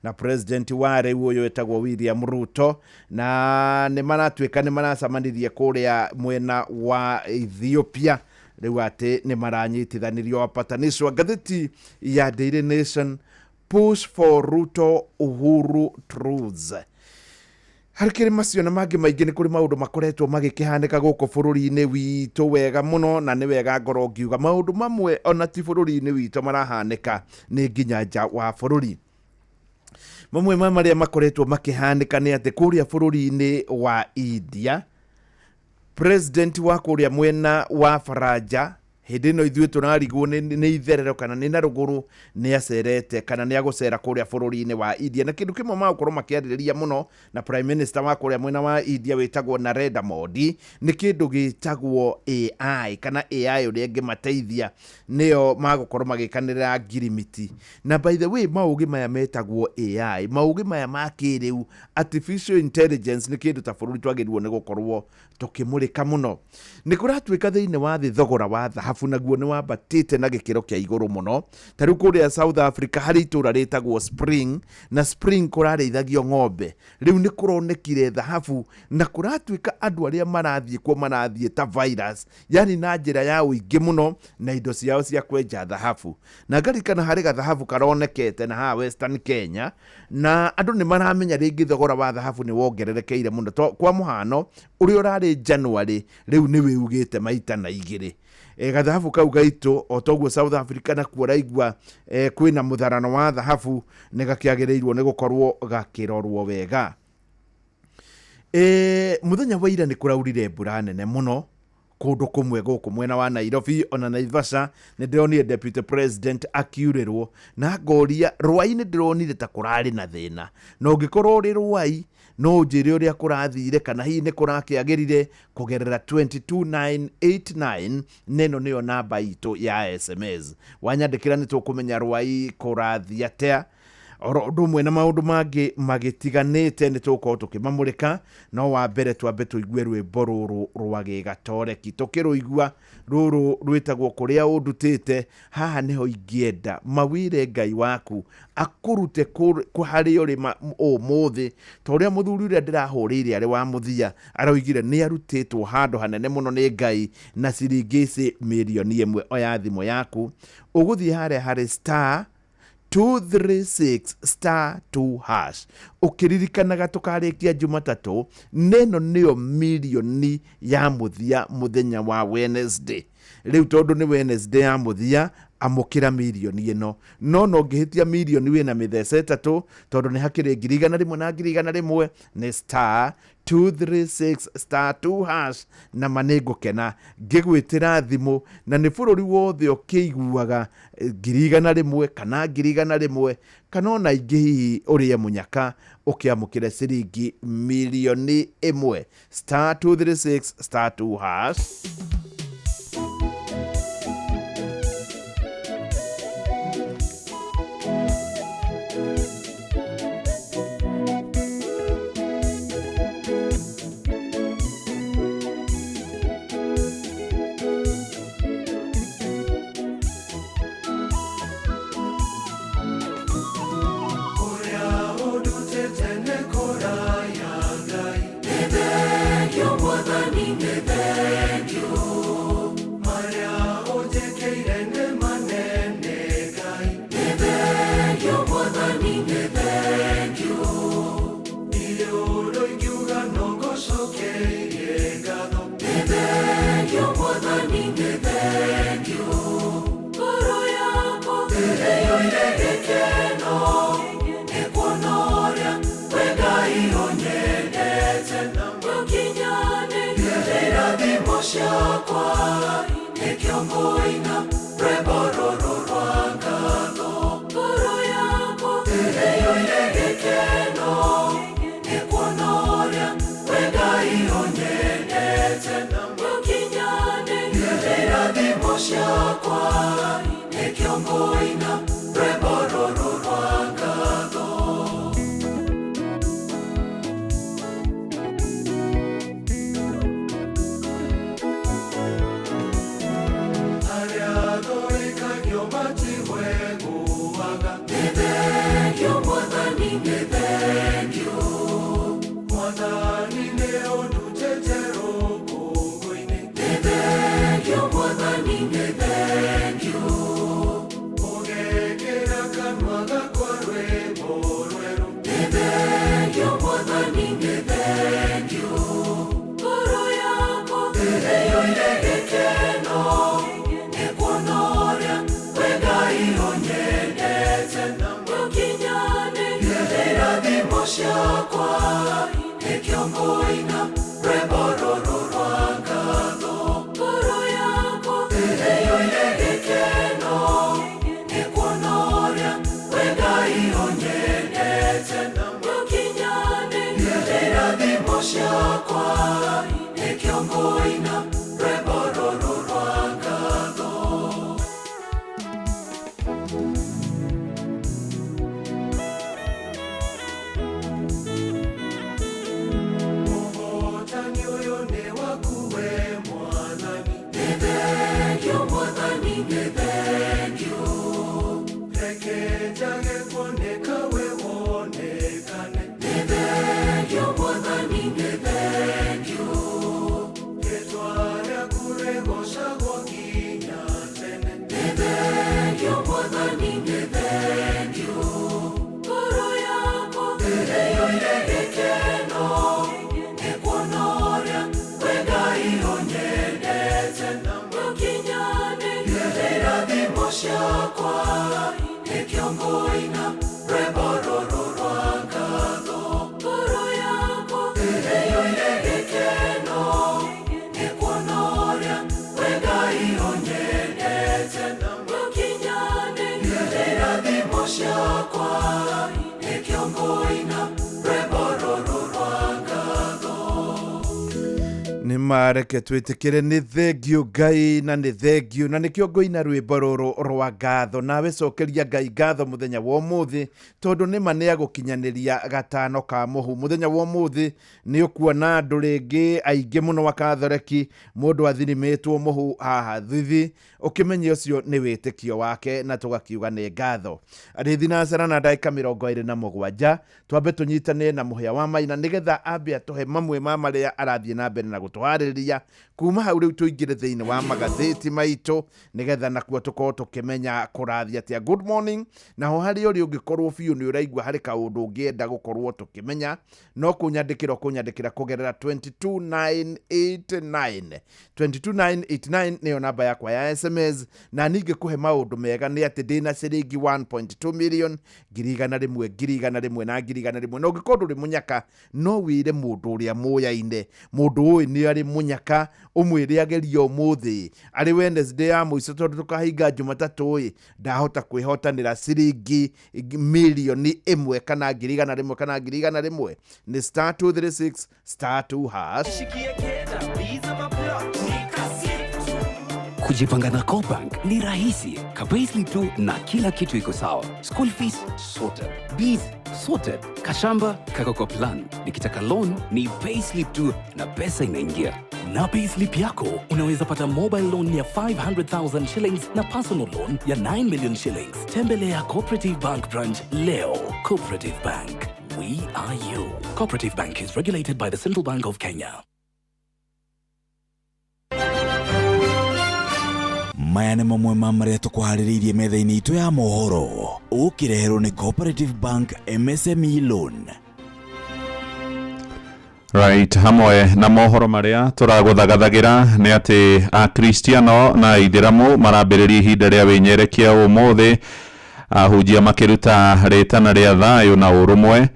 na president wa riu uyu wetagwo William Ruto, na nĩ maratwĩka nĩ maracamanirie kũrĩa mwena wa Ethiopia riu ati nĩ maranyitithanirio wapatanisho. Ngathĩti ya Daily Nation, push for Ruto Uhuru truths. Harikiri macio na mangĩ maingĩ nĩ kũrĩ maũndũ makoretwo magĩkĩhanĩka gũkũ bũrũri-inĩ witũ wega mũno, na nĩ wega ngoro ngiuga maũndũ mamwe ona ti bũrũri-inĩ witũ marahanĩka nĩ nginya nja wa bũrũri. Mamwe marĩa makoretwo makĩhanĩka nĩ atĩ kũrĩa bũrũri-inĩ wa India, president wa kũrĩa mwena wa Faranja, hĩndĩ ĩno ithuĩ tũrarigwo nĩ itherero kana nĩ na rũgũrũ, nĩ acerete kana nĩ agũcera kũrĩa bũrũri-inĩ wa India, na kĩndũ kĩmwe magũkorwo makĩarĩrĩria mũno na prime minister wa kũrĩa mwena wa India wĩtagwo Narendra Modi nĩ kĩndũ gĩtagwo AI, kana AI ũrĩa ĩngĩmateithia nĩyo magũkorwo magĩkanĩrĩra ngirimiti. Na by the way, maũgĩ maya metagwo AI, maũgĩ maya ma kĩrĩu, artificial intelligence, nĩ kĩndũ ta bũrũri twagĩrĩirwo nĩ gũkorwo tũkĩmũrĩka mũno. Nĩ kũratuĩka thĩinĩ wa thĩ thogora wa thahabu naguo nĩ wambatĩte na gĩkĩro kĩa igũrũ mũno. Ta rĩu kũrĩa South Africa harĩ itũra rĩtagwo Spring, na Spring kũrarĩithagio ng'ombe. Rĩu nĩ kũronekire thahabu na kũratuĩka andũ arĩa marathiĩ kuo marathiĩ ta virus, yani na njĩra ya ũingĩ mũno, na indo ciao cia kwenja thahabu. Na ngarikana harĩ gathahabu karonekete na haha Western Kenya, na andũ nĩ maramenya rĩngĩ thogora wa thahabu nĩ wongererekeire mũno. Kwa mũhano ũrĩa ũrarĩ January rĩu nĩ wĩugĩte maita na igĩrĩ. Gathahabu kau gaitũ o toguo South Africa na kuoraigua kwĩna mũtharano wa thahabu nĩ gakĩagĩrĩirwo nĩ gũkorwo gakĩrorwo wega. Mũthenya wa ira nĩ kũraurire mbura nene mũno kũndũ kũmwe gũkũ mwena wa Nairobi, ona Naivasha nĩ ndĩronire deputy president akiurĩrwo, na ngoria Rwai nĩ ndĩronire ta kũrarĩ na thĩna. Na ũngĩkorwo ũrĩ Rwai no njĩre ũrĩa kũrathire kana hihi nĩ kũrakĩagĩrire kũgerera 22989, neno nĩyo namba itũ ya SMS. Wanyandĩkĩra nĩ tũkũmenya Rwai kũrathiĩ atĩa. Ũndũ ũmwe na maũndũ mangĩ magĩtiganĩte nĩ tũgũkorwo tũkĩmamũrĩka, no wa mbere twambe tũigue rwĩmbo rũrũ rwa Gĩgatoreki. Tũkĩrũigua rũrũ rwĩtagwo kũrĩa ũndutĩte, haha nĩho ingĩenda mawĩre Ngai waku akũrute harĩ ũrĩ ũmũthĩ, ta ũrĩa mũthuri ũrĩa ndĩrahũrĩire arĩ wa mũthia aroigire nĩ arutĩtwo handũ hanene mũno nĩ Ngai na ciringi ici mirioni 1. Oya thimũ yaku ũgũthiĩ harĩa harĩ star 236*2#. Ũkĩririkanaga tũkarĩkia Jumatatũ, neno nĩyo mirioni ya mũthia mũthenya wa Wednesday. Rĩu tondũ nĩ Wednesday ya mũthia, amũkĩra mirioni ĩno. No ngĩhĩtia mirioni wĩna mĩthece ĩtatũ, tondũ nĩ hakĩrĩ 100 na 100 nĩ star 236*2#, na manĩngũkena ngĩgwĩtĩra thimũ, na nĩ bũrũri wothe ũkĩiguaga 100 kana 100 kana ona ingĩ hihi ũrĩe mũnyaka ũkĩamũkĩra ciringi mirioni 1 star 236*2#. ninge thank you. Mwathani leo tutetero kongo-ini. Thank you, Mwathani thank you. Ogekera kanwa gakwa rwimbo rweru. Thank you, Mwathani thank you. Ngoro yako eyo iregekeno nekuonoria wengai onyendete yokinyane irathimo ciakwa nekiongoina rwimbo rũrũ rwa ngatho. Ngoro yako eyo iregekeno nekuonoria wengai onyendete yokinyane irathimo ciakwa nekiongoina rwimbo rũrũ rwa ngatho. Mũhotani ũyũ nĩ waku we Mwathani. Thank you, Mwathani thank you. Reke njage kuoneka we wonekane. Thank you, Mwathani thank you. Rĩtwa rĩaku rĩgocagwo nginya tene. Thank you, Mwathani thank you. Ngoro yako eyo iregekeno nekuonoria wengai onyendete yokinyane irathimo ciakwa nekiongoina rwimbo rũrũ rwa ngatho. Ngoro yako eyo iregekeno nekuonoria wengai onyendete yokinyane irathimo ciakwa nekiongoina rwimbo rũrũ rwa ngatho. nĩ mareke twĩtĩkĩre nĩ thengiũ Ngai na nĩ thengiũ na nĩkĩo ngũina rwĩmbo rũrũ rwa ngatho. Nawe cokeria Ngai ngatho mũthenya wa ũmũthĩ tondũ nĩma nĩ agũkinyanĩria gatano ka mũhu. Mũthenya wa ũmũthĩ nĩ ũkuona andũ rĩngĩ aingĩ mũno wa Kathoreki mũndũ athirimĩtwo mũhu haha thithi, ũkĩmenya ũcio nĩ wĩtĩkio wake na tũgakiuga nĩ ngatho. Arĩ thinacera na ndagĩka 27 twambe tũnyitane na mũhĩa wa Maina nĩgetha ambe atũhe mamwe ma marĩa arathiĩ na mbere na gũtũharĩria. Kuma hau rĩu tũingĩre thĩinĩ wa magathĩti maitũ nĩgetha nakuo tũkorwo tũkĩmenya kũrathia atĩa. Good morning. Naho harĩ ũrĩa ũngĩkorwo biũ nĩ ũraigua harĩ kaũndũ ũngĩenda gũkorwo tũkĩmenya, no kũnyandĩkĩra kũgerera 22989 22989 nĩyo namba yakwa ya SMS. Na ningĩ kũhe maũndũ mega nĩ atĩ ndĩna ciringi 1.2 million, 100,000, 100,000 na 100,000. Na ũngĩkorwo ndũrĩ mũnyaka no wĩre mũndũ ũrĩa mũyaine, mũndũ ũyũ nĩ arĩ mũnyaka, ũmwĩre agerio ũmũthĩ arĩ Wednesday ya mũico tondũ tũkahinga Jumatatũ ndahota kwĩhotanĩra ciringi 1,000,000 kana 100,000 kana 100,000. Nĩ *236*2#. Kujipanga na Cobank ni rahisi. Payslip tu na kila kitu iko sawa. School fees sorted, bills sorted, kashamba kako kwa plan. Nikitaka loan ni payslip tu na pesa inaingia. Na payslip yako unaweza pata mobile loan ya 500,000 shillings na personal loan ya 9 million shillings. Tembelea Cooperative Bank branch leo. Cooperative Bank, we are you. Cooperative Bank is regulated by the Central Bank of Kenya. Maya nĩ mamwe ma marĩa tũkũharĩrĩirie metha-inĩ itũ ya mohoro, ũkĩreherwo nĩ Cooperative Bank MSME Loan. Right, hamwe na mohoro marĩa tũragũthagathagĩra nĩ atĩ Akristiano na Aithĩramu marambĩrĩria ihinda rĩa wĩnyerekia ũmũthĩ, ahunjia makĩruta rĩtana rĩa thayũ na ũrũmwe.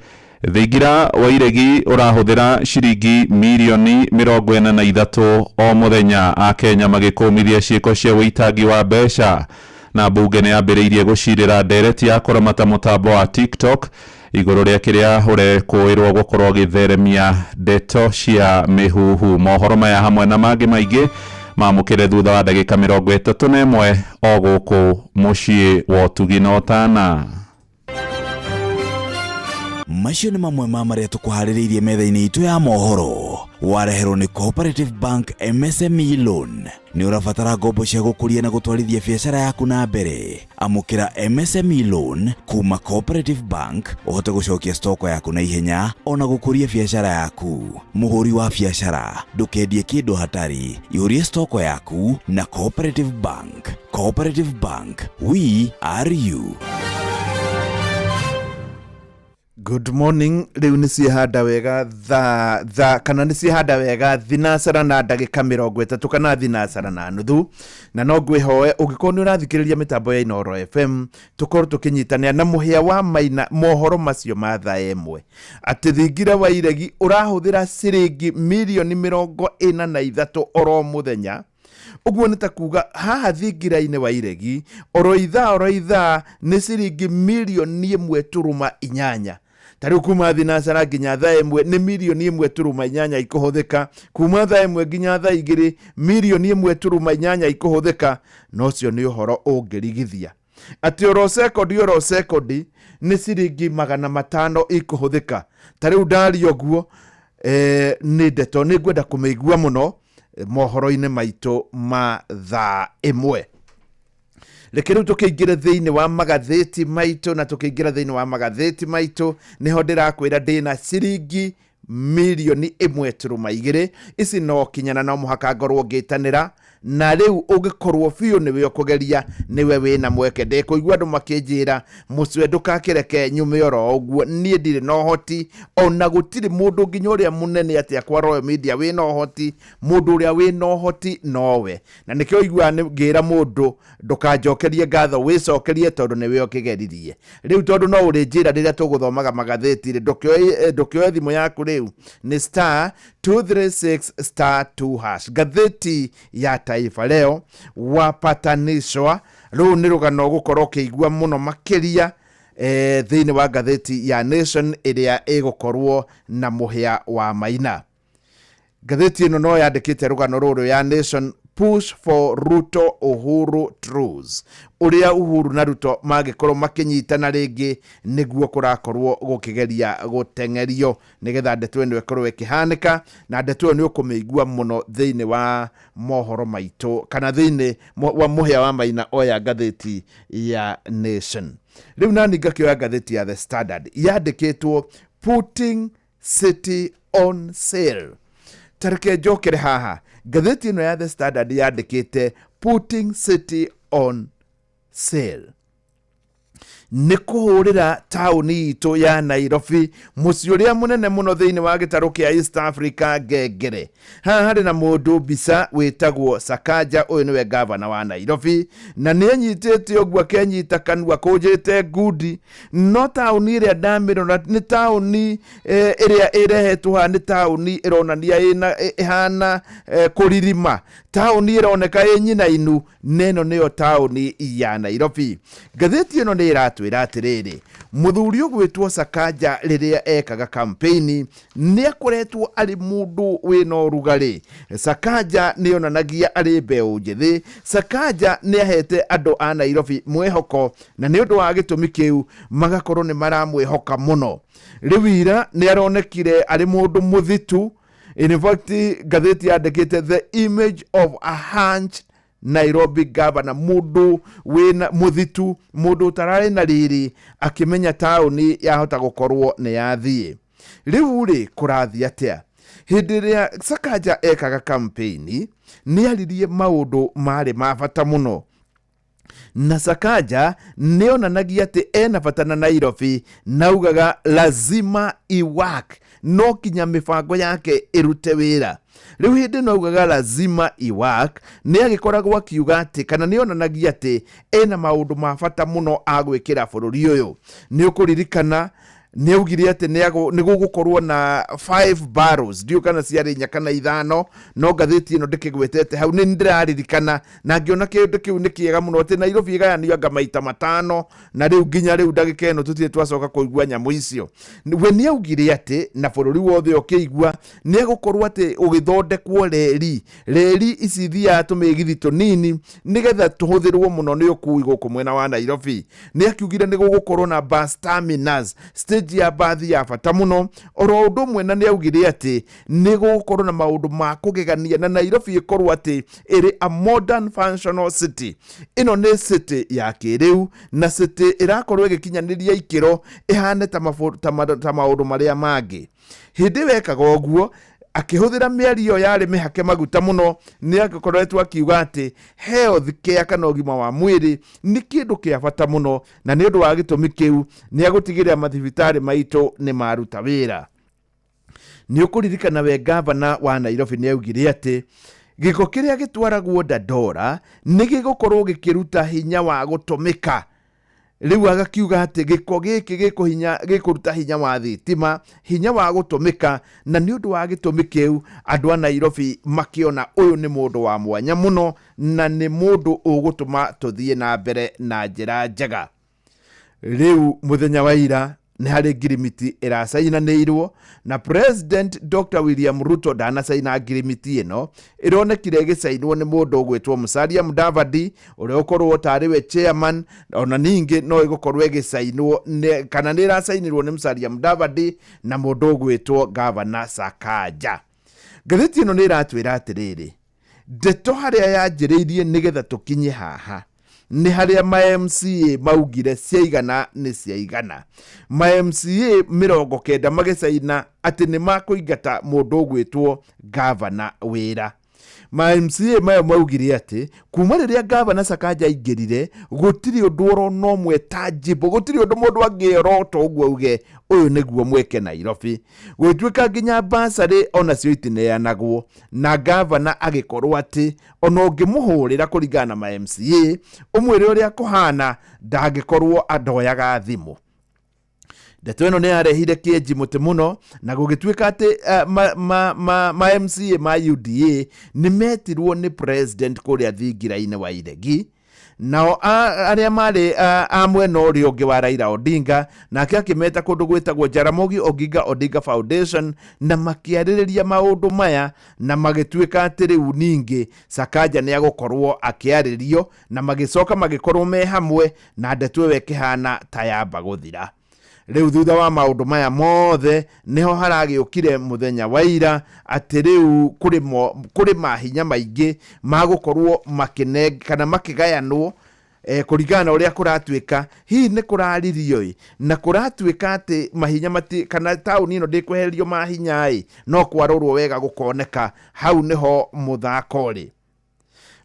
Thingira wa iregi ũrahũthĩra ciringi mirioni 43 o mũthenya, Akenya magĩkũmithia ciĩko cia wĩitangi wa mbeca. Na mbunge nĩ yambĩrĩirie gũcirĩra ndereti ya kũramata mũtambo wa TikTok igũrũ rĩa kĩrĩa ũrekũĩrwo gũkorwo gĩtheremia ndeto cia mĩhuhu. Mohoro maya hamwe na mangĩ maingĩ mamũkĩre thutha wa ndagĩka 31 o gũkũ mũciĩ wa Ũtugi na Ũtana. Macio nĩ mamwe ma marĩa tũkũharĩrĩirie metha-inĩ itũ ya mohoro. wareherwo ni Cooperative Bank MSME Loan. Ni urabatara ngombo cia gukuria na gutwarithia biashara yaku na mbere. Amukira MSME Loan kuma Cooperative Bank uhote gucokia stoko yaku na ihenya ona gukuria biashara yaku. Muhuri wa biashara ndukendie kindu hatari, yurie stoko yaku na Cooperative Bank. Cooperative Bank, we are you. Good morning. Riu ni ciehanda wega kana ni ciehanda wega thinacara na ndagika 30 kana thinacara na nuthu, na no ngwihoe ugikorwo ni urathikiriria mitambo ya Inooro FM tukorwo tukinyitania na muhia wa maina mohoro macio ma thaa emwe ati thingira wa iregi urahuthira ciringi milioni 43 oro muthenya. Uguo nita kuga haha thingira-ini wa iregi oro ithaa ni ciringi milioni 1.8. Tariu kuma thinacara nginya thaa emwe ni milioni 1.8 ikuhuthika, kuma thaa emwe nginya thaa 2 milioni 1.8 ikuhuthika. No cio ni uhoro ungirigithia ati oro sekondi ni ciringi 500 ikuhuthika. Tariu ndari oguo ni ndeto ni ngwenda kumeigua muno mohoro-ini maitu ma thaa emwe. Reke riu tukiingira thiini wa magatheti maitu, na tukiingira thiini wa magatheti maitu niho ndirakwira ndina ciringi milioni 1.2. Ici no kinyana no muhaka ngorwo ngitanira, na riu ugikorwo biu niwe ukugeria niwe wina mweke. Ndikuigua andu makinjira mucwe ndukakireke nyume oro uguo, nie ndire no hoti ona gutiri mundu nginya uria munene atia kwa Royal Media wina hoti, mundu uria wina hoti nowe. Na nikio igua ngira mundu ndukanjokerie ngatho wicokerie tondu niwe ukigeririe. Riu tondu no urinjira riria tuguthomaga magatheti ndukioe thimu yaku riu ni *236*2#. Gatheti ya Taifa Leo wapatanishwa riu ni rugano gukorwo kiigua muno makiria thiini wa gatheti ya Nation iria igukorwo na muhia wa maina. Gatheti ino no yandikite rugano ruru ya Nation, push for Ruto Uhuru truce. Uria Uhuru na Ruto magikorwo makinyitana ringi niguo kurakorwo gukigeria gutengerio nigetha ndeto ino ikorwo ikihanika, na ndeto ino ukumeigua muno thiini wa mohoro maitu kana thiini wa muhia wa maina oya gatheti ya Nation. Riu nani ngakioya gatheti ya The Standard yandikitwo putting city on sale. Tareke njokere haha gatheti ino ya The Standard yandikite putting city on sale. Ni kuhurira tauni itu ya Nairobi muci uria munene muno thiini wa gitaru kia East Africa ngengere. Haha hari na mundu bisa witagwo Sakaja, uyu niwe governor wa Nairobi, na ni anyitite ogwo akenyita kanua kunjite ngudi. No tauni iria ndamirona ni tauni iria irehetwo ha, ni tauni ironania ihana kuririma, tauni ironeka nyina inu. Neno niyo tauni ya Nairobi. Gatheti ino ni iratwira atiriri muthuri ugwitwo Sakaja riria ekaga campaign ni akuretwo ari mundu wina urugari. Sakaja ni onanagia ari mbeu njithi. Sakaja ni ahete andu a Nairobi mwehoko, na ni undu wa gitumi kiu magakorwo ni maramwehoka muno. Riwira ni aronekire ari mundu muthitu. In fact, gatheti yandikite the image of a hunch Nairobi governor, mundu wina muthitu, mundu tarari na riri akimenya tauni yahota gukorwo ni yathie. Riu ri kurathia atia hindi ria Sakaja ekaga campaign ni aririe maundu mari mabata muno, na Sakaja ni onanagia ati ena bata na Nairobi, naugaga lazima iwak, no kinya mifango yake irute wira. Riu hindi naugaga lazima iwak ni agikoragwo akiuga ati kana ni onanagia ati ena maundu mabata muno agwikira bururi uyu. Ni ukuririkana ni ugire ati ni gugukorwo na 5 barrels ndio kana ciari nya kana 5, no gatheti ino ndikigwetete hau ni ndiraririkana na ngiona kindu kiu ni kiega muno ati Nairobi igayanio anga maita 5, na riu nginya riu ndagika ino tutie twacoka kuigua nyamu icio. We ni ugire ati na bururi wothe ukigua ni gukorwo ati ugithondekwo reri ici thia tumigithi tunini nigetha tuhuthirwo muno ni ukui guku mwena wa Nairobi. Ni akiugire ni gugukorwo na bus terminals, stage ya bathi ya bata muno oro undu mwe na niaugire ati ni gukorwo na maundu ma kugegania na Nairobi ikorwo ati iri a modern functional city. Ino ni city ya kiriu na city irakorwo igikinyaniria ikiro ihane ta maundu maria mangi. Hindi wekaga oguo akihuthira miario yari mihake maguta muno ni agakoretwo akiuga ati health care kana ugima wa mwiri ni kindu kia bata muno na ni undu wa gitumi kiu ni agutigiria mathibitari maito ni maruta wira. Ni ukuririkana we governor wa Nairobi ni augire ati giko kiria gitwaragwo Dandora ni gigukorwo gikiruta hinya wa gutumika. Riu agakiuga ati giko giki gikuruta hinya wa thitima, hinya wa gutumika, na ni undu wa gitumi kiu andu a Nairobi makiona uyu ni mundu wa mwanya muno na ni mundu ugutuma tuthie na mbere na njira njega. Riu muthenya wa ira ni hari ngirimiti irasainanirwo na President Dr. William Ruto ndanasaina ngirimiti ino ironekire gisainwo ni mundu ugwitwo Musalia Mudavadi uria ukorwo tariwe chairman, ona ningi no igukorwo gisainwo kana ni irasainirwo ni Musalia Mudavadi na mundu ugwitwo Governor Sakaja. Ngatheti ino ni iratwira atiriri ndeto haria yanjiriirie nigetha tukinye haha ni haria ma MCA maugire ciaigana ni ciaigana. Ma MCA 90 magisaina ati ni makuingata mundu ugwitwo Governor wira. Ma MCA mayo maugire ati kuma riria Governor Sakaja ingirire gutiri undu urona umwe tangible, gutiri undu mundu angirota uguo uge uyu niguo mweke Nairobi. Gwituika nginya basari ona cio itineanagwo na Governor agikorwo ati ona ungimuhurira kuringana na ma MCA umwire uria kuhana ndagikorwo andoyaga thimu. Ndeto ino ni yarehire kieji muti muno na gugituika ati ma MCA ma UDA ni metirwo ni president kuria thingiraine wa Iregi. Nao aria mari amwena uria ungi wa Raila Odinga nake akimeta kundu gwitagwo Jaramogi Oginga Odinga Foundation na makiaririria maundu maya na magituika ati riu ningi Sakaja ni agukorwo akiaririo na magicoka magikorwo me hamwe na ndeto wekihana tayamba guthira. Riu thutha wa maundu maya mothe niho haragiukire muthenya wa ira ati riu kuri mahinya maingi magukorwo kana makigayanwo kuringana uria kuratuika. Hii ni kuraririo na kuratuika ati mahinya mati kana tauni ino ndikweherio mahinya no kwarorwo wega gukoneka. Hau niho muthako ri.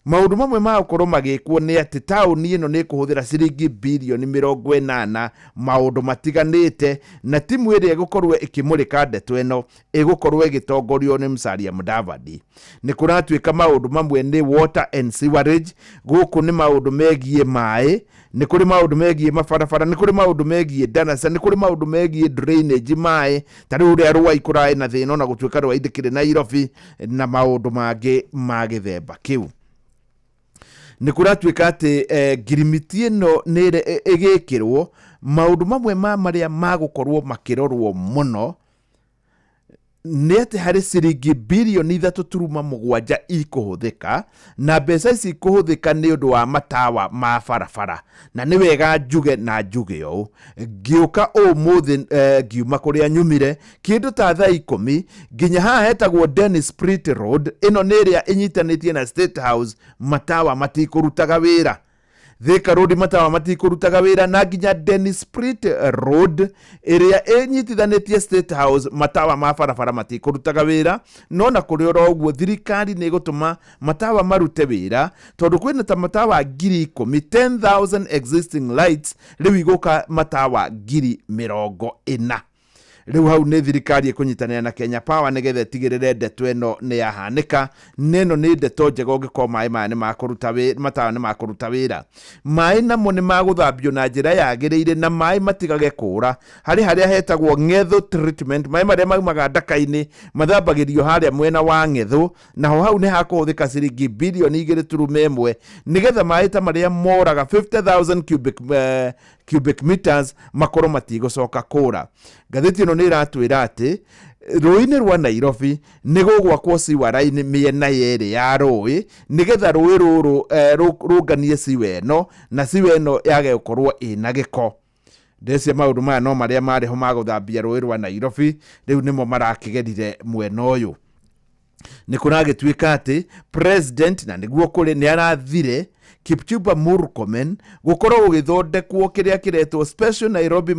Maundu mamwe ma ukorwo magikwo ni ati tauni ino ni kuhuthira ciringi bilioni 80 maundu matiganite na timu iria gukorwo ikimurika ndeto ino igukorwo igitongorio ni Musalia Mudavadi. Ni kuratuika maundu mamwe ni water and sewerage, guku ni maundu megie mai, ni kuri maundu megie mabarabara, ni kuri maundu megie danasa, ni kuri maundu megie drainage mai, tari uria ruwa ikurai na thina na gutuika ruwa indikire Nairobi na maundu magi magithemba kiu. Ni kuratuika ati ngirimiti ino ni igikirwo maundu mamwe maria magukorwo makirorwo muno ni ati hari ciringi bilioni 3.7 ikuhuthika na mbeca ici ikuhuthika ni undu wa matawa ma barabara. Na ni wega njuge na njuge yo ngiuka umuthi ngiuma kuria nyumire kindu ta thaa 10 nginya haha hetagwo Dennis Pritt Road. Ino ni iria inyitanitie na State House matawa matikurutaga wira. Thika Road matawa matikurutaga wira na nginya Dennis Pritt Road iria inyitithanitie State House matawa ma barabara matikurutaga wira. No na kuri oro uguo thirikari ni gutuma matawa marute wira tondu kwina ta matawa 10,000 existing lights riu iguka matawa 40,000. Riu hau ni thirikari ikunyitanira na Kenya Power nigetha tigirire ndeto ino ni yahanika. Neno ni ndeto njega ungiko mai ni makuruta wira, matawa ni makuruta wira. Mai namo ni maguthambio na njira yagiriire na mai matigage kura. Haria hetagwo Ngetho treatment, mai maria maumaga ndaka-ini mathambagirio haria mwena wa Ngetho, na hau ni hakuhuthika ciringi bilioni 2.1 nigetha mai ta maria moraga 50,000 cubic meters makorwo matigocoka kura. Ngatheti ino ni iratwira ati rũĩ-inĩ rwa Nairobi nĩ gũgwakwo siwara-inĩ mĩena yerĩ ya rũĩ nigetha rũĩ rũrũ rũnganie siwa ĩno na siwa ĩno yage gũkorwo ĩna gĩko. ndece maundu maya no maria mariho maguthambia rũĩ rwa Nairobi riu nimo marakigerire mwena ũyũ ni kuragituika ati president na niguo kuri ni arathire Kipchumba Murkomen gukorwo gugithondekwo kiria kiretwo Special Nairobi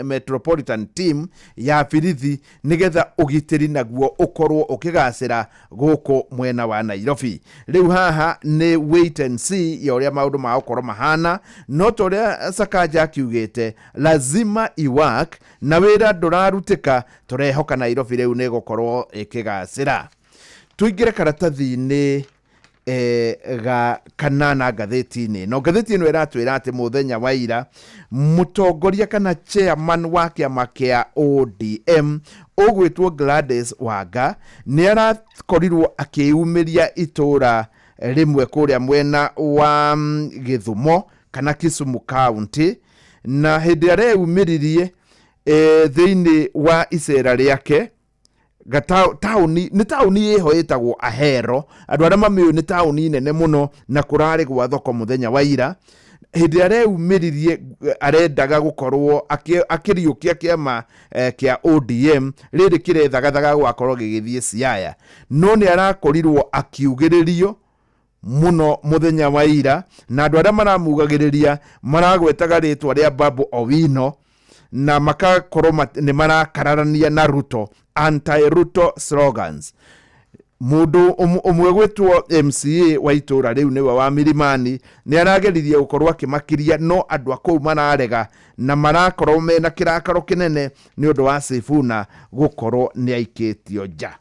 Metropolitan Team ya birithi nigetha ugitiri naguo ukorwo ukigacira guku mwena wa Nairobi. Riu haha ni wait and see ya uria maundu ma ukorwo mahana, no toria Sakaja akiugite lazima iwork na wira ndurarutika turehoka Nairobi riu ni gukorwo ikigacira. Tuingire karatathi-ini ga kanana gatheti-ini no gatheti ino iratwira ati muthenya wa ira mutongoria kana chairman wa kiama kia ODM ugwitwo Gladys Wanga ni arakorirwo akiumiria itura rimwe kuria mwena wa Githumo kana Kisumu County, na hindi areumiririe thiini wa icera riake tauni ni tauni iho itagwo Ahero. Andu aria mamiu ni tauni nene muno na kurari gwa thoko muthenya wa ira. Hindi areumiririe arendaga gukorwo akiriukia kiama kia ODM riri kirethagathaga gwakorwo gigithie Siaya, no ni arakorirwo akiugiririo muno muthenya wa ira, na andu aria maramugagiriria maragwetaga ritwa ria Babu Owino na makakorwo ni marakararania na Ruto, anti-Ruto slogans. Mundu umwe gwetwo MCA wa itura riu niwe wa Milimani ni arageririe gukorwo akimakiria, no andu akou mararega na marakorwo mena kirakaro kinene ni undu wa Sifuna gukorwo ni aikitio nja.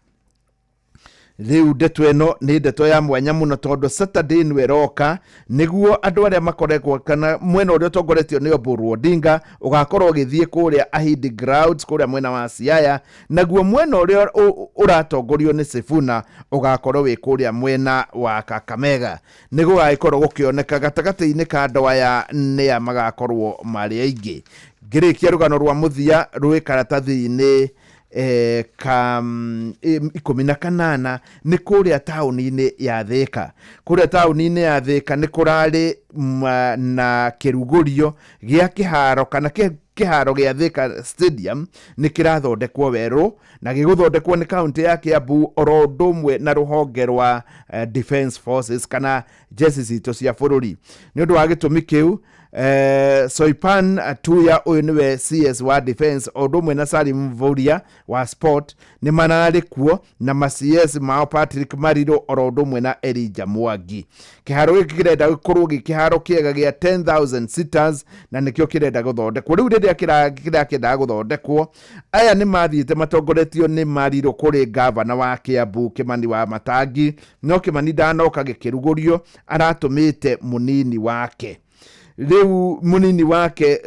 Riu ndeto eno ni ndeto ya mwanya muno tondu Saturday ni weroka niguo andu aria makoretwo kana mwena uria tongoretio ni Oburu Odinga ugakorwo githie kuria Ahidi Grounds kuria mwena wa Siaya, naguo mwena uria uratongorio ni Sifuna ugakorwo wi kuria mwena wa Kakamega. Niguo gaikorwo gukioneka gatagati-ini ka andu aya ni magakorwo mari aingi. Ngirikia rugano rwa muthia rwi karatathi-ini ka 18 ni kuria tauni-ini ya Thika. Kuria tauni-ini ya Thika ni kurari na kirugurio gia kiharo kana kiharo gia Thika Stadium ni kirathondekwo weru na giguthondekwo ni kaunti ya Kiambu oro ndumwe na ruhonge rwa Defence Forces kana jeshi cito cia bururi. Ni undu wa gitumi kiu Soipan Atuya uyu niwe CS wa Defence odumwe na Salim Mvurya wa Sport ni manari kuo na ma CS mao Patrick Mariro odumwe na Elijah Mwangi. Kiharo giki kirenda gukorwo gikiharo kiega gia 10,000 seaters na nikio kirenda guthondekwo. Riu riria kirenda guthondekwo aya ni mathiite matongoretio ni Mariro kuri governor wa Kiambu Kimani wa Matangi, no Kimani ndanoka gikirugurio aratumite munini wake. Riu munini wake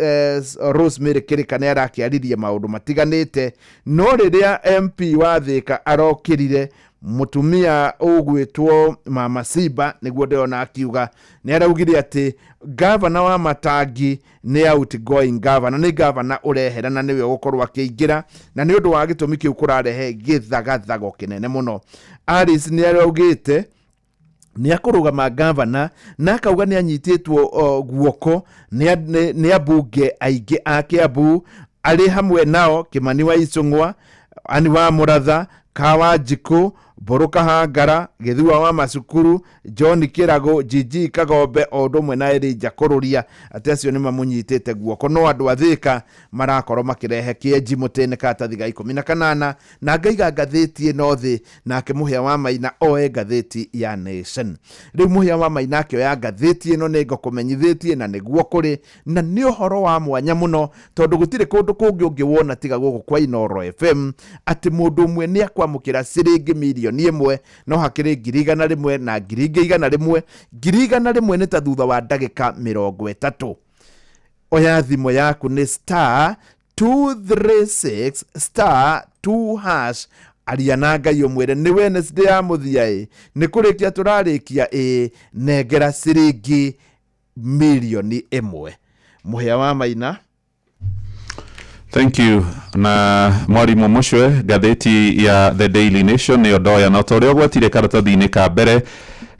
Rosemary Kirikane arakiaririe maundu matiganite, no riria MP wa Thika arokirire mutumia ugwitwo Mama Simba niguo ndiona akiuga ni araugire ati governor wa Matangi ni outgoing governor, ni governor ureherana niwe gukorwo akiingira na ni undu wa gitumi kiu kurarehe githagathago kinene muno. Alice ni araugite ni akurugama governor na akauga ni anyititwo guoko ni abunge aingi a Kiambu ari hamwe nao Kimani wa Icung'wa, Ani wa Muratha, Kawanjiku, Boruka Hangara, Githua wa Macukuru, John Kirago, Gigi Kagombe odumwe na Elijah Kururia. Atecio ni mamunyitite guoko, no andu a Thika marakorwo makirehe kieji mutene katathi ga 18 na ngaiga ngatheti ino thi na akimuhia wa Maina oe ngatheti ya Nation. Riu muhia wa Maina akioya ngatheti ino ni ngokumenyithetie na niguo kuri na ni uhoro wa mwanya muno tondu gutire kundu kungi ungiwona tiga guku kwa Inoro FM ati mundu umwe ni akwamukira ciringi milioni imwe no hakiri 100 na 100 ni ta thutha wa ndagika 30. Oya thimo yaku ni star 236 star 2 hash ariana Ngai umwire ni Wednesday ya muthia ni kurikia turarikia negera ciringi milioni imwe. Muhia wa Maina. Thank you. Na Mwarimu Mushwe, gatheti ya The Daily Nation ni odoya na torio gwatire karatathi-ini ka mbere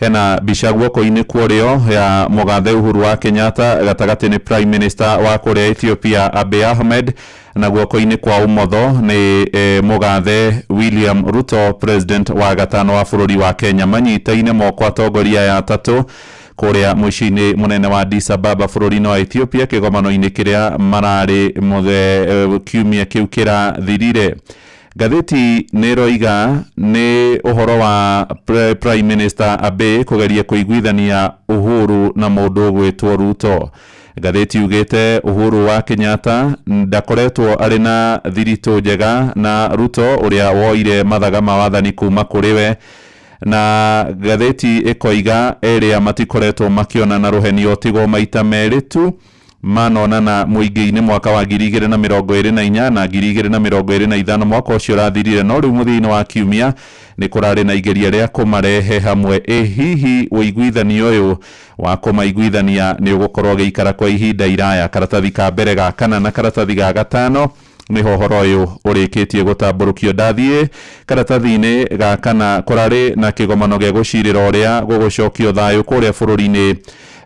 hena mbica guoko-inĩ kuorio ya mũgathe Uhuru wa Kenyatta gatagati ni Prime Minister wa kuria Ethiopia Abiy Ahmed, na guoko-inĩ kwa umotho ni mũgathe William Ruto, president wa gatano wa bũrũri wa Kenya. Manyitaine moko atongoria ya tatu kuria mũciĩ-inĩ mũnene wa Addis Ababa bũrũri-inĩ wa Ethiopia kĩgomano-inĩ kĩrĩa mararĩ kiumia kĩu kĩrathirire. Gatheti nĩroiga nĩ ũhoro wa Prime Minister Abiy kugeria kũiguithania Uhuru na mũndũ ũgwĩtwo Ruto. Gatheti ugĩte Uhuru wa Kenyatta ndakoretwo arĩ na thiritũ njega na Ruto ũrĩa woire mathaga ma wathani kuma kũrĩ we, na gatheti ĩkoiga erĩa matikoretwo makĩonana rũhenio tigo maita merĩ tu manonana mũingĩ-inĩ mwaka wa 2024 na 2025 mwaka ũcio ũrathirire, no rĩu mũthia-inĩ wa kiumia nĩ kũrarĩ na igeria rĩa kũmarehe hamwe. Hihi ũiguithanio ũyũ wa kũmaiguithania nĩ ũgũkorwo gĩikara kwa ihinda iraya? Karatathi ka mbere ga kana na karatathi ga gatano nĩho ũhoro ũyũ ũrĩkĩtie gũtambũrũkio. Ndathiĩ karatathi-inĩ ga kana kũrarĩ na kĩgomano gĩa gũcirĩra ũrĩa gũgũcokio thayũ kũrĩa bũrũri-inĩ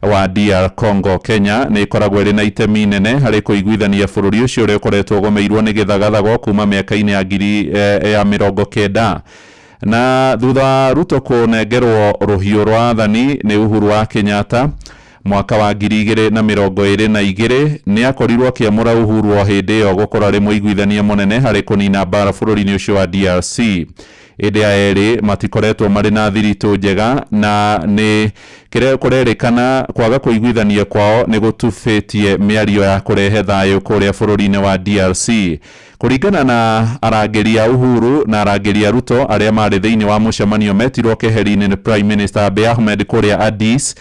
wa DR Congo. Kenya nĩ ikoragwo ĩrĩ na itemi nene harĩ kũiguithania bũrũri ũcio ũrĩa ũkoretwo ũgũmĩirwo nĩ gĩthagathago kuma mĩaka-inĩ ya 90, na thutha wa Ruto kũnengerwo rũhiũ rwa wathani nĩ Uhuru wa Kenyatta mwaka wa 2022 nĩ akorirwo akĩamũra Uhuru o hĩndĩ ĩyo gũkorwo arĩ mũiguithania mũnene harĩ kũnina mbara bũrũri-inĩ ũcio wa DRC. Ĩndĩ erĩ matikoretwo marĩ na thiritũ njega, na nĩ kũrerĩkana kwaga kũiguithania kwao nĩ gũtubĩtie mĩario ya kũrehe thayũ kũrĩa bũrũri-inĩ wa DRC. Kũringana na arangĩri a Uhuru na arangĩri a Ruto arĩa marĩ thĩinĩ wa mũcemanio metirwo keheri-inĩ nĩ Prime Minister Abiy Ahmed kũrĩa Addis,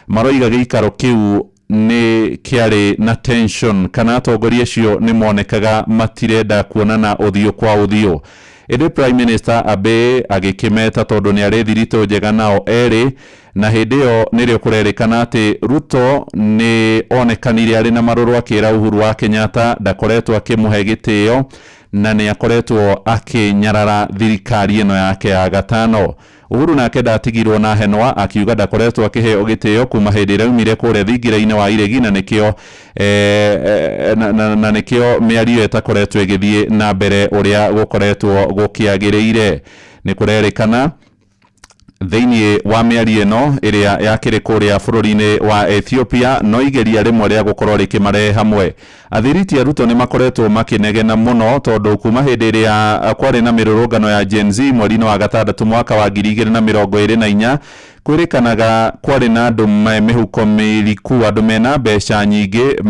maroiga gĩikaro kĩu nĩ kĩarĩ na tension, kana atongoria acio nĩ monekaga matirenda kuonana ũthiũ kwa ũthiũ. Ĩndĩ Prime Minister Abiy agĩkĩmeta tondũ nĩ arĩ thiritũ njega nao erĩ, na hĩndĩ ĩyo nĩrĩo kũrerĩkana atĩ Ruto nĩ onekanire arĩ na marũrũ akĩra Uhuru wa Kenyatta ndakoretwo akĩmũhe gĩtĩo na nĩ akoretwo akĩnyarara thirikari ĩno yake ya gatano. Uhuru nake ndatigirwo na henwa akiuga ndakoretwo akĩheo gĩtĩo kuma hĩndĩ ĩrĩa aumire kũrĩa thingira-inĩ wa iregi, na nĩkĩo mĩario ĩtakoretwo ĩgĩthiĩ na mbere ũrĩa gũkoretwo gũkĩagĩrĩire. Nĩ kũrerĩkana thĩinĩ wa mĩario ĩno ĩrĩa yakĩrĩ kũrĩa bũrũri-inĩ wa Ethiopia no igeria rĩmwe rĩa gũkorwo rĩkĩmarehe hamwe. Athiriti a Ruto nĩ makoretwo makĩnegena mũno tondũ kuma hĩndĩ ĩrĩa kwarĩ na mĩrũrũngano ya Gen Z mweri-inĩ wa gatandatũ mwaka wa 2024 kwĩrĩkanaga kwarĩ na andũ mĩhuko mĩriku, andũ mena mbeca nyingĩ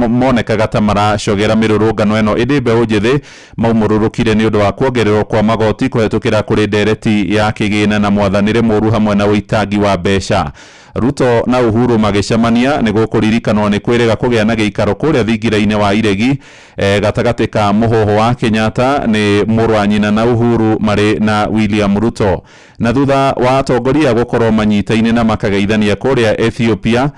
monekaga ta maracogera mĩrũrũngano ĩno. Ĩndĩ mbeũ njĩthĩ maumũrũrũkire nĩ ũndũ wa kuongererwo kwa magoti kũhetũkĩra kũrĩ ndereti ya kĩgĩna na mwathanĩre mũru hamwe na ũitangi wa mbeca. Ruto na Uhuru magĩcemania nĩ gũkũririkanwo nĩ kwĩrĩga kũgĩa na gĩikaro kũrĩa thingira-inĩ wa iregi gatagatĩ ka mũhũhũ wa Kenyatta nĩ mũrũ wa nyina na Uhuru marĩ na William Ruto. Na thutha wa atongoria gũkorwo manyitaine na makageithania kũrĩa Ethiopia,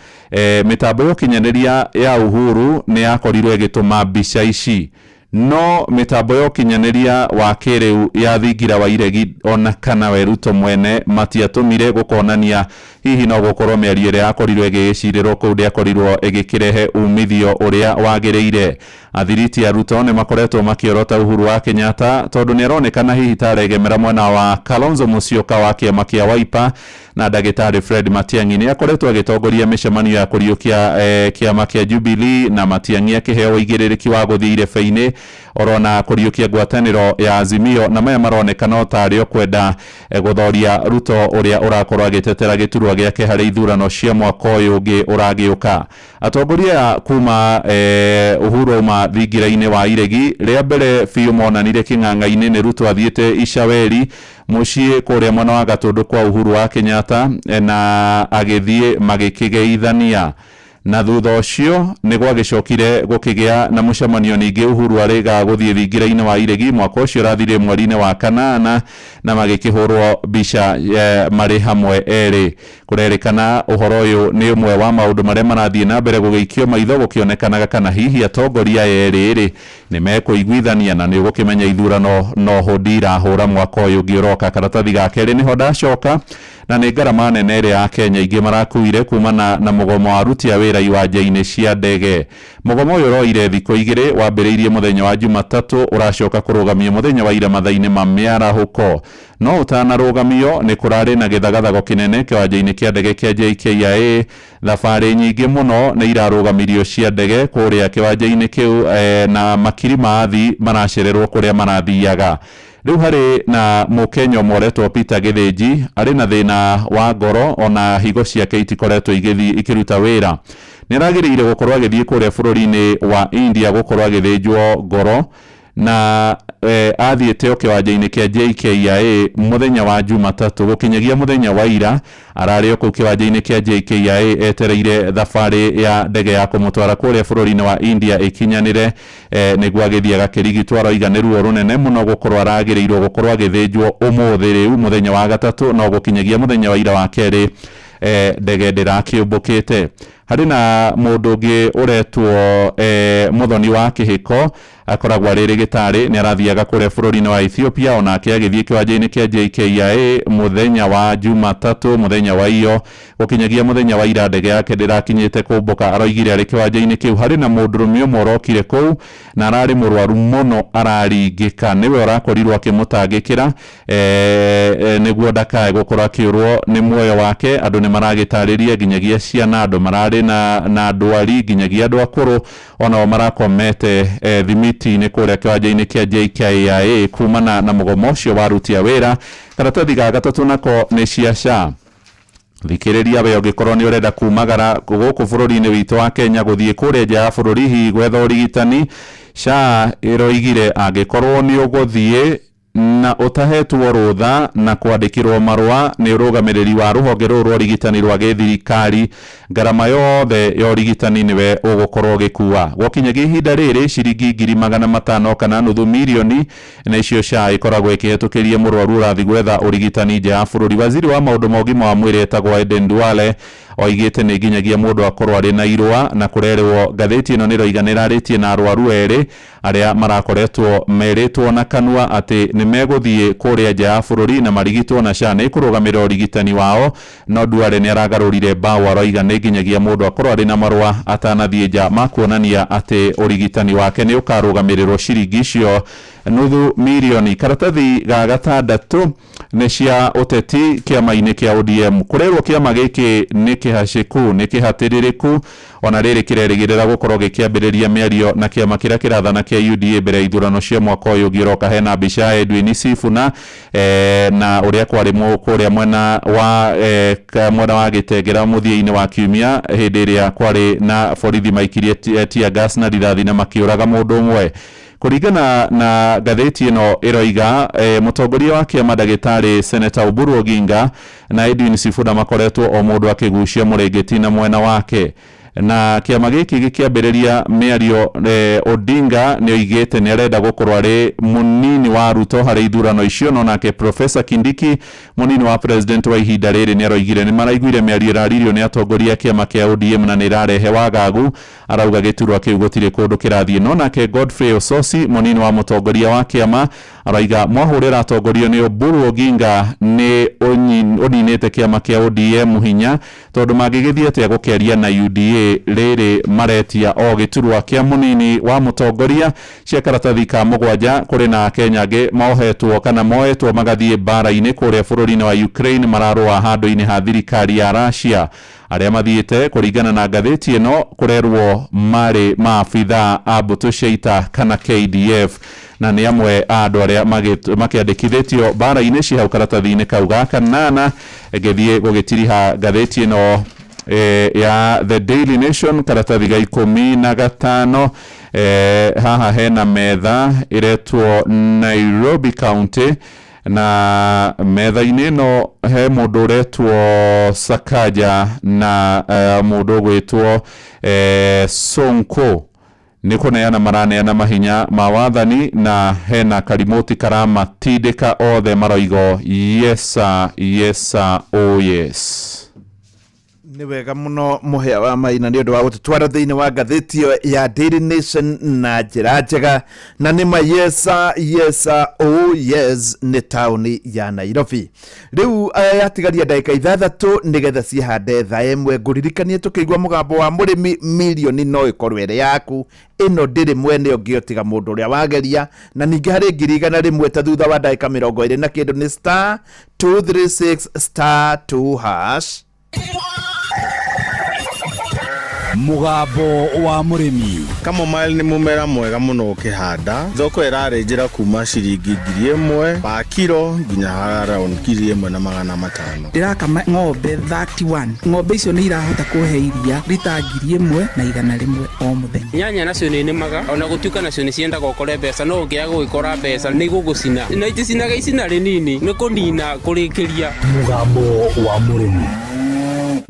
mĩtambo ya ũkinyanĩria ya Uhuru nĩ yakorirwo ĩgĩtũma mbica ici, no mĩtambo ya ũkinyanĩria wa kĩrĩu ya thingira wa iregi ona kana we Ruto mwene matiatũmire gũkonania hihi no gũkorwo mĩario ĩrĩa yakorirwo ĩgĩcirĩrwo kũu ndĩakorirwo ĩgĩkĩrehe umithio ũrĩa wagĩrĩire. Athiriti a Ruto nĩ makoretwo makĩorota Uhuru wa Kenyatta tondũ nĩ aronekana hihi taregemera mwena wa Kalonzo Musyoka wa kĩama kĩa Wiper, na ndagĩtarĩ Fred Matiang'i nĩ akoretwo agĩtongoria mĩcemanio ya kũriũkia kĩama kĩa Jubilee, na Matiang'i akĩheo ũigĩrĩrĩki wa gũthiĩ irebe-inĩ orona kũriũkia ngwatanĩro ya Azimio, na maya maronekana tarĩ o kwenda gũthoria Ruto ũrĩa ũrakorwo agĩtetera gĩturwa gĩake harĩ ithurano cia mwaka ũyũ ũngĩ ũragĩũka. Atongoria kuma Uhuru uma thingira-inĩ wa iregi rĩa mbere biũ monanire kĩng'ang'a-inĩ nĩ Ruto athiĩte Ishaweri mũciĩ kũrĩa mwena wa Gatũndũ kwa Uhuru wa Kenyatta, na agĩthiĩ magĩkĩgeithania. Na thutha ũcio nĩ gwagĩcokire gũkĩgĩa na mũcemanio ningĩ Uhuru arĩga gũthiĩ thingira-inĩ wa iregi mwaka ũcio ũrathire mweri-inĩ wa kanana, na magĩkĩhũrwo mbica marĩ hamwe erĩ. Kũrerĩkana ũhoro ũyũ nĩ ũmwe wa maũndũ marĩa marathiĩ na mbere gũgĩikio maitho, gũkĩonekanaga kana hihi atongoria erĩ nĩ mekũiguithania na nĩ ũgũkĩmenya ithurano noho ndirahũra mwaka ũyũ ũngĩ ũroka. Karatathi ga kerĩ nĩho ndacoka na nĩ ngarama nene ĩrĩa ya Kenya ingĩ marakuire kumana na mũgomo wa aruti a wĩra iwanja-inĩ cia ndege. Mũgomo ũyũ ũroire thikũ igĩrĩ, wambĩrĩirie mũthenya wa Jumatatũ, ũracoka kũrũgamio mũthenya wa ira mathaa-inĩ ma mĩarahũko. No ũtanarũgamio nĩ kũrarĩ na gĩthagathago kĩnene kĩwanja-inĩ kĩa ndege kĩa JKIA. Thabarĩ nyingĩ mũno nĩ irarũgamirio cia ndege kũrĩa kĩwanja-inĩ kĩu, na makiri ma athii maracererwo kũrĩa marathiaga. Rĩu harĩ na Mũkenya ũmwe Peter Gĩthĩnji arĩ na thĩna wa ngoro, ona higo ciake itikoretwo ikĩruta wĩra. Nĩ aragĩrĩire gũkorwo agĩthiĩ kũrĩa bũrũri-inĩ wa India gũkorwo agĩthĩnjwo ngoro, na athiĩte o kĩwanja-inĩ kĩa JKIA mũthenya wa Jumatatũ. Gũkinyagia mũthenya wa ira ararĩ o kũu kĩwanja-inĩ kĩa JKIA etereire thabarĩ ya ndege ya kũmũtwara kũrĩa bũrũri-inĩ wa India ĩkinyanĩre, nĩguo agĩthiĩ agakĩrigitwo. Aroiga nĩ ruo rũnene mũno gũkorwo aragĩrĩirwo gũkorwo agĩthĩnjwo ũmũthĩ rĩu mũthenya wa gatatũ, no gũkinyagia mũthenya wa ira wa kerĩ ndege ndĩrakĩũmbũkĩte. Harĩ na mũndũ ũngĩ ũretwo Mũthoni wa Kĩhĩko, akoragwo arĩ rĩgĩtarĩ, nĩ arathiaga kũrĩa bũrũri-inĩ wa Ethiopia, onake agĩthiĩ kĩwanja-inĩ kĩa JKIA mũthenya wa Jumatatũ, mũthenya wa iyo gũkinyagia mũthenya wa ira ndege yake ndĩrakinyĩte kũmbũka. Aroigire arĩ kĩwanja-inĩ kĩu. Harĩ na mũndũrũme ũmwe ũrokire kũu na ararĩ mũrwaru mũno araringĩka, nĩwe ũrakorirwo akĩmũtangĩkĩra nĩguo ndakae gũkorwo akĩũrwo nĩ muoyo wake. Andũ nĩ maragĩtarĩria, nginyagia ciana, andũ mararĩ na ndwari, nginyagia andũ akũrũ onao marakomete thimiti-inĩ kũrĩa kĩwanja-inĩ kĩa JKIA kumana na mũgomo ũcio wa aruti a wĩra. Karatathi ga gatatũ nako nĩ cia SHA. Thikĩrĩria we ũngĩkorwo nĩ ũrenda kumagara gũkũ bũrũri-inĩ witũ wa Kenya gũthiĩ kũrĩa nja ya bũrũri hihi gwetha ũrigitani, SHA ĩroigire angĩkorwo nĩ ũgũthiĩ na utahetwo rũtha na kwandĩkĩrwo marũa nĩ ũrũgamĩrĩri wa rũhonge rũrũ rwa ũrigitani rwa gĩthirikari, ngarama yothe ya ũrigitani nĩwe ũgũkorwo ũgĩkua. Gwakinyagia ihinda rĩrĩ ciringi 500,000 kana nuthu mirioni na icio SHA ĩkoragwo ĩkĩhetũkĩria mũrwaru ũrathiĩ gwetha ũrigitani nja ya bũrũri. Waziri wa maũndũ ma ũgima wa mwĩrĩ etagwo Aden Duale oigĩte nĩ nginyagia mũndũ akorwo arĩ na irũa, na kũrerwo ngathĩti ĩno nĩ ĩroiga nĩ ĩrarĩtie na arwaru erĩ arĩa marakoretwo merĩtwo na kanua atĩ nĩ megũthiĩ kũrĩa nja ya bũrũri na marigitwo na SHA nĩ kũrũgamĩrĩra ũrigitani wao. No Duale nĩ aragarũrire mbaũ, aroiga nĩ nginyagia mũndũ akorwo arĩ na marũa atanathiĩ nja ma kuonania atĩ ũrigitani wake nĩ ũkarũgamĩrĩrwo ciringi icio nuthu mirioni. Karatathi ga gatandatũ nĩ cia ũteti kĩama-inĩ kĩa ODM. Kũrerwo kĩama gĩkĩ nĩ kĩhacĩku, nĩ kĩhatĩrĩrĩku, ona rĩrĩ kĩrerĩgĩrĩra gũkorwo gĩkĩambĩrĩria mĩario na kĩama kĩrĩa kĩrathana kĩa UDA mbere ya ithurano cia mwaka ũyũ ũngĩ ũroka. Hena mbica ya Edwin Sifuna na ũrĩa kwarĩ kũrĩa mwena wa Gĩtengera mũthia-inĩ wa kiumia, hĩndĩ ĩrĩa kwarĩ na borithi maikirie tear gas na rithathi na makĩũraga mũndũ ũmwe. Kũringana na ngathĩti ĩno ĩroiga mũtongoria wa kĩama ndagĩtarĩ Senator Oburu Oginga na Edwin Sifuna makoretwo o mũndũ akĩgucia mũrĩngĩti na mwena wake, na kĩama gĩkĩ gĩkĩambĩrĩria mĩario. Odinga nĩ oigĩte nĩ arenda gũkorwo arĩ mũnini wa Ruto harĩ ithurano icio, no nake Professor Kindiki mũnini wa president wa ihinda rĩrĩ nĩ aroigire nĩ maraiguire mĩario ĩraririo nĩ atongoria kĩama kĩa ODM na nĩ ĩrarehe wagagu. Arauga gĩturwa kĩu gũtirĩ kũndũ kĩrathiĩ. No nake Godfrey Ososi mũnini wa mũtongoria wa kĩama arauga mwahũrĩra atongorio nĩ Oburu Oginga nĩ ũninĩte kĩama kĩa ODM hinya, tondũ mangĩgĩthiĩ atĩa gũkĩaria na UDA rĩrĩ maretia o gĩturwa kĩa mũnini wa mũtongoria. Cia karatathi ka mũgwanja kũrĩ na Kenya angĩ mohetwo kana mohetwo magathiĩ mbara-inĩ kũrĩa bũrũri-inĩ wa Ukraine mararũa handũ-inĩ ha thirikari ya Russia. Arĩa mathiĩte kũringana na ngathĩti ĩno kũrerwo marĩ maabitha a mbũtũ cia ita kana KDF, na nĩ amwe a andũ arĩa makĩandĩkithĩtio mbara-inĩ cia hau karatathi-inĩ kau ga kanana. Ngĩthiĩ gũgĩtiriha ngathĩti ĩno ya The Daily Nation karatathi ga 15, haha hena metha iretwo Nairobi County, na metha-inĩ ĩno he mũndũ ũretwo Sakaja na mũndũ ũgwĩtwo Sonko. Nĩ kũneana maraneana mahinya ma wathani, na hena karimoti karamatindĩka othe maroigo yes sir, yes sir, oh yes. Nĩ wega mũno mũhĩa wa Maina nĩ ũndũ wa gũtũtwara thĩinĩ wa ngathĩti ya Daily Nation na njĩra njega, na nĩ ma yesa oh yes nĩ taũni ya Nairobi. Rĩu yatigaria ndagĩka 6 nĩgetha ciĩhande thaa ĩmwe. Ngũririkanie tũkĩigua mũgambo wa mũrĩmi milioni no ĩkorwo ĩrĩ yaku. Ĩno ndĩrĩ mwene ũngĩ ũtiga mũndũ ũrĩa wageria, na ningĩ harĩ 100 ta thutha wa ndagĩka 20 na kĩndũ nĩ *236*2#. Mugambo wa mũrĩmi. Kamomile nĩ mũmera mwega mũno ũkĩhanda. Thoko ĩrarĩ njĩra kuma ciringi 1,000 pa kilo nginya around 1,500. Ndĩrakama ng'ombe 31. Ng'ombe icio nĩ irahota kũhe iria rita 1,100 o mũthenya. Nyanya nacio nĩ nĩmaga, ona gũtuĩka nacio nĩ ciendaga ũkore mbeca, no ũngĩaga gũgĩkora mbeca nĩ gũgũcina. Na iticinaga icina rĩnini nĩ kũnina kũrĩkĩria. Mugambo wa mũrĩmi.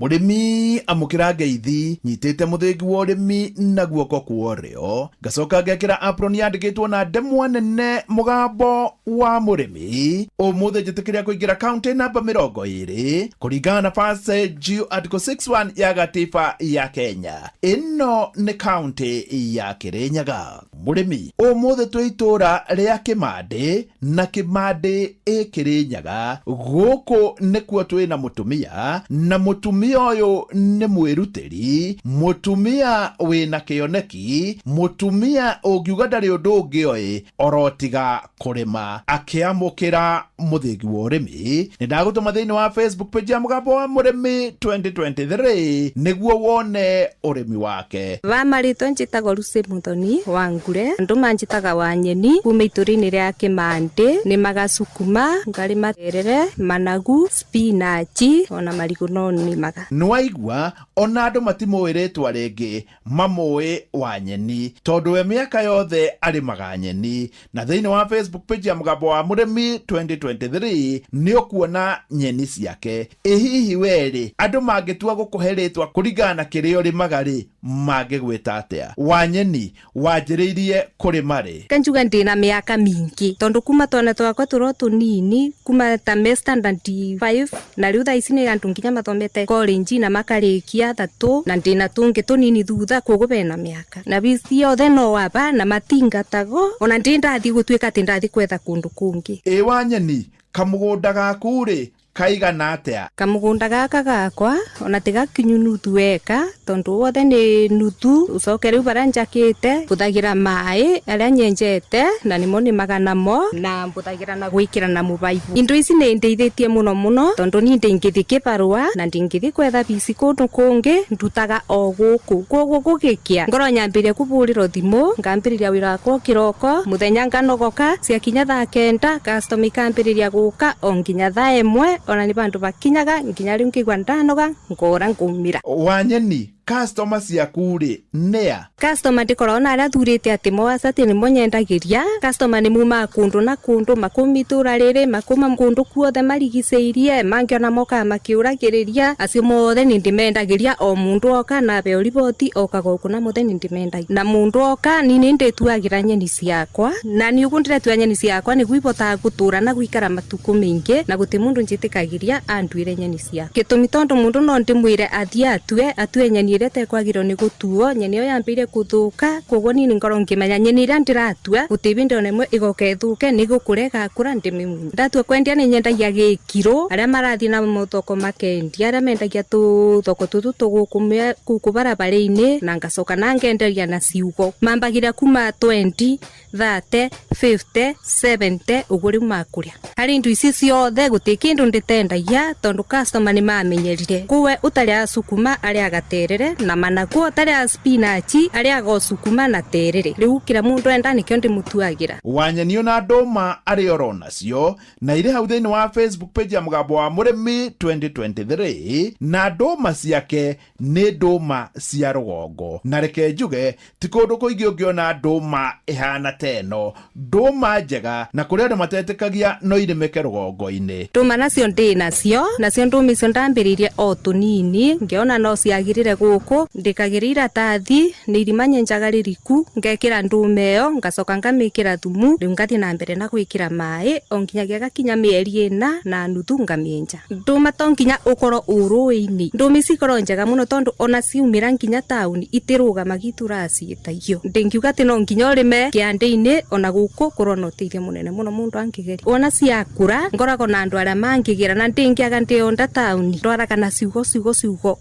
Mũrĩmi amũkĩra ngeithi nyitĩte mũthĩgi wa ũrĩmi na guoko kwa ũrĩo, ngacoka ngekĩra apron yandĩkĩtwo na ndemwa nene mũgambo wa mũrĩmi. Ũmũthĩ njĩtĩkĩria kũingĩra kaunti namba 20 kũringana na passage article 61 ya gatiba ya Kenya. Ĩno nĩ kaunti ya Kĩrĩnyaga. Mũrĩmi ũmũthĩ twĩ itũra rĩa Kĩmandĩ, na Kĩmandĩ Kĩrĩnyaga. Gũkũ nĩkuo twĩ na mũtumia, na mũtumia ũyũ nĩ mwĩrutĩri, mũtumia wĩna kĩoneki, mũtumia ũngiuga ndarĩ ũndũ ũngĩ oĩ orotiga kũrĩma. Akĩamũkĩra mũthĩgi wa ũrĩmi, nĩ ndagũtũma thĩinĩ wa Facebook page ya mũgambo wa mũrĩmi 2023 nĩguo wone ũrĩmi wake. Vamarĩtwo njĩtagwo Lucy Muthoni wa Ngure, andũ manjĩtaga wa Nyeni, kuma itũra-inĩ rĩa Kĩmandĩ. Nĩ magacukuma, ngarĩma terere, managu, spinach ona marigũ no nĩmaga. Nĩwaigua ona andũ matimũĩ rĩtwa rĩngĩ, mamũĩ wa Nyeni, tondũ we mĩaka yothe arĩmaga nyeni. Na thĩinĩ wa Facebook page ya mũgambo wa mũrĩmi 2023 nĩ ũkuona nyeni ciake. Hihi werĩ andũ mangĩtua gũkũhe rĩtwa kũringana na kĩrĩa ũrĩmaga rĩ, mangĩgwĩta atĩa? Wa Nyeni wanjĩrĩirie kũrĩma rĩ? Kanjuga ndĩna mĩaka mingĩ, tondũ kuma twana twakwa tũro tũnini, kuma ta standard 5, na rĩu thaa ici nĩ andũ nginya mathomete college na makarĩkia 3, na ndĩna tũngĩ tũnini thutha, koguo bena mĩaka. Na bici yothe no waba na matingatago, ona ndathi gũtuĩka atĩ ndathi kwetha kũndũ kũngĩ. Wa Nyeni, kamũgũnda gaku rĩ kaigana atĩa? Kamũgũnda gaka gakwa ona tigakinyu nuthu eka, tondũ wothe nĩ nuthu. Ucoke rĩu bara njakĩte mbũthagĩra maĩ arĩa nyenjete, na nĩmo nĩmaga namo, na mbũthagĩra na gwĩkĩra na mũbaibu. Indo ici nĩ ndeithĩtie mũno, tondũ niĩ ndingĩthi kĩbarũa na ndingĩthi kwetha bici kũndũ kũngĩ, ndutaga o gũkũ. Koguo gũgĩkĩa ngoro nyambĩrĩria kũbũrĩrwo thimũ, ngambĩrĩria wĩra wakwa kĩroko, mũthenya nganogoka, ciakinya thaa 9 customer ikambĩrĩria gũka o nginya thaa 1, ona nĩ bandu bakinyaga nginya rĩu ngĩigua ndanoga ngora ngumĩra. Wa Nyeni, customer ciaku rĩ nĩa? Customer ndĩkoragwo na arĩa thurĩte atĩ moaca atĩ nĩmo nyendagĩria. Customer nĩ mumaga kũndũ na kũndũ, makuma itũra rĩrĩ, makuma kũndũ kuothe marigicĩirie, mangĩona mokaga makĩũragĩrĩria. Acio mothe nĩ ndĩmendagĩria, o mũndũ oka na beo riboti okaga gũkũ na mothe nĩ ndĩmendagia. Na mũndũ oka ni nĩ ndĩtuagĩra nyeni ciakwa, na nĩ ũguo ndĩretua nyeni ciakwa nĩguo ibotaga gũtũra na guikara matukũ maingĩ, na gũtĩ mũndũ njĩtĩkagĩria anduĩre nyeni ciake. Gĩtũmi tondũ mũndũ no ndĩmwĩre athiĩ atue nyeni ĩrĩa tekwagĩrwo nĩ gũtuo, nyeni ĩyo yambĩire gũthũka, koguo niĩ ngorwo ngĩmenya nyeni ĩrĩa ndĩratua gũtĩ bindĩ ona ĩmwe ĩgoka ĩthũke, nĩ gũkũra ĩgakũra ndĩmĩmunye. Ndatua kwendia nĩ nyendagia gĩkiro, arĩa marathiĩ na mathoko makendia, arĩa mendagia tũthoko tũtũ tũgũkũ gũkũ barabara-inĩ, na ngacoka na ngenderia na ciugo. Mambagĩria kuma 20, 30, 50, 70 ũguo rĩu makũrĩa. Harĩ indo ici ciothe gũtĩ kĩndũ ndĩtendagia, tondũ customer nĩ mamenyerire. Kuwe ũtarĩa sukuma arĩa gaterere, na managu ũtarĩa spinach arĩa gocukuma na terere. Rĩu kila mũndũ enda nĩkĩo ndĩmũtuagĩra. Wa Nyeni ona ndũma arĩ oro nacio, na irĩ hau thĩinĩ wa Facebook page ya mũgambo wa mũrĩmi 2023, na ndũma ciake nĩ ndũma cia rũgongo. Na reke njuge ti kũndũ kũingĩ ũngĩona ndũma ĩhana teno, ndũma njega, na kũrĩa andũ matetĩkagia no irĩmĩke rũgongo-inĩ. Ndũma nacio ndĩ nacio ndũma icio ndambĩrĩirie o tũnini, ngĩona no ciagĩrĩre guku ndikagirira tathi ni irimanye njagaririku ngekira ndumeo ngacoka ngamikira thumu riu ngathi na mbere na gwikira mai onginyagia gakinya mieri 4 na nuthu ngamienja nduma tonginya ukoro uruini ndumi cikoro njega muno tondu ona ciumira nginya tauni itiruga magitura ciitaigio ndingiuga ati no nginya urime kiande-ini ona guku kurona uteithio munene muno mundu angigeri ona ciakura ngorago na andu aria mangigira na ndingiaga ndionda tauni ndwaraga na ciugo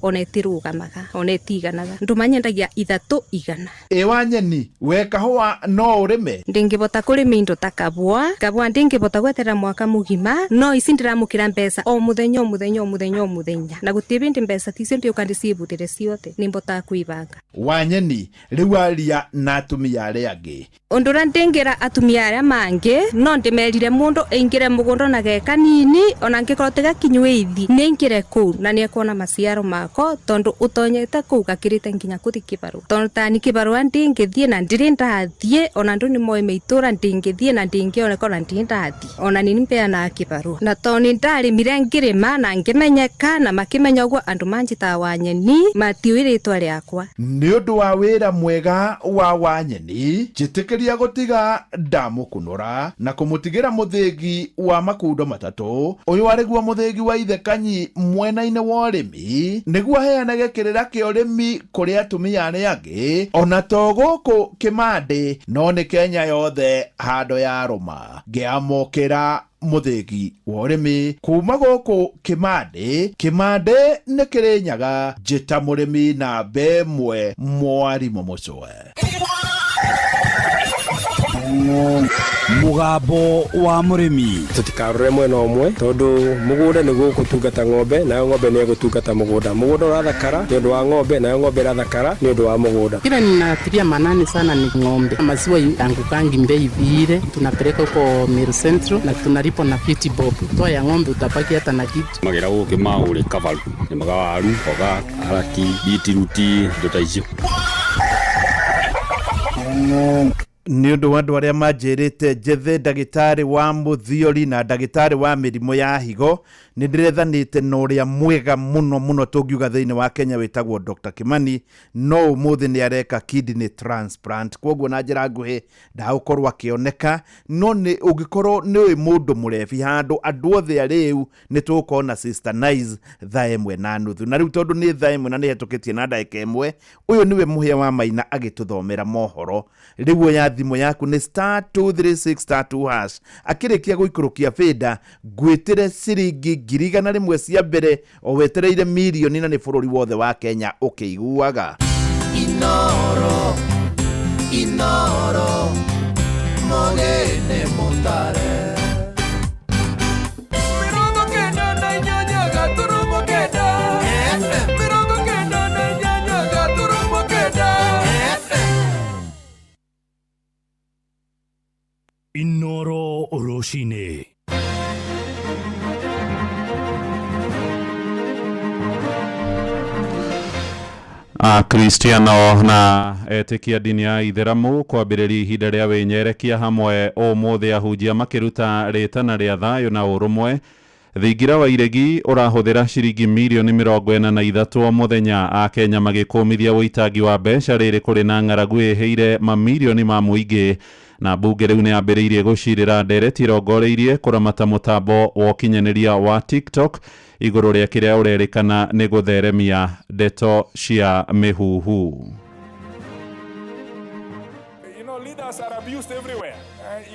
ona itirugamaga ona itiganaga ndumanyendagia 300 wa nyeni we kahua no urime ndingibota kurima indo ta kabua ndingibota gwetera mwaka mugima no ici ndiramukira mbeca o muthenya na gutie bindi mbeca ticio mbiuka ndicibutire ciothe nimbota kuibanga wa nyeni riu aria na atumia aria angi undu ra ndingira atumia aria mangi no ndimerire mundu ingire mugundo na geka nini ona ngikoro tiga kinywithi ni ingire ku na ni ekona maciaro mako tondu utonyete ku gakirite nginya kuthi kibaru tondu tani kibaru ndingithie na ndiri ndathie ona ndu ni moe meitura ndingithie na ndingioneka na ndindathie ona nini mpea na kibaru na toni ndari mire ngirima na ngimenyeka na makimenya uguo andu manjita wa nyeni matiwiritwa riakwa ni undu wa wira mwega wa wanyeni jitikiria gutiga ndamukunura na kumutigira muthingi wa makundo matatu uyu ariguo muthingi wa ithe Kanyi mwena-ini wa urimi niguo heanage kirira kia urimi kuri atumia aria angi ona to guku Kimandi no ni Kenya yothe hando ya ruma ngiamukira muthingi wa urimi kuma guku Kimandi ni Kirinyaga njita murimi na bemwe mwarimu mucwe mugambo wa murimi tutikarore mwena umwe tondu mugunda ni gutungata ng'ombe nayo ng'ombe ni gutungata mugunda urathakara ni undu wa ng'ombe nayo ng'ombe irathakara ni undu wa mugunda kila ninatilia manani sana ni ng'ombe maziwa yangu kangi mbei vile tunapeleka huko Meru Central na tunalipo na 50 bob toa ya ng'ombe utapaki hata na kitu magira huko maure kavalu ni magawaru koga araki bitiruti ndotaicio ni undu wa andu aria manjirite njethe ndagitari wa muthiori na ndagitari wa mirimo ya higo ni ndirethanite na uria mwega muno tungiuga thiini wa Kenya witagwo Dr. Kimani no umuthi ni areka kidney transplant koguo na njira nguhi ndaukorwo akioneka no ni ugikorwo ni mundu murebi handu andu othe ariu ni tukona Sister Nice 1:30 na riu tondu ni 1:00 na ni hetukitie na ndagika 1 uyu niwe muhia wa Maina agituthomera mohoro riu ya thimu yaku ni *236*2# akirikia guikurukia feda gwitire ciringi 100 cia mbere o wetereire milioni na ni bururi wothe wa Kenya ukiiguaga Inoro mogene montare Inoro Oroshine Kristiano na etikia dini ya Itheramu kwambĩrĩria ihinda rĩa wĩnyerekia hamwe ũmũthĩ ahunjia makiruta rĩtana rĩa thayũ na ũrũmwe thingira wa iregi ũrahũthĩra ciringi milioni 43 o mũthenya a Kenya magĩkũmithia ũitangi wa mbeca rĩrĩ kũrĩ na ng'aragu ĩhĩire mamilioni ma mũingĩ na bunge rĩu nĩ ambĩrĩirie gũcirĩra ndereti irongoreirie kũramata mũtambo wa ũkinyanĩria wa TikTok igũrũ rĩa kĩrĩa ũrerĩkana nĩ gũtheremia ndeto cia mĩhuhu. You know, leaders are abused everywhere.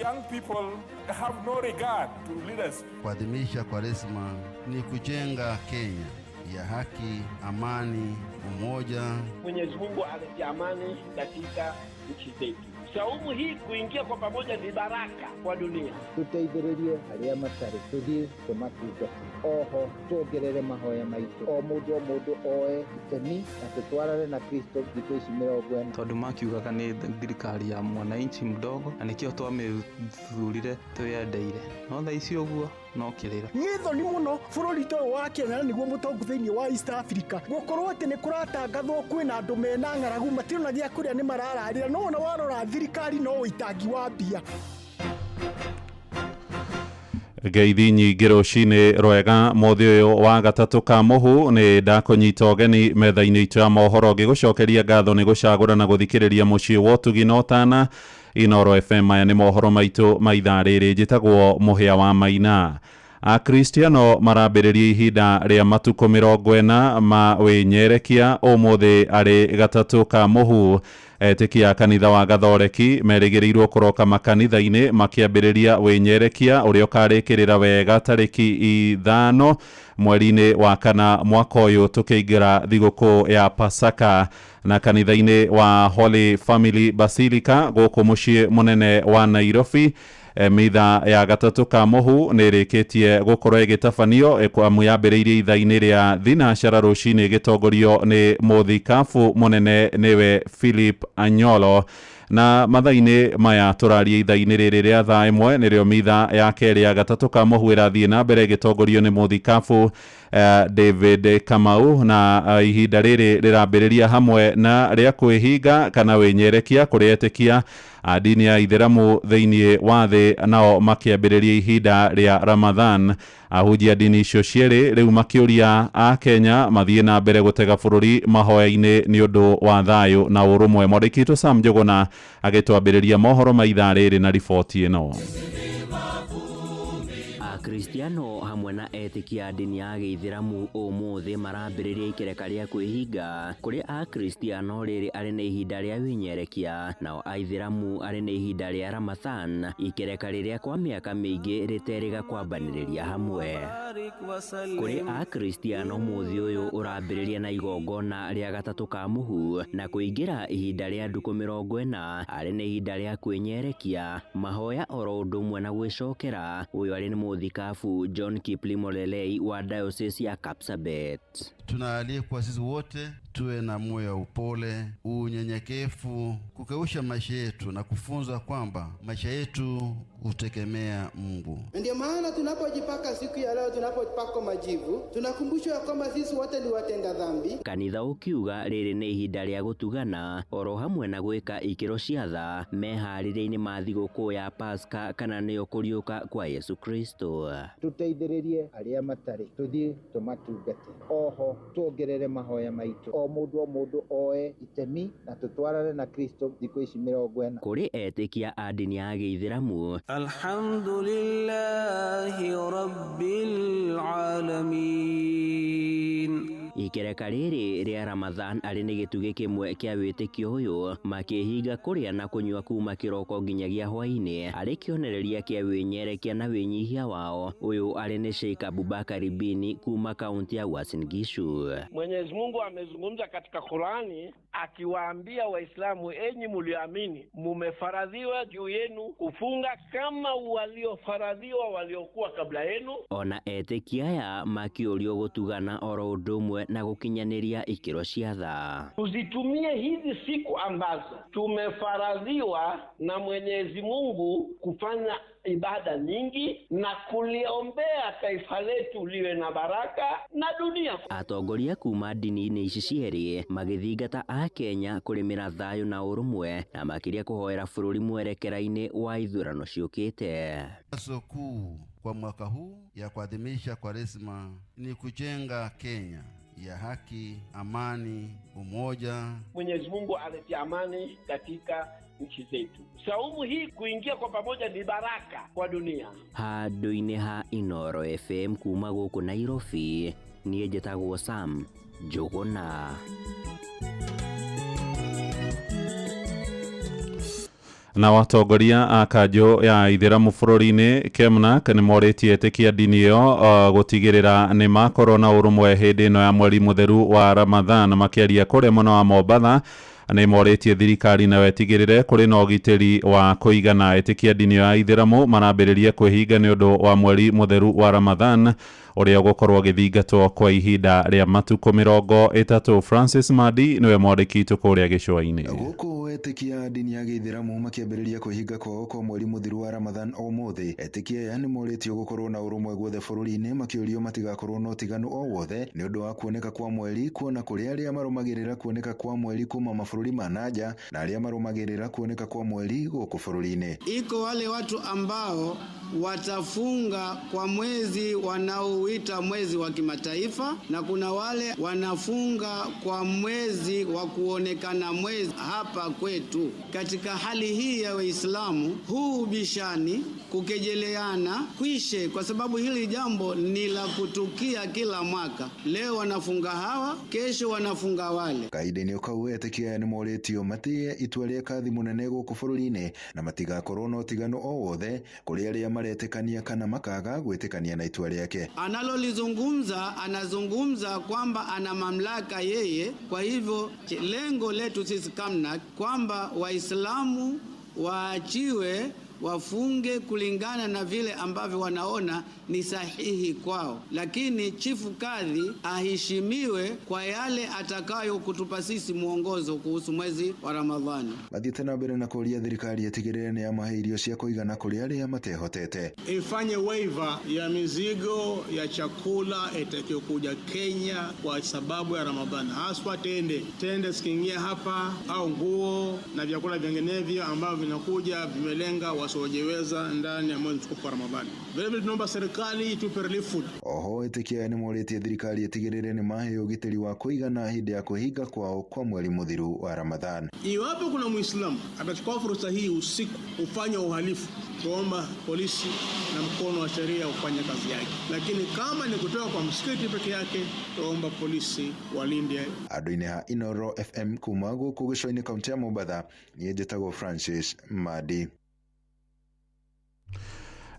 Young people have no regard to leaders. Kuadhimisha Kwaresma ni kujenga Kenya ya haki, amani, umoja. Mwenyezi Mungu alete amani katika nchi zetu. Saumu hii kuingia kwa pamoja ni baraka kwa dunia. Tuteithĩrĩrie arĩa matarĩ tũthiĩ tũmatungati oho tuongerere mahoya maitũ o mũndũ oe itemi na tũtwarane na Kristo thikũ ici 40 tondũ makiugaga nĩ thirikari ya mwananchi mdogo na nĩkĩo twamĩthurire twĩyendeire no thaa ici ũguo no kĩrĩra nĩtho nĩ mũno bũrũri ũyũ wa Kenya nĩguo mũtongu thĩinĩ wa East Africa gũkorwo atĩ nĩ kũratangathwo kwĩna andũ mena ng'aragu matirĩ na gĩa kũrĩa nĩ marararĩra no ona warora thirikari no ũitangi wa mbia. Ngeithi nyingĩ rũcinĩ rwega mũthĩ ũyũ wa gatatũ ka mũhu nĩ ndakũnyita ũgeni metha-inĩ itũ ya mohoro ngĩgũcokeria ngatho nĩ gũcagũra na gũthikĩrĩria mũciĩ wa ũtugi na ũtana Inoro FM. Maya nĩ mohoro maitũ ma ithaa rĩrĩ, njĩtagwo Mũhĩa wa Maina. Akristiano marambĩrĩria ihinda rĩa matukũ 40 ma wĩnyerekia ũmũthĩ arĩ gatatũ ka mũhu. Etĩkia kanitha wa Gathoreki merĩgĩrĩirwo kũroka makanitha-inĩ makĩambĩrĩria wĩnyerekia ũrĩa ũkarĩkĩrĩra wega tarĩki 5 mweri-inĩ wa kana mwaka ũyũ tũkĩingĩra thigũkũ ya Pasaka, na kanitha-inĩ wa Holy Family Basilica gũkũ mũciĩ mũnene wa Nairobi. Mitha ya gatatũ ka mũhu nĩ ĩrĩkĩtie gũkorwo ĩgĩtabanio yambĩrĩirie ithaa-inĩ rĩa thinacara rũcinĩ ĩgĩtongorio nĩ mũthikabu mũnene nĩwe Philip Anyolo, na mathaa-inĩ maya tũraria ithaa-inĩ rĩrĩ rĩa thaa ĩmwe nĩrĩo mitha ya kerĩ ya gatatũ ka mũhu ĩrathiĩ na mbere ĩgĩtongorio nĩ mũthikabu David Kamau, na ihinda rĩrĩ rĩrambĩrĩria hamwe na rĩa kwĩhinga kana wĩnyerekia kũrĩa etĩkia a dini ya Ithĩramu thĩinĩ wa thĩ nao makĩambĩrĩria ihinda rĩa Ramadhan. Ahunjia dini icio cierĩ rĩu makĩũria a Kenya mathiĩ na mbere gũtega bũrũri mahoya-inĩ nĩ ũndũ wa thayũ na ũrũmwe. Mwandĩki witũ Sam Njuguna agĩtwambĩrĩria mohoro ma ithaa rĩrĩ na riboti ĩno. Akristiano hamwe na etĩkia dini ya Gĩithĩramu ũmũthĩ marambĩrĩria ikereka rĩa kwĩhinga, kũrĩ Akristiano rĩrĩ arĩ na ihinda rĩa wĩnyerekia, nao Aithĩramu arĩ na ihinda rĩa Ramadhan, ikereka rĩrĩa kwa mĩaka mĩingĩ rĩterĩga kwambanĩrĩria hamwe. Kũrĩ Akristiano mũthĩ ũyũ ũrambĩrĩria na igongona rĩa gatatũ ka mũhu na kũingĩra ihinda rĩa ndukũ 40 arĩ na ihinda rĩa kwĩnyerekia, mahoya oro ũndũ ũmwe na gwĩcokera. Ũyũ arĩ nĩ mũthikabu John Kiplimo Lelei wa Diocese ya Kapsabet. Tunaalikwa sisi wote tuwe na moyo wa upole, unyenyekevu, kukausha maisha yetu na kufunza kwamba maisha yetu hutegemea Mungu. Ndio maana tunapojipaka siku ya leo, tunapopaka majivu, tunakumbushwa kwamba sisi wote ni watenda dhambi. Kanitha ukiuga rĩrĩ nĩ ihinda rĩa gũtugana oro hamwe na gwĩka ikĩro cia tha meharĩrĩinĩ ma thigũkũ ya Pasaka kana nĩyo kũriũka kwa Yesu Kristo. Tuteithĩrĩrie arĩa matarĩ, tuthie tumatungate, oho tuongerere mahoya maitũ, o mũndũ oe itemi na tutwarane na Kristo thikũ ici 40. Kũrĩ etĩkia a dini ya Gĩithĩramu, alhamdulillahi rabbil alamin. Ikereka rĩrĩ rĩa Ramadhan arĩ nĩ gĩtugĩ kĩmwe kĩa wĩtĩkio ũyũ, makĩhinga kũrĩa na kũnyua kuma kĩroko nginyagia hwaĩ-inĩ arĩ kĩonereria kĩa wĩnyerekia na wĩnyihia wao. Ũyũ arĩ nĩ Sheikh Abubakar Bini kuma kaunti ya Uasin Gishu. Mwenyezi Mungu amezungumza katika Qur'ani akiwaambia Waislamu, enyi mlioamini, mumefaradhiwa juu yenu kufunga kama waliofaradhiwa waliokuwa kabla yenu. Ona etĩkia aya makĩũrio gũtugana oro ũndũ ũmwe na gũkinyanĩria ikĩro cia tha. Tuzitumie hizi siku ambazo tumefaradhiwa na Mwenyezi Mungu kufanya ibada nyingi na kuliombea taifa letu liwe na baraka na dunia. Atongoria kuma dini-inĩ ici cierĩ magĩthingata a Kenya kũrĩmĩra thayũ na ũrũmwe na makĩria kũhoera bũrũri mwerekera-inĩ wa ithurano ciũkĩte. Wazo kuu kwa mwaka huu ya kuadhimisha Kwaresma ni kujenga Kenya ya haki, amani, umoja. Mwenyezi Mungu alete amani katika nchi zetu. Saumu hii kuingia kwa pamoja ni baraka kwa dunia. Handũ-inĩ ha Inoro FM kuma gũkũ Nairobi, niĩ njĩtagwo Sam Njuguna. Na watongoria a kanjũ ya Ithĩramu bũrũri-inĩ Kemnak nĩ morĩtie etĩkia dini ĩyo gũtigĩrĩra nĩ makorwo na ũrũmwe hĩndĩ ĩno ya mweri mũtheru wa Ramadhan. Makĩaria kũrĩa mwena wa Mombatha nĩ morĩtie thirikari na wetigĩrĩre kũrĩ na ũgitĩri wa kũigana. Etĩkia dini ya Ithĩramu marambĩrĩria kwĩhinga nĩ ũndũ wa mweri mũtheru wa Ramadhan ũrĩa ũgũkorwo ũgĩthingatwo kwa ihinda rĩa matukũ 30. Francis Madi nĩwe mwandĩki witũ kũrĩa gĩcũa-inĩ. Gũkũ etĩkia dini ya Gĩithĩramu makĩambĩrĩria kwĩhinga kwao kwa mweri mũthiru wa Ramadhan ũmũthĩ. Etĩkia aya nĩ morĩtio gũkorwo na ũrũmwe guothe bũrũri-inĩ, makĩũrio matigakorwo na ũtiganu o wothe nĩ ũndũ wa kuoneka kwa mweri, kuona kũrĩ arĩa marũmagĩrĩra kuoneka kwa mweri kuma mabũrũri ma nanja na arĩa marũmagĩrĩra kuoneka kwa mweri gũkũ bũrũri-inĩ. Iko wale watu ambao watafunga kwa mwezi wanaoita mwezi wa kimataifa na kuna wale wanafunga kwa mwezi wa kuonekana mwezi hapa kwetu. Katika hali hii ya Waislamu, huu ubishani, kukejeleana kwishe, kwa sababu hili jambo ni la kutukia kila mwaka. Leo wanafunga hawa, kesho wanafunga wale. Kaida-inĩ ũkau etĩkia nĩ moretio matie itua rĩa kathi mũnene gũkũ bũrũri-inĩ na matigakorwo na ũtiganu o wothe kũrĩ arĩa maretĩkania kana makaga gwĩtĩkania na itua rĩake. Anazungumza kwamba ana mamlaka yeye. Kwa hivyo lengo letu sisi KAMNAK kwamba Waislamu waachiwe wafunge kulingana na vile ambavyo wanaona ni sahihi kwao, lakini chifu kadhi aheshimiwe kwa yale atakayo kutupa sisi mwongozo kuhusu mwezi wa Ramadhani. Mathiĩte na mbere na kũria thirikari ĩtigĩrĩre nĩ yamahe irio cia kũigana kũrĩ arĩa matehotete. Ifanye waiver ya mizigo ya chakula itakayokuja Kenya kwa sababu ya Ramadhani, haswa tende zikiingia hapa au nguo na vyakula vinginevyo ambavyo vinakuja vimelenga wasiojiweza ndani ya mwezi mtukufu wa Ramadhani. Vile vile tunaomba serikali itupe relief food. Oho ĩtĩkia nĩ moretie thirikari ĩtigĩrĩre nĩ mahe ũgitĩri wa kũigana hĩndĩ ya kũhinga kwao kwa mweri mũthiru wa Ramadhan. Iwapo kuna Muislamu atachukua fursa hii usiku ufanye uhalifu, tuomba polisi na mkono wa sheria ufanye kazi yake, lakini kama ni kutoka kwa msikiti peke yake, tuomba polisi walinde. Andũ-inĩ ha Inoro FM kuma gũkũ gĩcũa-inĩ kaunti ya Mombatha, niĩ njĩtagwo Francis Madi.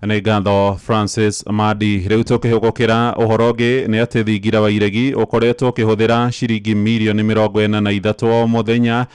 Nĩ ngatho Francis Madi. Rĩu tũkĩhũgũkĩra ũhoro ũngĩ nĩ atĩ thingira wa iregi ũkoretwo ũkĩhũthĩra ciringi mirioni 43 o mũthenya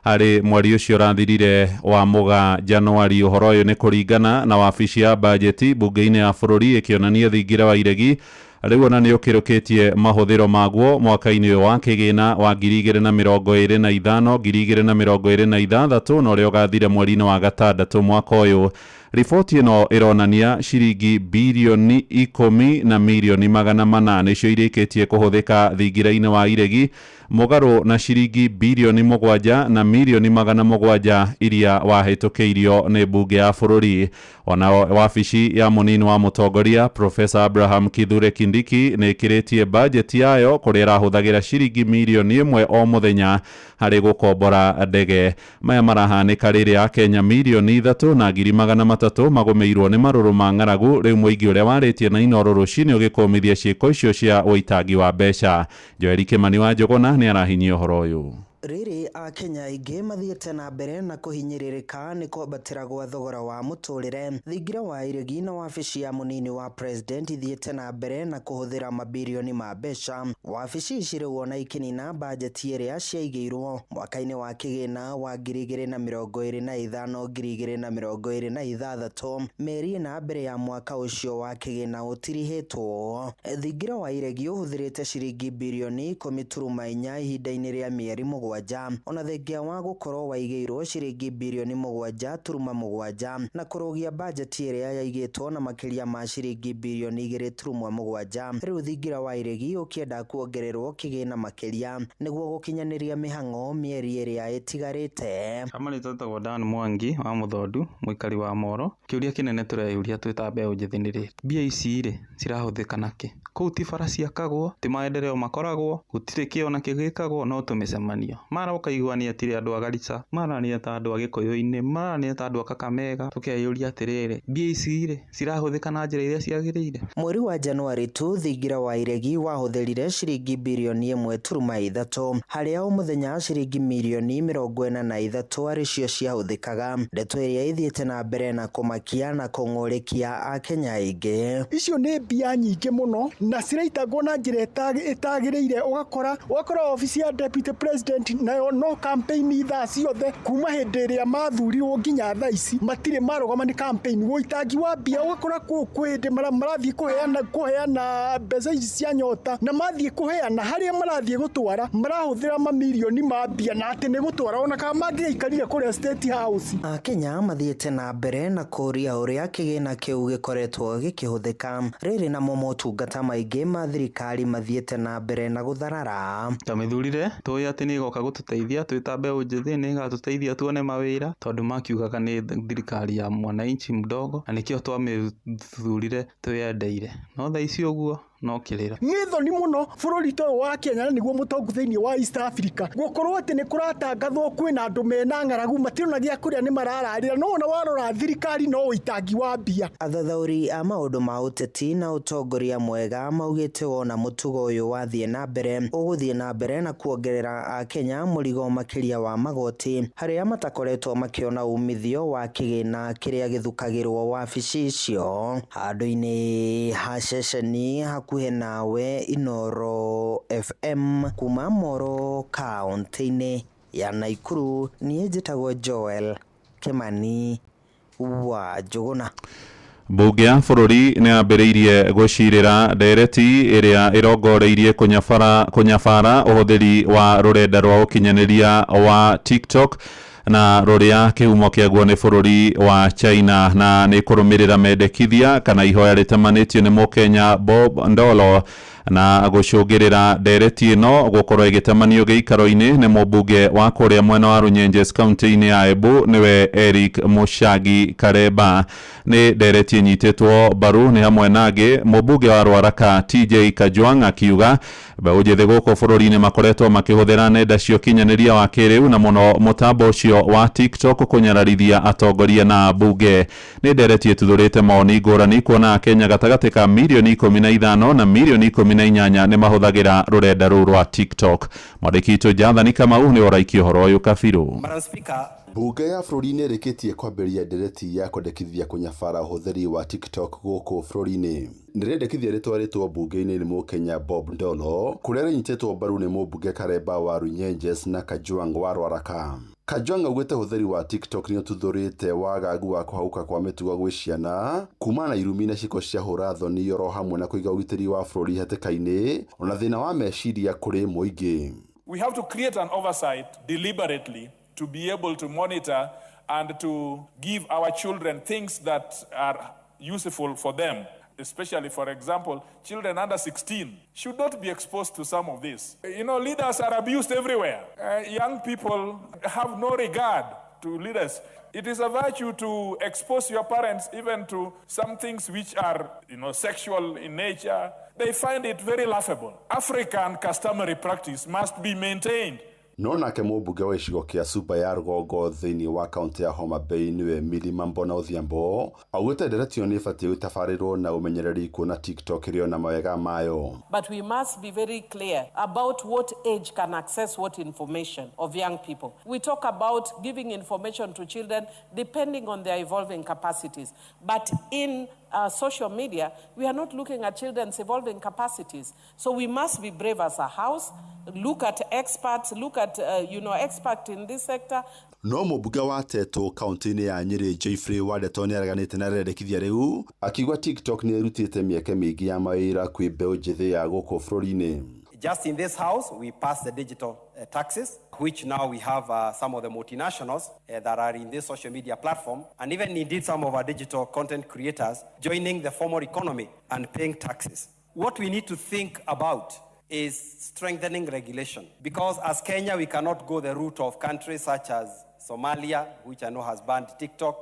harĩ mweri ũcio ũrathirire wa Mũgaa Januari. Ũhoro ũyũ nĩ kũringana na wabici ya bajeti bunge-inĩ ya bũrũri ĩkĩonania thingira wa iregi rĩu ona nĩ ũkĩrũkĩtie mahũthĩro maguo mwaka-inĩ ũyũ wa kĩgĩna wa 2025 2026 na ũrĩa ũgathire mweri-inĩ wa gatandatũ mwaka ũyũ. Riboti ĩno ĩronania ciringi bilioni 10 na milioni 800 nĩcio irĩkĩtie kũhũthĩka thingira-inĩ wa iregi mũgarũ na ciringi bilioni 7 na milioni 700 iria wahĩtũkĩirio nĩ bunge ya bũrũri. Ona wabici ya mũnini wa mũtongoria Professor Abraham Kithure Kindiki nĩ ĩkĩrĩtie bajeti yayo kũrĩa ĩrahũthagĩra ciringi milioni 1 o mũthenya harĩ gũkombora ndege. Maya marahanĩka rĩrĩa Kenya milioni 3 na ngiri 300 magũmĩirwo nĩ marũrũ ma ng'aragu, rĩu mũingĩ ũrĩa warĩtie na Inoro rũcinĩ ũgĩkũmithia ciĩko icio cia ũitangi wa mbeca. Joeli Kimani wa Njũgũna nĩ arahinyia ũhoro ũyũ. Rĩrĩ Akenya aingĩ mathiĩte na mbere na kũhinyĩrĩrĩka nĩ kwambatĩra gwa thogora wa mũtũrĩre. Thingira wa iregi na wabici ya mũnini wa president ithiĩte na mbere na kũhũthĩra mabilioni ma mbeca. Wabici ici rĩu ona ikinina bajeti ĩrĩa ciaigĩirwo mwaka-inĩ wa kĩgĩna wa 2025-2026 meri na mbere ya mwaka ũcio wa kĩgĩna ũtirihĩtwo. Thingira wa iregi ũhũthĩrĩte ciringi bilioni 10.4 ihinda-inĩ rĩa mĩeri mũgwanja, ona thengia wa gũkorwo waigĩirwo ciringi bilioni 7.7 na kũrũgia bajeti ĩrĩa yaigĩtwo na makĩria ma ciringi bilioni 2.7. Rĩu thingira wa iregi ũkĩenda kuongererwo kĩgĩna makĩria nĩguo gũkinyanĩria mĩhang'o mĩeri ĩrĩa ĩtigarĩte. Kama nĩtwĩtagwo Dan Mwangi wa Mũthondu, mũikari wa Moro. Kĩũria kĩnene tũreyũria twĩ ta mbeũ njĩthĩ nĩ rĩrĩ, mbia ici rĩ cirahũthĩka nakĩ? Kũu ti bara ciakagwo, ti maendeleo makoragwo, gũtirĩ kĩo na kĩgĩkagwo, no tũmĩcemanio. Mara ũkaiguania atĩrĩ andũ a Garissa, mara nĩ ta andũ a Gĩkũyũ-inĩ, mara nĩ ta andũ a Kakamega. Tũkeyũria atĩrĩrĩ, mbia ici rĩ cirahũthĩka na njĩra iria ciagĩrĩire? Mweri wa Januari tu thingira wa iregi wahũthĩrire ciringi bilioni 1.3 harĩa o mũthenya ciringi milioni 43 arĩcio ciahũthĩkaga. Ndeto ĩrĩa ithiĩte na mbere na kũmakia na kũng'ũrĩkia Akenya aingĩ. Icio nĩ mbia nyingĩ mũno na ciraitagwo na njĩra ĩtagĩrĩire. Ũgakora ofici ya deputy president nayo no campaign thaa ciothe kuma hĩndĩ ĩrĩa mathurirwo nginya thaa ici matirĩ marũgama nĩ campaign. Ũitangi wa mbia ũgakora kwĩndĩ marathiĩ kũheana mbeca ici cia nyota na mathiĩ kũheana harĩa marathiĩ gũtwara marahũthĩra mamilioni ma mbia na atĩ nĩ gũtwara ona kana mangĩikarire kũrĩa State House. Akenya mathiĩte na mbere na kũria ũrĩa kĩgĩna kĩu gĩkoretwo gĩkĩhũthĩka. Rĩrĩ na motungata maingĩ ma thirikari mathiĩte na mbere na gũtharara. Tamĩthurire tũĩ atĩ nĩ moka gututeithia twita mbeũ njĩthĩ nĩ gatuteithia tuone mawĩra tondu makiugaga nĩ thirikari ya mwananchi mdogo na nikio twamĩthurire twĩendeire no thaa ici ũguo no kirira nĩ thoni mũno bũrũri to wa Kenya nĩguo mũtongu thĩinĩ wa East Africa gũkorwo atĩ nĩ kũratangathwo kwĩna andũ mena ng'aragu matirona gĩa kũrĩa nĩ marararĩra no ona warora thirikari no ũitangi wa mbia. Athathauri a maũndũ ma ũteti na ũtongoria mwega maugĩte wona mũtugo ũyũ wathiĩ na mbere ũgũthiĩ na mbere na kuongerera Akenya mũrigo makĩria wa magoti harĩa matakoretwo makĩona umithio wa kĩgĩna kĩrĩa gĩthukagĩrwo wabici icio handũ-inĩ ha ceceni hakuhĩ nawe Inoro FM kuma Moro kaunti-inĩ ya Naikuru. Niĩ njĩtagwo Joel Kimani wa Njuguna. Mbunge ya bũrũri nĩ yambĩrĩirie gũcirĩra ndereti ĩrĩa ĩrongoreirie kũnyabara ũhũthĩri wa rũrenda rwa ũkinyanĩria wa TikTok na rũrĩa kĩhumo kĩaguo nĩ bũrũri wa China na nĩ kũrũmĩrĩra mendekithia kana ihoya rĩtemanĩtio nĩ Mũkenya Bob Ndolo na gũcũngĩrĩra ndereti ĩno gũkorwo ĩgĩtemanio gĩikaro-inĩ nĩ mũmbunge wa kũrĩa mwena wa Runyenjes kaunti-inĩ ya Embu nĩwe Eric Muchagi Kareba. Nĩ ndereti ĩnyitĩtwo mbaru nĩ hamwe nangĩ mũmbunge wa Rwaraka TJ Kajwang akiuga mbeũ njĩthĩ gũkũ bũrũri-inĩ makoretwo makĩhũthĩra nenda cia ũkinyanĩria wa kĩrĩu na mũno mũtambo ũcio wa TikTok kũnyararithia atongoria na ambunge. Nĩ ndereti ĩtuthũrĩte maoni ngũrani kuona Kenya gatagatĩ ka milioni 15 na milioni 18 nĩ mahũthagĩra rũrenda rũu rwa TikTok. Mwandĩki witũ Jathani Kamau nĩ oraikia ũhoro ũyũ Kabiru. Bunge ya bũrũri nĩ ĩrĩkĩtie kwambĩrĩria ndereti ya kwendekithia kũnyabara ũhũthĩri wa TikTok gũkũ bũrũri-inĩ. Nĩrendekithia rĩtwarĩtwo bunge-inĩ nĩ Mũkenya Bob Ndolo kũrĩa rĩnyitĩtwo mbaru nĩ mũmbunge Kareba wa Runyenjes na Kajwang wa Rwaraka. Kajwang augĩte ũhũthĩri wa TikTok nĩ ũtuthũrĩte wagagu wa kũhauka kwa mĩtugo gwĩ ciana kuma na irumi na ciko cia hũra thoni oro hamwe na kũiga ũgitĩri wa bũrũri hatĩka-inĩ ona thĩna wa meciria kũrĩ mũingĩ. We have to create an oversight deliberately to be able to monitor and to give our children things that are useful for them. Especially, for example, children under 16 should not be exposed to some of this. You know, leaders are abused everywhere. Young people have no regard to leaders. It is a virtue to expose your parents even to some things which are, sexual in nature. They find it very laughable. African customary practice must be maintained. No nake mũmbunge wa icigo kĩa Suba ya rũgongo thĩinĩ wa kaunti ya Homa Bay nĩwe Milima Mbona Odhiambo augĩte ndereti ĩyo nĩ ĩbatiĩ gũtabarĩrwo na ũmenyereri kuona TikTok ĩrĩ na mawega mayo. But we must be very clear about what age can access what information of young people. We talk about giving information to children depending on their evolving capacities. But in social media, we are not looking at children's evolving capacities. So we must be brave as a house, look at experts, look at, experts in this sector. No mũmbunge wa Teto kaunti-inĩ ya Nyeri Jeffrey Wadeto nĩ areganĩte na rĩendekithia rĩu akiuga TikTok nĩ ĩrutĩte mĩeke mĩingĩ ya mawĩra kwĩ mbeũ njĩthĩ ya gũkũ bũrũri-inĩ. Just in this house, we passed the digital taxes, which now we have some of the multinationals that are in this social media platform, and even indeed some of our digital content creators joining the formal economy and paying taxes. What we need to think about is strengthening regulation, because as Kenya, we cannot go the route of countries such as Somalia, which I know has banned TikTok,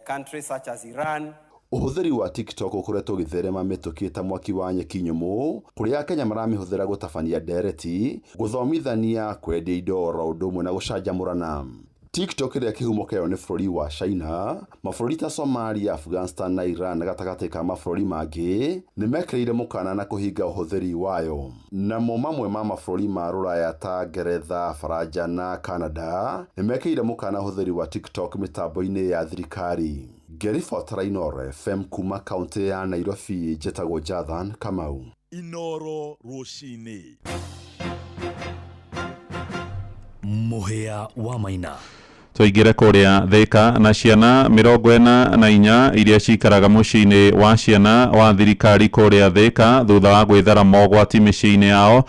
countries such as Iran. Ũhũthĩri wa TikTok ũkoretwo ũgĩtherema mĩtũkĩ ta mwaki wa nyeki nyũmũ kũrĩa Akenya maramĩhũthĩra gũtabania ndereti, gũthomithania, kwendia indo oro ũndũ ũmwe na gũcanjamũrana. TikTok ĩrĩa kĩhumo kĩayo nĩ bũrũri wa China, mabũrũri ta Somalia, Afghanistan na Iran gatagatĩ ka mabũrũri mangĩ nĩ mekĩrĩire mũkana na kũhinga ũhũthĩri wayo. Namo mamwe ma mabũrũri ma Rũraya ta Ngeretha, Faranja na Canada nĩ mekĩrĩire mũkana ũhũthĩri wa TikTok mĩtambo-inĩ ya thirikari. Gerifotara Inoro FM kuma kaunti ya Nairobi, njĩtagwo Jathan Kamau. Inoro rũcinĩ. Mũhĩa wa Maina. Tũingĩre kũrĩa Thika na ciana 44 iria cikaraga mũciĩ-inĩ wa ciana wa thirikari kũrĩa Thika thutha wa gwĩthara mogwati mĩciĩ-inĩ yao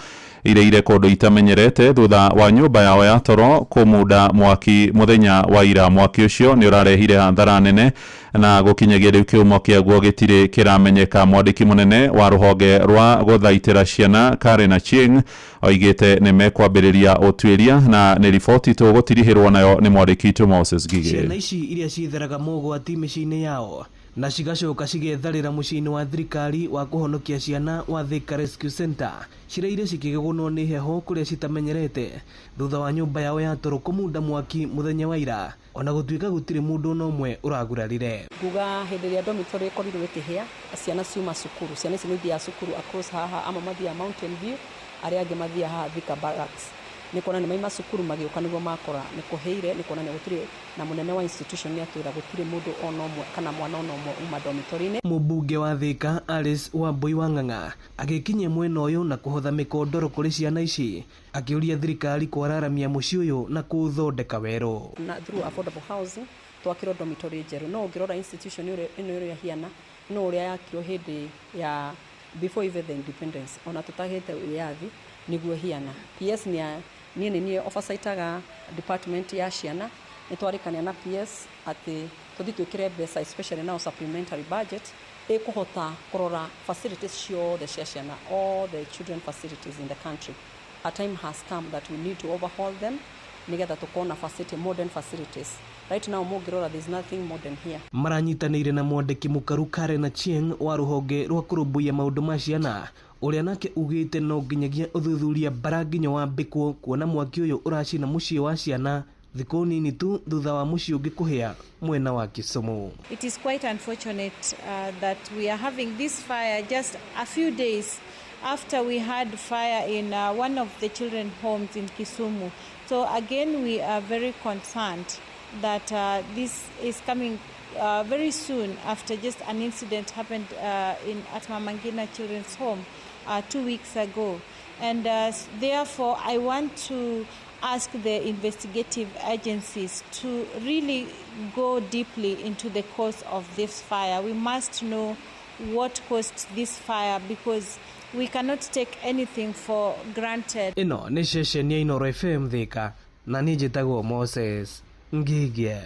iria kũndũ itamenyerete thutha wa nyũmba yao ya toro kũmunda mwaki mũthenya wa ira. Mwaki ũcio nĩ ũrarehire hathara nene na gukinyagia riu kiumo kiaguo gitire kiramenyeka. Mwandiki munene wa ruhonge rwa guthaitira ciana Karen Achieng oigite ni mekwambiriria utwiria na ni riboti tugutirihirwo nayo ni mwandiki tu Moses Gige. Ciana ici iria citheraga mogwati mĩciĩ-inĩ yao na cigacoka cigetharĩra mũciĩ-inĩ wa thirikari wa kũhonokia ciana wa Thika Rescue Center ciraire cikĩgegonwo nĩ heho kũrĩa citamenyerete thutha wa nyũmba yao yatũrwo kũmunda mwaki mũthenya wa ira, ona gũtuĩka gũtirĩ mũndũ ona ũmwe ũragurarire. Nguga hĩndĩ ĩrĩa dormitory ĩkorirwo ĩkĩhĩa, ciana ciuma cukuru, ciana ici nĩ ithiaga cukuru across haha, ama mathiaga Mountain View, arĩa angĩ mathiaga haha Thika Barracks. Nĩ kuona nĩ maima cukuru magĩũka nĩguo makora nĩ kũhĩire, nĩ kuona nĩ gũtirĩ na mũnene wa institution nĩ atwĩra gũtirĩ mũndũ ona ũmwe kana mwana ona ũmwe uma dormitory-inĩ. Mũmbunge wa Thika Alice Wambui Wang'ang'a agĩkinyia mwena ũyũ na kũhotha mĩkondoro kũrĩ ciana ici, akĩũria thirikari kwararamia mũciĩ ũyũ na kũũthondeka werũ. Na through affordable housing twakĩrwo dormitory njerũ, no ũngĩrora institution ĩno ĩrĩa hiana no ũrĩa yakirwo hĩndĩ ya before even the independence, ona tũtagĩte wĩyathi nĩguo hiana. PS niĩ oversightaga department ya ciana, nĩ twarĩkania na PS atĩ tũthi twĩkĩre mbeca especially now supplementary budget ĩkũhota kũrora facilities ciothe cia ciana, all the children facilities in the country. A time has come that we need to overhaul them nigetha tukona facility, modern facilities. Right now mũngĩrora there's nothing modern here. Maranyitanĩire na mwandĩki mũkaru Karen Achieng wa rũhonge rwa kũrũmbũiya maũndũ ma ciana, ũrĩa nake ugĩte no nginyagia ũthuthuria bara nginya wambĩkwo kuona mwaki ũyũ ũracina mũciĩ wa ciana thikũ nini tu thutha wa mũciĩ ũngĩ kũhĩa mwena wa Kisumu. It is quite unfortunate that we are having this fire just a few days after we had fire in one of the children homes in Kisumu. So again we are very concerned that this is coming very soon after just an incident happened at Mama Ngina Children's Home 2 weeks ago. And therefore I want to ask the investigative agencies to really go deeply into the cause of this fire. We must know what caused this fire because we cannot take anything for granted. Ino ni session ya Inoro FM Thika na niĩ njĩtagwo Moses Ngige.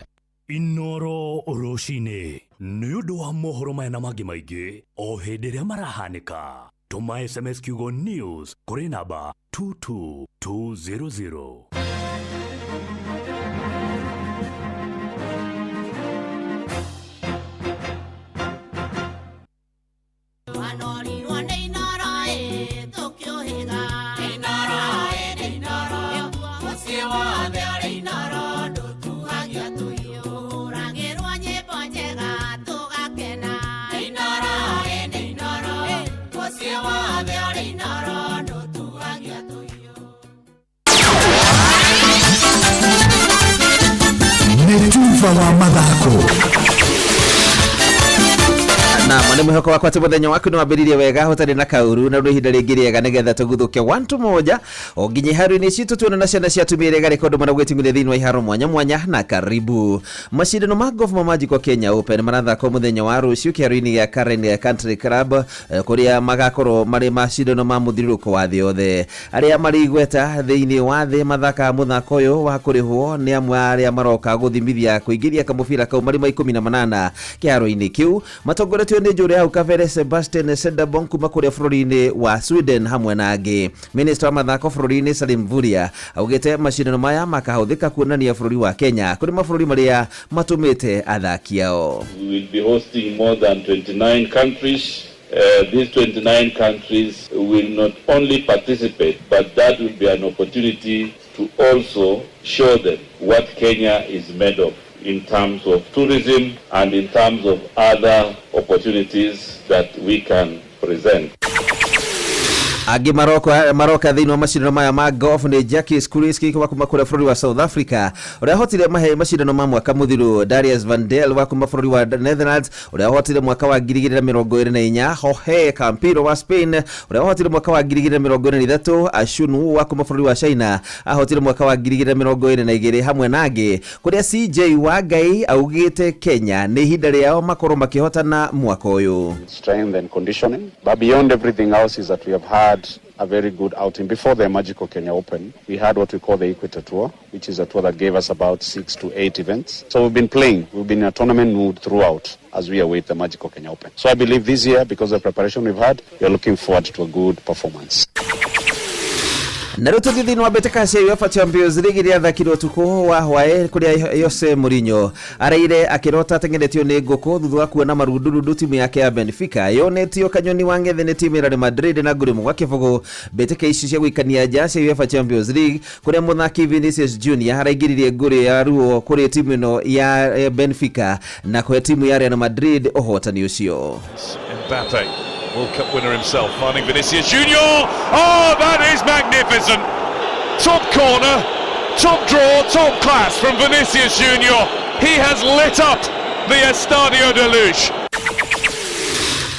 Inoro Roshine nĩ ũndũ wa mohoro maya na mangĩ maingĩ o hĩndĩ ĩrĩa marahanĩka. Tuma SMS kiugo news kũrĩ namba 22200. Netuva wa mathako na mwana mwihoko wakwa ati muthenya waku ni wambiririe wega hotari na kauru na ihinda ringi riega nigetha tuguthukia 1 o nginye haru-ini citu tuona na ciana cia tumire ga rekondo mana gwetinguria thiini wa iharo mwanya mwanya na karibu mashindano ma golf ma Magic Kenya Open marathako muthenya wa ruciu kiharu-ini ya Karen Country Club kuria magakorwo mari mashindano ma muthiruko wa thi yothe aria mari igweta thiini wa thi mathaka muthako uyu wa kurihwo ni amwe aria maroka guthimithia kuingiria kamubira kau mari ma 18 kiharu-ini kiu matongoretio ni njuri hau kabere Sebastian Sedabon kuma kuria bũrũri-inĩ wa Sweden hamwe na angĩ. Minister wa mathako bũrũri-inĩ Salim Mvurya augĩte mashindano maya makahũthĩka kuonania bũrũri wa Kenya kũrĩ mabũrũri marĩa matũmĩte athaki ao. We will be hosting more than 29 countries. These 29 countries will not only participate, but that will be an opportunity to also show them what Kenya is made of in terms of tourism and in terms of other opportunities that we can present. Agi maroka thiini wa mashindano maya ma golf ni Jackie Skuriski kuma kuria bũrũri wa South Africa uria hotire mahe mashindano ma mwaka muthiru. Darius Van Del wa kuma bũrũri wa Netherlands uria hotire mwaka wa 2024. Jorge Campiro wa Spain uria hotire mwaka wa 2023. Ashunu wa kuma bũrũri wa China ahotire mwaka wa 2022 hamwe na angĩ kuria CJ Wagai augite Kenya ni ihinda riao makorwo makihotana mwaka uyu. Strength and conditioning, but beyond everything else is that we have had had a very good outing. Before the Magical Kenya Open, we had what we call the Equator Tour, which is a tour that gave us about 6 to 8 events. So we've been playing. We've been in a tournament mood throughout as we await the Magical Kenya Open. So I believe this year, because of the preparation we've had, we're looking forward to a good performance. Naruto thini wa betekashe UEFA Champions League ria thakirwo tuko wa hwae kuria Jose Mourinho araire akirota tengenetio ni ngoko thutha wa kuona marundu timu yake ya Benfica yonetio kanyoni wangethe ni timu ya Real Madrid na nguri mugwa kivugo beteka ici cia gwikania jase UEFA Champions League kuria muthaki Vinicius Junior araingiririe nguri ya ruo kuri timu ino ya Benfica na kwa timu ya Real Madrid uhotani ucio. Mbappe, World Cup winner himself, finding Vinicius Junior. Oh, that is magnificent. Top corner, top draw, top class from Vinicius Junior. He has lit up the Estadio de Luz.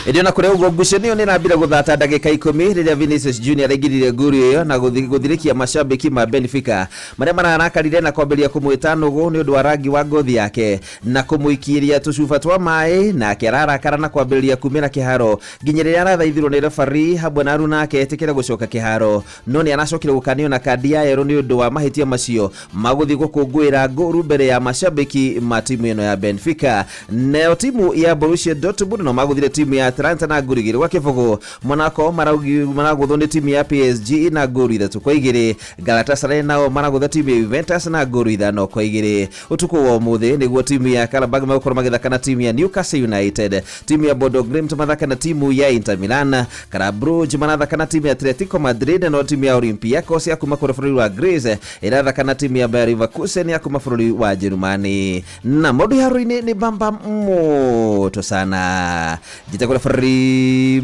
Ndio na kure ugo ngucanio ni nambira guthata ndagika 10 riria Vinicius Junior araingiririe nguri iyo na guthirikia mashabiki ma Benfica maria mararakarire na kwamberia kumwita nugu ni undu wa rangi wa ngothi yake na kumuikiria tucuba twa mai na akirarakara na kwamberia kumira kiharo nginyiriria arathaithirwo ni referee hamwe na aruna ake etikira gucoka kiharo no ni anacokire gukanio na kadi ya yero ni undu wa mahitia macio maguthi gukungwira nguru mbere ya mashabiki ma timu ino ya Benfica. Neo timu ya Borussia Dortmund no maguthire timu ya Atalanta na nguru igiri wa kivugo. Monaco maragutho ni timu ya PSG na nguru 3 kwa 2. Galatasaray nao maragutho timu ya Juventus na nguru 5 kwa 2. Utuku wa muthe niguo timu ya Karabag magukora magithaka na timu ya Newcastle United, timu ya Bodo Glimt mathaka na timu ya Inter Milan, Club Brugge mathaka na timu ya Atletico Madrid na timu ya Olympiacos ya kuma bũrũri wa Greece irathaka na timu ya Bayer Leverkusen ya kuma bũrũri wa Germany. Na modu ya ruini ni bamba moto sana. Jitakula fari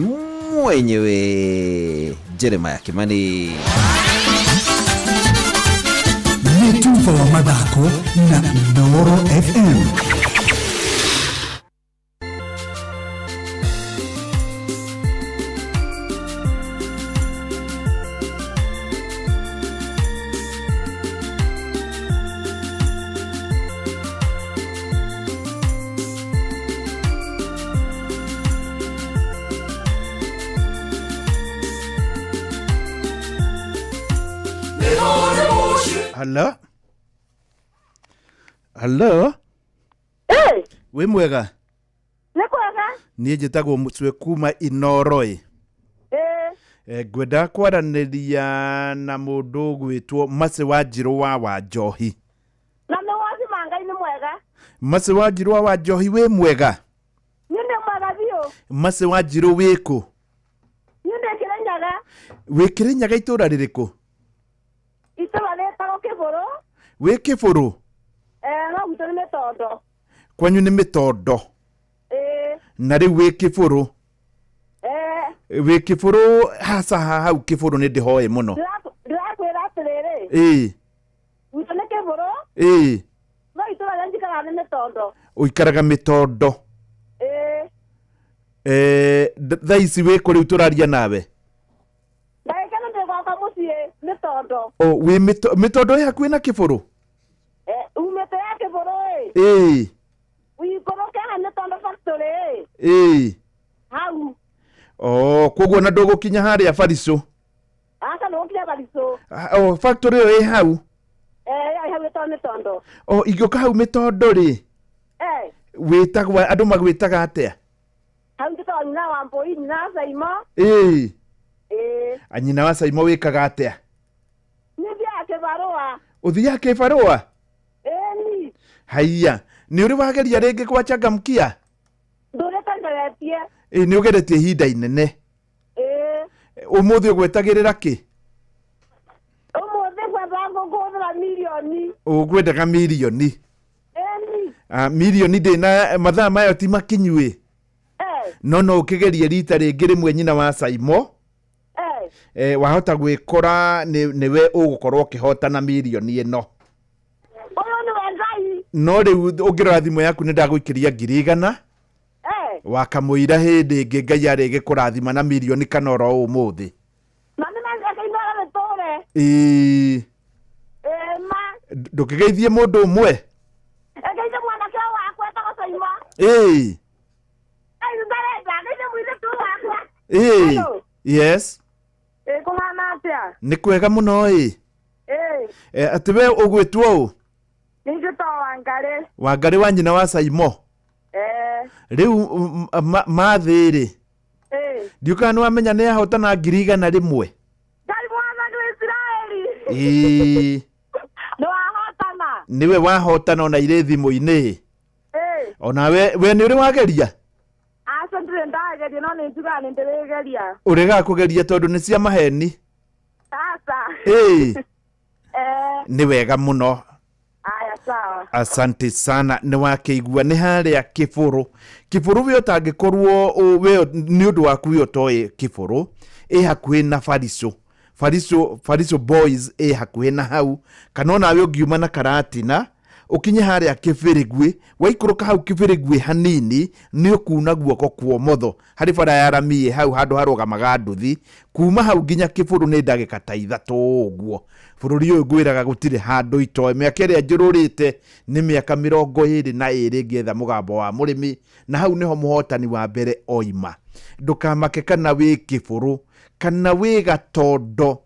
mwenyewe Jeremiah Kimani. Netufa wa mathako na Noro FM. Hello? Hello? Hey! We mwega? Nekwega? Niĩ njĩtagwo Mũcwe kuma Inoroi. Ngwenda kwaranĩria na mũndũ gwĩtwo Mase wa Njirũ wa Njohi. Na nĩ wathi manga ni mwega? Mase wa Njirũ wa Njohi we mwega? Ni mwega biũ. Mase wa Njirũ wĩkũ? Ni Kirinyaga. Wĩ Kirinyaga itũra rĩrĩkũ? Itũra rĩtagwo Kĩbũrũ. Wĩ Kĩbũrũ? No gwitũ nĩ Mĩtondo. Kwanyu nĩ Mĩtondo? Na rĩu wĩ Kĩbũrũ? Wĩ Kĩbũrũ hasa hau Kĩbũrũ nĩ ndĩhoe mũno. Ndĩrakwĩra atĩrĩrĩ. Gwitũ nĩ Kĩbũrũ. No itũra rĩa njikaraga nĩ Mĩtondo. Ũikaraga Mĩtondo? Thaa ici wĩ kũ rĩu tũraria nawe? Ndagĩka nĩ ndĩgoka mũciĩ Mĩtondo. Wĩ Mĩtondo ĩ hakuhĩ na Kĩbũrũ? Umĩte ya Kĩbũrũ Wĩikũrũke ha Mĩtondo factory hau. Koguo na ndũgũkinya harĩa Baricũ? Aka ndũgũkinya Baricũ. Factory ĩyo ĩ hau? Hau ĩtagwo Mĩtondo. Ingĩũka hau Mĩtondo rĩ? Wĩtagwo andũ magwĩtaga atĩa? Hau njĩtagwo nyina wa Mbũi, nyina wa Caimo. Nyina wa Caimo wĩkaga atĩa? Nĩ thiaga kĩbarũa. Ũthiaga kĩbarũa? Ni. Haiya, nĩ ũrĩ wageria rĩngĩ gwachangamkia? Ndũrĩkangeretie. Nĩ ũgeretie ihinda inene. Ũmũthĩ ũgwetagĩrĩra kĩ? Ũmũthĩ gwetha ngũgũthĩra milioni. Ũgwendaga milioni? Milioni ndĩna mathaa mayo ti makinyuĩ? No ũkĩgerie rita rĩngĩ rĩmwe nyina wa Caimo. Wahota gwĩkora nĩwe ũgũkorwo ũkĩhotana milioni ĩno. Ũyũ nĩ wa Ngai. No rĩu ũngĩrora thimũ yaku nĩ ndagũikĩria 100. Wakamũira hĩndĩ ĩngĩ Ngai arĩgĩ kũrathima na milioni kana oro ũmũthĩ. Na nĩ nangĩkainara gĩtũre. Ndũkĩgeithie mũndũ ũmwe? Ngeithie mwanake wakwa etagwo Caimo. Yes. Nĩ kwega mũno ati we ũgwĩtwo ũ? Ningĩtwo Wangari. Wangari wa nyina wa Saimo. Rĩu mathĩ-rĩ. Ndiũka nĩ wamenya nĩ ahotana 100,000. Ngai mwathani wa Israeli. Nĩ wahotana. Nĩwe wahotana ona irĩ thimũ-inĩ. Ona we nĩ ũrĩ wageria? Aca ndĩrĩ ndageria no nĩ njugaga nĩ ndĩrĩgeria. Ũrĩga kũgeria tondũ nĩ cia maheni. Aca. Nĩ wega mũno. Aya sawa. Asante sana nĩ wakĩigua nĩ harĩa Kĩbũrũ we ũtangĩkorwo we nĩ ũndũ waku we ũtoĩ Kĩbũrũ hakuhĩ na Fariso Boys hakuhĩ na hau kana ona we ũngiuma na Karatina ukinye harĩa Kĩbĩrĩgwĩ waikũrũka hau Kĩbĩrĩgwĩ hanini nĩ ũkuna guoko kwa ũmotho harĩ bara ya Ramie hau handũ harũgamaga nduthi kuma hau nginya Kĩbũrũ nĩ ndagĩka ta 3 ũguo. Bũrũri ũyũ ngwĩraga gũtirĩ handũ itoe. Mĩaka ĩrĩa njũrũrĩte nĩ mĩaka 22 ngĩetha mũgambo wa mũrĩmi na hau nĩho mũhotani wa mbere oima. Ndũkamake kana wĩ Kĩbũrũ kana wĩ Gatondo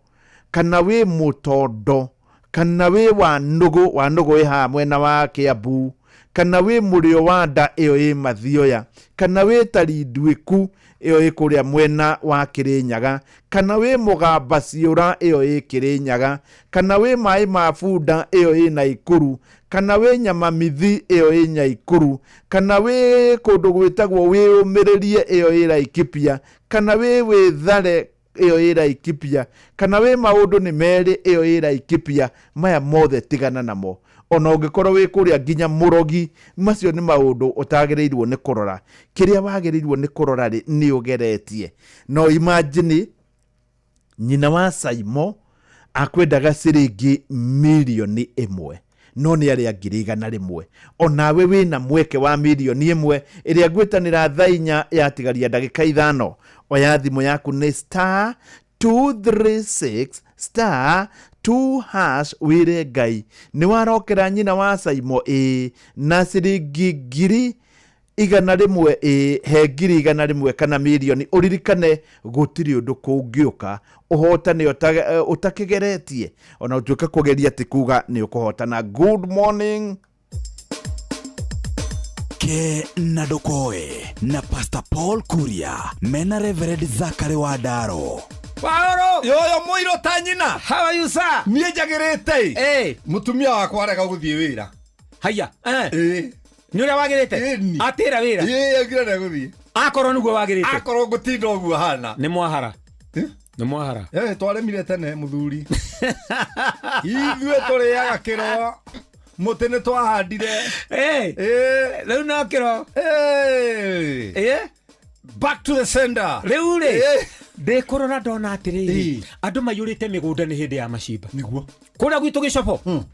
kana wĩ Mũtondo kana wĩ Wanũgũ haha mwena wa Kĩambu kana wĩ Mũrĩo wa Nda ĩyo ĩ Mathioya kana wĩ Tarinduĩku ĩyo ĩ kũrĩa mwena wa Kĩrĩnyaga kana wĩ Mũgamba Ciũra ĩyo ĩ Kĩrĩnyaga kana wĩ Maĩ ma Bunda ĩyo ĩ Naikuru kana wĩ Nyamamithi ĩyo ĩ Nyaikuru kana wĩ kũndũ gwĩtagwo Wĩyũmĩrĩrie ĩyo ĩ Laikipia kana wĩ Wĩthare ĩyo ĩ Laikipia kana wĩ Maũndũ nĩ Merĩ ĩyo ĩ Laikipia. Maya mothe tigana namo. Ona ũngĩkorwo wĩ kũrĩa nginya Mũrogi macio nĩ maũndũ ũtagĩrĩirwo nĩ kũrora. Kĩrĩa wagĩrĩirwo nĩ kũrora nĩ ũgeretie. No imagine nyina wa Saimo akwendaga ciringi 1,000,000 no nĩ arĩa 100,000. Onawe wĩna mweke wa 1,000,000 ĩrĩa ngwĩtanĩra thaa 4 yatigaria ndagĩka 5 oya thimũ yaku nĩ *236*2# wĩre Ngai nĩ warokera nyina wa Saimo na ciringi 100,000 he 100,000 kana 1,000,000. Ũririkane gũtirĩ ũndũ kũngĩũka ũhotane ũtakĩgeretie ona ũtuĩka kũgeria ti kuga nĩ ũkũhotana. Good morning. Ke na Ndokoe na Pastor Paul Kuria mena Reverend Zachary Wadaro. Paolo yoyo muiro tanyina. How are you sir? Niĩ njagĩrĩte. Mutumia wakwa arega gũthiĩ wĩra. Haya. Nĩ ũrĩa wagĩrĩte? Atĩra wĩra. Agĩrĩra gũthiĩ. Akorwo nĩguo wagĩrĩte. Akorwo gũtinda ũguo hana. Nĩ mwahara. Nĩ mwahara. Twaremire tene mũthuri. Ithuĩ tũrĩaga kĩro. Mũtĩ nĩ twahandire. Rĩu no kĩro. Back to the sender. Rĩu rĩ. Ndĩkũrora ndona atĩrĩrĩ. Andũ maiyũrĩte mĩgũnda nĩ hĩndĩ ya macimba. Nĩguo. Kũrĩa gwitũ Gĩcobo.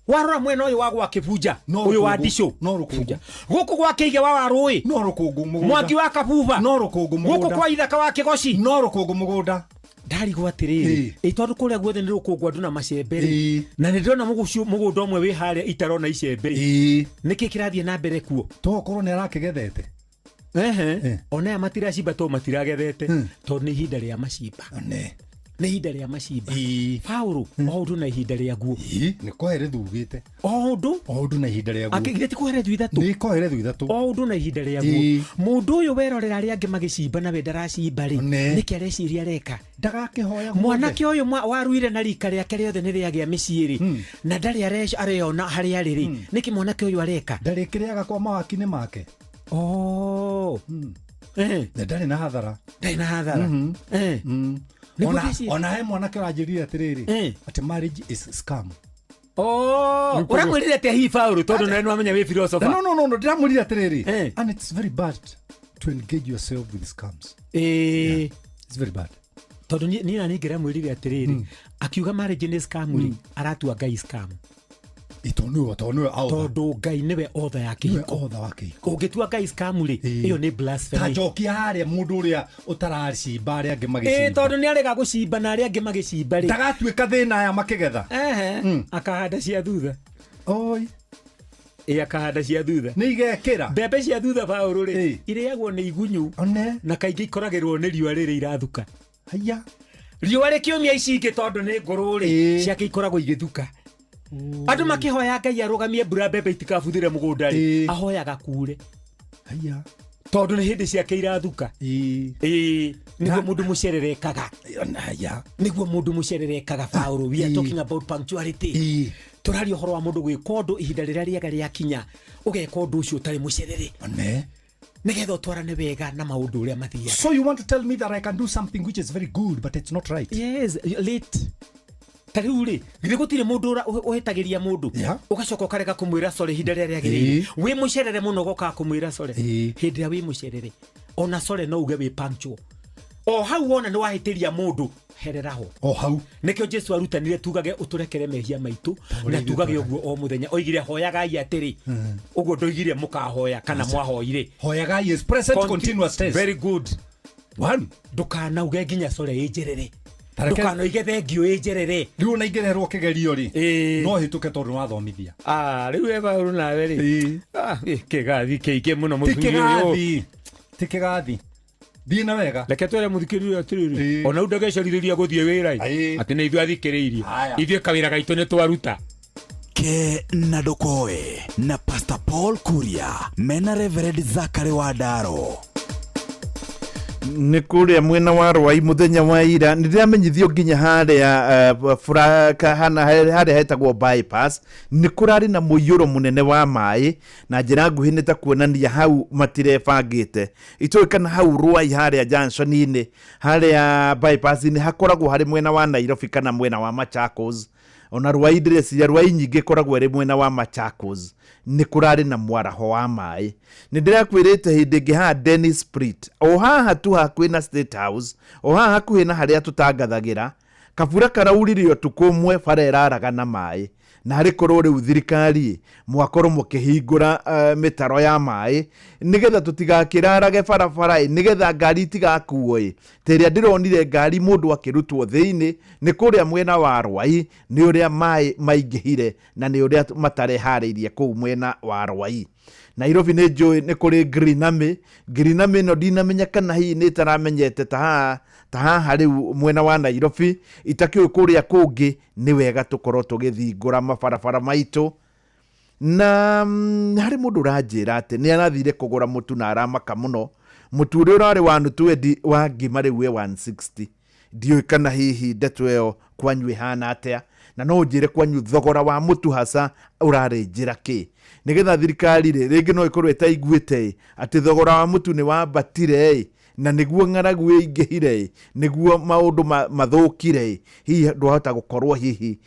Warora mwena ũyũ wa gwa Kĩbunja. Ũyũ wa Ndicũ. No rũkũngũ. Gũkũ gwa Kĩige wa Rũĩ. No rũkũngũ mũgũnda. Mwangi wa Kabuba. No rũkũngũ mũgũnda. Gũkũ kwa Ithaka wa Kĩgoci. No rũkũngũ mũgũnda. Ndarigwo atĩrĩrĩ. Tondũ kũrĩa guothe nĩ rũkũngũ andũ na macembe. Na nĩ ndĩrona mũgũnda ũmwe wĩ harĩa itarona icembe. Nĩkĩ kĩrathiĩ na mbere kuo? Tokorwo nĩ arakĩgethete. Ona ya matiracimba to matiragethete. Tondũ nĩ ihinda rĩa macimba. Nĩ ihinda rĩa macimba. Paulo, o ũndũ na ihinda rĩa guo. Nĩ koherethu ugĩte. O ũndũ na ihinda rĩa guo. Akĩgire ti koherethu ithatũ. Nĩ koherethu ithatũ. O ũndũ na ihinda rĩa guo. Mũndũ ũyũ werorera arĩa angĩ magĩcimba na we ndaracimba rĩ. Nĩkĩ areciria areka. Ndagakĩhoya. Mwanake ũyũ waruire na rika rĩake rĩothe nĩ rĩagĩa mĩciĩ rĩ. Na ndarĩ areyona harĩa arĩ rĩ. Nĩkĩ mwanake ũyũ areka. Ndarĩkĩrĩaga kwa mawaki-inĩ make. Ndarĩ na hathara. Ndarĩ na hathara. Ona he mwanake ũranjĩrire atĩrĩrĩ atĩ marriage is scam. Ũramwĩrire atĩa hihi Paulo tondũ nawe nĩwamenya wĩ philosopher? No, ndiramwĩrire atĩrĩrĩ. And it's very bad to engage yourself with scams. It's very bad. Tondũ niĩ na ningĩramwĩrire atĩrĩrĩ akiuga marriage nĩ scam rĩ aratua Ngai scam. Tondũ Ngai nĩwe otha ya kĩhiko. Ũngĩtua Ngai scam rĩ ĩyo nĩ blasphemy. Ta njokia harĩa mũndũ ũrĩa ũtaracimba arĩa angĩ magĩcimba. Tondũ nĩ arega gũcimba na arĩa angĩ magĩcimba rĩ. Ndagatuĩka thĩna aya makĩgetha. Akahanda cia thutha. Akahanda cia thutha. Nĩ igekĩra. Mbembe cia thutha Paulo rĩ irĩagwo nĩ igunyũ na kaingĩ ikoragĩrwo nĩ riũa rĩrĩ irathuka. Haya. riũa rĩkĩũmia ici ingĩ tondũ nĩ ngũrũ rĩ ciake ikoragwo igĩthuka andũ makĩhoya Ngai arũgamie mbura mbembe itikabuthĩre mũgũnda rĩ ahoyaga kure haya tondũ nĩ hĩndĩ ciake irathuka nĩguo mũndũ mũcererekaga haya nĩguo mũndũ mũcererekaga Paulo we are talking about punctuality tũraria ũhoro wa mũndũ gwĩka ũndũ ihinda rĩrĩa rĩega rĩakinya ũgeka ũndũ ũcio ũtarĩ mũcerere nigetha ũtwarane wega na maũndũ ũrĩa mathiaga. So you want to tell me that I can do something which is very good but it's not right? Yes, late. Taruri, githĩ gũtirĩ mũndũ ũhetagĩria mũndũ ũgacoka ũkarega kũmwĩra sorry ihinda rĩrĩa rĩagĩrĩire. Wĩ mũcerere mũno ũgoka kũmwĩra sorry. Hĩndĩ ĩrĩa wĩ mũcerere ona sorry no uge wĩ punctual. O hau wona nĩ wahĩtĩria mũndũ herera ho. O hau nĩkĩo Jesu arutanire tugage ũtũrekere mehia maitũ na tugage ũguo o mũthenya oigire hoyagai atĩrĩ ũguo ndoigire mũkahoya kana mwahoire hoyagai is present continuous tense. Very good. One ndũkanauge nginya sorry ĩnjerere ndũkanoige thengio ĩnjerere rĩu ũnaingĩrerwo kĩgerio rĩ no hĩtũke tondũ wathomithia rĩu eba nawe rĩ kĩgathi kĩingĩ mũno mũthuri ũyũ ti kĩgathi Dina wega leke twere muthikiririo atiriri ona undagecerithia guthie wira ati ni ithu athikiriirie ithie kawira gaitũ ni twaruta ke na Ndokoe na Pastor Paul Kuria mena Reverend Zakari Wadaro nĩ kũrĩa mwena wa Rwai muthenya wa ira nĩndĩramenyithio nginya harĩa furaka hana harĩa hetagwo bypass nĩ kũrarĩ na mũiyũro mũnene wa maĩ na njĩra nguhĩ nĩ ta kuonania hau matirebangĩte itũĩkana hau Rwai harĩa junction-inĩ harĩa bypass-inĩ hakoragwo harĩ mwena wa Nairobi kana mwena wa Machakos ona Rwai ndĩreciria Rwai nyingĩ koragwo ĩrĩ mwena wa Machakos nĩ kũrarĩ na mwaraho wa maĩ nĩ ndĩrakwĩrĩte hĩndĩ ĩngĩ haha Dennis Sprit o haha tu hakuhĩ na State House o haha hakuhĩ na harĩa tũtangathagĩra kabura karauririo tukũmwe bara ĩraraga na maĩ na harĩ korwo rĩu thirikari mwakorwo mũkĩhingũra mĩtaro ya maĩ nĩgetha tũtigakĩrarage barabara nĩgetha ngari itigakuo terĩa ndĩronire ngari mũndũ akĩrutwo thĩinĩ nĩ kũrĩa mwena wa Rwai nĩ ũrĩa maĩ maingĩhire na nĩ ũrĩa matareharĩirie kũu mwena wa Rwai Nairobi nĩ njũĩ nĩ kũrĩ Greenamy no ndinamenya kana hihi nĩ taramenyete ta haha rĩu mwena wa Nairobi itakĩũĩ kũrĩa kũngĩ nĩ wega tũkorwo tũgĩthingũra mabarabara maitũ na harĩ mũndũ ũranjĩra atĩ nĩ arathire kũgũra mũtu na aramaka mũno mũtu ũrĩa ũrarĩ wa nutwendi wa ngima rĩu 160 ndiũĩ kana hihi ndeto ĩyo kwanyu ĩhana atĩa na no njĩre kwanyu thogora wa mũtu hasa ũrarĩ njĩra kĩ nĩgetha thirikari rĩngĩ no ĩkorwo ĩtaiguĩte atĩ thogora wa mũtu nĩ wambatire na nĩguo ng'aragu ĩingĩhire nĩguo maũndũ mathũkire hihi ndwahota gũkorwo hihi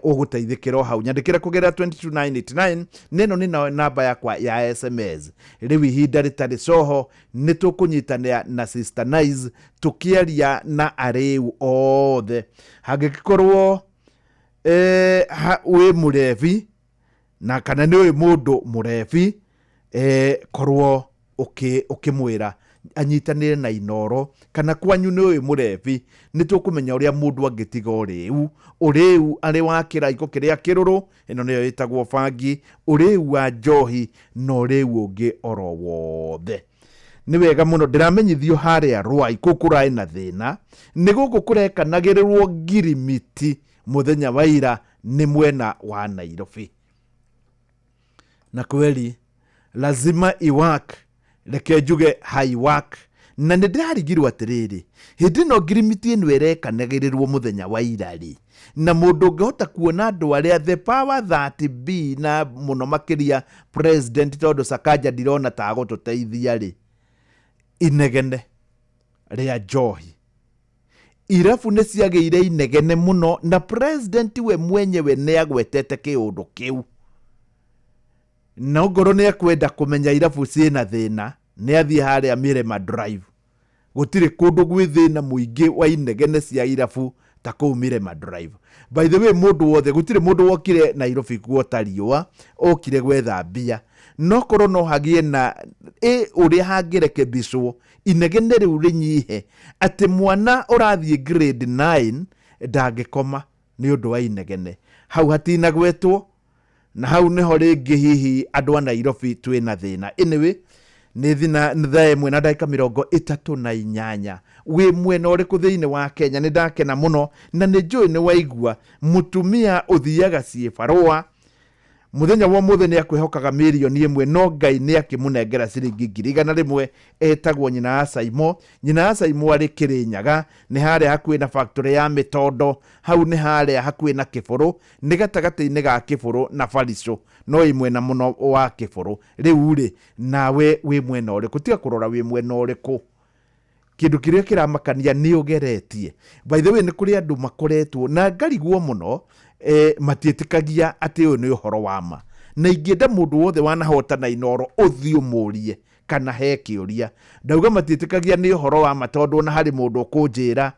ũgũteithĩkĩra hau nyandĩkĩra kũgerera 22989 neno nĩ namba yakwa ya SMS rĩu ihinda rĩtarĩ coho nĩ tũkũnyitanĩra na Sister Nice tũkĩaria na arĩu othe hangĩkorwo wĩ mũrebi na kana nĩ mũndũ mũrebi korwo ũkĩmwĩra anyitanĩre na Inoro kana kwanyu nĩ mũrebi nĩ tũkũmenya ũrĩa mũndũ angĩtiga ũrĩu arĩ wa kĩraiko kĩrĩa kĩrũrũ ĩno nĩyo ĩtagwo bangi ũrĩu wa njohi na ũrĩu ũngĩ oro wothe nĩ wega mũno ndĩramenyithio harĩa Rwai kũkũraĩ na thĩna nĩ gũkũ kũrekanagĩrĩrwo ngirimiti muthenya wa ira nĩ mwena wa Nairobi na kweli lazima iwak reke njuge haiwak na nĩ ndĩrarigirwo atĩrĩrĩ hĩndĩ no ngirimiti ĩno ĩrekanagĩrĩrwo muthenya wa ira rĩ na mũndũ ũngĩhota kuona andũ arĩa the power that be na mũno makĩria president tondũ Sakaja ndirona ta gũtũteithia rĩ inegene rĩa njohi irabu nĩ ciagĩire inegene mũno na president we mwenyewe nĩ agwetete kĩũndũ kĩu na ngoro nĩ akwenda kũmenya irabu ciĩna thĩna nĩ athiĩ harĩa Mirema Drive gũtirĩ kũndũ gwĩ thĩna mũingĩ wa inegene cia irabu ta kũu Mirema Drive by the way mũndũ wothe gũtirĩ mũndũ wokire Nairobi kuota riũa okire gwetha mbia no korwo no hagĩe na ũrĩa hangĩrekebicwo inegene rĩu rĩnyihe atĩ mwana ũrathiĩ grade 9 ndangĩkoma nĩ ũndũ wa inegene hau hatinagwetwo na hau nĩho rĩngĩ hihi andũ a Nairobi twĩna thĩna anyway nä thaa ĩmwe na ndagĩka 38 wĩ mwena ũrĩkũ thĩinĩ wa Kenya. Nĩ ndakena mũno na nĩ njũĩ nĩ waigua mũtumia ũthiaga ciĩ barũa muthenya wa mũthenya nĩ akwĩhokaga mirioni 1 no Ngai nĩ akĩmũnengera ciringi 100,000. Etagwo nyina Asaimo. Nyina Asaimo arĩ Kĩrĩnyaga, nĩ harĩa hakuhĩ na factory ya mĩtondo, hau nĩ harĩa hakuhĩ na Kĩbũrũ, nĩ gatagatĩ-inĩ ga Kĩbũrũ na Barico, no ĩ mwena mũno wa Kĩbũrũ. Rĩu rĩ nawe wĩ mwena ũrĩkũ? Tiga kũrora wĩ mwena ũrĩkũ, kĩndũ kĩrĩa kĩramakania nĩ ũgeretie. By the way, nĩ kũrĩ andũ makoretwo na ngarigwo mũno matiĩtĩkagia atĩ ũyũ nĩ ũhoro wa ma, na ingĩenda mũndũ wothe wanahotana Inooro ũthiĩ ũmũrie kana he kĩũria. Ndauga matiĩtĩkagia nĩ ũhoro wa ma tondũ ona harĩ mũndũ ũkũnjĩra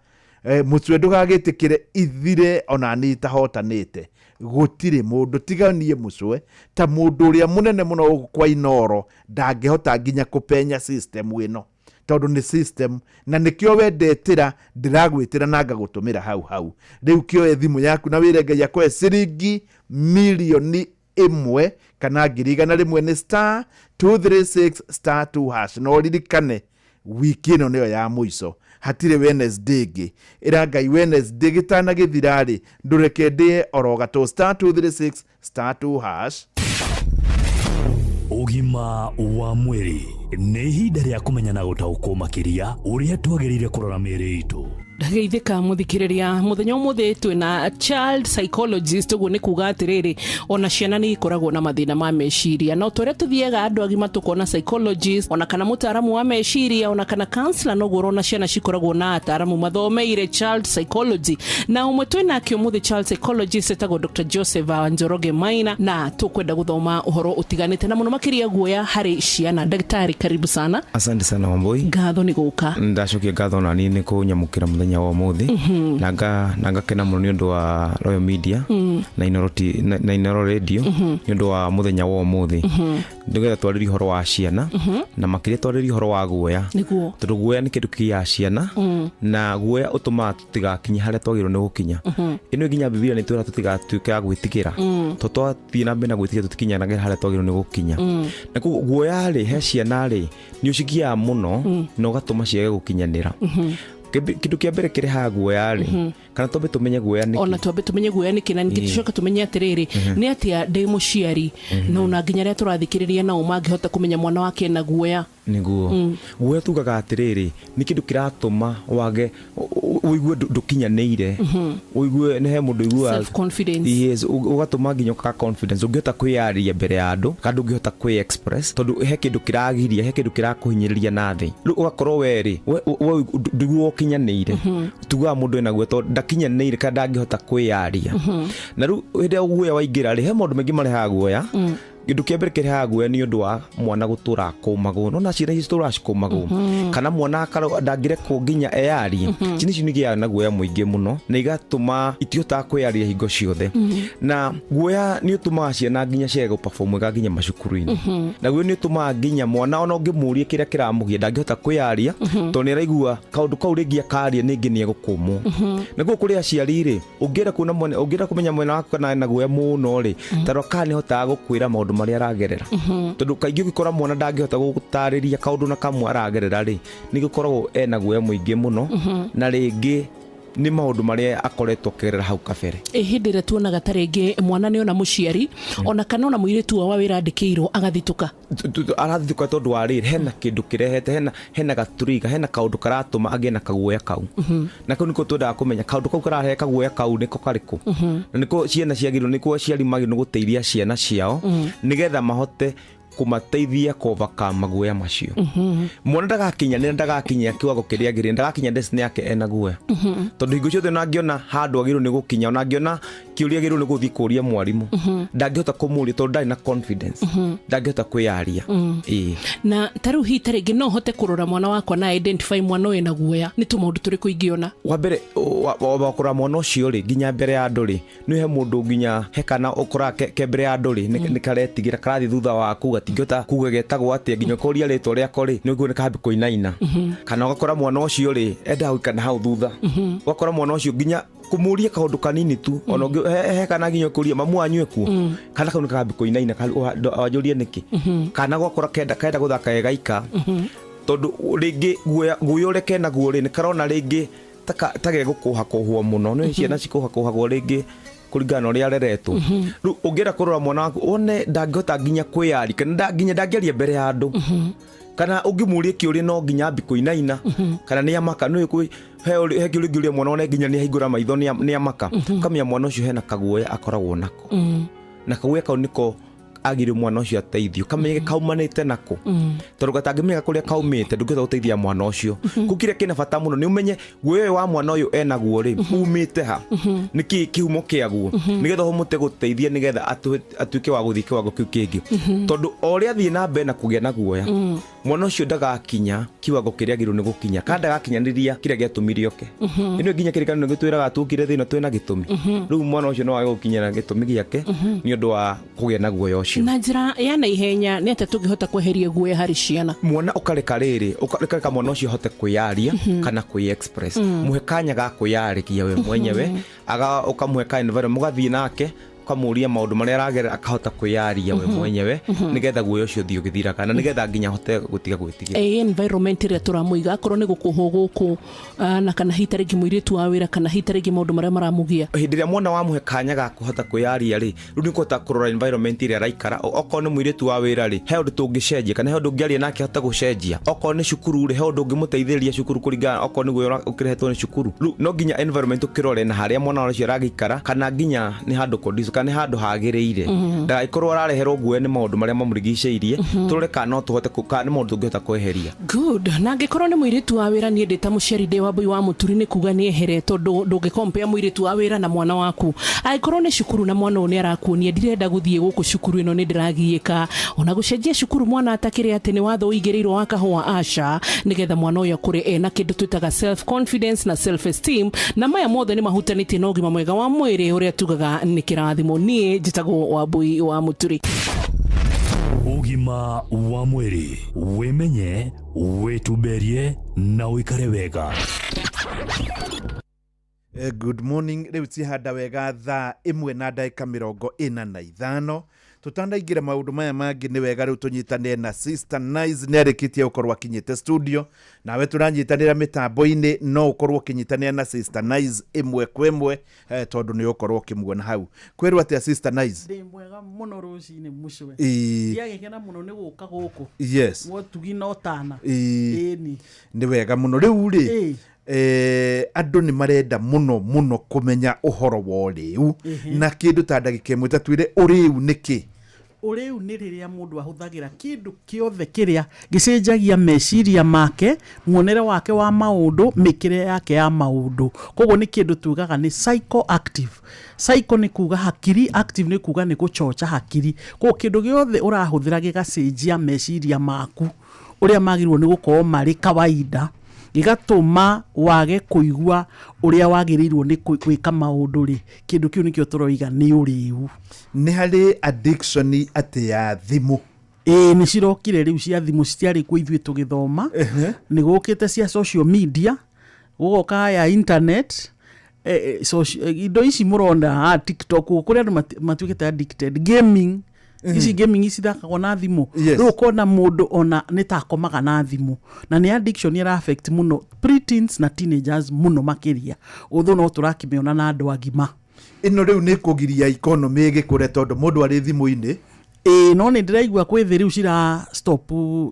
mũcwe ndũgagĩtĩkĩre ithire ona nĩ itahotanĩte. Gũtirĩ mũndũ tiganie mũcwe ta mũndũ ũrĩa mũnene mũno kwa Inooro ndangĩhota nginya kũpenya system ĩno, tondũ nĩ system na nĩkĩo wendetĩra ndĩragwĩtĩra na ngagũtũmĩra hau. Rĩu kĩoe thimũ yaku na wĩre Ngai akũhe ciringi 1,000,000 kana 100,000 nĩ *236*2#. No ririkane wiki ĩno nĩyo ya mũico, hatirĩ Wednesday ĩngĩ. Ĩra Ngai Wednesday gĩtanagĩthira-rĩ ndũreke ndĩe oro gatũ *236*2#. Ũgima wa mwĩrĩ nĩ ihinda rĩa kũmenya na gũtaũkwo makĩria ũrĩa twagĩrĩire kũrora mĩĩrĩ itũ. Ndageithĩka mũthikĩrĩria, mũthenya ũmũthĩ twĩna child psychologist, ũguo nĩ kuga atĩrĩrĩ ona ciana nĩ ikoragwo na mathĩna ma meciria, no tũrĩa tũthiaga andũ agima tũkona psychologist ona kana mũtaaramu wa meciria ona kana counselor, noguo ona ciana cikoragwo na ataaramu mathomeire child psychology. Na ũmwe twĩnake ũmũthĩ child psychologist etagwo Dr. Joseph Njoroge Maina, na tũkwenda gũthoma ũhoro ũtiganĩte na mũno makĩria guoya harĩ ciana. Ndagĩtarĩ, karibu sana. Asante sana Wambui. Ngatho nĩ gũka. Ndacokia ngatho na niĩ nĩ kũnyamũkĩra mũthenya wa ũmũthĩ. na ngakena mũno nĩ ũndũ wa Royal Media na Inooro Radio nĩ ũndũ wa mũthenya wa ũmũthĩ. Nĩgetha twarĩrie ũhoro wa ciana na makĩria twarĩrie ũhoro wa guoya, tondũ guoya nĩ kĩndũ kĩa ciana na guoya ũtũmaga tũtigakinye harĩa twagĩrĩirwo nĩ gũkinya. Ĩno nginya Biblia nĩ twĩra tũtigatuĩke a gwĩtigĩra, tondũ twathiĩ na mbere na gwĩtigĩra tũtikinyanagĩra harĩa twagĩrĩirwo nĩ gũkinya. Na kũguo guoya-rĩ he ciana-rĩ nĩ ũcigiaga mũno na ũgatũma ciage gũkinyanĩra. Kĩndũ kĩa mbere kĩrehaga guoya-rĩ, kana twambe tũmenye guoya nĩkĩ. Ona twambe tũmenye guoya nĩkĩ, na ningĩ tũcoka tũmenye atĩrĩrĩ nĩ atĩa ndĩ mũciari no na nginya rĩa tũrathikĩrĩria nao mangĩhota kũmenya mwana wake na guoya. Nĩguo guoya tugaga atĩrĩrĩ nĩ kĩndũ kĩratũma wage ũigue ndũkinyanĩire, ũigue nĩ he mũndũ ũiguaga self confidence. Yes, ũgatũma nginya ka confidence, ũngĩhota kwĩyaria mbere ya andũ kana ũngĩhota kwĩ express, tondũ he kĩndũ kĩragiria, he kĩndũ kĩrakũhinyĩrĩria na thĩ. Rĩu ũgakorwo werĩ ndiguo kinyanĩire, tugaga mũndũ ena guoya tondũ ndakinyanĩire kana ndangĩhota kwĩyaria. Na rĩu hĩndĩ guoya waingĩra-rĩ he maũndũ maingĩ marehaga guoya. Kĩndũ kĩa mbere kĩrehaga guoya nĩ ũndũ wa mwana gũtũra akũmagwo, no na ciana ici tũracikũmagwo kana mwana ndangĩrekwo nginya eyarie. Ciana ici nĩgĩaga na guoya mũingĩ mũno na igatũma itihotaga kwĩyaria hingo ciothe. Na guoya nĩ ũtũmaga ciana nginya ciage gũ-perform wega nginya macukuru-inĩ. Na guoya nĩ ũtũmaga nginya mwana ona ũngĩmũria kĩrĩa kĩramũgia ndangĩhota kwĩyaria, tondũ nĩ araigua kaũndũ kau rĩngĩ akaria ningĩ nĩ egũkũmwo. Na guo kũrĩ aciari-rĩ, ũngĩenda kũmenya mwana waku kana ena guoya mũno-rĩ, tondũ kana nĩ ahotaga gũkwĩra maũndũ marĩa aragerera. Tondũ kaingĩ ũgĩkora mwana ndangĩhota gũgũtarĩria kaũndũ na kamwe aragerera-rĩ, nĩ gũkoragwo ena guoya mũingĩ mũno na rĩngĩ nĩ maũndũ marĩa akoretwo akĩgerera hau kabere. Hĩndĩ ĩrĩa tuonaga ta rĩngĩ mwana nĩ ona mũciari ona kana ona mũirĩtu wa wĩra andĩkĩirwo agathitũka. Arathitũka tondũ wa rĩrĩ hena kĩndũ kĩrehete, hena gaturiga, hena kaũndũ karatũma agĩe na kaguoya kau. Na kau nĩko twendaga kũmenya kaũndũ kau kararehe kaguoya kau nĩko karĩkũ. Na nĩko ciana ciagĩrĩirwo, nĩko aciari magĩrĩirwo nĩ gũteithia ciana ciao nĩgetha mahote kumateithia kũvaka maguoya macio. Mwana ndagakinya kiwango kĩrĩa agĩrĩire, ndagakinya destiny yake ena guoya. Tondũ hingo ciothe ona angĩona handũ agĩrĩirwo nĩ gũkinya, ona angĩona kĩũria agĩrĩirwo nĩ gũthiĩ kũria mwarimũ, ndangĩhota kũmũria tondũ ndarĩ na confidence, ndangĩhota kwĩyaria. Na tarĩu hihi ta rĩngĩ no hote kũrora mwana wakwa na identify mwana ũyũ na guoya, nĩ tũmaũndũ tũrĩkũ ingĩona? Wa mbere wakũrora mwana ũcio-rĩ nginya mbere ya andũ-rĩ, nĩ he mũndũ nginya he kana ũkoraga ke mbere ya andũ-rĩ nĩ karetigĩra, karathiĩ thutha waku gatingĩhota kuga getagwo atĩa, nginya ũkoria rĩtwa rĩako-rĩ nĩ ũguo nĩ kambi kũinaina. Kana ũgakora mwana ũcio-rĩ endaga gũikara hau thutha, ũgakora mwana ũcio nginya kumuria kaundu kanini tu ono he kana nginyo kuria mamu anywe ku kana kaundu kambi kuinaina ajurie niki kana gwakora kenda guthaka egaika tondu ringi guyo reke na guo ni karona ringi tage gukuha kuhwo muno no ciana cikuha ringi kuringana uria areretwo ru ungira kurora mwana waku one ndangihota nginya kwiyari kana nginya ndangeria mbere ya andu kana ungimuria kiuri no nginya ambi kuinaina kana ni amaka no he kiuri mwana one nginya ni hingura maitho ni amaka kamia mwana ucio hena kaguoya akoragwo nako na kaguoya kau niko agire mwana ucio ateithio kamege kaumanite nako tondu gatangimega kuria kaumite ndungitha uteithia mwana ucio kukire kina bata muno ni umenye guoyo wa mwana uyu ena guo ri umite ha niki kihumo kiaguo nigetha humute guteithia nigetha atuike wa guthike wa gukiu kingi tondu oria thie na mbe na kugia na guoya mwana ucio ndagakinya kiwango kiria giru ni gukinya kada gakinyaniria kiria giatumire oke ino nginya kirikano ngitwiraga atukire thina twina gitumi riu mwana ucio no wage gukinyana gitumi giake ni undu wa kugia na guoya na njira ya na ihenya ni ate tungihota kweheria guoya hari ciana mwana ukareka riri ukareka mwana ucio hote kuyaria kana kuexpress muhekanya ga kuyarikia we mwenyewe aga ukamuheka environment mugathie nake kamuria maundu maria aragerera akahota kuyaria we mwenyewe nigetha guoya ucio thio githira kana nigetha nginya hote gutiga gwitigia environment ria turamuiga akorwo ni gukuho guku na kana hitarigi muiritu wa wira kana hitarigi maundu maria maramugia hindi ria mwana wa muhekanya ga kuhota kuyaria ri ru ni kuhota kurora environment ria raikara okorwo ni muiritu wa wira ri he undu tungicenjia kana he undu ngiaria nake hota gucenjia okorwo ni cukuru ri he undu ngimuteithĩrĩria cukuru kuringana okorwo ni guoya ukirehetwo ni cukuru ru no nginya environment ukirore na haria mwana ucio aragikara kana nginya ni handu condition kana handu hagireire ndaikorwo arareherwo guoya ni maundu maria mamurigiceirie turore kana no tuhote kana ni maundu tungihota kweheria good na ngikorwo ni muiritu wa wira ni ndita muciari ndi wa Mbui wa Muturi ni kuga ni eheretwo ndungicompare muiritu wa wira na mwana waku aikorwo ni cukuru na mwana ni arakuonia ndirenda guthie guku cukuru ino ni ndiragiika ona gucenjia cukuru mwana atakire ati ni watho uigereirwo wa kahua aca nigetha mwana uyu akure ena kindu twitaga self confidence na self esteem na maya mothe ni mahutanitie na ugima mwega wa mwiri uria tugaga ni kirathimo nie njitagwo wa Mbui wa Muturi ugima wa mwiri wimenye wituberie na uikare wega. Good morning, riu tihanda wega thaa 1:45 tutandaingira maundu maya mangi ni wega riu tunyitane na Sister Nice ni arikitie ukorwa kinyite studio nawe turanyitanira mitambo-ini no ukorwo kinyitanira na Sister Nice imwe kwemwe tondu ni ukorwo kimuona hau kwirwa atia Sister Nice ndi mwega muno rucini mucwe ndiagikena muno ni guka guku yes wotugi no tana ni wega muno riu ri andu ni marenda muno kumenya uhoro wa riu na kindu ta ndagika imwe tatwire uriu niki uriu ni riria mundu ahuthagira kindu kiothe kiria gicenjagia meciria make muonere wake wa maundu mikire yake ya maundu koguo ni kindu tugaga ni psychoactive psycho ni kuga hakiri active ni kuga ni gucocha hakiri koguo kindu giothe urahuthira gigacenjia meciria maku uria magirwo ni gukorwo mari kawaida igatuma wage kuigua uria wagirirwo ni gwika maundu ri kindu kiu nikio turoiga ni uriu ni hari addiction ati ya thimu ni cirokire riu cia thimu citiari ku ithue tugithoma ni gukite cia social media gugoka ya internet indo ici muronda TikTok kuria andu matuikite addicted gaming isi gaming isi thakagwo na thimu riu kona mundu ona nitakomaga na thimu na ni addiction ira affect muno preteens na teenagers muno makiria uthu no turakimiona na andu agima ino riu ni kugiria economy igikure tondu mundu ari thimu-ini no ni ndiraigua kwithi riu cira stop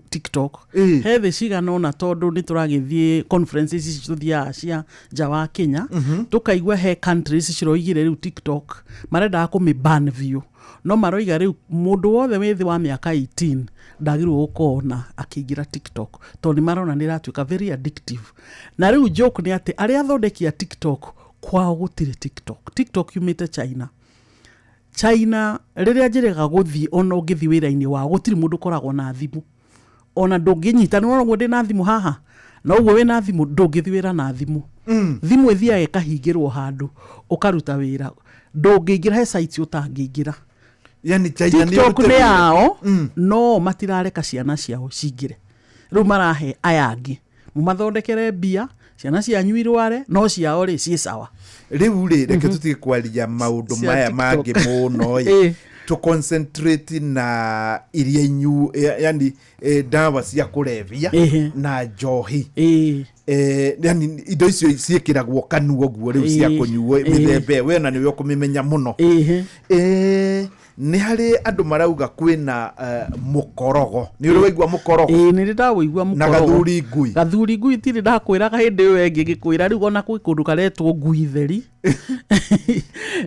TikTok he thi cigana ona tondu ni turagithie conferences ici tuthia cia nja wa Kenya tukaigua he countries ciroigire riu TikTok marenda kumiban view no maroiga riu mundu wothe withi wa miaka 18 ndagirwo gukona akiingira TikTok tondu marona ni ratuika very addictive na riu joke ni ati aria thondekia TikTok kwao gutire TikTok yumite China riria njirega guthii ona ungithi wira-ini wa gutiri mundu koragwo na thimu ona ndunginyita ni wona ndi na thimu haha na uguo we na thimu ndungithi wira na thimu thimu ithia ekahingirwo handu ukaruta wira ndungiingira he site utangiingira yani China ni TikTok ni yao no matirareka ciana ciao cingire riu marahe ayangi mumathondekere bia ciana cianyu irware no ciao ri ci sawa riu ri reke tutige kwaria maundu maya mangi muno to concentrate na iria inyu yani dawa cia kulevya na njohi yani indo icio ciekiragwo kanuo guo riu cia kunyuo mithembe we na niwe kumimenya muno ni hari andu marauga kwina mukorogo ni uri waigua mukorogo ni ndawigua mukorogo na gathuri ngui tiri ndakwiraga hindi yo engi gikwira riu ona kwi kundu karetwo ngui theri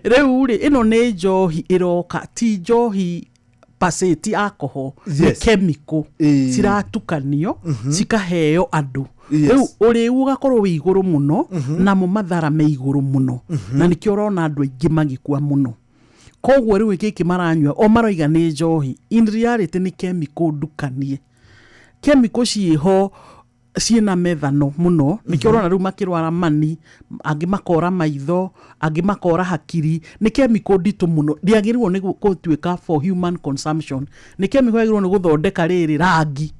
riu ri ino ni njohi iroka ti njohi paseti alcohol ni chemical ciratukanio cikaheo andu riu uri ugakorwo wi iguru muno na mu mathara me iguru muno na nikio rona andu aingi magikua muno koguo riu giki maranyua o maroiga ni njohi in reality ni chemical dukanie chemical ciho ciina methano muno nikio rona riu makirwara mani angi makora maitho angi makora hakiri ni chemical ditu muno ndiagirwo ni gutwika for human consumption ni chemical yagirwo ni guthondeka riri rangi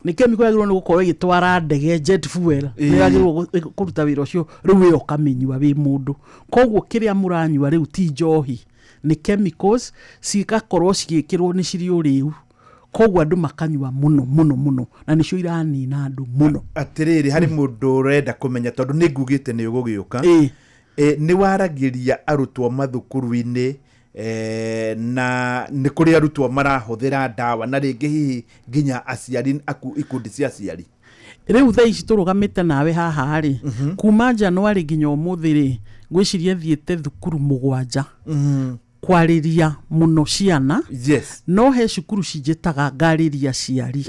ni chemical yagirwo ni gukorwo igitwara ndege jet fuel ni yagirwo kuruta wira ucio riu yo kamenywa wi mundu koguo kiria muranywa riu ti njohi ni chemicals cigakorwo cigikirwo ni cirio riu koguo andu makanywa muno na nicio iranina andu muno atiriri hari mundu urenda kumenya tondu ni ngugite ni ugugiuka ni waragiria arutwo mathukuru-ini na ni kuri arutwo marahuthira dawa na ringi hihi nginya aciari ikundi cia aciari riu thaa ici turugamite nawe haha ri kuma Januari nginya umuthi ri ngwiciria thiete thukuru 7 kwariria muno ciana no he cukuru cinjitaga ngariria ciari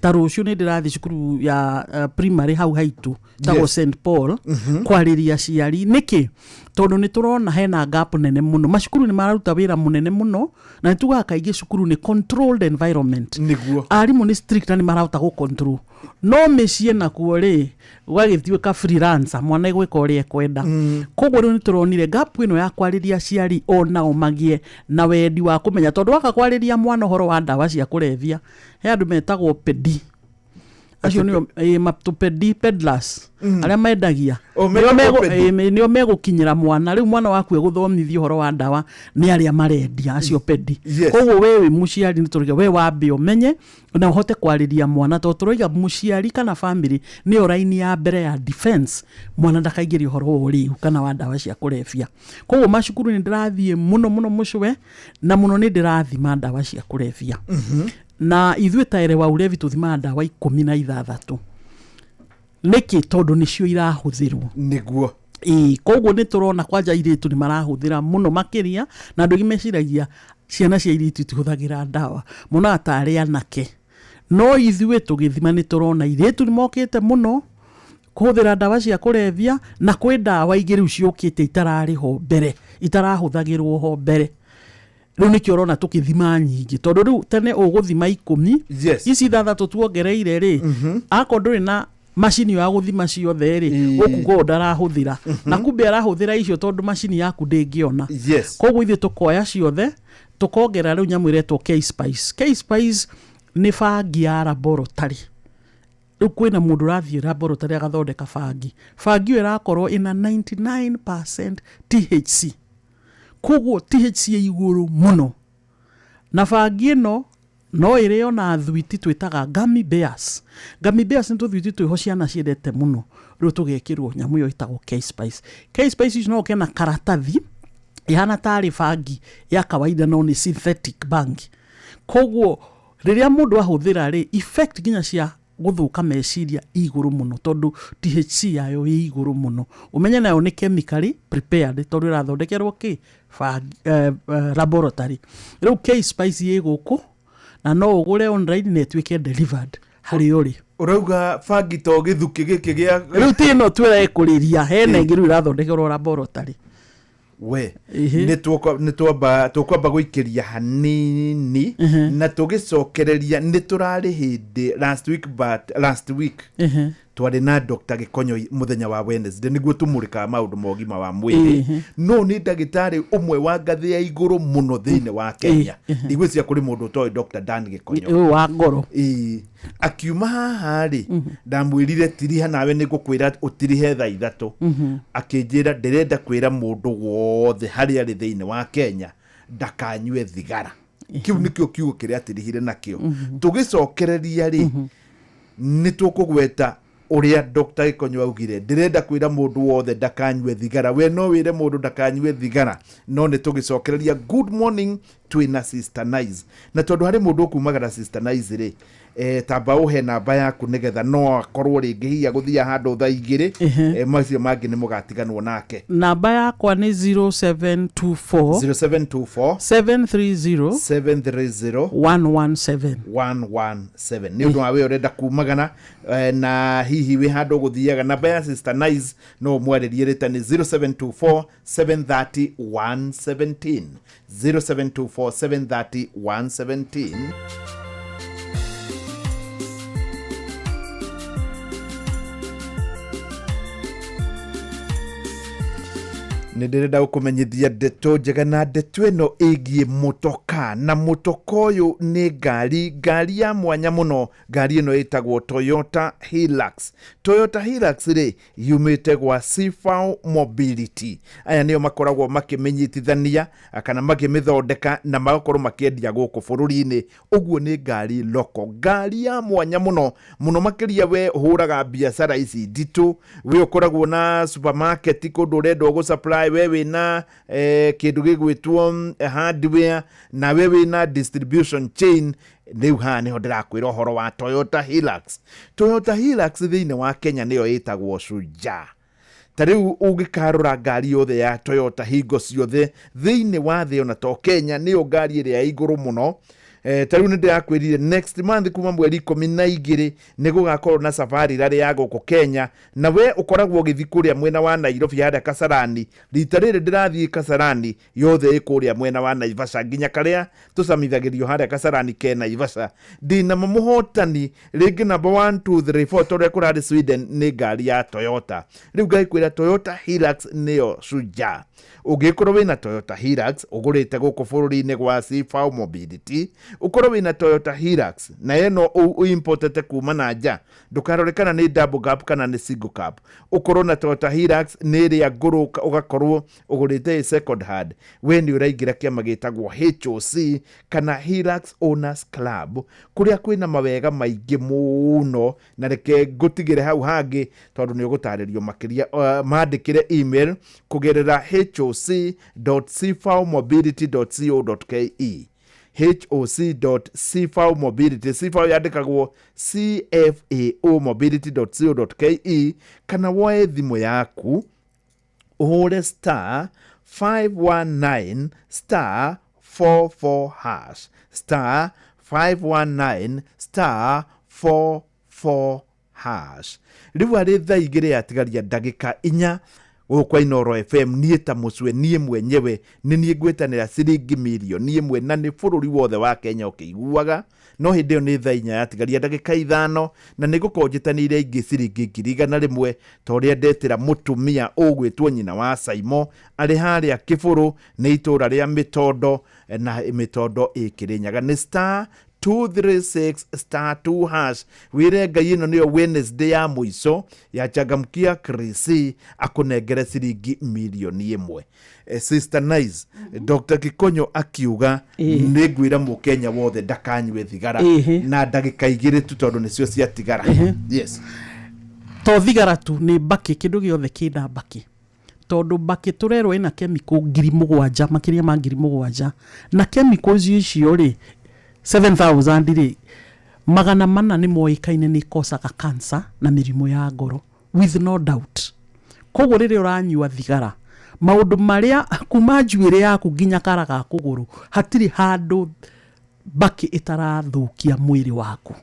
ta rucio ni ndirathi cukuru ya primary hau haitu tago St Paul kwariria ciari niki tondu ni turona hena gap nene muno macukuru ni mararuta wira munene muno na nituga kaigi cukuru ni controlled environment niguo arimu ni strict na ni marauta go control no mecie na kuore wagithiuka freelancer mwana igwika uri ekwenda koguo ni turonire gap ino ya kwariria ciari ona magie na wendi wa kumenya tondu waka kwariria mwana horo wa ndawa cia kulevya he andu metagwo pedi acio ni maptopedi peddlers aria mendagia nio megukinyira mwana riu mwana waku eguthomithio horo wa ndawa ni aria marendia acio pedi koguo wewe muciari ni turiga we wambe umenye na uhote kwariria mwana to turoiga muciari kana family ni oraini ya mbere ya defense mwana ndakaingiri horo uri kana wa ndawa cia kulevya koguo macukuru ni ndirathie muno mucwe na muno ni ndirathima ndawa cia kulevya na ithuĩ taere wa ulevi tuthima ndawa 16 niki tondu nicio irahuthirwo niguo koguo ni turona kwanja iritu ni marahuthira muno makiria na andu gimeciragia ciana cia iritu tuhuthagira ndawa muno atari anake no ithuĩ tugithima ni turona iritu ni mokite muno kuhuthira ndawa cia kulevya na kwi ndawa ingĩ riu ciukite itarariho mbere itarahuthagirwo ho mbere riu ni kiorona tukithima nyingi tondu riu tene uguthima 10 ici 6 tuongereire ri akonduri na machini ya guthima ciothe ri ukugo ndarahuthira na kumbe arahuthira icio tondu machini yaku ndingiona koguo ithe tukoya ciothe tukongera riu nyamu iretwo K-Spice ni fangi ya laboratory riu kwina mundu rathie laboratory agathondeka fangi irakorwo ina 99% THC koguo THC iguru muno na fangi ino no irio na thwiti twitaga gummy bears ni thwiti twiho ciana ciendete muno riu tugekirwo nyamu yo itagwo K-Spice no kena karatathi ihana tari fangi ya kawaida no ni synthetic bangi koguo riria mundu ahuthira ri effect ginya cia guthuka meciria iguru muno tondu THC yayo i iguru muno umenya nayo ni chemically prepared tondu irathondekerwo laboratory riu K-Spice ye guku na no ugure online netwike delivered hari uri urauga fangi to githuki giki gia riu tino twere kuriria hena ngiru irathondekerwo laboratory we ni twamba guikiria hanini na tugicokereria ni turari hindi last week twari na Dr. Gikonyo muthenya wa Wednesday niguo tumurika maundu ma ũgima wa mwĩrĩ no ni ndagĩtarĩ umwe wa ngathĩ ya igũrũ muno thĩinĩ wa Kenya igwĩcia kũrĩ mũndũ toĩ Dr. Dan Gikonyo wa ngoro akiuma haha rĩ ndamwĩrire tiriha nawe nĩngũkwĩra ũtirihe thaa 3 akĩnjĩra ndĩrenda kwĩra mũndũ wothe harĩa arĩ thĩinĩ wa Kenya ndakanyue thigara kiu nikio kiugo kĩrĩa atirihire nakio tũgĩcokereria rĩ nĩtũkũgweta ũrĩa Dr. Gikonyo augire ndĩrenda kwĩra mũndũ wothe ndakanyue thigara we no wĩre mũndũ ndakanyue thigara no nĩtũgĩcokereria good morning twĩna Sister Nice na tondũ harĩ mũndũ ũkumagara Sister Nice rĩ tamba uhe namba yaku nigetha no akorwo ringi hiya guthia handu thaa igiri macio mangi ni mugatiganwo nake namba yakwa ni 0724 730 117 ni undu wawe urenda kumagana na hihi wi handu guthiaga namba ya Sister Nice no mwarerie rita ni 0724 730 117 0724 730 117 nĩndĩrenda gũkũmenyithia ndeto njega na ndeto ĩno ĩgiĩ mũtoka na mũtoka ũyũ nĩ ngari ya mwanya mũno ngari ĩno ĩtagwo Toyota Hilux rĩ yumĩte gwa Sifau Mobility aya nĩo makoragwo makĩmenyithania kana makĩmĩthondeka na magakorwo makĩendia gũkũ bũrũri-inĩ ũguo nĩ ngari loko ngari ya mwanya mũno makĩria we hũraga biacara ici nditũ we ũkoragwo na supermarket kũndũ ũrenda gũsupply wewe na kindu gigwitwo hardware na wewe na distribution chain riu ha niho ndirakwira horo wa Toyota Hilux thiini wa Kenya niyo itagwo Shujaa tariu ugikarura ngari yothe ya Toyota hingo ciothe thiini wa thĩ ona to Kenya niyo ngari ĩrĩa ya igũrũ mũno tariu nĩ ndĩrakwĩrire next month kuma mweri 12 nĩ gũgakorwo na safari rari ya gũkũ Kenya na we ũkoragwo ũgĩthiĩ kũrĩa mwena wa Nairobi harĩa Kasarani rita rĩrĩ ndĩrathiĩ Kasarani yothe ĩkũrĩa mwena wa Naivasha nginya karĩa tũsamithagĩrio harĩa Kasarani ke Naivasha ndina mũhotani rĩngĩ number 1 2 3 4 tondũ kũrarĩ Sweden nĩ ngari ya Toyota rĩu ngakwĩra Toyota Hilux nĩyo Shujaa ũngĩkorwo wĩna Toyota Hilux ũgũrĩte gũkũ bũrũri-inĩ gwa Sifau Mobility ukorwo wina Toyota Hilux na eno importete kuma na nja ndukarorekana ni double cab kana ni single cab ukorwo na Toyota Hilux ni ria nguru ugakorwo ugurite second hand we ni uraingira kiama gitagwo HOC kana Hilux Owners Club kuria kwina mawega maingĩ muno na reke ngutigire hau hangi tondu ni ugutaririo makiria mandikire email kugerera hoc.sifaumobility.co.ke hoc.sifaumobility Sifau yandikagwo CFAO mobility.co.ke kana woe thimu yaku uhure star 519 star 44 hash star 519 star 44 hash riu ari thaa igĩrĩ yatigaria ndagĩka 4 kwa Inoro FM niĩ ta mũcwe niĩ mwenyewe nĩ niĩ ngwetanĩra ciringi milioni 1 na nĩ bũrũri wothe wa Kenya ũkĩiguaga no hĩndĩ ĩyo nĩ thaa 4 yatigaria ndagĩka 5 na nĩ ngũkorwo njitanĩire ingĩ ciringi 100 torĩa ndetĩra mũtumia ũgwĩtwo nyina wa Saimo arĩ harĩa Kĩbũrũ nĩ itũra rĩa Mĩtondo na Mĩtondo ĩkĩrĩnyaga nĩ star 236 star 2 hash wire ngai ino niyo Wednesday ya muico ya changamkia Krisi akunengere ciringi milioni 1 Sister Nice Dr. Gikonyo akiuga nĩ ngwĩra mũkenya wothe ndakanyue thigara na ndagĩka 2 tu tondu nicio cia tigara yes to thigara tu ni baki kindu giothe kina baki tondu baki turerwo ina chemical 7,000 makiria ma 7,000 na chemicals icio ri 7,000 ri magana mana ni moikaine ni kosaga cancer na mirimu ya ngoro with no doubt koguo rĩrĩa ũranyua thigara maundu maria kuma njuĩrĩ yaku nginya karaga kũgũrũ hatiri handu baki itarathukia mwĩrĩ waku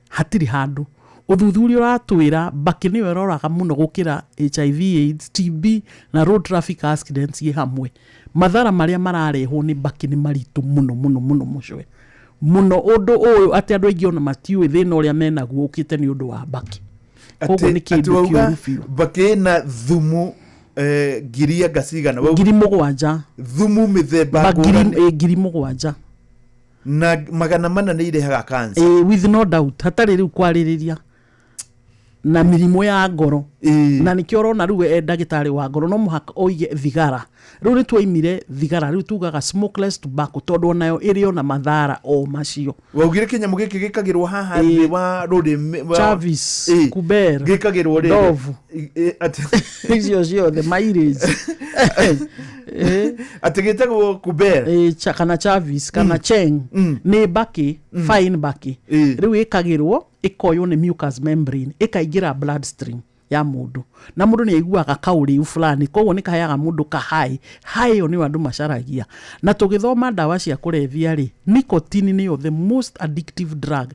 hatiri handu uthuthuria uratwira baki niyo roraga muno gukira HIV AIDS TB na road traffic accidents ye hamwe mathara maria mararehwo ni baki ni maritu muno mucwe muno undu uyu ati andu aingi ona matiwe thina uria menaguo ukite ni undu wa baki koguo nĩ kĩndũ kĩũru biũ. Bakĩna thumu ngiria ngacigana ngiri mũgwanja thumu mĩthemba ngiri mũgwanja na magana mana nĩ irehaga cancer. With no doubt hatarĩ rĩu kwarĩrĩria na mĩrimũ ya ngoro na nĩkĩo ũrona rĩu ndagĩtarĩ wa ngoro no mũhaka oige thigara. Rĩu nĩ twaimire thigara rĩu tugaga smokeless tobacco tondũ nayo ĩrĩ ona mathara o macio. Waugire kĩnyamũ gĩkĩ gĩkagĩrwo haha thĩ wa rũrĩmĩ Chavis Kuber gĩkagĩrwo rĩrĩ Dove icio ciothe mileage atĩ gĩtagwo Kuber kana Chavis kana Cheng nĩ baki fine baki rĩu ĩkagĩrwo ĩkoywo nĩ mucous membrane ĩkaingĩra blood stream ya mũndũ na mũndũ nĩ aiguaga kaũrĩu fulani koguo nĩ kaheaga mũndũ kahai hayo nĩ andũ macaragia na tũgĩthoma ndawa cia kũrevia rĩ nicotine nĩyo the most addictive drug.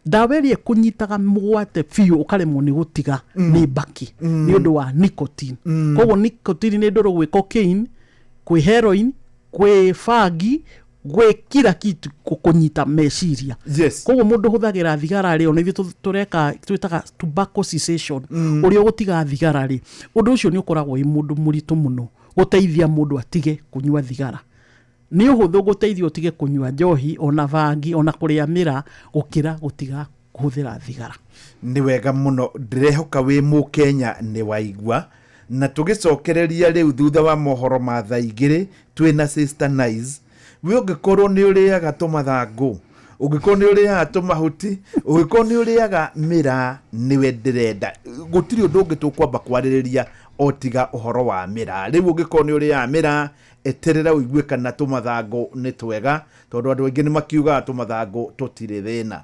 Ndawa ĩrĩa kũnyitaga mũgwate biũ ũkaremwo nĩ gũtiga nĩ baki nĩ ũndũ wa nicotine. Koguo nicotine nĩ ndũrũ gwĩ cocaine kwĩ heroin kwĩ fagi gwĩ kila kitu kũnyita meciria. Koguo mũndũ hũthagĩra thigara rĩ ona ithuĩ tũreka twĩtaga tobacco cessation ũrĩa gũtiga thigara rĩ ũndũ ũcio nĩ ũkoragwo mũndũ mũritũ mũno gũteithia mũndũ atige kũnyua thigara. Nĩ ũhũthũ gũteithia ũtige kũnyua njohi ona vangi ona kũrĩa mĩra gũkĩra gũtiga kũhũthĩra thigara. Nĩ wega mũno ndĩrehoka wĩ Mũkenya nĩ waigua na tũgĩcokereria rĩu thutha wa mohoro ma thaa igĩrĩ twĩna Sister Nice. We ũngĩkorwo nĩ ũrĩaga tũmathangũ ũngĩkorwo nĩ ũrĩaga tũmahuti ũngĩkorwo nĩ ũrĩaga mĩra nĩwe ndĩrenda gũtirĩ ũndũ ũngĩ tũkwamba kwarĩrĩria o tiga ũhoro wa mĩra. Rĩu ũngĩkorwo nĩ ũrĩaga mĩra eterera ũigue kana tũmathangũ nĩ twega tondũ andũ aingĩ nĩ makiugaga tũmathangũ tũtirĩ thĩna.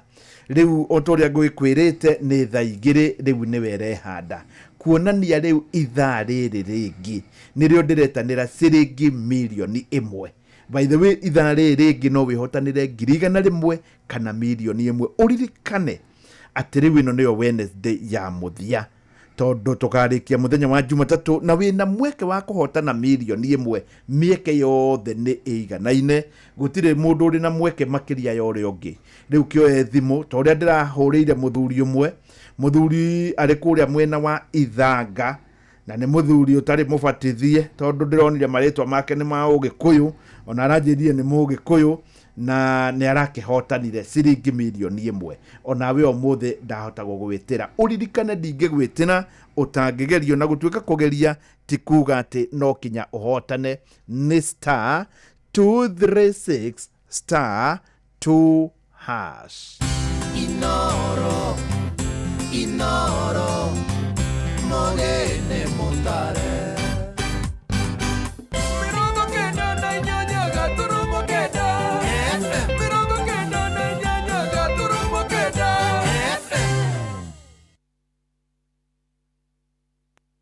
Rĩu o torĩa ngwĩkwĩrĩte nĩ thaa igĩrĩ rĩu nĩwe rehanda kuonania rĩu ithaa rĩrĩ rĩngĩ nĩrĩo ndĩretanĩra ciringi mirioni 1. By the way ithaa rĩrĩ rĩngĩ no wĩhotanĩre 100,000 kana mirioni 1. Ũririkane atĩ rĩu ĩno nĩyo Wednesday ya mũthia tondũ tũkarĩkia mũthenya wa Jumatatũ na wĩna mweke wa kũhotana mirioni 1 mĩeke yothe nĩ ĩiganaine gũtirĩ mũndũ ũrĩ na mweke makĩria ya ũrĩa ũngĩ. Rĩu kĩoe thimũ ta ũrĩa ndĩrahũrĩire mũthuri ũmwe mũthuri arĩ kũrĩa mwena wa Ithanga na nĩ mũthuri ũtarĩ mũbatithie tondũ ndĩronire marĩtwa make nĩ ma Ũgĩkũyũ ona aranjĩrire nĩ Mũgĩkũyũ na nĩ arakĩhotanire ciringi mirioni 1. Onawe ũmũthĩ ndahota gũgwĩtĩra. Ũririkane ndingĩgwĩtĩra ũtangĩgerio na gũtuĩka kũgeria ti kuga atĩ no kinya ũhotane. Nĩ star 236 star 2 hash. Inoro Mogene Montare Mirongo kenda na nyanya gaturumo kenda Mirongo kenda na nyanya gaturumo kenda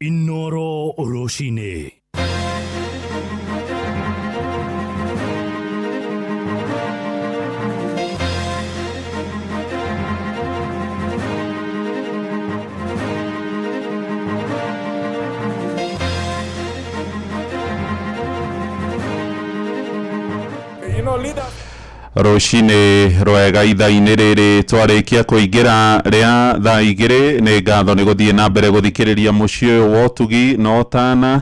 Inoro Oroshine. Rũcinĩ rwega ithaa-inĩ rĩrĩ twarĩkia kũingĩra rĩa thaa igĩrĩ nĩ ngatho nĩ gũthiĩ na mbere gũthikĩrĩria mũciĩ ũyũ wa ũtugi na ũtana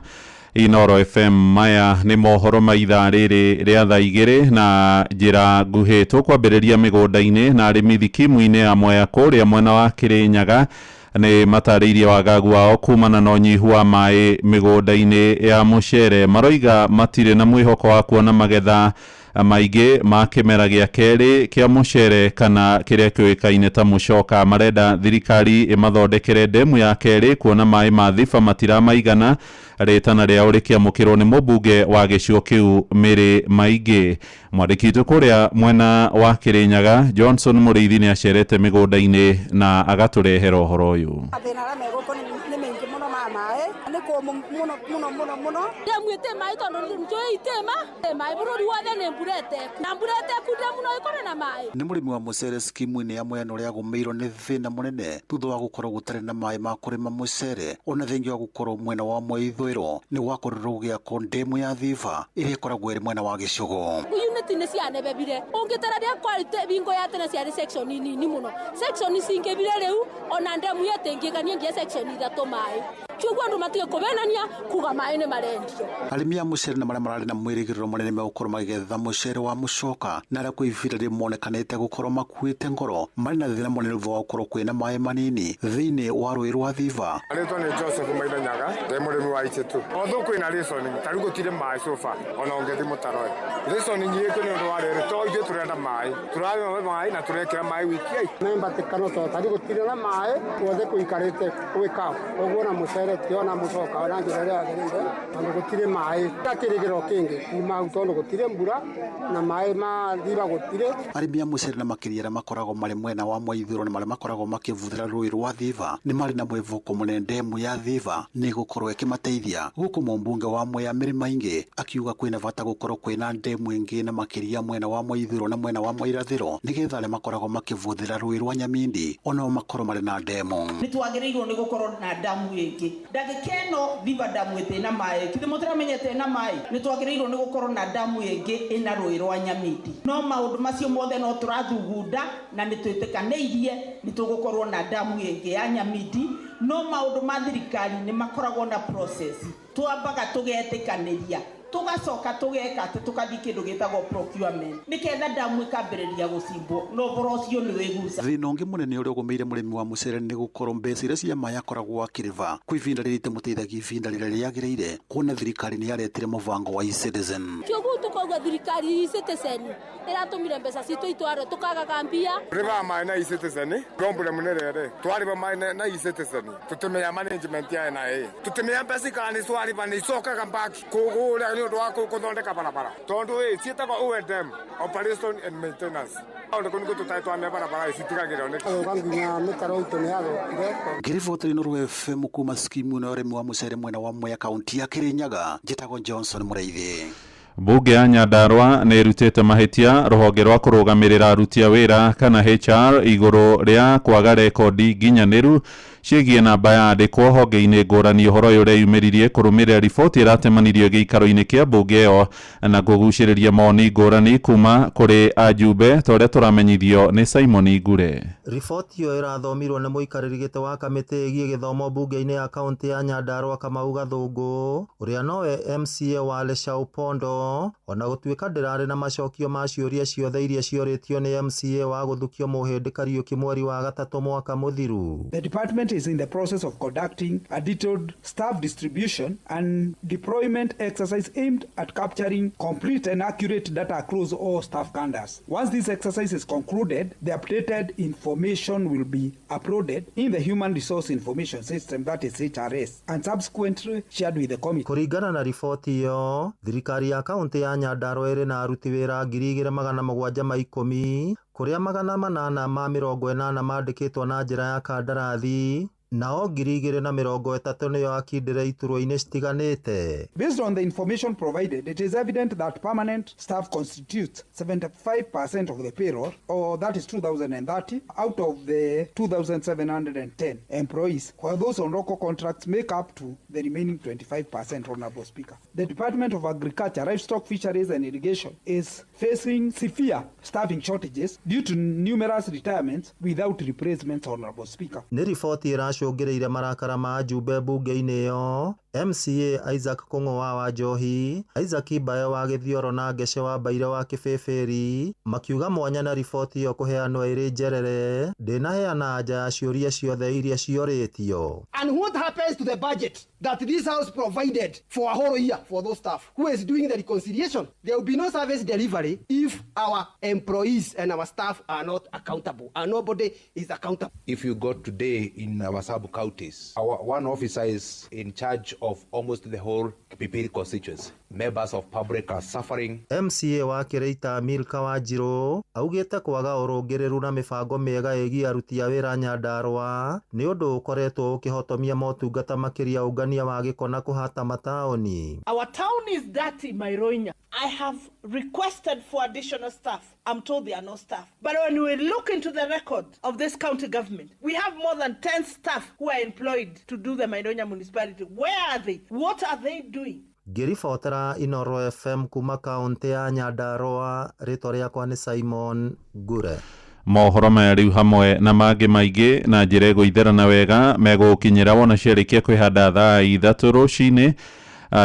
Inoro FM. Maya nĩ mohoro ma ithaa rĩrĩ rĩa thaa igĩrĩ na njĩra nguhĩ tũkwambĩrĩria mĩgũnda-inĩ na arĩmi thikimu-inĩ ya Mwea kũrĩa mwena wa Kĩrĩnyaga nĩ matarĩirie wagagu wao kumana na ũnyihu wa maĩ mĩgũnda-inĩ ya mũcere. Maroiga matirĩ na mwĩhoko wa kuona magetha maingĩ ma kĩmera gĩa kerĩ kĩa mũcere kana kĩrĩa kĩũĩkaine ta mũcoka. Marenda thirikari ĩmathondekere ndemu ya kerĩ kuona maĩ ma thiba matiramaigana. Rĩtana rĩao rĩkĩamũkĩrwo nĩ mũmbunge wa gĩcigo kĩu Mĩrĩ Maingĩ. Mwandĩki witũ kũrĩa mwena wa Kĩrĩnyaga Johnson Mũrĩithi nĩ acerete mĩgũnda-inĩ na agatũrehera ũhoro ũyũ. Mathĩna arĩa megũkũ nĩ maingĩ mũno ma maĩ mai ni ko muno ya mwete mai tondo njo itema mai bururi wothe ni mburete na mburete kude muno ikore na mai ni murimi wa mucere skimu-ini ya mwena uria agumiirwo ni thina munene thutha wa gukorwo gutari na mai ma kurima mucere ona thengia wa gukorwo mwena wa ithwiro ni gwakorirwo gugiakwo ndemu ya Thiva iria ikoragwo iri mwena wa Gicugu. Unity ni cianebebire ungitararia quality bingo ya tena cia section nini muno section cingibire riu ona ndemu yetingigania ngia section ithatu mai kiguo andu matige kubenania kuga mai ni marendio. Arimi a mucere na maria marari na mwirigiriro munene megukorwo magetha mucere wa mucoka na aria kwa ivinda rimonekanite gukorwo makuite ngoro mari na thina munene thutha wa gukorwo kwina mai manini thiini wa rũĩ rwa Thiva. Aritwo ni Joseph Maithanyaga ndi murimi wa Ichetu. Otho kwina reasoning tari gutire mai sofa ona ongethi mutaro reasoning yiko ni undu wa rere to ithu turenda mai turawe mai na turekera mai wiki ai memba tekano to tari gutire na mai othe kuikarite gwika oguo na mucere tiona mucoka ona njirere agirire na gutire mai takirigiro kingi kuma utondo gutire mbura na mai ma Thiva gutire. Arimi a mucere na makiria ra makoragwo mari mwena wa Ithwiro na mari makoragwo makivuthira rũĩ rwa Thiva ni mari na mwivuko munene ndemu ya Thiva ni gukorwo ikimateithia guku mumbunge wa Mwea Mary Maingi akiuga kwina bata gukorwo kwina ndemu ingi na makiria mwena wa Ithwiro na mwena wa Irathiro nigetha aria makoragwo makivuthira rũĩ rwa Nyamindi ona makorwo mari na ndemu. Ni twagiriirwo ni gukorwo na damu ingi ndagikeno Thiva damu itena mai kithi mutiramenyete na mai ni twagiriirwo ni gukorwo na damu ingi ina rũĩ rwa Nyamindi no maundu macio mothe no turathugunda na ni twitikaneirie ni tugukorwo na damu ingi ya Nyamindi no maundu ma thirikari ni makoragwo na process twambaga tugetikaniria tugacoka tugeka ati tukathi kindu gitagwo procurement niketha damu ikambiriria gucimbwo no boro cio ni wiguca. Thina ungi munene uria ugumiire murimi wa mucere ni gukorwo mbeca iria cia mai akoragwo akiriva kwi ivinda riri timuteithagia ivinda riria riagiriire kuona thirikari ni yaretire mubango wa e-Citizen. Kioguo tukauga thirikari e-Citizen iratumire mbeca citu itware tukagaga mbia riva mai na e-Citizen ngombule munere twariva mai na e-Citizen tutemea management ya NIA tutemea mbeca kana twariva ni cokaga back kugura ni undu wa kuthondeka barabara tondu cietagwo O&M operation and maintenance ondu kuni gututaitwa me barabara citigagirwo ni nginya mitaro itu ni yathokire. Ngiriboteri no rwe FM kuma skimu na urimi wa mucere mwena wa Mwea kaunti ya Kirinyaga njitagwo Johnson Mureithi. Mbunge ya Nyandarua nĩ ĩrutĩte mahĩtia rũhonge rwa kũrũgamĩrĩra aruti a wĩra kana HR igũrũ rĩa kwaga rekondi nginyanĩru ciĩgiĩ namba ya andĩkwo honge-inĩ ngũrani ũhoro ũrĩa yumĩririe kũrũmĩrĩra riboti ĩratemanirio gĩikaro-inĩ kĩa mbunge ĩyo na kũgucĩrĩria moni ngũrani kuma kũrĩ ajumbe ta ũrĩa tũramenyithio nĩ Simon Ngure. Riboti ĩyo ĩrathomirwo nĩ mũikarĩri gĩtĩ wa kamĩtĩ ĩgiĩ gĩthomo mbunge-inĩ ya kaunti ya Nyandarua Kamau Gathũngũ ũrĩa nowe MCA wa Leshau Pondo ona gũtuĩka ndĩrarĩ na macokio ma ciũria ciothe iria ciorĩtio nĩ MCA wa gũthukio Mũhĩndĩ Kariuki mweri wa gatatũ mwaka mũthiru. The department is in the process of conducting a detailed staff distribution and deployment exercise aimed at capturing complete and accurate data across all staff cadres. Once this exercise is concluded, the updated information will be uploaded in the Human Resource Information System, that is HRS, and subsequently shared with the committee. Kũringana na riboti iyo, thirikari ya kaunti ya Nyandarua ĩrĩ na aruti wĩra 2,710 kũrĩa 880 mandĩkĩtwo na njĩra ya kandarathi nao 2,030 nĩyo akindĩre iturwa-inĩ citiganĩte. Based on the information provided, it is evident that permanent staff constitutes 75% of the payroll, or that is 2,030 out of the 2,710 employees, while those on local contracts make up to the remaining 25%, Honorable Speaker. The Department of Agriculture, Livestock, Fisheries and Irrigation is facing severe staffing shortages due to numerous retirements without replacements, Honorable Speaker. Nĩ riboti ĩracũngĩrĩire marakara ma ajumbe mbunge-inĩ ĩyo. MCA Isaac Kũng'ũ wa Wanjohi, Isaac Bayo wa Gĩthioro na Ngece wa Mbaire wa Kĩbĩbĩri makiuga mwanya na riboti ĩyo kũheanwo ĩrĩ njerere ndĩnaheana anja ya ciũria ciothe iria ciorĩtio. And what happens to the budget that this house provided for a whole year for those staff? Who is doing the reconciliation? There will be no service delivery if our employees and our staff are not accountable, and nobody is accountable. If you go today in our sub-counties, our one officer is in charge of almost the whole Kipipiri constituency. members of public are suffering. MCA wa Kireita Milka Wanjiru augite kwaga urungireru na mibango miega igi aruti a wira Nyandarua ni undu ukoretwo ukihotomia motungata makiria ungania wa giko na kuhata mataoni. Our town is dirty, Mairoinya. I have requested for additional staff. I'm told there are no staff. But when we look into the record of this county government, we have more than 10 staff who are employed to do the Mairoinya municipality. Where are they? What are they doing? Ngiribotera Inoro FM kuma kaunti ya Nyandarua, rĩtwa rĩakwa nĩ Simon Gure. Mohoro maya riu hamwe na mangĩ maingĩ na njĩra ĩgũitherana wega megũkinyĩra wona ciarĩkia kwĩhanda thaa 3 rũcinĩ.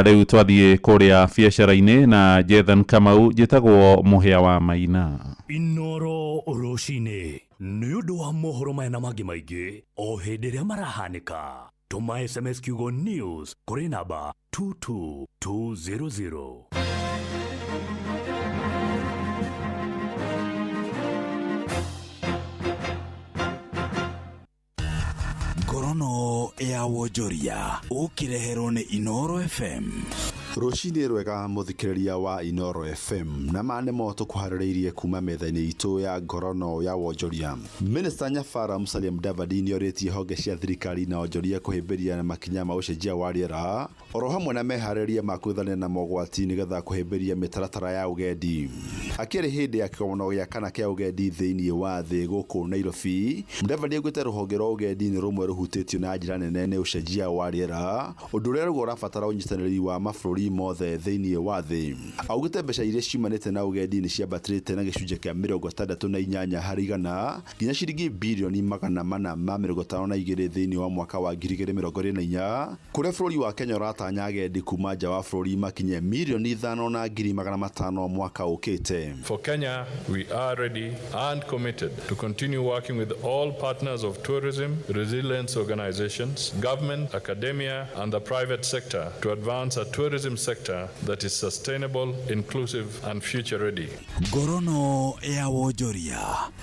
Riu twathiĩ kũrĩa biacara-inĩ na Jethan Kamau njĩtagwo mũhĩa wa Maina. Inoro rũcinĩ nĩ ũndũ wa mohoro maya na mangĩ maingĩ o hĩndĩ ĩrĩa marahanĩka. Tuma SMS kiugo news kuri namba 22200. Ngorono ya wonjoria ukireherwo ni Inoro FM. Rũcinĩ rwega mũthikĩrĩria wa Inoro FM na mane moto kuharĩrĩirie kuma metha-inĩ itũ ya ngorono ya wonjoria. Minister Nyabara Musalia Mudavadi nĩorĩtie honge cia thirikari na wonjoria kũhĩmbĩria na makinya ma ũcenjia wa rĩera oro hamwe na meharĩria ma kwĩthania na mogwati nĩgetha kũhĩmbĩria mĩtaratara ya ũgendi. Akĩrĩ hĩndĩ ya kĩgomano gĩa kana kĩa ũgendi thĩinĩ wa thĩ gũkũ Nairobi, Mudavadi augĩte rũhonge rwa ũgendi nĩ rũmwe rũhutĩtio na njĩra nene nĩ ũcenjia wa rĩera, ũndũ ũrĩa ũrabatara ũnyitanĩri wa mabũrũri mothe thĩinĩ wa thĩ. Augĩte mbeca iria ciumanĩte na ũgendi nĩ ciambatĩrĩte na gĩcunjĩ kĩa 68 harĩ igana nginya ciringi birioni 452 thĩinĩ wa mwaka wa 2024, kũrĩa bũrũri wa Kenya ũratanya agendi kuma nja wa bũrũri makinye milioni 5,500 mwaka ũkĩte. For Kenya, we are ready and committed to continue working with all partners of tourism, resilience organizations, government, academia, and the private sector to advance a tourism sector that is sustainable, inclusive, and future ready. Ngorono ya wonjoria.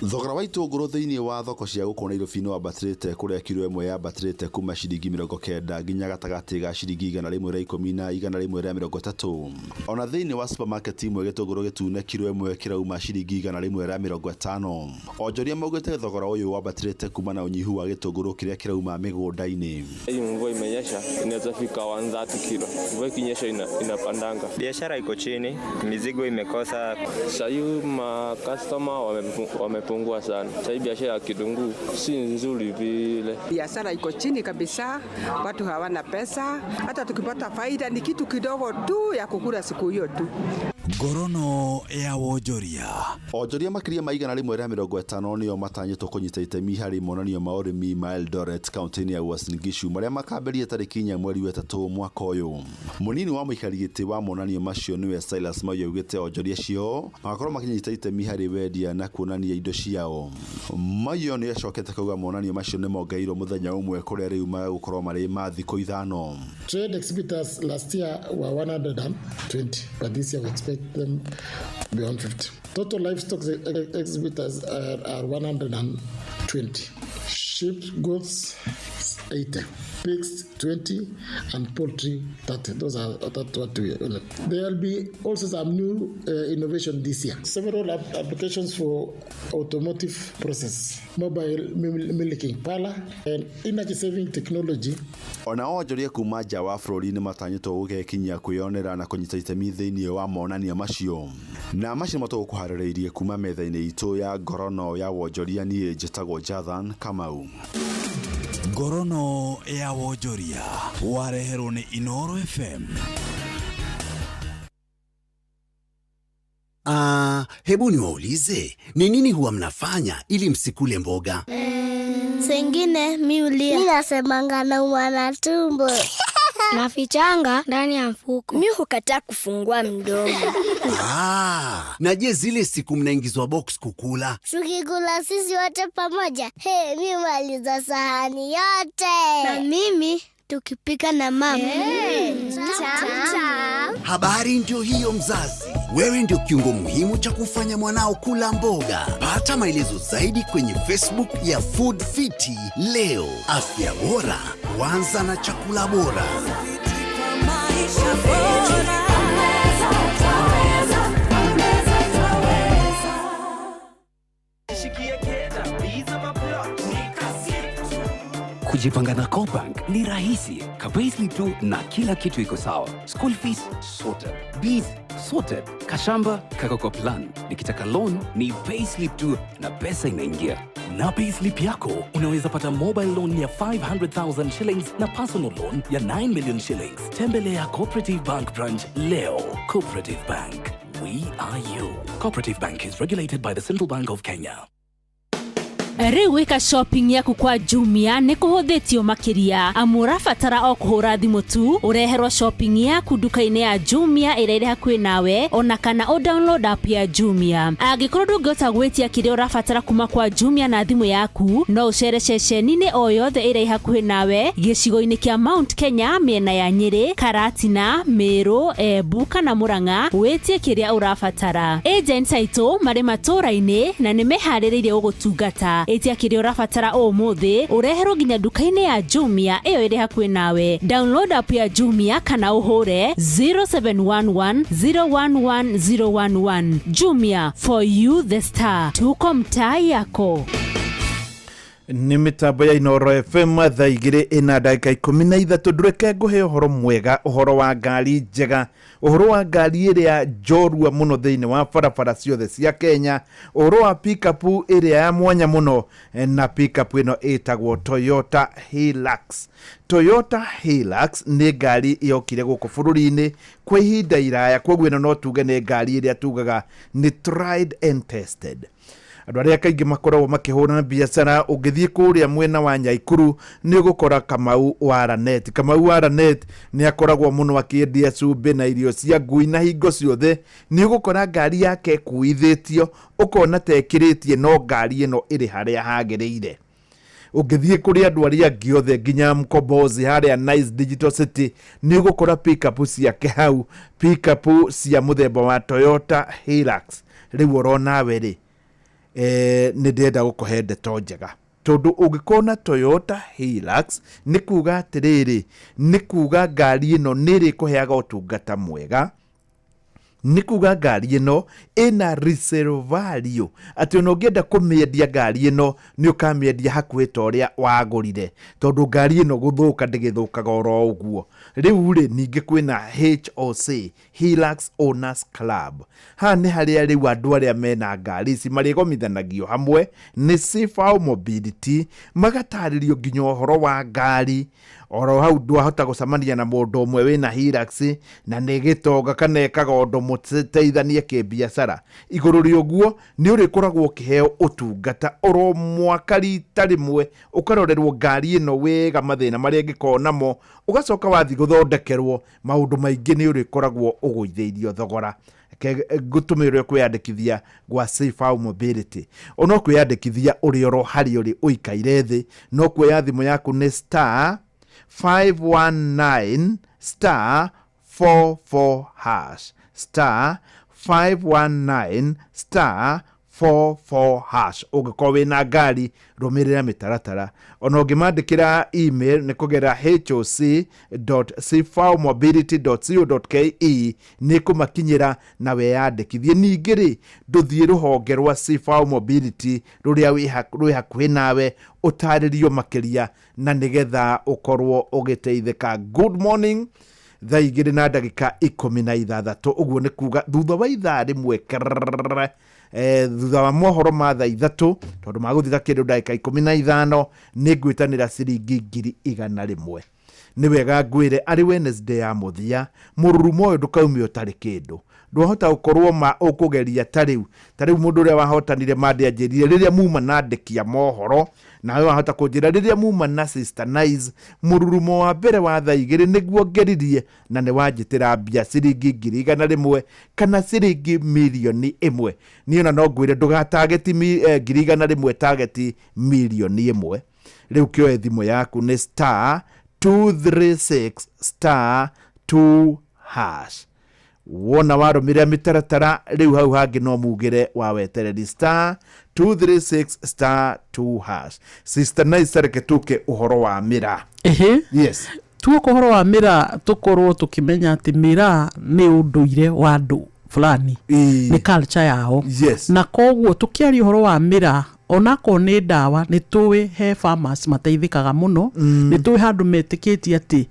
Thogora wa itũngũrũ thĩinĩ wa thoko cia gũkũ Nairobi nĩ wambatĩrĩte kũrĩa kilo ĩmwe yambatĩrĩte kuma ciringi 90 nginya gatagatĩ ga ciringi 110 na 130. Ona thĩinĩ wa supermarket imwe gĩtũngũrũ gĩtune kilo ĩmwe kĩrauma ciringi 150. Onjoria maugĩte thogora ũyũ wambatĩrĩte kuma na unyihu wa gĩtũngũrũ kĩrĩa kĩrauma mĩgũnda-inĩ. Hii mvua imenyesha inaweza fika 130 kilo. Mvua ikinyesha inapandanga. Biashara iko chini, mizigo imekosa. Sasa ma customer wamepungua sana. Sasa biashara ya kitunguu si nzuri vile. Biashara iko chini kabisa, watu hawana pesa, hata tukipata faida ni kitu kidogo tu ya kukula siku hiyo tu. Ngorono ya wonjoria. Onjoria makĩria ma 150 nĩo matanyĩtwo kũnyita itemi harĩ monanio ma ũrĩmi ma Eldoret kaunti-inĩ ya Uasin Gishu marĩa makambĩrĩria tarĩki 4 mweri wa 3 mwaka ũyũ. Mũnini wa mũikari gĩtĩ wa monanio macio nĩwe Silas Mayo augĩte onjoria cio magakorwo makĩnyita itemi harĩ wendia na kuonania indo ciao. Mayo nĩ acokete kuuga monanio macio nĩ mongeirwo mũthenya ũmwe kũrĩa rĩu magũkorwo marĩ ma thikũ 5. Trade exhibitors last year were 120, but this year we expect them beyond 50. Total livestock exhibitors are 120. Sheep, goats, 80. Pigs, 20, and poultry, 30. Those are what we own. There will be also some new innovation this year. Several applications for automotive process, mobile milking parlor, and energy-saving technology. Ona onjoria kuma nja wa bũrũri nĩ matanyĩtwo gũgekinyia kwĩyonera na kũnyita itemi thĩinĩ wa monanio macio. Na macio matũkũharĩrĩirie kuma metha-inĩ itũ ya ngorono ya wonjoria niĩ njĩtagwo Jethan Kamau. Ngorono ya wonjoria wareherwo ni Inoro FM. Hebu niwaulize, ni nini huwa mnafanya ili msikule mboga? Sengine miulia. Mimi nasemanga na umana tumbo. Nafichanga ndani ya mfuko. Mimi hukataa kufungua mdomo. Na je zile siku mnaingizwa box kukula? Tukikula sisi wote pamoja. Mimi maliza sahani yote. Na mimi tukipika na mama. Habari ndio hiyo mzazi. Wewe ndio kiungo muhimu cha kufanya mwanao kula mboga. Pata maelezo zaidi kwenye Facebook ya Food Fiti leo. Afya bora huanza na chakula bora. Kujipanga na CoBank ni rahisi. Payslip tu na kila kitu iko sawa. School fees sorted, bills sorted, kashamba kako kwa plan. Nikitaka loan ni payslip tu na pesa inaingia. Na payslip yako unaweza pata mobile loan ya 500,000 shillings na personal loan ya 9 million shillings. Tembelea Cooperative Bank branch leo. Cooperative Bank, we are you. Cooperative Bank is regulated by the Central Bank of Kenya. Weka shopping yaku kwa Jumia ni kuhuthitio makiria. Amurafatara o kuhura thimu tu ureherwa shopping yaku duka-ini ya Jumia ira iri hakuhi nawe, ona kana o download app ya Jumia. Angikorwo ndungihota gwitia kiria urafatara kuma kwa Jumia na thimu yaku, no ucere ceceni-ini o yothe ira hakuhi nawe gicigo-ini kia Mount Kenya, miena ya Nyeri, Karatina, Meru, Embu kana Murang'a witie kiria urafatara. Agents aitu mari matura-ini na nimehaririirie gugutungata. Etia kiria urafatara o muthi ureherwo nginya duka-ini ya Jumia iyo iri hakuhi nawe. Download app ya Jumia kana uhure 0711011011. Jumia, for you the star. Tuko mtaa yako. Ni mitambo ya Inoro FM thaa igiri ina ndagika 13 ndureke nguhe uhoro mwega, uhoro wa ngari njega, uhoro wa ngari iria njorua muno thiini wa barabara ciothe cia Kenya, uhoro wa pickup iria ya mwanya muno, na pickup ino itagwo Toyota Hilux. Toyota Hilux ni ngari yokire guku bururi-ini kwa ihinda iraya, koguo ino no tuge ni ngari iria tugaga ni tried and tested. Andu aria kaingi makoragwo makihura biacara ungithie kuria mwena wa Nyaikuru ni gukora Kamau wa Lanet. Kamau wa Lanet ni akoragwo muno akiendia cumbi na irio cia ngui na hingo ciothe ni gukora ngari yake kuithitio ukona tekiritie no ngari ino iri haria hagiriire. Ungithie kuri andu aria angi othe nginya Mkombozi haria Nice Digital City ni gukora pickup ciake hau, pickup cia muthemba wa Toyota Hilux. Riu urona weri ni ndenda gukuhe ndeto njega tondu ungikona Toyota Hilux ni kuga atiriri, ni kuga ngari ino ni ri kuheaga utungata mwega, ni kuga ngari ino ina resale value, ati ono ngienda kumiendia ngari ino ni ukamiendia hakuhi ta uria wagurire, tondu ngari ino guthuka ndigithukaga oro uguo. Riu ri ningi kwina HOC, Hilux Owners Club. Ha ni haria riu andu aria mena ngari ici marigomithanagio hamwe ni Safe Mobility, magataririo nginya uhoro wa ngari. Oro hau ndwahota gucamania na mundu umwe wina Hilux na ni gitonga kana ekaga undu muteithanie kibiacara. Iguru ri uguo ni urikoragwo ukiheo utungata oro mwaka rita rimwe, ukarorerwo ngari ino wega mathina maria ngikonamo, ugacoka wathi guthondekerwo maundu maingi ni urikoragwo uguitheirio thogora. Gutumirwe kwiyandikithia gwa Safe Mobility. Ono kwiyandikithia uri oro hari uri uikaire thi, no kuoya thimu yaku ni star 519 star 44 hash, star 519 star 44 hash. Ugikorwo wina ngari rumirira mitaratara. Ona ungimandikira email ni kugera hoc.safemobility.co.ke ni kumakinyira na weyandikithie. Ningi ri nduthie ruhonge rwa Safe Mobility ruria wi hakuhi nawe utaririo makiria na nigetha ukorwo ugiteithika. Good morning, thaa igiri na ndagika 16 uguo ni kuga thutha wa ithaa rimwe thutha wa mohoro ma thaa 3 tondu maguthitha kindu ndagika 15 ni ngwitanira ciringi 100,000. Ni wega ngwire ari Wednesday ya muthia mururumo uyu ndukaumio tari kindu ndwahota gukorwo ma ukugeria tariu mundu uria wahotanire mande anjirire riria muma nandikia mohoro, na we wahota kunjira riria muma na Sister Nice mururumo wa mbere wa thaa 2 niguo ngeririe na ni wanjitira mbia ciringi 100,000 kana ciringi 1,000,000. Ni ona no ngwire ndugatageti 100,000 target 1,000,000. Riu kioe thimu yaku ni star 236 star 2 hash. Wona warumira mitaratara riu hau hangi no mugire wa wetereri star 236 star 2 hash. Sister Nice reke tuke uhoro wa mira. Yes. Tuko uhoro wa mira tukorwo tukimenya ati mira ni unduire wa andu fulani, ni culture yao. Yes. Na koguo tukiaria uhoro wa mira onako nĩ ndawa nĩ tũĩ he farmers mateithĩkaga mũno nĩ tũĩ handũ metĩkĩtie atĩ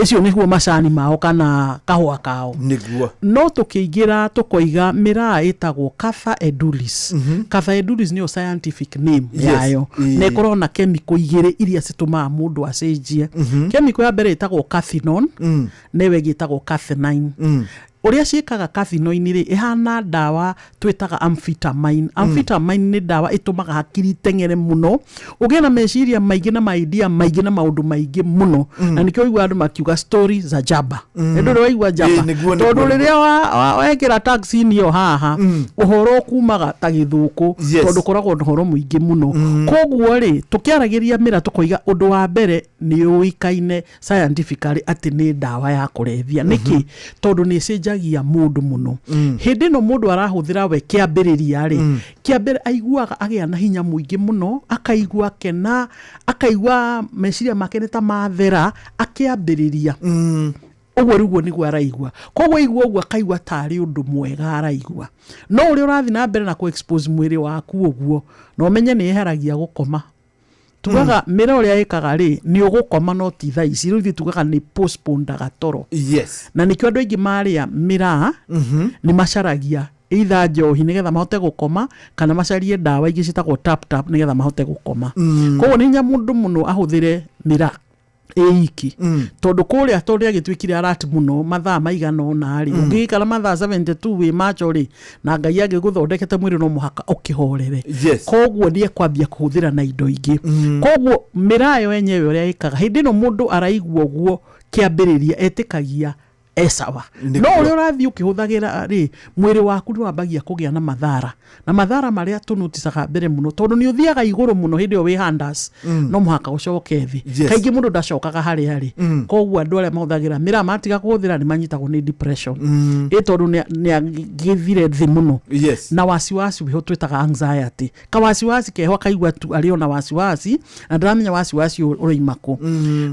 icio nĩguo macani mao kana kahũa kao nĩguo no tũkĩingĩra tũkoiga mĩraa ĩtagwo Catha edulis Catha edulis nĩyo scientific name yayo na ĩkorwo na kemiko igĩrĩ iria citũmaga mũndũ acenjie kemiko ya mbere ĩtagwo cathinone na ĩyo ĩngĩ ĩtagwo cathinine Uria ciĩkaga cathinoini ri ihana ndawa twitaga amphetamine. Amphetamine ni ndawa itumaga hakiri tengere muno, ugie na meciria maingĩ na idea maingĩ na maundu maingĩ muno, na nikio igwa andu makiuga story za jaba. Ndio ndio igwa jaba. Tondu riria wekira taxi niyo haha uhoro kumaga ta githuku tondu koragwo uhoro muingi muno. Koguo ri tukiaragiria mira tukoiga undu wa mbere ni uikaine scientifically ati ni ndawa ya kurevia. Niki tondu ni jagia mundu muno. Hindi no mundu arahuthira we kiambiriria ri kiambere aiguaga agia na hinya muingi muno, akaigua kena, akaigua meciria make ta mathera akiambiriria uguo rugo niguo araigua. Koguo igua uguo akaigua tari undu mwega araigua. No uri urathi na mbere na ku expose mwiri waku uguo no umenye ni eheragia gukoma. Tugaga mira uria ikaga ri ni ugukoma no ti thaa ici riu tugaga ni postpone gatoro. Yes. Na nikio andu aingi maria mira ni macaragia either njohi nigetha mahote gukoma kana macarie ndawa ingi citagwo tap tap nigetha mahote gukoma. Koguo ni nya mundu muno ahuthire mira eiki tondu kuria toria gitwikire arati muno mathaa maigana ona ri ungikara mathaa 72 we macho ri na ngai agiguthondekete mwiri no muhaka ukihorere. Koguo nie kwambia kuhuthira na indo ingi. Koguo mirayo yenyewe uria ikaga hindi no mundu araigua guo kiambiriria etikagia esawa. No uri urathi ukihuthagira ri mwiri waku ni wambagia kugia na mathara maria tunuticaga mbere muno tondu ni uthiaga iguru muno hindi o we handas no muhaka ucoke thi kaingi mundu ndacokaga hari hari. Koguo andu aria mahuthagira mira matiga kuhuthira ni manyitagwo ni depression tondu ni agithire thi muno na wasiwasi we twitaga anxiety. Ka wasiwasi keho kaigua tu ari ona wasiwasi na ndamenya wasiwasi uroimako.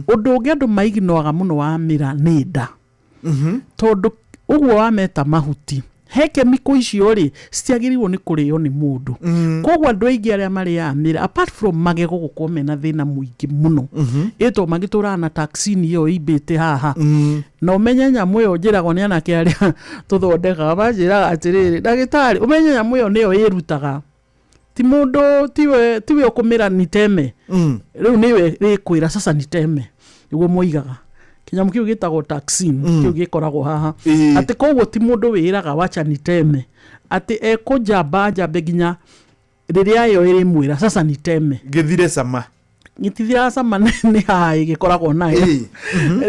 Undu ungi andu maiginoaga muno wa mira ni nda. Tondu uguo wameta mahuti he kemiko icio ri citiagiriwo ni kurio ni mundu. Koguo andu aingi aria mari amira apart from magego gukome na thina muingi muno ito magitura na taxini yo ibite haha na umenye nyamu yo njiragwo ni anake aria tuthondeka bajira atiriri dagitari umenye nyamu yo niyo irutaga ti mundu tiwe ukumira niteme riu niwe rikwira sasa niteme niguo moigaga kinyamu kiu gitagwo taxin kiu gikoragwo haha ati koguo ti mundu wiraga wacha niteme ati ekujamba jambe ginya riria yo iri mwira sasa niteme githire sama ngitithira sama ni hai gikoragwo nayo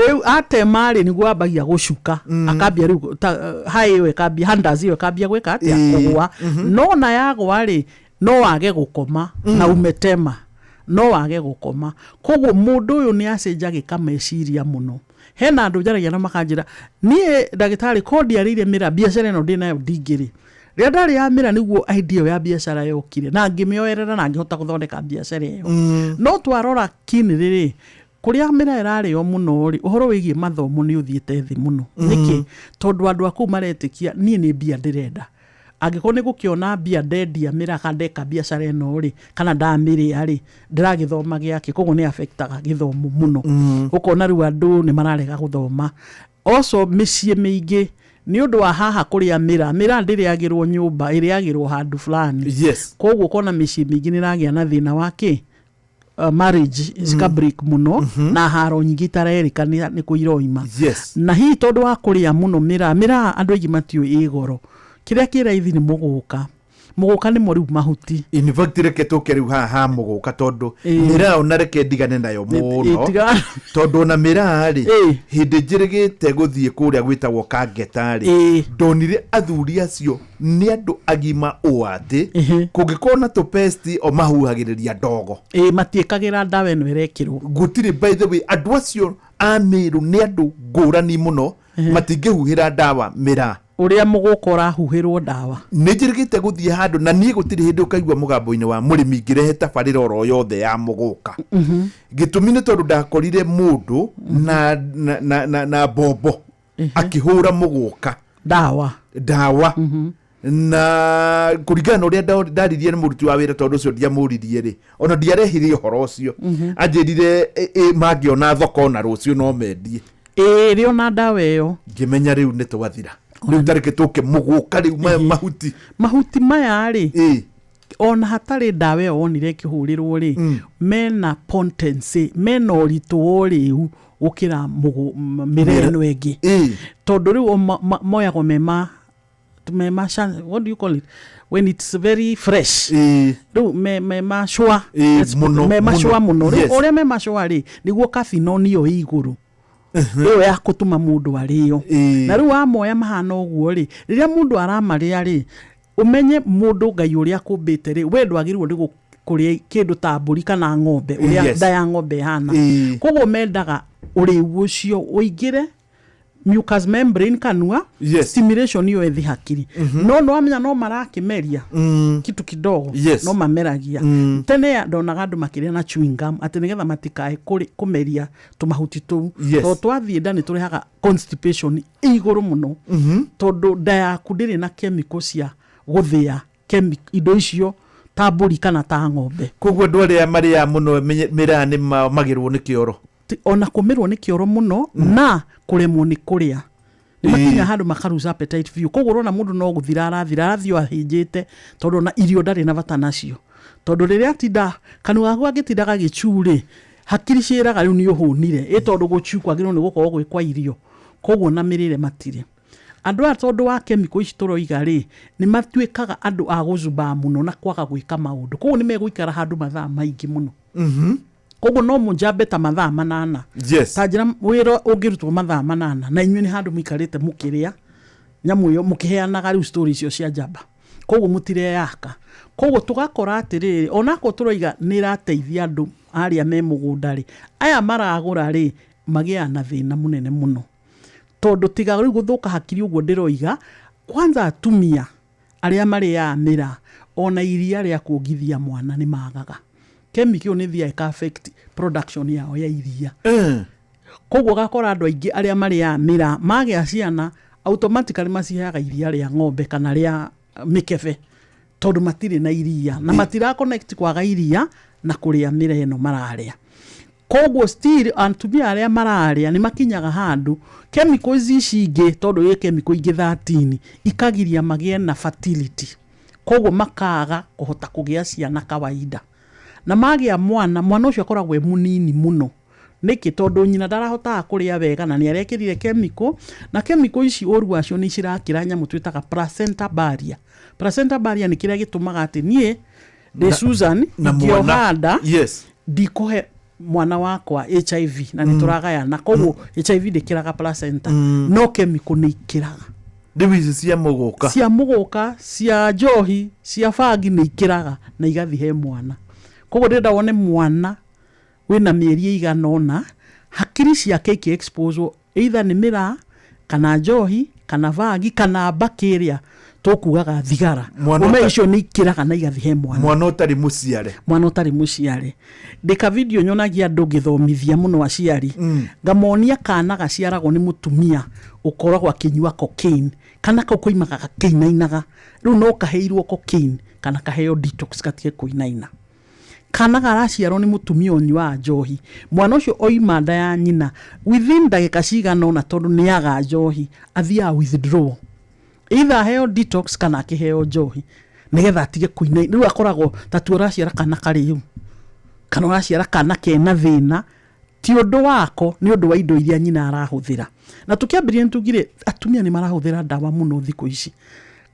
riu atema ri niguo ambagia gucuka akambia riu hai we kambia handazi we kambia gweka ati akugwa no na yagwa ri no wage gukoma na umetema no wage gukoma. Koguo mundu uyu ni acenjagi kameciria muno. Hena andu jaragia na makanjira nie dagitari kodi arire mira biashara no ndina yo digiri ria ndari ya mira niguo idea ya biashara yokire na ngimioerera na ngihota guthondeka biashara yo. No twarora kini riri kuria mira irari yo muno ri uhoro wigie mathomo ni uthiete thi muno niki tondu andu aku maretikia nie ni bia ndirenda angiko ni gukiona bia ndendia mira kandeka biashara eno ri kana ndamiri ari ndiragithoma giake koguo ni affectaga githomo muno ukona riu andu ni mararega guthoma also micii miingi ni undu wa haha kuria mira ndiriagirwo nyumba iriagirwo handu fulani koguo kona micii miingi ni ragia na thina wake marriage zika break muno na haro nyingi tarerika ni kuiroima na hi tondu wa kuria muno mira andu aingi matio igoro kiria kiraithi ni muguka ni moriu mahuti in fact reke toke riu haha muguka tondu mira ona reke ndigane nayo muno tondu na mira ri hindi njirigite guthie kuria gwitagwo Kangetari ndonire athuri acio ni andu agima uati kungikona to pesti o mahuhagiriria ndogo matiekagira ndawa eno irekirwo gutiri by the way andu acio amiru ni andu ngurani muno matingihuhira ndawa mira uria muguka urahuhirwo ndawa nijirigite guthie handu na nie gutiri hindi ukaigwa mugambo-ini wa murimi ngirehe tabarira oro yothe ya muguka gitumi ni tondu ndakorire mundu na bombo akihura muguka ndawa na kurigana uria ndaririe ni muruti wa wira tondu ucio ndiamuririe ri ona ndiarehire uhoro ucio anjirire mangiona thoko na rucio no mendie rio na ndawa iyo ngimenya riu ni twathira riu ndarike tuke muguka riu mahuti maya ri ona hatari ndawa iyo wonire kihurirwo ri mena potency mena uritu riu ukira mireno egi tondu riu moyago mema what do you call it when it's very fresh do me mashwa me mashwa muno ore me mashwa ri niguo kafinoni yo iguru yo ya kutuma mundu ariyo na riu amoya mahana uguo ri riria mundu aramaria ri umenye mundu ngai uria kumbite ri we ndwagirwo ndi kuria kindu ta mburi kana ng'ombe uria nda ya ng'ombe hana koguo mendaga uri ucio uigire mucous membrane kanua stimulation iyo ethi hakiri no amenya no marakimeria kitu kidogo no mameragia tene ndonaga andu makiria na chewing gum ati nigetha matikae kumeria tumahuti tu to twathie ndani turehaga constipation iguru muno tondu nda yaku ndiri na chemicals cia guthia indo icio ta mburi kana ta ng'ombe koguo ndware maria muno mirani magirwo ni kioro ona kumirwo ni kioro muno na kuremwo ni kuria ni makinya handu makaruza appetite view koguo rona mundu no guthira arathio ahinjite tondu na irio ndari na bata nacio tondu riria tinda kanua gaku agitindaga gicuri hakiri ciiraga riu ni uhunire tondu guchu kwagirwo ni gukorwo gwikwa irio koguo na mirire matire andu a tondu wa chemical ici turoiga ri ni matuikaga andu a guzuba muno na kwaga gwika maundu koguo ni meguikara handu mathaa maingi muno koguo no munjambe ta mathaa 8 tanjira wira ungirutwo mathaa 8 na inyuĩ ni handu mikarite mukiria nyamu yo mukiheanaga riu stories icio cia njamba koguo mutire yaka koguo tugakora atiriri onako turoiga ni rateithia andu aria me mugunda ri aya maragura ri magia na thina munene muno tondu tiga riu guthuka hakiri uguo ndiroiga kwanza atumia aria mari ya mira ona iria ria kuongithia mwana ni magaga chemical ni thia ka affect production yao ya iria koguo gakora andu aingi aria mari ya mira magia ciana automatically maciheaga iria ria ng'ombe kana ria mikebe tondu matire na iria na matira connect kwaga iria na kuria mira eno mararia koguo still antumia aria mararia ni makinyaga handu chemicals ici ingi tondu ye chemical ingi 13 ikagiria magie na fertility koguo makaga kuhota kugia ciana kawaida na magia mwana ucio akoragwo e munini muno niki tondu nyina ndarahota kuria wega na ni arekirire chemical na chemical ici oru acio ni cirakira nyamu twitaga placenta barrier ni kiria gitumaga ati nie de Susan ngiohanda ndikuhe mwana wakwa HIV na nituragaya na koguo HIV ndikiraga placenta no chemical ni ikiraga ndiwizi cia muguka cia njohi cia bangi ni ikiraga na igathi he mwana koguo ndenda wone mwana wina mieri iganona hakiri ciake iki expose either ni mira kana njohi kana bangi kana bakiria tokugaga thigara ume icio ni ikiraga na igathi he mwana utari muciare ndika video nyonagia andu githomithia muno aciari ngamonia kana gaciaragwo ni mutumia ukoragwo akinyua cocaine kana koimaga gakeinainaga riu no kaheirwo cocaine kana kaheo detox katige kuinaina kana garaciarwo ni mutumia unywa njohi mwana ucio oima nda ya nyina within ndagika cigana ona tondu ni aga njohi athia withdraw either heo detox kana kiheo njohi nigetha atige kuina riu akoragwo tatu uraciara kana kariu kana uraciara kana kena thina ti undu wako ni undu wa indo iria nyina arahuthira na tukiambiria ntugire atumia ni marahuthira ndawa muno thiku ici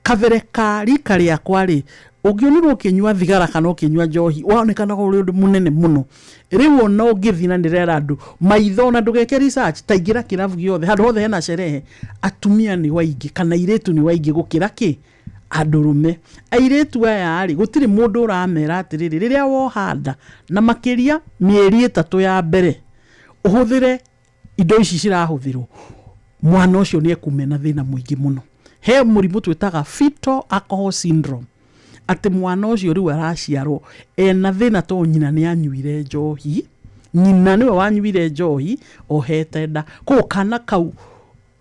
kavere ka rika ria kwari ungionirwo kinyua thigara kana kinyua njohi wonekana uri undu munene muno riu no ngithina ndirera andu maitho na ndugeke research taingira kiravu giothe handu hothe hena sherehe atumia ni waingi kana iretu ni waingi gukira ki andurume airetu aya ari gutiri mundu uramera atiriri riria wohanda na makiria mieri 3 ya mbere uhuthire indo ici cirahuthirwo mwana ucio ni ekumena thina muingi muno he murimu twitaga fetal alcohol syndrome ati mwana ucio riu araciarwo ena thina to nyina ni anyuire njohi nyina niwe wanyuire njohi ohete nda ko kana kau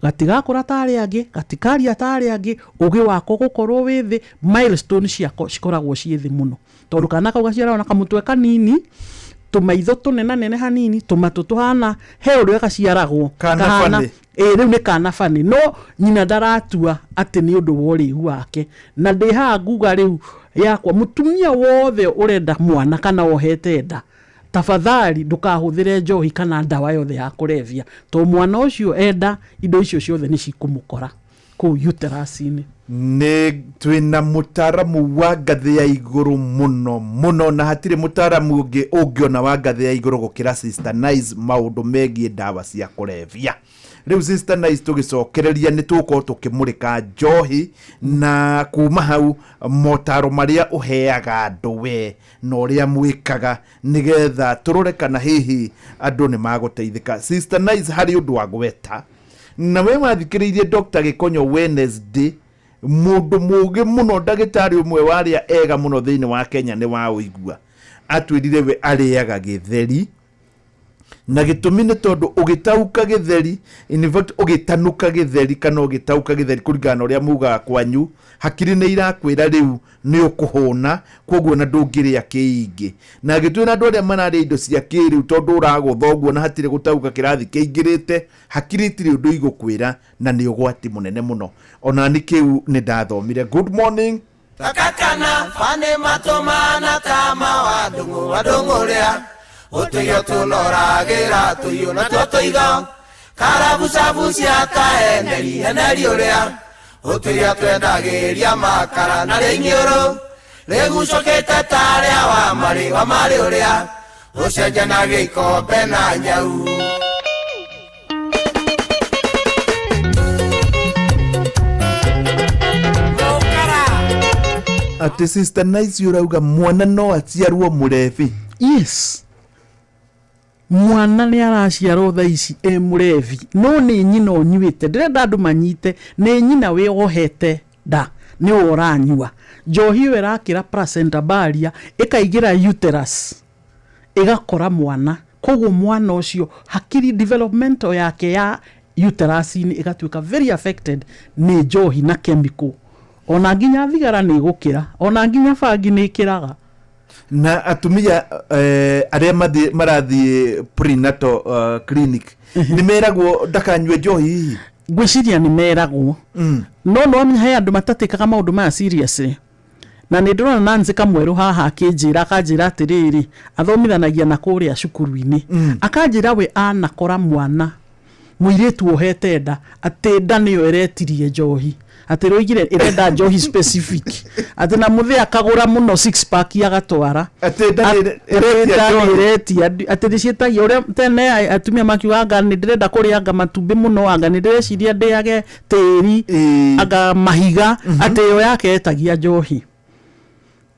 gatigakora tari angi gatikaria tari angi ugi wako gukorwo withi milestone ciako cikoragwo ciithi muno tondu kana kau gaciara na kamutwe kanini tumaitho tunena nene hanini tumatu tuhana he uria gaciaragwo kana riu ni kana fani no nyina ndaratua ati ni undu wa uriu wake na ndi ha nguga riu yakwa mutumia wothe urenda mwana kana ohete nda tafadhali ndukahuthire njohi kana ndawa yothe ya kurevia to mwana ucio enda indo icio ciothe ni cikumukora ku uterus-ini. Ni twina mutaramu wa ngathi ya iguru muno na hatire mutaramu ungi ungiona wa ngathi ya iguru gukira Sister Nice maundu megie ndawa cia kurevia. Riu Sister Nice tugicokereria ni tuko tukimurika njohi na kuma hau motaro maria uheaga andu we no uria mwikaga nigetha turore kana hihi andu ni maguteithika. Sister Nice hari undu wa gweta na we mathikiririe Dr. Gikonyo Wednesday mundu mugi muno ndagitari umwe waria ega muno thiini wa Kenya ni wa uigua atwirire we ariaga githeri na gitumi ni tondu ugitauka githeri in fact ugitanuka githeri kana ugitauka githeri kuringana uria mugaga kwanyu hakiri ni irakwira riu ni ukuhuna koguo na ndungiria kiingi na gitwina andu aria marari indo cia kiriu tondu uraguthoguo na hatire gutauka kirathi kiingirite hakiri tiri undu igukwira na ni ugwati munene muno ona ni kiu ni ndathomire. Good morning takakana fane matomana kama wadunguria utuyo tunoragira tuyuna totoiga karabucabucia kaeneri uria utuyo twendagiria makara na ringiuru rigucokete taria wa mari uria ucenjanagia ikombe na nyau. ati Sister Nice urauga mwana no aciarwo murevi. Yes, mwana ni araciarwo tha ici murevi no ni nyina onyuite ndirenda andu manyite ni nyina we ohete nda ni uranyua njohi we rakira placenta baria ikaigira uterus igakora mwana koguo mwana ucio hakiri developmental yake ya uterus-ini igatuika very affected ni njohi na chemical ona nginya thigara ni gukira ona nginya bangi ni kiraga na atumia aria marathi prenatal clinic ni meragwo ndakanywe njohi gwiciria ni meragwo no amenya andu matatikaga maundu maya seriously na ni ndona Nancy Kamweru haha akinjira akanjira atiriri athomithanagia na kuria cukuru-ini akanjira we anakora mwana muiritu ohete nda ati nda niyo eretirie njohi ati roigire irenda njohi specific ati na muthi akagura muno 6 pack agatwara ati nda eretia ati dicietagia uria tene atumia makiuga ni ndirenda kurianga matumbi muno anga ni ndireciria ndiage tiri aga mahiga ati yo yake etagia njohi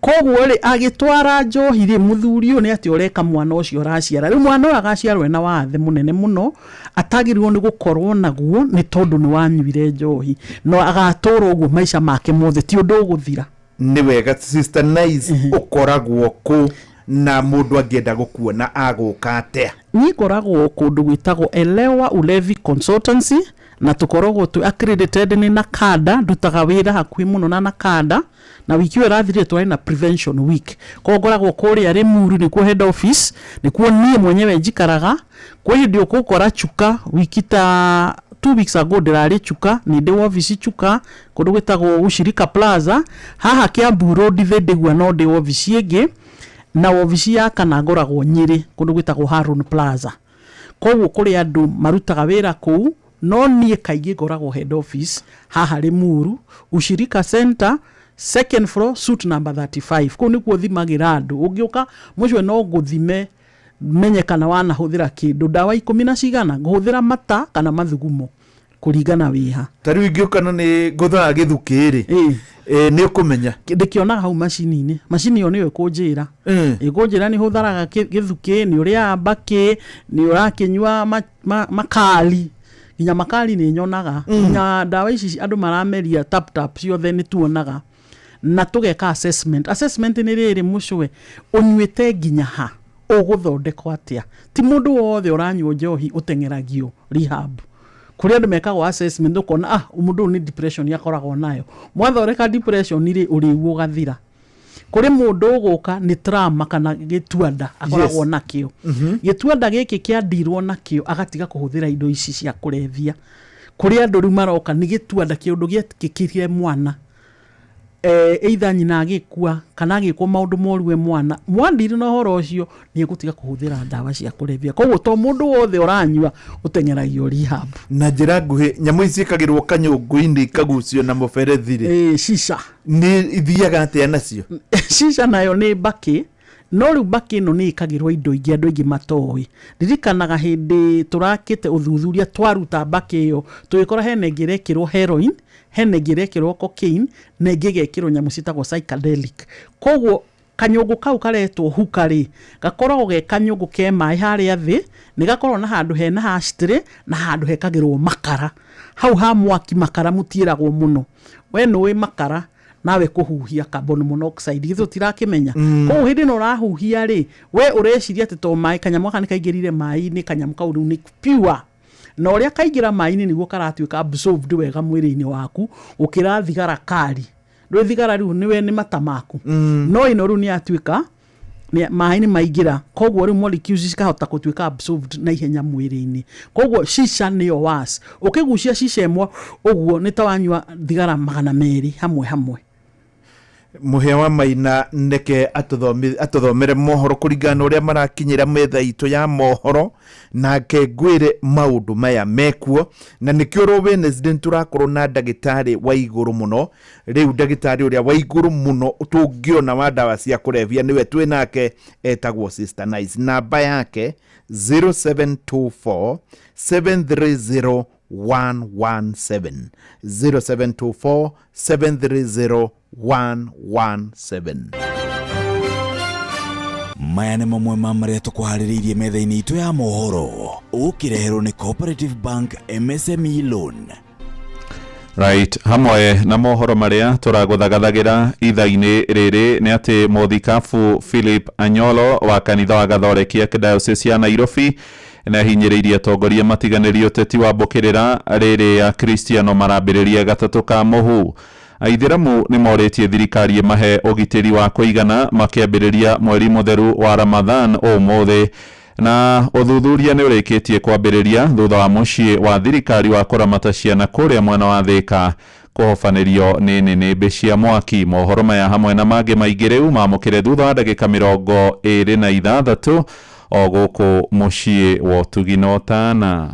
koguo ri agitwara njohi ri muthuri ni ati ureka mwana ucio raciara ri mwana uyu agaciarwo na wathe munene muno atagirwo ni gukorwo naguo ni tondu ni wanyuire njohi no agatorwo uguo maisha make mothe ti undu uguthira. Ni wega Sister Nice ukoragwo ku na mundu angienda gukuona aguka atia? Ni koragwo kundu gwitagwo Elewa Ulevi Consultancy na tukoragwo tu accredited ni na kada ndutaga wira hakuhi muno na kada na wiki we rathire twari na prevention week kogoragwo kuri ari Muru ni ku head office ni kuo nie mwenyewe njikaraga kwa hiyo kukora chuka wiki ta 2 weeks ago ndirari chuka ni ndi office chuka kundu gwitagwo Ushirika Plaza haha Kiambu Road thendigwa no ndi office ingi na office ya kana ngoragwo Nyeri kundu gwitagwo Harun Plaza koguo kuri andu marutaga wira kuu no nie kaigi ngoragwo head office haha ri Muru Ushirika Center second floor suite number 35 ko ni kuothimagira andu ungiuka mucwe no guthime menye kana wana huthira kindu dawa 10 cigana nguthira mata kana mathugumo kuringana wiha tari ungiuka no ni ngutha githukiri ni ukumenya ndikionaga hau macini yo niyo ikunjira ikunjira ni hutharaga githuki ni uria ambaki ni urakinywa makali inya makali ni nyonaga na dawa ici andu marameria tap ciothe ni tuonaga na tugeka assessment ni riri mucwe unyuite nginya ha uguthondekwa atia ti mundu wothe uranywa njohi utengeragio rehab kuria andu mekagwo assessment ukona umundu ni depression yakoragwo nayo mwathoreka depression iri uriwo gathira kuri mundu uguka ni trauma kana gituanda akoragwo nakio gituanda giki kiandirwo nakio agatiga kuhuthira indo ici cia kurethia kuri andu ri maroka ni gituanda kiundu gikikire mwana either nyina agikua kana agikwo maundu moruwe mwana mwandiri no horo ucio ni egutiga kuhuthira ndawa cia kurevia koguo to mundu wothe uranyua utengeragio rehab na njira nguhi nyamu ici ikagirwo kanyungu-ini ikagucio na muberethire shisha ni ithiaga atia nacio shisha nayo ni baki no riu baki no ni ikagirwo indo ingi andu ingi matoi ririkanaga hindi turakite uthuthuria twaruta baki iyo tuyikora hene ngirekirwo heroin hene ngirekirwo cocaine na ngigekirwo nyamu citagwo psychedelic koguo kanyungu kau karetwo hukari gakoragwo ge kanyungu ke mai haria thi ni gakorwo na handu hena hashtire na handu hekagirwo makara hau ha mwaki makara mutiragwo muno we no we makara nawe kuhuhia carbon monoxide githu tirakimenya koguo hindi no rahuhia ri we ureciria ati to mai kanyamu kana kaigirire mai ni kanyamu kau ni pure na uria kaigira mai-ini niguo karatuika absorbed wega mwiri-ini waku ukira thigara kari ndwe thigara riu niwe ni mata maku no ino riu ni atuika mai-ini maigira koguo riu molecules cikahota gutuika absorbed na ihenya mwiri-ini koguo shisha niyo was ukigucia shisha imwe uguo ni tawanywa thigara 200 hamwe muhia wa Maina neke atuthomere mohoro kuringana uria marakinyira metha itu ya mohoro nake ngwire maundu maya mekuo na nikio ro Wednesday turakorwo na ndagitari wa iguru muno riu ndagitari uria wa iguru muno tungiona wa ndawa cia kurevia niwe twi nake etagwo Sister Nice namba yake 0724 730 117 0724 730 117. Maya nĩ mamwe ma marĩa tũkũharĩrĩirie metha-inĩ itũ ya mohoro ũkĩreherwo nĩ Cooperative Bank MSME Loan. Right, hamwe na mohoro marĩa tũragũthagathagĩra itha-inĩ rĩrĩ nĩ atĩ mũthikabu Philip Anyolo wa kanitha wa Gatholeki Diocese ya Nairobi na hinyĩrĩirie atongoria matiganĩrio ũteti wa mbũkĩrĩra rĩrĩ ya Kristiano marambĩrĩria gatatũ ka mũhu. Aithĩramu nĩ morĩtie thirikari mahe ũgitĩri wa kũigana makĩambĩrĩria mweri mũtheru wa Ramadhan ũmũthĩ na ũthuthuria nĩ ũrĩkĩtie kwambĩrĩria thutha wa mũciĩ wa thirikari wa kũramata ciana kũrĩa mwena wa Thĩka kũhobanĩrio nĩ nĩnĩmbĩ cia mwaki. Mohoro maya hamwe na mangĩ maingĩ rĩu mamũkĩre thutha wa ndagĩka 26 o gũkũ mũciĩ wa Ũtugi na Ũtana.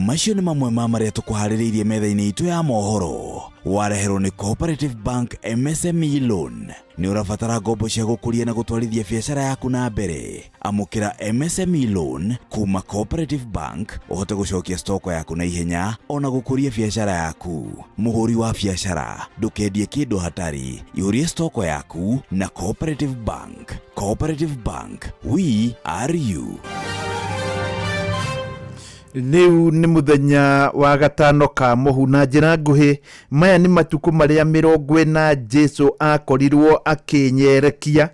Macio nĩ mamwe ma marĩa tũkũharĩrĩirie metha-inĩ itũ ya mohoro wareherwo nĩ Cooperative Bank MSME Loan. Nĩ ũrabatara ngombo cia gũkũria na gũtwarithia biacara yaku na mbere. Amũkĩra MSME Loan kuma Cooperative Bank ũhote gũcokia stoko yaku na ihenya ona gũkũria biacara yaku. Mũhũri wa biacara ndũkendie kĩndũ hatari, ihũrie stoko yaku na Cooperative Bank. Cooperative Bank, we are you. Riu ni muthenya wa gatano ka muhu na njira nguhi maya ni matuku maria 40 Jesu akorirwo akinyerekia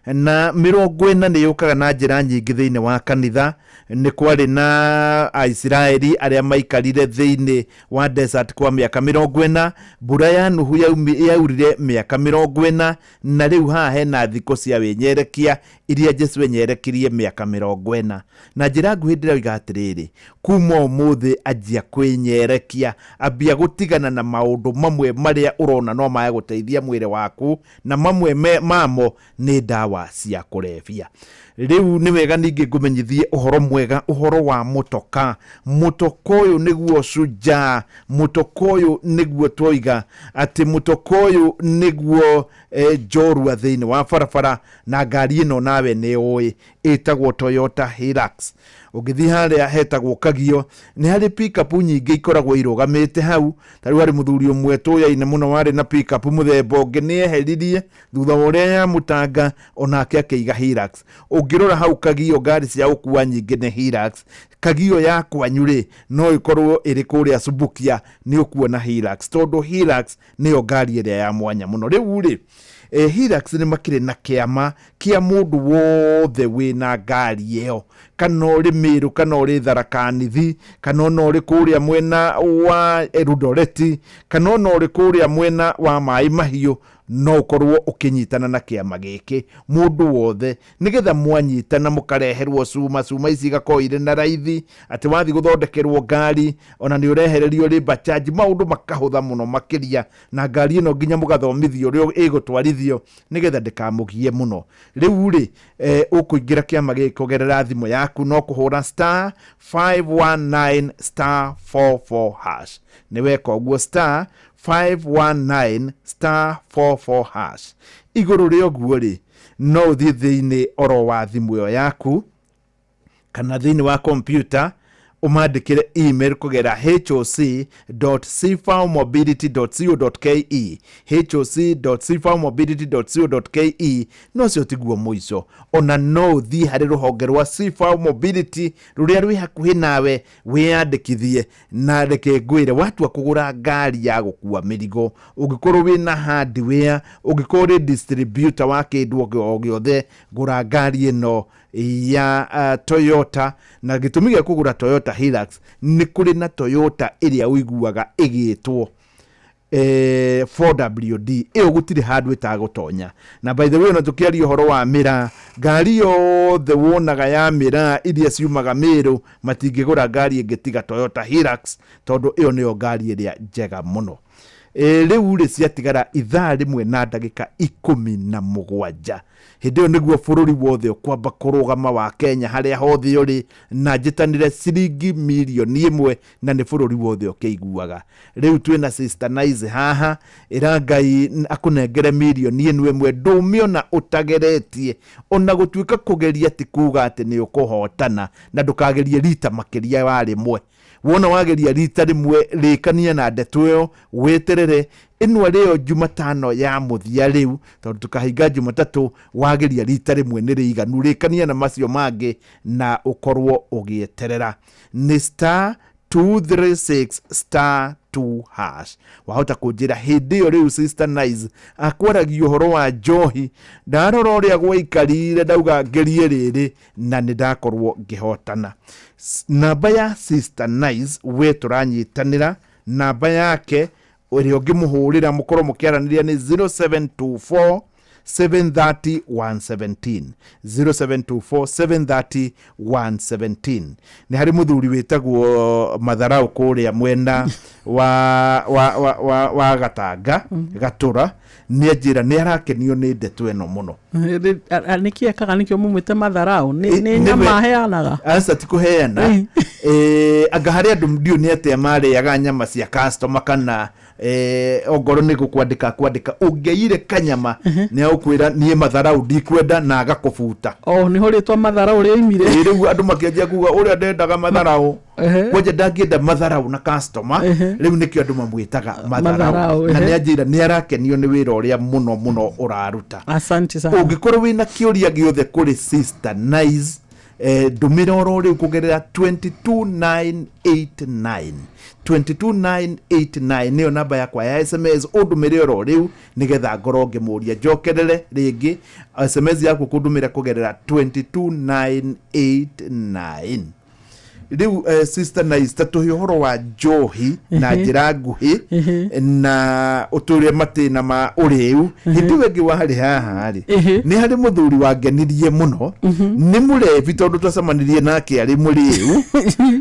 na 40 ni yukaga na njira nyingi thiini wa kanitha. Ni kwari na Aisraeli aria maikarire thiini wa desert kwa miaka 40 mbura ya nuhu yaurire miaka 40 na riu haha hena thiko cia wenyerekia iria Jesu wenyerekirie miaka 40 na njira nguhi ndiroiga atiriri kuma umuthi ajia kwenyerekia ambia gutigana na maundu mamwe maria urona no maya guteithia mwire waku na mamwe mamo ni ndawa cia kurevia. Riu ni wega ningi ngumenyithie uhoro mwega, uhoro wa mutoka. Mutoka uyu niguo Shujaa, mutoka uyu niguo twoiga ati mutoka uyu niguo njorua thiini wa barabara na ngari ino nawe ni oi itagwo Toyota Hilux. Ugithi haria hetagwo Kagio ni hari pickup nyingi ikoragwo irugamite hau. Tari wari muthuri umwe tuyaine muno wari na pickup muthemba ungi ni eheririe thutha uria ya mutanga onake akiiga Hilux. Ungirora hau Kagio ngari cia ukua nyingi ni Hilux. Kagio ya kwanyure no ikorwo iri kuria Subukia ni ukuona Hilux tondu Hilux niyo ngari iria ya mwanya muno. Riu ri Hilux nĩ makĩrĩ na kĩama kĩa mũndũ wothe wĩna ngari ĩyo, kana ũrĩ Mĩrũ, kana ũrĩ Tharaka Nithi, kana ona ũrĩ kũrĩa mwena wa Eldoret, kana ona ũrĩ kũrĩa mwena wa Maĩ Mahiũ, no ũkorwo ũkĩnyitana na kĩama gĩkĩ mũndũ wothe, nĩgetha mwanyitana mũkareherwo cuma ici igakorwo irĩ na raithi, atĩ wathiĩ gũthondekerwo ngari ona nĩ ũrehererio labour charge, maũndũ makahũtha mũno makĩria, na ngari ĩno nginya mũgathomithio ũrĩa ĩgũtwarithio nĩgetha ndĩkamũgie mũno. Rĩu rĩ ũkũingĩra kĩama gĩkĩ kũgerera thimũ yaku, no kũhũra *519*44#. nĩ weka ũguo *519*44#. igũrũ rĩa ũguo rĩ, no ũthiĩ thĩinĩ oro wa thimũ ĩyo yaku kana thĩinĩ wa kompyuta umandĩkĩre email kũgerera hoc.cifalmobility.co.ke hoc.cifalmobility.co.ke. no cio tiguo mũico, ona no ũthiĩ harĩ rũhonge rwa Cifal Mobility rũrĩa rwĩ hakuhĩ nawe wĩyandĩkithie, na reke ngwĩre watua kũgũra ngari ya gũkua mĩrigo, ũngĩkorwo wĩna hardware, ũngĩkorwo ũrĩ distributor wa kĩndũ o gĩothe, gũra ngari ĩno ya Toyota. Na gĩtũmi gĩa kũgũra Toyota Hilux, nĩ kũrĩ na Toyota ĩrĩa ũiguaga ĩgĩtwo 4WD, ĩyo gũtirĩ handũ ĩtagũtonya. Na by the way, ona tũkĩaria ũhoro wa Mĩraa, ngari yothe wonaga ya Mĩraa iria ciumaga Mĩrũ, matingĩgũra ngari ĩngĩ tiga Toyota Hilux, tondũ ĩyo nĩyo ngari ĩrĩa njega mũno. Rĩu rĩ ciatigara ithaa rĩmwe na ndagĩka 17, hĩndĩ ĩyo nĩguo bũrũri wothe ũkwamba kũrũgama wa Kenya harĩa hothe ũrĩ, na njĩtanĩre ciringi mirioni 1, na nĩ bũrũri wothe ũkĩiguaga. Rĩu twĩna Sister Nice haha, Ngai akũnengere mirioni 1 ndũmĩona ũtageretie, ona gũtuĩka kũgeria ti kuga atĩ nĩ ũkũhotana, na ndũkagerie rita makĩria wa rĩmwe. Wona wageria rita rĩmwe rĩkania na ndeto ĩyo, wĩterere ĩno rĩo Jumatano ya mũthia rĩu, tondũ tũkahinga Jumatatũ, wageria rita rĩmwe nĩ rĩiganu, rĩkania na macio mangĩ na ũkorwo ũgĩeterera. Nĩ *236*2#. wahota kũnjĩra hĩndĩ ĩyo rĩu Sister Nice akwaragia ũhoro wa njohi, ndarora ũrĩa gwaikarire ndauga ngerie rĩrĩ, na nĩ ndakorwo ngĩhotana. Namba ya Sister Nice we tũranyitanĩra, namba yake ũrĩa ũngĩmũhũrĩra mũkorwo mũkĩaranĩria nĩ 0724 730 117 0724 730 117. Nĩ harĩ mũthuri wĩtagwo Matharau kũrĩa mwena wa Gatanga Gatũra, nĩ njĩra nĩ arakenio nĩ ndeto ĩno mũno. Nĩkĩ ekaga nĩkĩo mumĩte Matharau? Nĩ nyama heanaga? Asa ti kũheana. Anga harĩa andũ ndiũ nĩ atĩa marĩaga nyama cia customer, kana ongoro nĩ gũkwandĩka ũngĩire kanyama nĩ ũkwĩra niĩ Matharau ndikwenda na agakũbuta. Nĩ hũrĩtwo Matharau rĩoimire. Rĩu andũ makĩanjia kuga ũrĩa ndendaga Matharau, kwanja ndangĩenda Matharau na customer, rĩu nĩkĩo andũ mamwĩtaga Matharau. Na nĩ anjĩra nĩ arakenio nĩ wĩra ũrĩa mũno ũraruta. Asante sana. Ũngĩkorwo wĩna kĩũria gĩothe kũrĩ Sister Nice, ndũmĩra oro rĩu kũgerera 22989 22989 nĩyo namba yakwa ya SMS. ũndũmĩre oro rĩu nĩgetha ngorwo ngĩmũria njokerere rĩngĩ. SMS yaku kũndũmĩra kũgerera 22989. Rĩu Sister Nice tatuhe ũhoro wa njohi na njĩra nguhĩ na ũtũre matĩna ma ũrĩu. Hĩndĩ wengĩ warĩ haha rĩ, nĩ harĩ mũthuri wangenirie mũno, nĩ mũrebi tondũ twacemanirie nake arĩ mũrĩu,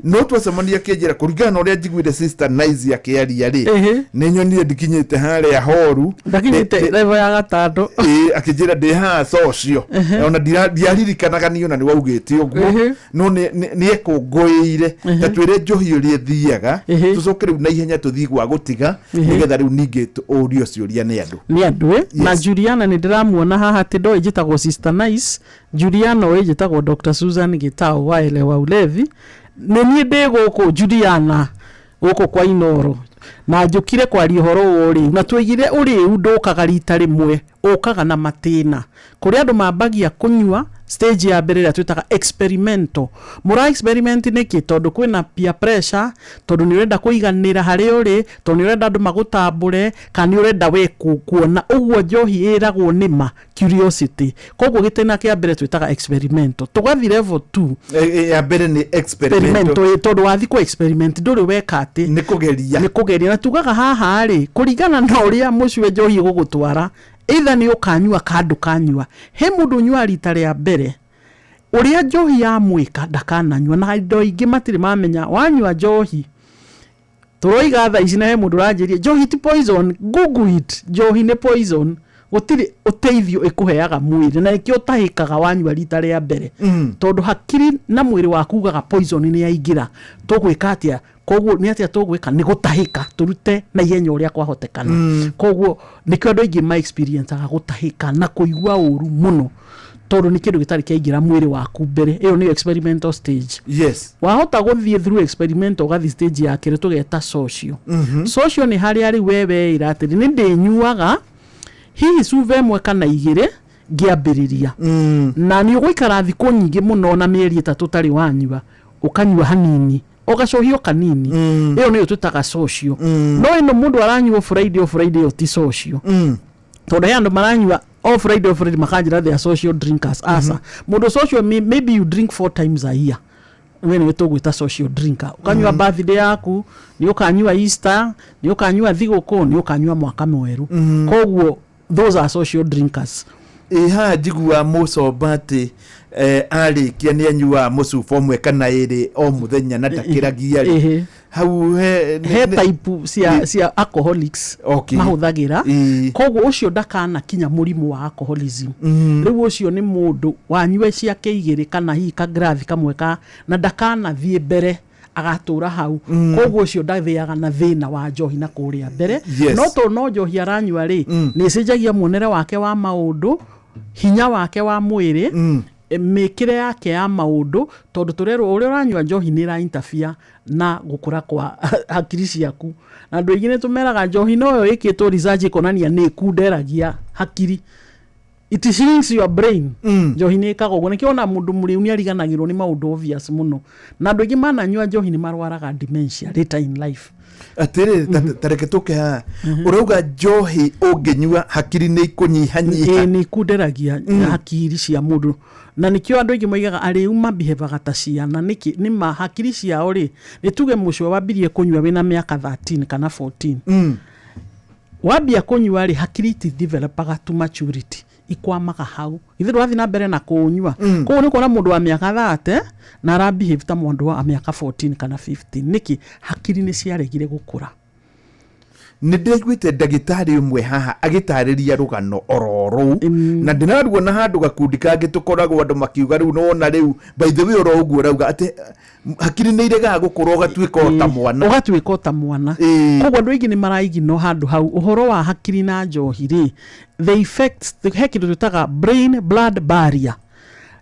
no twacemania kĩnjĩra kũringana na ũrĩa njiguire Sister Nice akĩaria rĩ, nĩ nyonire ndikinyĩte harĩa horu, ndakinyĩte level ya gatandũ, akĩnjĩra ndĩ haha socio, ona ndiaririkanaga niĩ ona nĩ waugĩte ũguo, no nĩ ekũngũĩ ta twĩre njohi ũrĩa thiaga, tũcoke rĩu na ihenya tũthiĩ gwa gũtiga, nĩgetha rĩu ningĩ ũrio ciũria nĩ andũ. Na Juliana nĩ ndĩramuona haha atĩ ndoĩ njĩtagwo Sister Nice. Juliana ũyũ njĩtagwo Dr. Susan Gitau wa Elewa Ulevi. Nĩ niĩ ndĩ gũkũ Juliana gũkũ kwa Inoro, na njũkire kwaria ũhoro ũrĩ na twĩgire ũrĩ ndũkaga rita rĩmwe okaga na matina kuri andu mambagia kunyua stage ya mbere ya twitaga experimental mura experiment niki tondu kwina peer pressure tondu ni urenda kuiganira hari uri tondu ni urenda andu magutambure kana ni urenda we kuona uguo njohi iragwo nima curiosity koguo gitena kia mbere twitaga experimental tugathi level 2 ya mbere ni experimental tondu wathi ku experiment nduri weka ati ni kugeria na tugaga haha ri kurigana na uria mucwe njohi gugutwara either ni ukanyua kandu kanyua he mundu nyua rita ria mbere uria njohi ya mwika ndakananyua na indo ingi matiri mamenya wanyua njohi turoiga tha ici na he mundu ranjirie njohi ti poison google it njohi ni poison gutiri uteithio ikuheaga mwiri na ikio tahikaga wanyua rita ria mbere tondu hakiri na mwiri waku ugaga poison ni yaingira tugwika atia koguo ni atia tugwika ni gutahika turute na ihenya uria kwahotekana koguo nikio andu aingi my experience aga gutahika na kuigua uru muno tondu ni kindu gitari kiaingira mwiri waku mbere iyo ni experimental stage yes wahota guthie through experimental ugathi stage ya kire tugeta social social ni hari ari wewe iratiri ni ndinyuaga hihi suve mwe kana igire ngiambiriria na ni uguikara thiku nyingi muno na mieri 3 tari wanyua ukanyua hanini ugacohio kanini iyo niyo twitaga social no ino mundu aranyua Friday o ti social tondu yandu maranyua all Friday makanjira they are social drinkers asa mundu social maybe you drink 4 times a year when we talk with a social drinker ukanyua birthday yaku ni ukanyua Easter ni ukanyua thiguku ni ukanyua mwaka mweru koguo those are social drinkers ha njigua mucombati arikia ni anyua mucuba mwe kana iri o muthenya na ndakiragia ri hau he type cia alcoholics mahuthagira koguo ucio ndakana kinya murimu wa alcoholism riu ucio ni mundu wanyue cia keigiri kana hi ka grathi kamwe ka na ndakana thie mbere agatura hau koguo ucio ndathiaga na thina wa njohi na kuria mbere no njohi aranyua ri ni cenjagia muonere wake wa maundu hinya wake wa mwiri mikire yake ya maundu tondu turero uria uranyua njohi ni ra interfere na gukura kwa hakiri ciaku na andu aingi ni tumeraga njohi no yo ikitwo research ikonania ni kunderagia hakiri it shrinks your brain njohi ni kagogo ni kiona mundu muriu ni ariganagirwo ni maundu obvious muno na andu aingi mananyua njohi ni marwaraga dementia later in life atiri tareke tuke ha urauga njohi ungenyua hakiri ni kunyihanyiha ni kunderagia hakiri cia mundu na nikio andu aingi moigaga ari uma behavior ta ciana niki ni ma hakiri ciao ri ni tuge mucwe wambirie kunyua wina miaka 13 kana 14 wambia kunyua ri hakiri ti developaga to maturity ikwamaga hau ithiru athi na mbere na kunyua ko ni kuona mundu wa miaka 30 na arabehave ta mundu wa miaka 14 kana 15 niki hakiri ni ciaregire gukura ni ndiguite ndagitari umwe haha agitariria rugano ororo na ndinaruo na handu gakundi kangi tukoragwo andu makiuga riu nona riu by the way oro uguo rauga ati hakiri ni irega gukura ugatwika ota mwana koguo andu aingi ni maraigi no handu hau uhoro wa hakiri na njohi ri the effects he kindu tutaga brain blood barrier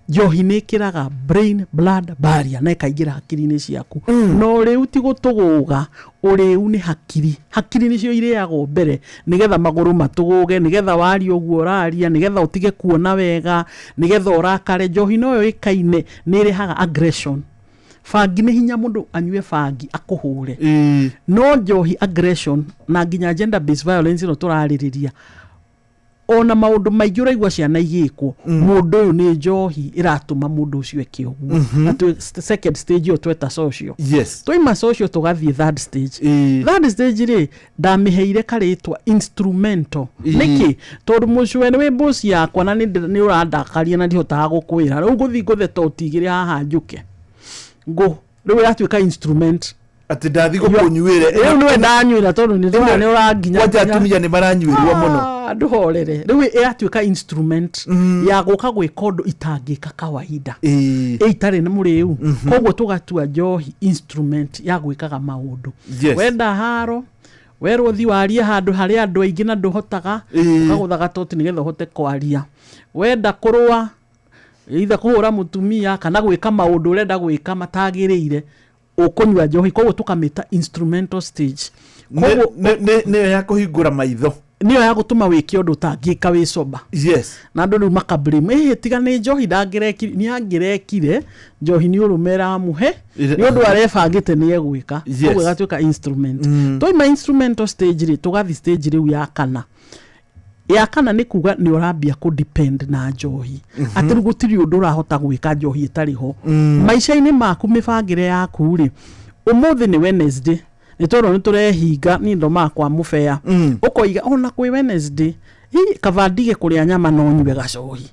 njohi ni kiraga brain blood barrier na ikaingira hakiri-ini ciaku no riu ti gutuguga uriu ni hakiri nicio iriagwo mbere nigetha maguru matuguge nigetha wari uguo raria nigetha utige kuona wega nigetha urakare njohi no yo ikaine ni irihaga aggression fangi ni hinya mundu anyue fangi akuhure no njohi aggression na nginya gender based violence no turaririria ona maundu maigi uraigua ciana igikwo mundu uyu ni njohi iratuma mundu ucio eke uguo na second stage yo tweta social twaima social tugathie third stage ri ndamiheire karitwa instrumental niki tondu mucwe ni boss yakwa na ni urandakaria na ndihotaga gukwira riu guthi nguthe totigire haha njuke riu yatuika instrument ati ndathi gukunyuire riu niwe ndanyuira tondu ni ndona ni uranginya wacha atumia ni maranyuirwa muno andu horere riu yatuika instrument ya guka gwika undu itangika kawaida itari na muriu koguo tugatua njohi instrument ya gwikaga maundu wenda haro werwo thi waria handu hari andu aingi na nduhotaga ukaguthaga toti nigetha uhote kwaria wenda kurwa either kuhura mutumia kana gwika maundu urenda gwika matagiriire ukunywa njohi koguo tukamita instrumental stage koguo ne ya kuhingura maitho niyo ya gutuma wiki undu tangika wi soba. Yes. Na andu riu makablame tiga ni njohi ndangirekire ni angirekire njohi ni urumera muhe ni undu arebangite ni egwika koguo gatuika instrument toima instrumental stage ri tugathi stage riu ya kana ni kuga ni urambia ku depend na njohi ati gutiri undu urahota gwika njohi itariho maisha-ini maku mibangire yaku ri umuthi ni Wednesday ni toro ni turehinga ni ndo makwa mufea ukoiga ona kwi Wednesday kavandige kuria nyama no nywe gacohi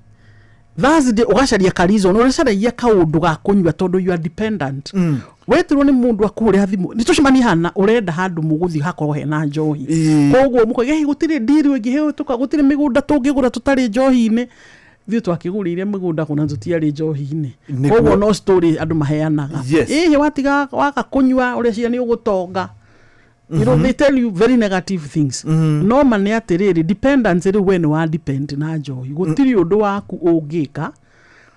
Thursday ugacaria karizo no ugacaria kaundu ga kunywa tondu you are dependent wetirwo ni mundu akuria thimu ni tucimani hana urenda handu muguthi hakorwo hena njohi koguo mukoiga gutiri ndiri ingi he tuka gutiri migunda tungigura tutari njohi-ini thiu twakigurire migunda kuna tutiari njohi-ini koguo no story andu maheanaga watiga waka kunywa uria cia ni ugutonga. You know, they tell you very negative things. No mane atiriri dependence ri when wa depend na njohi gutiri undu waku ungika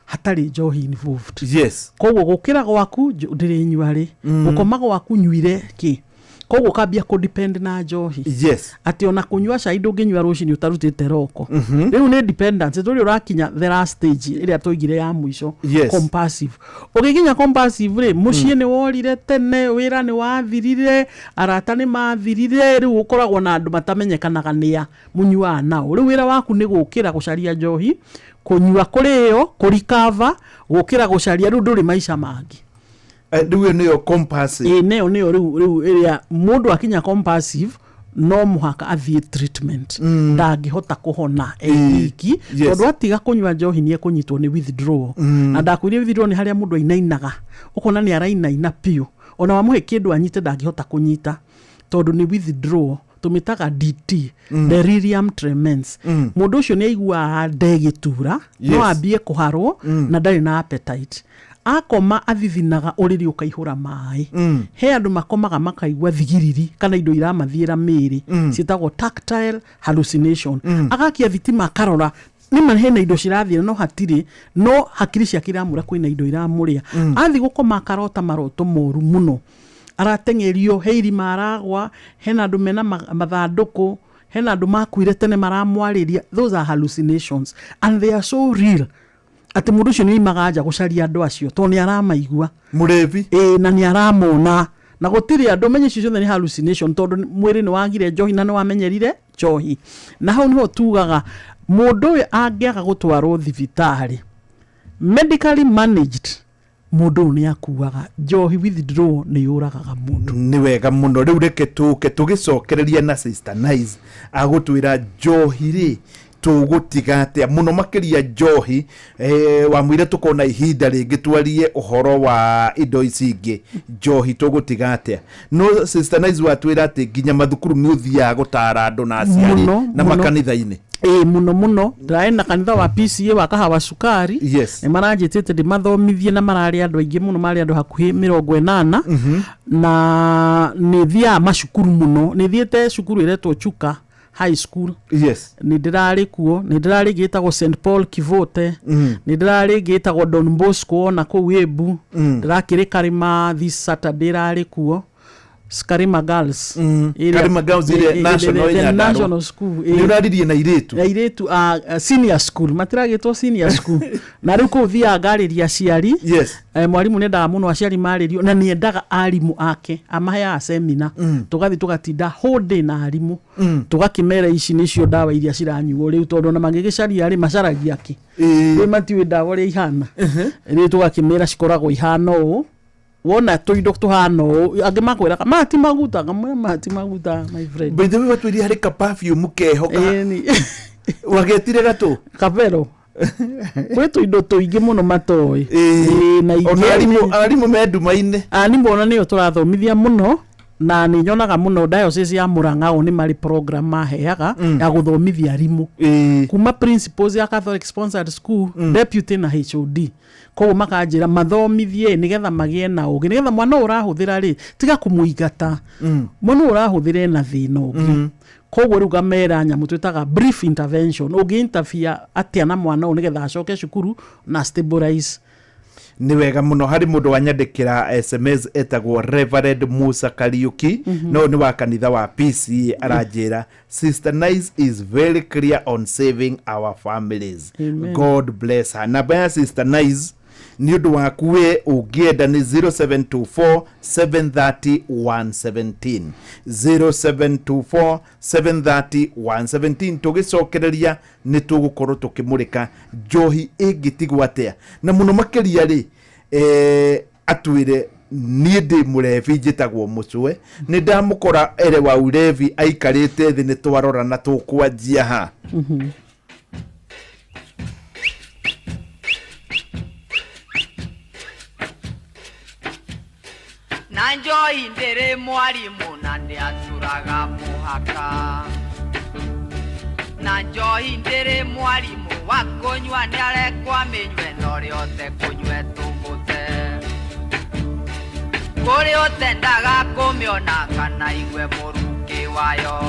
hatari njohi involved. Yes. Koguo gukira gwaku ndiri nyuari gukoma gwaku nyuire ki koguo kambia ku depend na njohi. Yes. Ati ona kunywa cai ndunginywa rucini utarutite roko riu ni dependence turi urakinya the last stage iria toigire ya mwisho. Compulsive ugikinya compulsive ri mucii ni worire tene wira ni wathirire arata ni mathirire riu ukoragwo na andu matamenyekanaga nia munywa nao riu wira waku ni gukira gucaria njohi kunywa kuriyo kurikava gukira gucaria riu nduri maisha mangi. Riu niyo compulsive. Niyo riu iria mundu akinya compulsive no muhaka athie treatment ndangihota kuhona iki tondu atiga kunywa njohi ni ekunyitwo ni withdrawal na ndakwire withdrawal ni haria mundu ainainaga ukona ni arainaina piu ona wamuhe kindu anyite ndangihota kunyita tondu ni withdrawal tumitaga DT delirium tremens mundu ucio ni aigua ndegitura no ambie kuharwo na ndari na appetite akoma athithinaga uriri ukaihura mai he andu makomaga makaigwa thigiriri kana indo iramathiira miri citagwo tactile hallucination agakia thitima karora nima hena indo cirathira no hatiri no hakiri ciake iramura kwina indo iramuria athi gukoma karota maroto moru muno aratengerio heiri maragwa hena andu mena mathanduku hena andu makuire tene maramwariria. Those are hallucinations and they are so real ati mundu ucio ni magaja gucaria andu acio to ni aramaigua murevi na ni aramona na gutiri andu menye cicio ni hallucination tondu mwiri ni wagire njohi na ni wamenyerire njohi na hau niho tugaga mundu angiaga gutwarwo thibitari medically managed mundu ni akuaga njohi withdraw ni yuragaga mundu. Ni wega muno riu reke tugicokereria na Sister Nice agutwira njohi ri tugutiga atia muno makiria njohi wamwire tukona ihinda ringi twarie uhoro wa indo ici ingi njohi tugutiga atia no Sister Nice watwira ati nginya mathukuru ni uthia gutara andu na aciari na makanitha-ini muno ndaenda kanitha wa PCA wa Kahawa Sukari ni maranjitite ndimathomithie na marari andu aingi muno mari andu hakuhi 80 na ni thia mashukuru muno ni thiete shukuru iretwo Chuka High School. Ni ndirari kuo ni ndirari gitagwo St Paul Kivote ni ndirari gitagwo Don Bosco na ku Webu ndirakire Karima this Saturday rari kuo Karima Girls Karima Girls ile national school ni uraririe na iretu senior school matiragitwo senior school na riu ku thia ngariria ciari mwarimu nendaga muno aciari maririo na ni endaga arimu ake amahaya seminar tugathi tugatinda whole day na arimu tugakimera ici nicio dawa iria ciranyuo riu tondu na magigicaria ari macaragia ki we matiwe dawa ri ihana riu tugakimera cikoragwo ihana o wona tuindo tuhano age makwira mati maguta my friend by the way watwiri hari ka perfume kehoka wagetire gato kavero wetu indo tuingi muno matoi na arimu meduma-ine ni mbona niyo turathomithia muno na ni nyonaga muno diocese ya Murang'a ni mari program maheaga ya guthomithia arimu kuma principals ya Catholic sponsored school deputy na HOD ko makanjira mathomithie nigetha magie na ugi nigetha mwana urahuthira ri tiga kumuigata mwana urahuthire na thina ugi koguo riu gamera nyamu twitaga brief intervention ugi interfere atia na mwana nigetha acoke cukuru na stabilize ni wega muno hari mundu wanyandikira SMS etagwo Reverend Musa Kariuki no ni wa kanitha wa PCA aranjira Sister Nice is very clear on saving our families. Amen. God bless her. Namba ya Sister Nice ni undu waku we ungienda ni 0724 730 117 0724 730 117. tugicokereria ni tugukorwo tukimurika njohi ingitigwo atia na muno makiria ri atwire nie ndi murevi njitagwo mucwe ni ndamukora ere wa urevi aikarite thi ni twarora na tukwanjia ha na njoi ndere mwarimu na ndi aturaga muhaka na njoi ndere mwarimu wakonywa ni arekwa minywe no riote kunywe tungute kuri utendaga kumiona kana igwe muruki wayo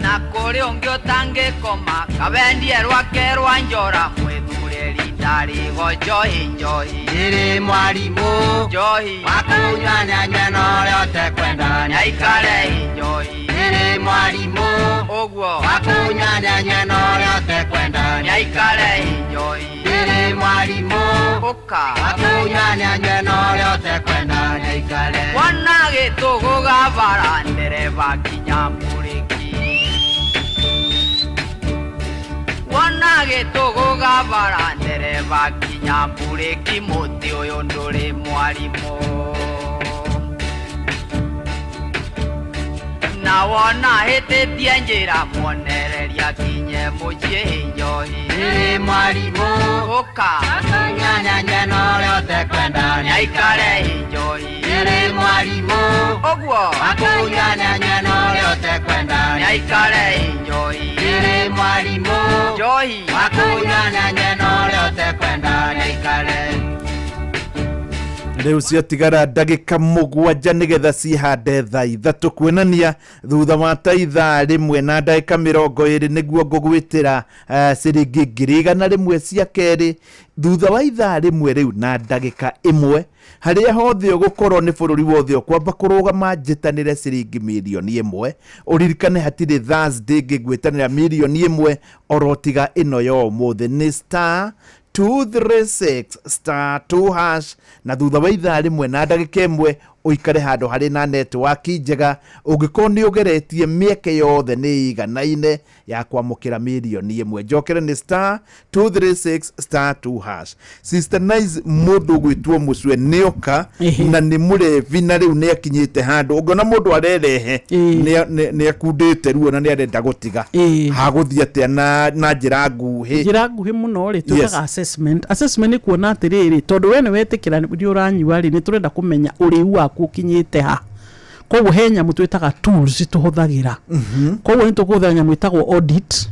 na kuri ungi utangikoma kabendie rwake rwa njora mwithureri ndarigo njohi iri mwarimu njohi wakunywa nyanya no riote kwenda nyaikare njohi iri mwarimu uguo wakunywa nyanya no riote kwenda nyaikare njohi iri mwarimu uka wakunywa nyanya no riote kwenda nyaikare wana gitugu gavara ndereva kinya muriki wana gitugu gavara ndereva kinya muriki muti uyu nduri mwarimu na wona hititie njira muonereria kinye mucie njohi iri mwarimu uka wakunywa nyanya no riote kwenda nyaikare njohi iri mwarimu uguo wakunywa nyanya no riote kwenda nyaikare njohi iri mwarimu njohi wakunywa nyanya no riote kwenda nyaikare Riu ciotigara ndagika mugwanja nigetha cihande thaa ithatu kuonania thutha wa ta ithaa rimwe na ndagika 20 niguo ngugwitira ciringi 100 cia keri thutha wa ithaa rimwe riu na ndagika 1 haria hothe ugukorwo ni bururi wothe kwamba kurugama njitanire ciringi 1,000,000 uririkane hatire Thursday ngigwitanira 1,000,000 orotiga ino yo muthe ni star 236 star 2 hash na thutha wa ithaa rimwe na ndagika 1 uikare handu hari na network njega ungikorwo ni ugeretie mieke yothe ni iganaine ya kwamukira 1,000,000 njokere ni star 236 star 2 hash. Sister Nice mundu gwitwo mucwe nioka na ni murevi na riu ni akinyite handu ungona mundu arerehe ni akundite ruo na ni arenda gutiga haguthia atia na njira nguhi muno ri tukaga assessment kuona atiriri tondu we ni wetikira ni uranyua ri ni turenda kumenya uriu waku kinyite ha koguo he nyamu twitaga tools tuhuthagira koguo ni tukuthanya nyamu itagwo audit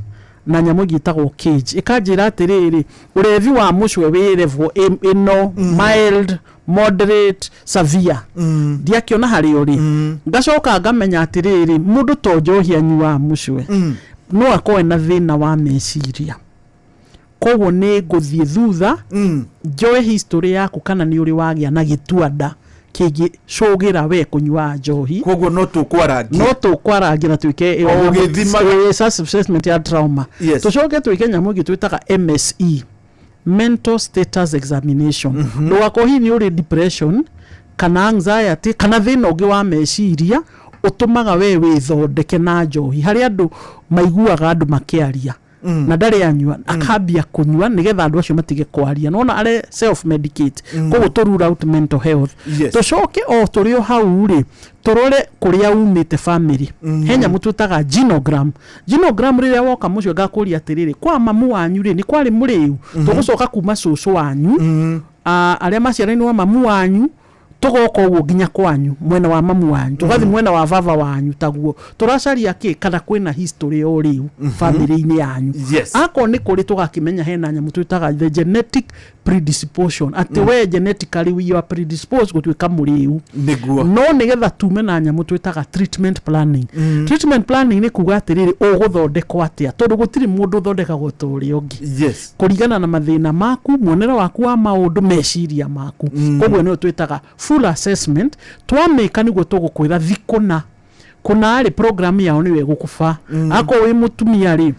na nyamu gitagwo cage ikanjira atiriri urevi wa mucwe wi level ino mild moderate severe ndiakiona hari uri ngacoka ngamenya atiriri mundu to njohia nyua mucwe no akoe na thina wa meciria koguo ni nguthie thutha njoe history yaku kana ni uri wagia na gituanda kigi cogira we kunywa njohi koguo no tukwarangira twike assessment ya trauma tucoke twike nyamu gitwitaga MSE mental status examination no wako hivi uri depression kana anxiety kana thina ungi wa meciria utumaga we withondeke na njohi hari andu maiguaga andu makiaria na ndari anyua akambia kunywa nigetha andu acio matige kwaria nona are self medicate koguo to rule out mental health tucoke o turio hau ri turore kuria umite family henya mututaga genogram riria woka mucio gakuria atiriri kwa mamu wanyu ri ni kwari muriu tugucoka kuma cucu wanyu aria maciaraini wa mamu wanyu tugoko uguo nginya kwanyu mwena wa mamu wanyu tugathi mwena wa baba wanyu taguo turacaria ki kana kwina history o riu family-ini yanyu ako ni kuri tugakimenya hena nyamu twitaga the genetic predisposition ati we genetically we are predisposed gutwika muriu niguo no nigetha tume na nyamu twitaga treatment planning treatment planning ni kuga atiriri uguthondekwa atia tondu gutiri mundu thondekagwo turi ungi kurigana na mathina maku muonero waku wa maundu meciria maku koguo ni twitaga full assessment twameka niguo tugukwira thikuna kuna ari program yao niwe gukufa ako wi mutumia ri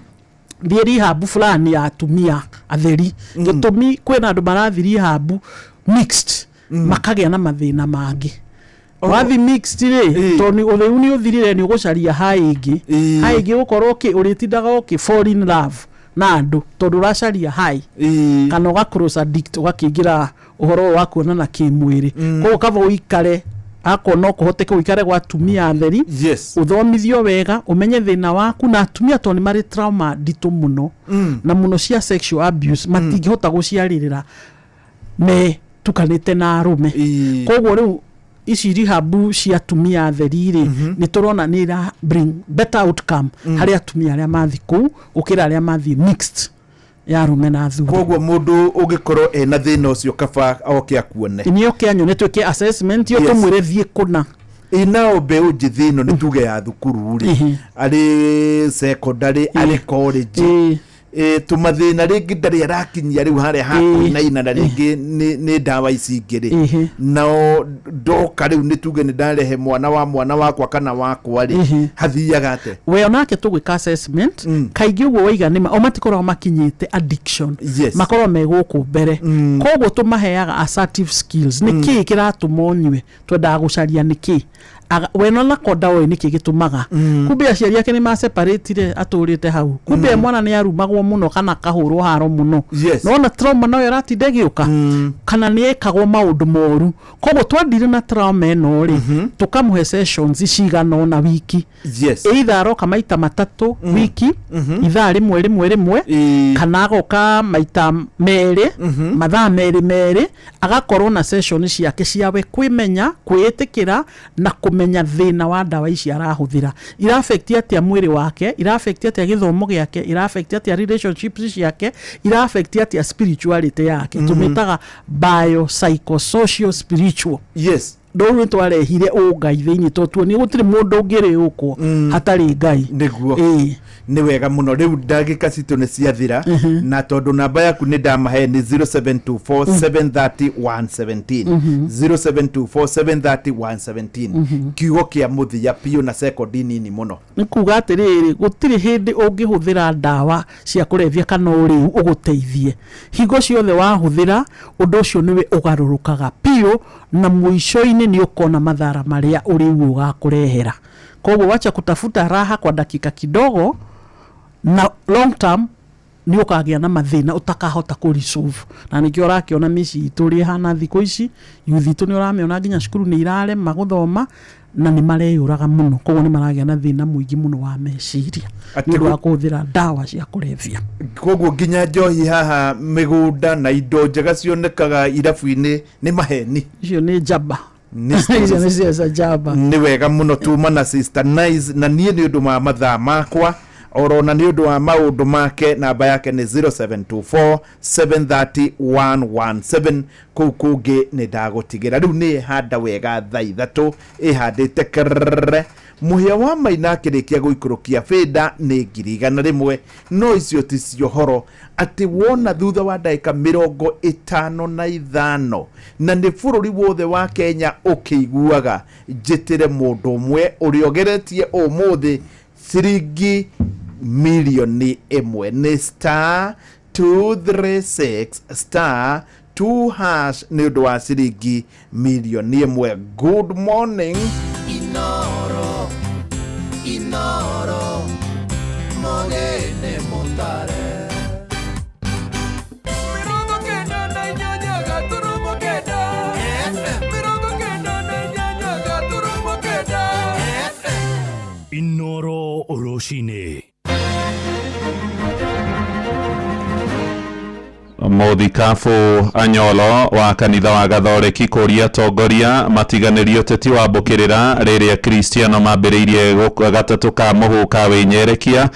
thieri habu fulani ya atumia atheri gitumi kwina andu marathiri habu mixed makagea na mathina mangi wathi mixed ri toni utheu ni uthirire ni ugucaria haingi gukorwo ki uritindaga ki fall in love na andu tondu racaria hai kana ugacross addict ugakingira uhoro wa kuonana kimwiri koguo kava uikare ako no kuhoteka uikare gwa atumia atheri uthomithio wega umenye thina waku na atumia toni mari trauma ndito muno na muno cia sexual abuse matingihota guciaririra me tukanite na arume koguo riu ici rihabu cia atumia atheri ri ni turona ni ra bring better outcome hari atumia aria mathi ku ukira aria mathi mixed ya rume na athuri koguo mundu ugikorwo ena thina ucio kaba oke akuone ni oke anyo netweke assessment yo tumwire thie kuna inao beu jithino ni tuge ya thukuru ri ari secondary ari college tumathina ringi ndari arakinyia riu haria hakuinaina na ringi ni ndawa ici ngiri no ndoka riu ni tuge ni ndarehe mwana wakwa kana wakwa ri hathiaga ate we onake tugwika assessment kaingi uguo waiga nima o matikorwo makinyite addiction makorwo me guku mbere koguo tumaheaga assertive skills niki kiratumonywe twenda gucaria niki weno na kodawe niki gitumaga kumbe aciari yake ni ma separate aturite hau kumbe mwana ni arumagwo muno kana kahurwo haro muno no na trauma no yaratinde giuka kana ni ekagwo maundu moru koguo twandire na trauma eno ri tukamuhe sessions cigano na wiki either aroka maita matatu wiki ithaa rimwe kana agoka maita meri mathaa meri agakorwo na sessions ciake ciawe kwimenya kwitikira na menya thina wa ndawa ici arahuthira ira affect atia mwiri wake ira affect atia githomo giake ira affect atia relationships ciake ira affect atia spirituality yake tumitaga bio psychosocial spiritual ndoro twarehire ngai thiini totuo ni gutiri mundu ngiri ukwo hatari ngai niguo ni wega muno riu ndagika citu ni ciathira na tondu namba yaku ni ndamahe ni 0724730117 0724730117 kiugo kia muthia piu na second nini muno ni kuga atiriri gutiri hindi ungihuthira ndawa cia kurevia kana uri uguteithie higo ciothe wahuthira undu ucio niwe ugarurukaga piu na muico-ini ni ukona madhara maria uri ugakurehera koguo wacha kutafuta raha kwa dakika kidogo na long term ni ukagia na mathina utakahota ku resolve na nikio rakiona mici ituri hana thiku ici yuthi tu ni uramiona nginya cukuru ni irare maguthoma na ni mareyuraga muno koguo ni maragia na thina muingi muno wa meciria ati wa kuthira ndawa cia kurevia koguo nginya njohi haha migunda na indo njega cionekaga irabu-ini ni maheni icio ni jaba ni wega muno tuma na Sister Nice na nie ni undu ma mathaa makwa orona ni undu wa maundu make namba yake ni 0724730117 kuu kungi ni ndagutigira riu ni handa wega thaa ithatu ihandite krrrr muhia wa maina akirikia guikurukia feda ni 100,000 no icio ticio horo ati wona thutha wa ndagika 55 na ni bururi wothe wa Kenya ukiguaga njitire mundu umwe uriogeretie umuthi ciringi milioni imwe ni *236*2# ni undu wa ciringi milioni imwe. Good morning Inoro Mogene Montare Inoro Oroshine Muthikabu Anyolo wa kanitha wa Gathoreki kuria tongoria matiganirio teti wa mbukirira riria Kristiano mambiriirie gatatu ka muhu ka winyerekia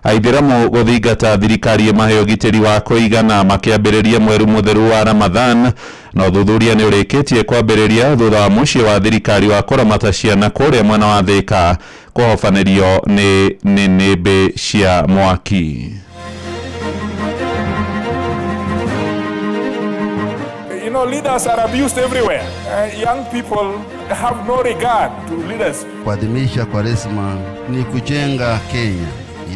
aithiramu guthingata thirikari maheo gitiri wa kuigana makiambiriria mweru mutheru wa Ramadhan no thuthuria ni urikitie kwambiriria thutha wa mucie wa thirikari wa kuramata ciana kuria mwena wa Thika kuhofanirio ni nimbe cia mwaki. You know, leaders are abused everywhere. Young people have no regard to leaders. Kuadhimisha Kwaresma ni kujenga Kenya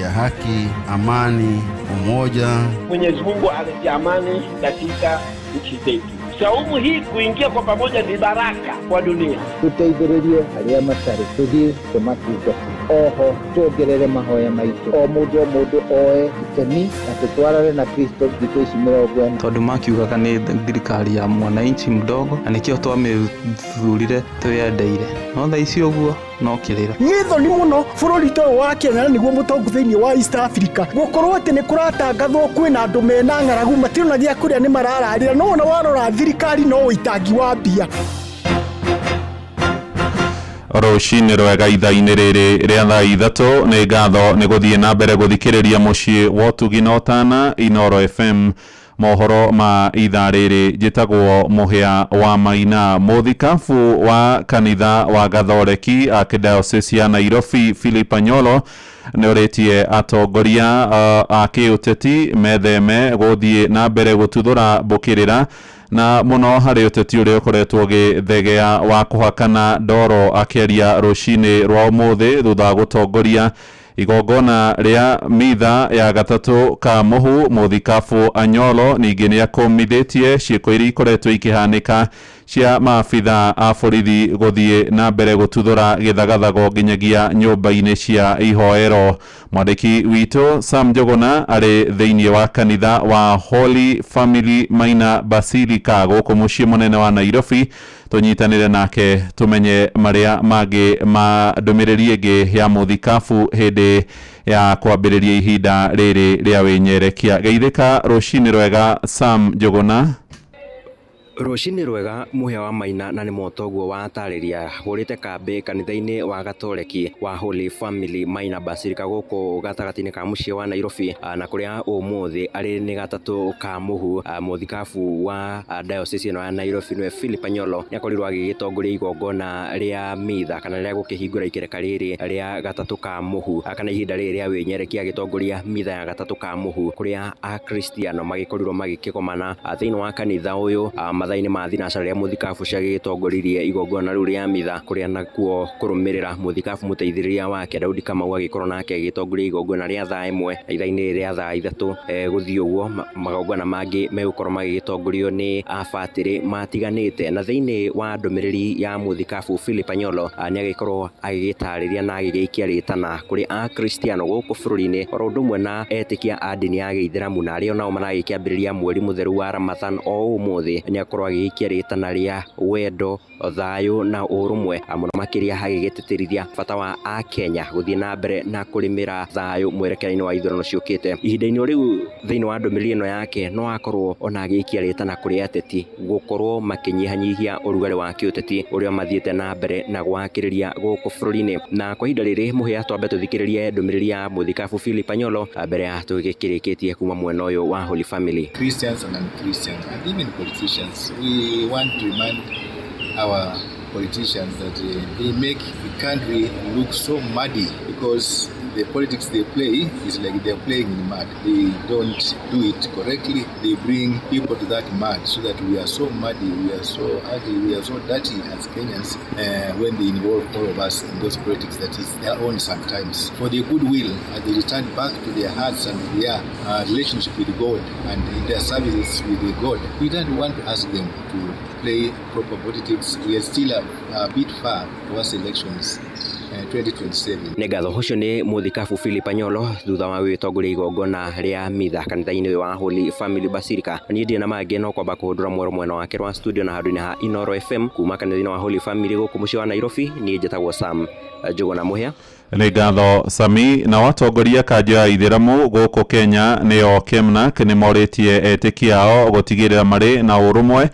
ya haki, amani, umoja. Mwenyezi Mungu alete amani katika nchi zetu. Saumu hii kuingia kwa pamoja ni baraka kwa dunia. Tuteithĩrĩrie arĩa matarĩ, tũthiĩ tũmatungate. Oho tuongerere mahoya maitũ. O mũndũ oe itemi na tũtwarane na Kristo thikũ ici 40. Tondũ makiugaga nĩ thirikari ya mwananchi mdogo na nĩkĩo twamĩthurire twĩyendeire. No thaa ici ũguo no kĩrĩra. Nĩtho nĩ mũno bũrũri ta wa Kenya nĩguo mũtongu thĩinĩ wa East Africa. Gũkorwo atĩ nĩ kũratangathwo kwĩna andũ mena ng'aragu matirĩ na gĩa kũrĩa nĩ marararĩra. No ona warora thirikari no ũitangi wa mbia. Rũcinĩ rwega ithaa-inĩ rĩrĩ rĩa thaa ithatũ nĩ ngatho nĩ gũthiĩ na mbere gũthikĩrĩria mũciĩ wa ũtugi na ũtana Inoro FM. Mohoro ma ithaa rĩrĩ njĩtagwo Mũhĩa wa Maina. Mũthikabu wa kanitha wa Gathoreki Archdiocese ya Nairobi Philip Anyolo nĩ ũrĩtie atongoria a kĩũteti metheme gũthiĩ na mbere gũtuthũra mbũkĩrĩra na muno harĩ ũteti ũrĩa ũkoretwo gĩthegea wa kũhakana ndoro akĩaria rũcinĩ rwa ũmũthĩ thutha wa gũtongoria igongona rĩa mitha ya gatatũ ka mũhu. Mũthikabu Anyolo ningĩ nĩ akomithĩtie ciĩko iria ikoretwo ikĩhanĩka cia maabitha a borithi gũthiĩ na mbere gũtuthũra gĩthagathago nginyagia nyũmba-inĩ cia ihoero. Mwandĩki witũ Sam Njuguna arĩ thĩinĩ wa kanitha wa Holy Family Maina Basilica gũkũ mũciĩ mũnene wa Nairobi. Tũnyitanĩre nake tũmenye marĩa mangĩ ma ndũmĩrĩri ĩngĩ ya mũthikabu hĩndĩ ya kwambĩrĩria ihinda rĩrĩ rĩa wĩnyerekia. Geithĩka rũcinĩ rwega Sam Njuguna. Rũcinĩ rwega Mũhĩa wa Maina na nĩ motoguo watarĩria hũrĩte kambĩ kanitha-inĩ wa Gatoreki wa Holy Family Maina Basilica gũkũ gatagatĩ-inĩ ka mũciĩ wa Nairobi na kũrĩa ũmũthĩ arĩ nĩ gatatũ ka mũhu. Mũthikabu wa diocese ĩno ya Nairobi nĩwe Philip Anyolo nĩ akorirwo agĩgĩtongoria igongona rĩa mitha kana rĩa gũkĩhingũra ikereka rĩrĩ rĩa gatatũ ka mũhu kana ihinda rĩrĩ rĩa wĩnyerekia agĩtongoria mitha ya gatatũ ka mũhu kũrĩa akristiano magĩkorirwo magĩkĩgomana thĩinĩ wa kanitha ũyũ mathainĩ ma thinacara rĩa mũthikabu ciagĩtongoririe igongona rĩu rĩa mitha kũrĩa nakuo kũrũmĩrĩra mũthikabu mũteithĩrĩria wake Daudi Kamau agĩkorwo nake agĩtongoria igongona rĩa thaa ĩmwe ithaa-inĩ rĩa thaa ithatũ gũthiĩ ũguo magongona mangĩ megũkorwo magĩtongorio nĩ abatĩrĩ matiganĩte. Na thĩinĩ wa ndũmĩrĩri ya mũthikabu Philip Anyolo nĩ agĩkorwo agĩgĩtarĩria na agĩgĩikia rĩtana kũrĩ akristiano gũkũ bũrũri-inĩ oro ũndũ ũmwe na etĩkia a ndini ya Gĩithĩramu na arĩa nao maragĩkĩambĩrĩria mweri mũtheru wa Ramadhan o ũmũthĩ nĩ akorwo agĩikia rĩtana rĩa wendo, thayũ na ũrũmwe mũno makĩria hagĩgĩtĩtĩrithia bata wa Akenya gũthiĩ na mbere na kũrĩmĩra thayũ mwerekera-inĩ wa ithurano ciũkĩte. Ihinda-inĩ rĩu thĩinĩ wa ndũmĩrĩri ĩno yake no akorwo ona agĩikia rĩtana kũrĩ ateti gũkorwo makĩnyihanyihia ũrugarĩ wa kĩũteti ũrĩa mathiĩte na mbere na gwakĩrĩria gũkũ bũrũri-inĩ. Na kwa ihinda rĩrĩ Mũhĩa twambe tũthikĩrĩrie ndũmĩrĩri ya mũthikabu Philip Anyolo mbere ya tũgĩkĩrĩkĩtie kuma mwena ũyũ wa Holy Family. Christians and non-Christians and even politicians, we want to remind our politicians that they make the country look so muddy because the politics they play is like they're playing in mud. They don't do it correctly. They bring people to that mud so that we are so muddy, we are so ugly, we are so dirty as Kenyans when they involve all of us in those politics that is their own sometimes. For their goodwill, as they return back to their hearts and their relationship with God and in their services with God, we don't want to ask them to play proper politics. We are still a bit far towards elections. 2027. Nĩ ngatho ũcio nĩ mũthikabu Philip Anyolo thutha wa wĩtongoria igongona rĩa mitha kanitha-inĩ wa Holy Family Basilica. Niĩ ndĩ na mangĩ no kwamba kũhũndũra mwena wake wa studio na handũ-inĩ ha Inoro FM kuma kanitha-inĩ wa Holy Family gũkũ mũciĩ wa Nairobi. Niĩ njĩtagwo Sam Njũgũna Mũhĩa. Nĩ ngatho Sami. Na watongoria kanjũ ya ithĩramu gũkũ Kenya nĩyo Kemnak nĩ morĩtie etĩkia ao gũtigĩrĩra marĩ na ũrũmwe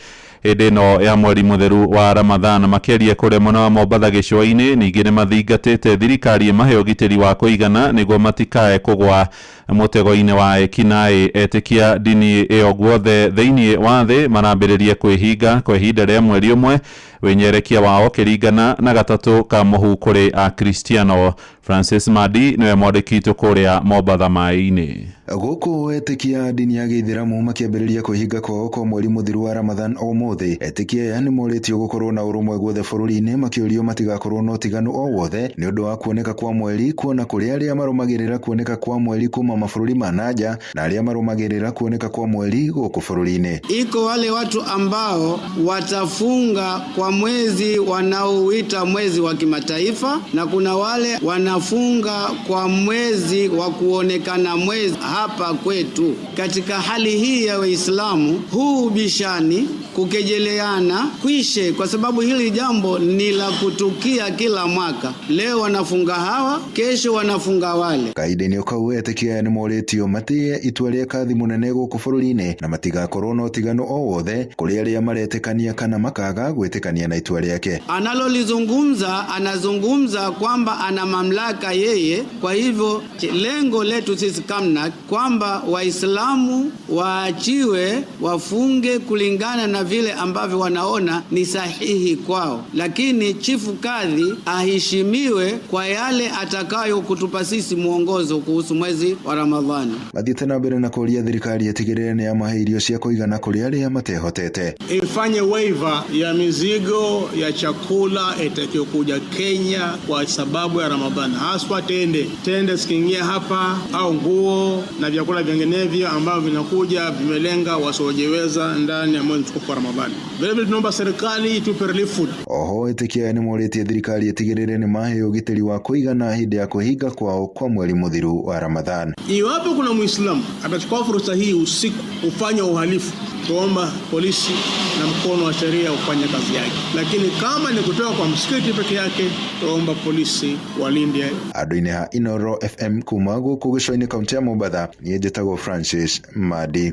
hĩndĩ ĩno ya mweri mũtheru wa Ramadhan. Makĩria kũrĩa mwena wa Mombatha gĩcũa-inĩ, ningĩ nĩ mathingatĩte thirikari ĩmahe ũgitĩri wa kũigana nĩguo matikae kũgwa mũtego-inĩ wa ekinaĩ. Etĩkia dini ĩyo guothe thĩinĩ wa thĩ marambĩrĩria kwĩhinga kwa ihinda rĩa mweri ũmwe, wenyerekia wao kĩringana na gatatũ ka mũhu kũrĩ Akristiano. Francis Madi nĩwe mwandĩki kũrĩa Mombatha maĩ-inĩ. Gũkũ etĩkia dini ya gĩithĩramu makĩambĩrĩria kwĩhinga kwao kwa mweri mũthiru wa Ramadhan ũmũthĩ. Etĩkia aya nĩ morĩtio gũkorwo na ũrũmwe guothe bũrũri-inĩ, makĩũrio matigakorwo na ũtiganu o wothe nĩ ũndũ wa kuoneka kwa mweri, kuona kũrĩ arĩa marũmagĩrĩra kuoneka kwa mweri kuma mabũrũri ma nanja na arĩa marũmagĩrĩra kuoneka kwa mweri gũkũ bũrũri-inĩ. Iko wale watu ambao watafunga kwa mwezi wanaoita mwezi wa kimataifa, na kuna wale wanafunga kwa mwezi wa kuonekana mwezi hapa kwetu. Katika hali hii ya Waislamu, huu ubishani, kukejeleana kwishe, kwa sababu hili jambo ni la kutukia kila mwaka. Leo wanafunga hawa, kesho wanafunga wale. Kaida-inĩ kau etĩkia nĩ morĩtio matĩye itua rĩa kathi mũnene gũkũ bũrũri-inĩ na matigakorwo na ũtiganu o wothe kũrĩ arĩa maretĩkania kana makaga gwĩtĩkania na itua rĩake. Analolizungumza, anazungumza kwamba ana mamlaka yeye. Kwa hivyo lengo letu sisi Kemnak kwamba Waislamu waachiwe wafunge kulingana na vile ambavyo wanaona ni sahihi kwao, lakini chifu kadhi aheshimiwe kwa yale atakayo kutupa sisi mwongozo kuhusu mwezi wa Ramadhani. Mathiĩte na mbere na kũria thirikari ĩtigĩrĩre nĩ yamahe irio cia kũigana kũrĩ arĩa matehotete. Ifanye waiver ya mizigo ya chakula itakayokuja Kenya kwa sababu ya Ramadhani, haswa tende zikiingia hapa au nguo na vyakula vinginevyo ambavyo vinakuja vimelenga wasiojiweza ndani ya mwezi mtukufu wa Ramadhani. Vile vile tunaomba serikali itupe relief food. Oho etĩkia nĩ morĩtie thirikari ĩtigĩrĩre nĩ mahe ũgitĩri wa kũigana hĩndĩ ya kwĩhinga kwao kwa mweri mũthiru wa Ramadhan. Iwapo kuna Muislamu atachukua fursa hii usiku ufanye uhalifu, tuomba polisi na mkono wa sheria ufanye kazi yake, lakini kama ni kutoka kwa msikiti peke yake, tuomba polisi walinde. Andũ-inĩ ha Inoro FM kuma gũkũ gĩcũa-inĩ kaunti ya Mombatha, niĩ njĩtagwo Francis Madi.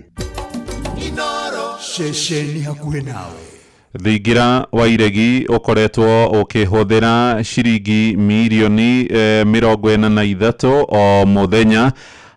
Inoro ceceni hakuhĩ nawe. Thingira wa iregi ũkoretwo ũkĩhũthĩra ciringi mirioni 43 o mũthenya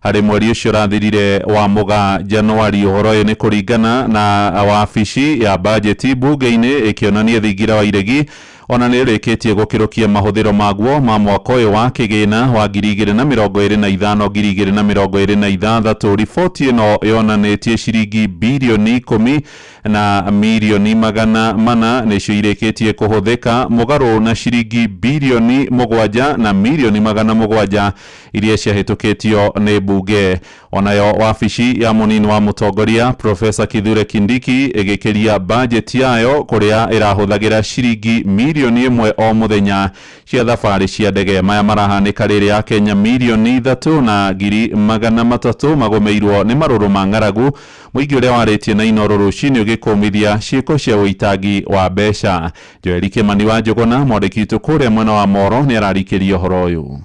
harĩ mweri ũcio ũrathirire wa Mũgaa Januari. Ũhoro ũyũ nĩ kũringana na wabici ya bajeti bunge-inĩ, ĩkĩonania thingira wa iregi ona nĩ rĩkĩtie gũkĩrũkia mahũthĩro maguo ma mwaka ũyũ wa kĩgĩna wa 2025-2026. Riboti ĩno yonanĩtie ciringi bilioni 10 na milioni 400 nĩcio irĩkĩtie kũhũthĩka, mũgarũ na ciringi bilioni 7 na milioni 700 iria ciahĩtũkĩtio nĩ bunge. Onayo wabici ya mũnini wa mũtongoria Profesa Kithure Kindiki ĩgĩkĩria bajeti yayo kũrĩa ĩrahũthagĩra ciringi milioni 1 o mũthenya cia thabarĩ cia ndege. Maya marahanĩka rĩrĩ ya Kenya milioni 3 na ngiri 300 magũmĩirwo nĩ marũrũ ma ng'aragu, mũingĩ ũrĩa warĩtie na Inoro rũcinĩ ũgĩkũmithia ciĩko cia ũitangi wa mbeca. Joeli Kimani wa Njũgũna, mwandĩki witũ kũrĩa mwena wa Moro, nĩ ararikĩria ũhoro ũyũ.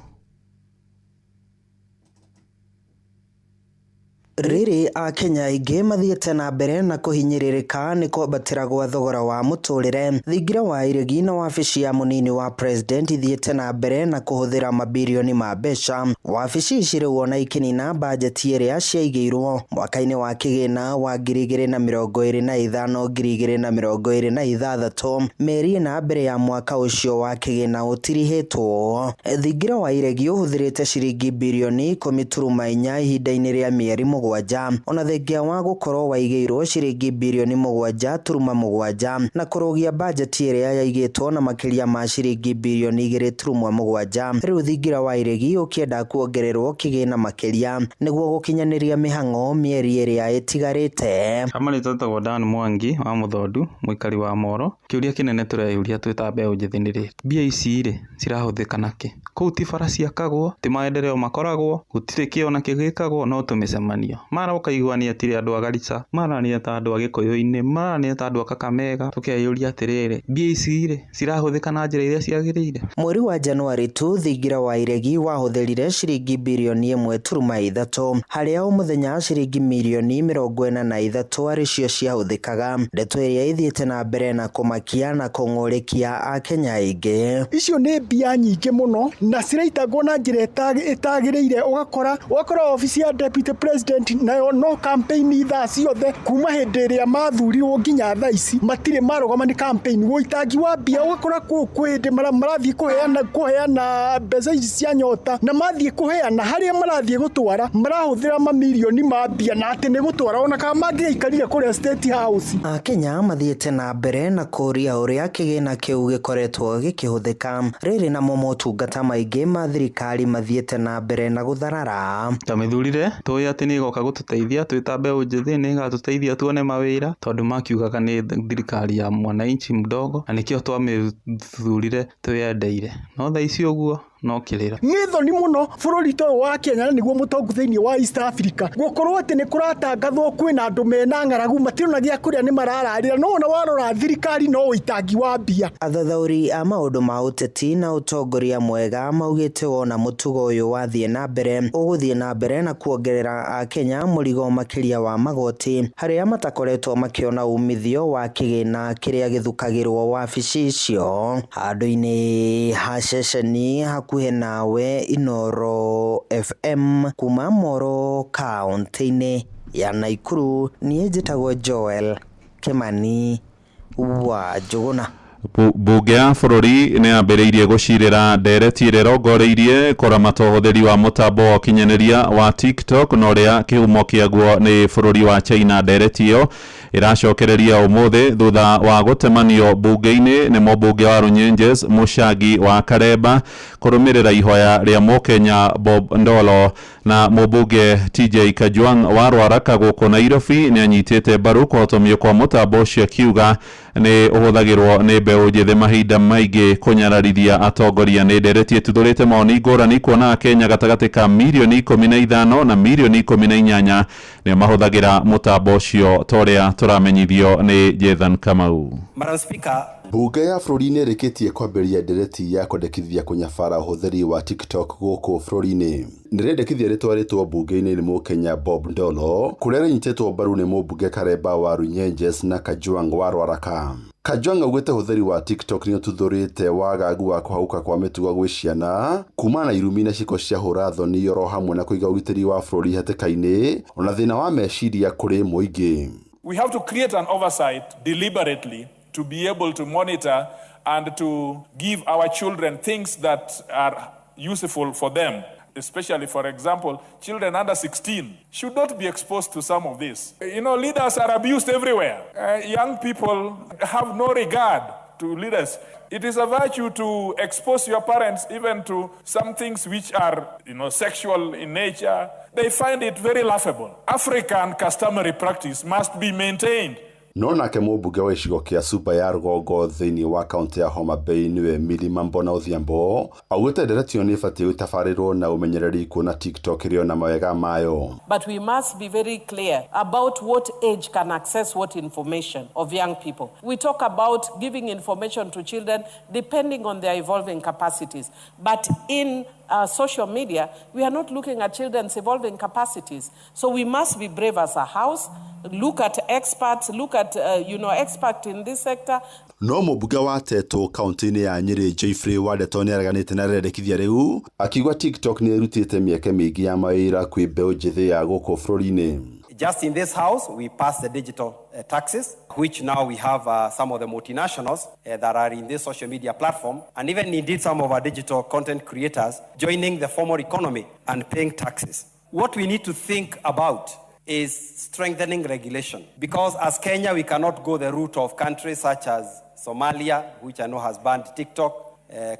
Rĩrĩ Akenya aingĩ mathiĩte na mbere na kũhinyĩrĩrĩka nĩ kwambatĩra gwa thogora wa mũtũrĩre. Thingira wa iregi na wabici ya mũnini wa president ithiĩte na mbere na kũhũthĩra mabilioni ma mbeca. Wabici ici rĩu ona ikinina bajeti ĩrĩa ciaigĩirwo mwaka-inĩ wa kĩgĩna wa 2025-2026. Meri na mbere ya mwaka ũcio wa kĩgĩna ũtirihĩtwo. Thingira wa iregi ũhũthĩrĩte ciringi bilioni 10.4 ihinda-inĩ rĩa mĩeri mũgwanja ona thengia wa gũkorwo waigĩirwo ciringi birioni 7.7 na kũrũgia bajeti ĩrĩa yaigĩtwo na makĩria ma ciringi birioni 2.7. Rĩu thingira wa iregi ũkĩenda kuongererwo kĩgĩna makĩria nĩguo gũkinyanĩria mĩhang'o mĩeri ĩrĩa ĩtigarĩte. Amari totagwo Dan Mwangi wa Muthondu mũikari wa Moro. Kĩũria kĩnene tũreyũria twĩta mbeũ njĩthĩ nĩ rĩ, mbia ici rĩ cirahũthĩka nakĩ? Kũu ti bara ciakagwo, ti maendeleo makoragwo, gũtirĩ kĩo na kĩgĩkagwo, no tũmĩcemanio. Mara ũkaiguania tiri andũ a Garissa, mara nĩ ta andũ a Gĩkũyũ-inĩ, mara nĩ ta andũ a Kakamega. Tũkeyũria atĩrĩrĩ, mbia ici rĩ cirahũthĩka na njĩra iria ciagĩrĩire? Mweri wa Januari tu thingira wa iregi wahũthĩrire ciringi birioni 1.3 harĩa o mũthenya ciringi milioni 43 arĩcio ciahũthĩkaga. Ndeto ĩrĩa ithiĩte na mbere na kũmakia na kũng'ũrĩkia a Kenya aingĩ. Icio nĩ mbia nyingĩ mũno na ciraitagwo na njĩra ĩtagĩrĩire. Ũgakora ofici ya deputy president nayo no campaign thaa ciothe kuma hĩndĩ ĩrĩa mathurirwo nginya thaa ici matirĩ marũgama nĩ campaign. Ũitangi wa mbia ũgakora kwĩ hĩndĩ marathiĩ kũheana mbeca ici cia nyota na mathiĩ kũheana harĩa marathiĩ gũtwara marahũthĩra mamilioni ma mbia na atĩ nĩ gũtwara ona kana mangĩikarire kũrĩa State House. Kenya mathiĩte na mbere na kũria ũrĩa kĩgĩna kĩu gĩkoretwo gĩkĩhũthĩka. Rĩrĩ na motungata maingĩ ma thirikari mathiĩte na mbere na gũtharara. Tamĩthurire tũĩ atĩ nĩ igoka gũtũteithia twĩta mbeũ njĩthĩ, nĩ igatũteithia tuone mawĩra tondũ makiugaga nĩ thirikari ya mwananchi mdogo na nĩkĩo twamĩthurire twĩyendeire. No thaa ici ũguo no kĩrĩra. Nĩ thoni mũno bũrũri ũyũ wa Kenya nĩguo mũtongu thĩinĩ wa East Africa gũkorwo atĩ nĩ kũratangathwo kwĩna andũ mena ng'aragu matirĩ gĩa kũrĩa nĩ marararĩra, no ona warora thirikari no ũitangi wa mbia. Athathauri a maũndũ ma ũteti na ũtongoria mwega maugĩte wona mũtugo ũyũ wathiĩ na mbere ũgũthiĩ na mbere na kuongerera a Kenya mũrigo makĩria wa magoti harĩa matakoretwo makĩona umithio wa kĩgĩna kĩrĩa gĩthukagĩrwo wabici icio. Handũ-inĩ ha ceceni hakuhĩ nawe Inoro FM kuma Moro kaunti-inĩ ya Naikuru, niĩ njĩtagwo Joel Kimani wa Njuguna. Mbunge ya bũrũri nĩ yambĩrĩirie gũcirĩra ndereti ĩrĩa ĩrongoreirie kũramata ũhũthĩri wa mũtambo wa ũkinyanĩria wa TikTok na ũrĩa kĩhumo kĩaguo nĩ bũrũri wa China. Ndereti ĩyo ĩracokereria ũmũthĩ thutha wa gũtemanio mbunge-inĩ nĩ mũmbunge wa Runyenjes Mũchagi wa Karemba kũrũmĩrĩra ihoya rĩa Mũkenya Bob Ndolo, na mũmbunge TJ Kajwang wa Rwaraka gũkũ Nairobi nĩ anyitĩte mbaru kũhotomio kwa mũtambo ũcio akiuga nĩ ũhũthagĩrwo nĩ mbeũ njĩthĩ mahinda maingĩ kũnyararithia atongoria. Nĩ ndereti ĩtuthũrĩte maoni ngũrani kuona Kenya gatagatĩ ka milioni 15 na milioni 18 nĩ mahũthagĩra mũtambo ũcio ta ũrĩa tũramenyithio nĩ Jethan Kamau. Madam Speaker, Mbunge ya bũrũri nĩ ĩrĩkĩtie kwambĩrĩria ndereti ya kwendekithia kũnyabara ũhũthĩri wa TikTok gũkũ bũrũri-inĩ. Nĩrendekithia rĩtwarĩtwo mbunge-inĩ nĩ Mũkenya Bob Ndolo kũrĩa rĩnyitĩtwo mbaru nĩ mũmbunge Karemba wa Runyenjes na Kajwang wa Rwaraka. Kajwang augĩte ũhũthĩri wa TikTok nĩ ũtuthũrĩte wagagu wa kũhauka kwa mĩtugo gwĩ ciana kuma na irumi na ciko cia hũra thoni oro hamwe na kũiga ũgitĩri wa bũrũri hatĩka-inĩ ona thĩna wa meciria kũrĩ mũingĩ. We have to create an oversight deliberately to be able to monitor and to give our children things that are useful for them. Especially, for example, children under 16 should not be exposed to some of this. You know, leaders are abused everywhere. Young people have no regard to leaders. It is a virtue to expose your parents even to some things which are, sexual in nature. They find it very laughable. African customary practice must be maintained. No nake mũmbunge wa icigo kĩa Suba ya rũgongo thĩinĩ wa kaunti ya Homa Bay nĩwe Milima Mbona Odhiambo augĩte ndereti ĩyo nĩ ĩbatiĩ gũtabarĩrwo na ũmenyereri kuona TikTok ĩrĩ na mawega mayo. But we must be very clear about what age can access what information of young people. We talk about giving information to children depending on their evolving capacities. But in social media, we are not looking at children's evolving capacities. So we must be brave as a house, look at experts, look at, experts in this sector. No mũmbunge wa Teto kaunti-inĩ ya Nyeri Jeffrey Wadeto nĩ areganĩte na rĩendekithia rĩu akiuga TikTok nĩ ĩrutĩte mĩeke mĩingĩ ya mawĩra kwĩ mbeũ njĩthĩ ya gũkũ bũrũri-inĩ. Just in this house, we passed the digital taxes, which now we have some of the multinationals that are in this social media platform, and even indeed some of our digital content creators joining the formal economy and paying taxes. What we need to think about is strengthening regulation. Because as Kenya, we cannot go the route of countries such as Somalia, which I know has banned TikTok,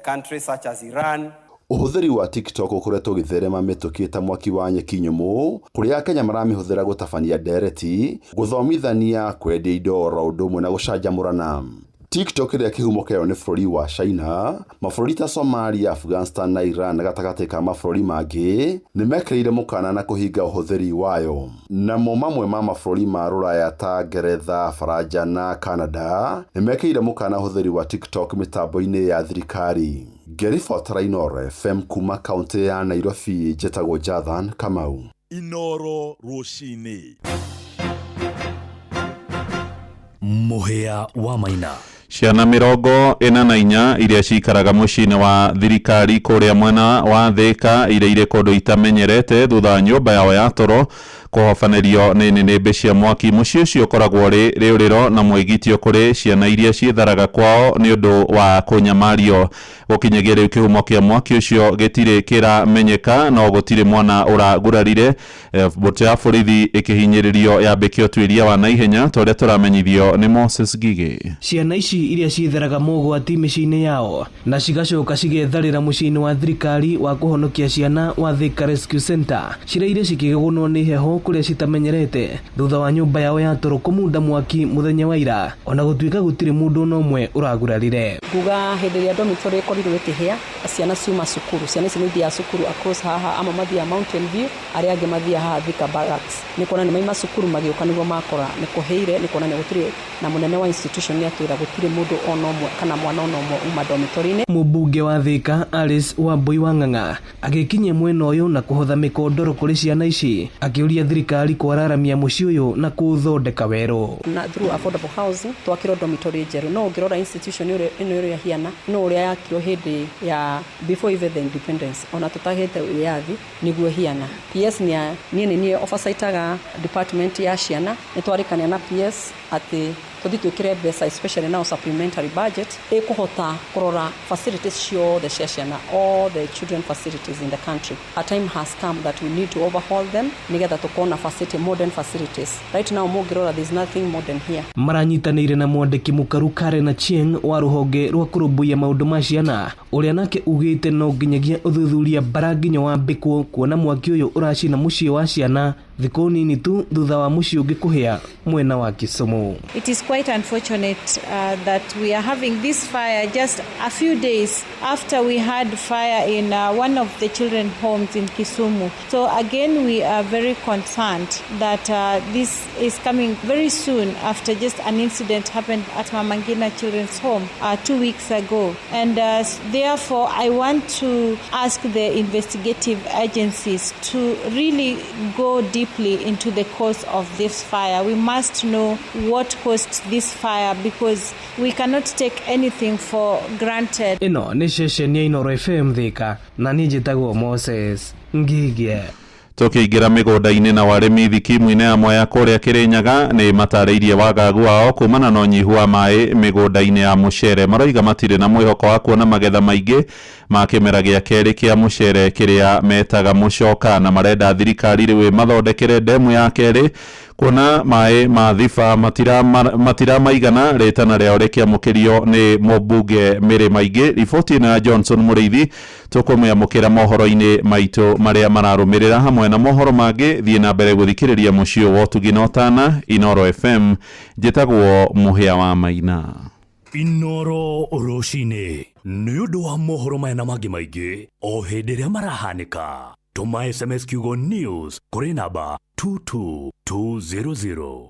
countries such as Iran. Uhuthiri wa TikTok ukoretwo githerema mitukita mwaki wa nyeki nyumu kuria Kenya maramihũthĩra gutabania ndereti guthomithania kwendia indo oro ũndũ ũmwe na gucanjamũrana. TikTok ĩrĩa kĩhumo kĩayo nĩ bũrũri wa China, mabũrũri ta Somalia, Afghanistan na Iran gatagatĩ ka mabũrũri mangĩ nĩmekĩrĩire mũkana na kũhinga ũhũthĩri wayo. Namo mamwe ma mabũrũri ma Rũraya ta Ngeretha, Faranja na Canada nĩmekĩrĩire mũkana ũhũthĩri wa TikTok mĩtambo-inĩ ya thirikari. Gerifota Inoro FM kuma kaunti ya Nairobi, njĩtagwo Jathan Kamau. Inoro Rũcinĩ. Mũhĩa wa Maina. Ciana 44 iria cikaraga mũciĩ-inĩ wa thirikari kũrĩa mwena wa Thika iria irĩ kũndũ itamenyerete thutha nyũmba yao ya toro kũhobanĩrio nĩ nĩnĩmbĩ cia mwaki. Mũciĩ ũcio ũkoragwo rĩũrĩro na mwĩgitio kũrĩ ciana iria ciĩtharaga kwao nĩ ũndũ wa kũnyamario. Gũkinyagia rĩu kĩhumo kĩa mwaki ũcio gĩtirĩ kĩramenyeka no gũtirĩ mwana ũragurarire. Mbũtũ ya borithi ĩkĩhinyĩrĩrio yambĩkie ũtuĩria wa naihenya ta ũrĩa tũramenyithio nĩ Moses Gigi. Ciana ici iria ciĩtharaga mogwati mĩciĩ-inĩ yao na cigacoka cigetharĩra mũciĩ-inĩ wa thirikari wa kũhonokia ciana wa Thika Rescue Center cireire cikĩgũnwo nĩ heho kũrĩa citamenyerete thutha wa nyũmba yao ya toro kũmunda mwaki mũthenya wa ira ona gũtuĩka gũtirĩ mũndũ no ũmwe ũragurarire. Kuga hĩndĩ ĩrĩa dormitory ĩkorirwo ĩkĩhĩa ciana ciuma cukuru, ciana ici nĩithiaga cukuru across haha ama mathiaga Mountain View, arĩa angĩ mathiaga haha Thika Barracks. Nĩ kuona nĩ maima cukuru magĩũka nĩguo makora nĩ kũhĩire, nĩ kuona nĩ gũtirĩ na mũnene wa institution nĩ atwĩra gũtirĩ mũndũ ona ũmwe kana mwana ona ũmwe uma dormitory-inĩ. Mũmbunge wa Thika Alice Wambui Wang'ang'a agĩkinyia mwena ũyũ na kũhotha mĩkondoro kũrĩ ciana ici akĩũria thirikari kwararamia mũciĩ ũyũ na kũthondeka werũ. Na through affordable housing twakĩrwo dormitory njerũ no ũngĩrora institution ĩno ĩrĩa hiana no ũrĩa yakirwo hĩndĩ ya before even the independence ona tũtagĩte wĩyathi nĩguo hiana. PS niĩ oversightaga department ya ciana nĩ twarĩkania na PS atĩ tũthi twĩkĩre mbeca especially now supplementary budget ĩkũhota kũrora facilities ciothe cia ciana, all the children facilities in the country. A time has come that we need to overhaul them nĩgetha tũkona facility, modern facilities. Right now mũngĩrora there's nothing modern here. Maranyitanĩire na mwandĩki mũkaru Karen Achieng wa rũhonge rwa kũrũmbũiya maũndũ ma ciana ũrĩa nake ugĩte no nginyagia ũthuthuria baranginya wa mbĩkwo kuona mwaki ũyũ ũracina mũciĩ wa ciana thikũ nini tu thutha wa mũciĩ ũngĩ kũhĩa mwena wa Kisumu. It is quite unfortunate that we are having this fire just a few days after we had fire in one of the children homes in Kisumu. So again we are very concerned that this is coming very soon after just an incident happened at Mama Ngina Children's Home 2 weeks ago. And therefore I want to ask the investigative agencies to really go deeply into the cause of this fire. We must know what caused this fire because we cannot take anything for granted. Ino ni ceceni ya Inoro FM Thika na niĩ njĩtagwo Moses Ngigi. Tũkĩingĩra mĩgũnda-inĩ na warĩmi thikimu-inĩ ya Mwea kũrĩa Kĩrĩnyaga nĩ matarĩirie wagagu wao kumana na ũnyihu wa maĩ mĩgũnda-inĩ ya mũcere. Maroiga matirĩ na mwĩhoko wa kuona magetha maingĩ ma kĩmera gĩa kerĩ kĩa mũcere kĩrĩa metaga mũcoka na marenda thirikari rĩu mathondekere ndemu ya kerĩ kuona maĩ ma Thiba matira maigana rĩtana rĩao rĩkĩamũkĩrio nĩ mũmbunge Mĩrĩ Maingĩ. Riboti ĩno ya Johnson Mũrĩithi tũkũmĩamũkĩra mohoro-inĩ maitũ marĩa mararũmĩrĩra hamwe na mohoro mangĩ. Thiĩ na mbere gũthikĩrĩria mũciĩ wa Ũtugi na Ũtana. Inoro FM, njĩtagwo Mũhĩa wa Maina. Inoro Rũcinĩ nĩ ũndũ wa mohoro maya na mangĩ maingĩ o hĩndĩ ĩrĩa marahanĩka. Tũma SMS kiugo news kũrĩ namba 22200.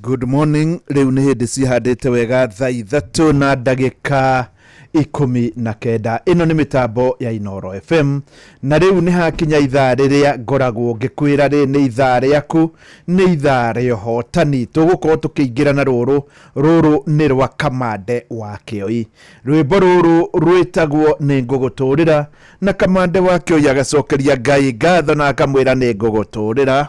Good morning. Rĩu nĩ hĩndĩ cihandĩte wega thaa 3 na ndagĩka 19. Ĩno nĩ mĩtambo ya Inoro FM na rĩu nĩ hakinya ithaa rĩrĩa ngoragwo ngĩkwĩra rĩ nĩ ithaa rĩaku, nĩ ithaa rĩa ũhotani. Tũgũkorwo tũkĩingĩra na rũrũ nĩ rwa Kamande wa Kĩoi. Rwĩmbo rũrũ rwĩtagwo nĩ ngũgũtũrĩra na Kamande wa Kĩoi agacokeria Ngai ngatho na akamwĩra nĩ ngũgũtũrĩra.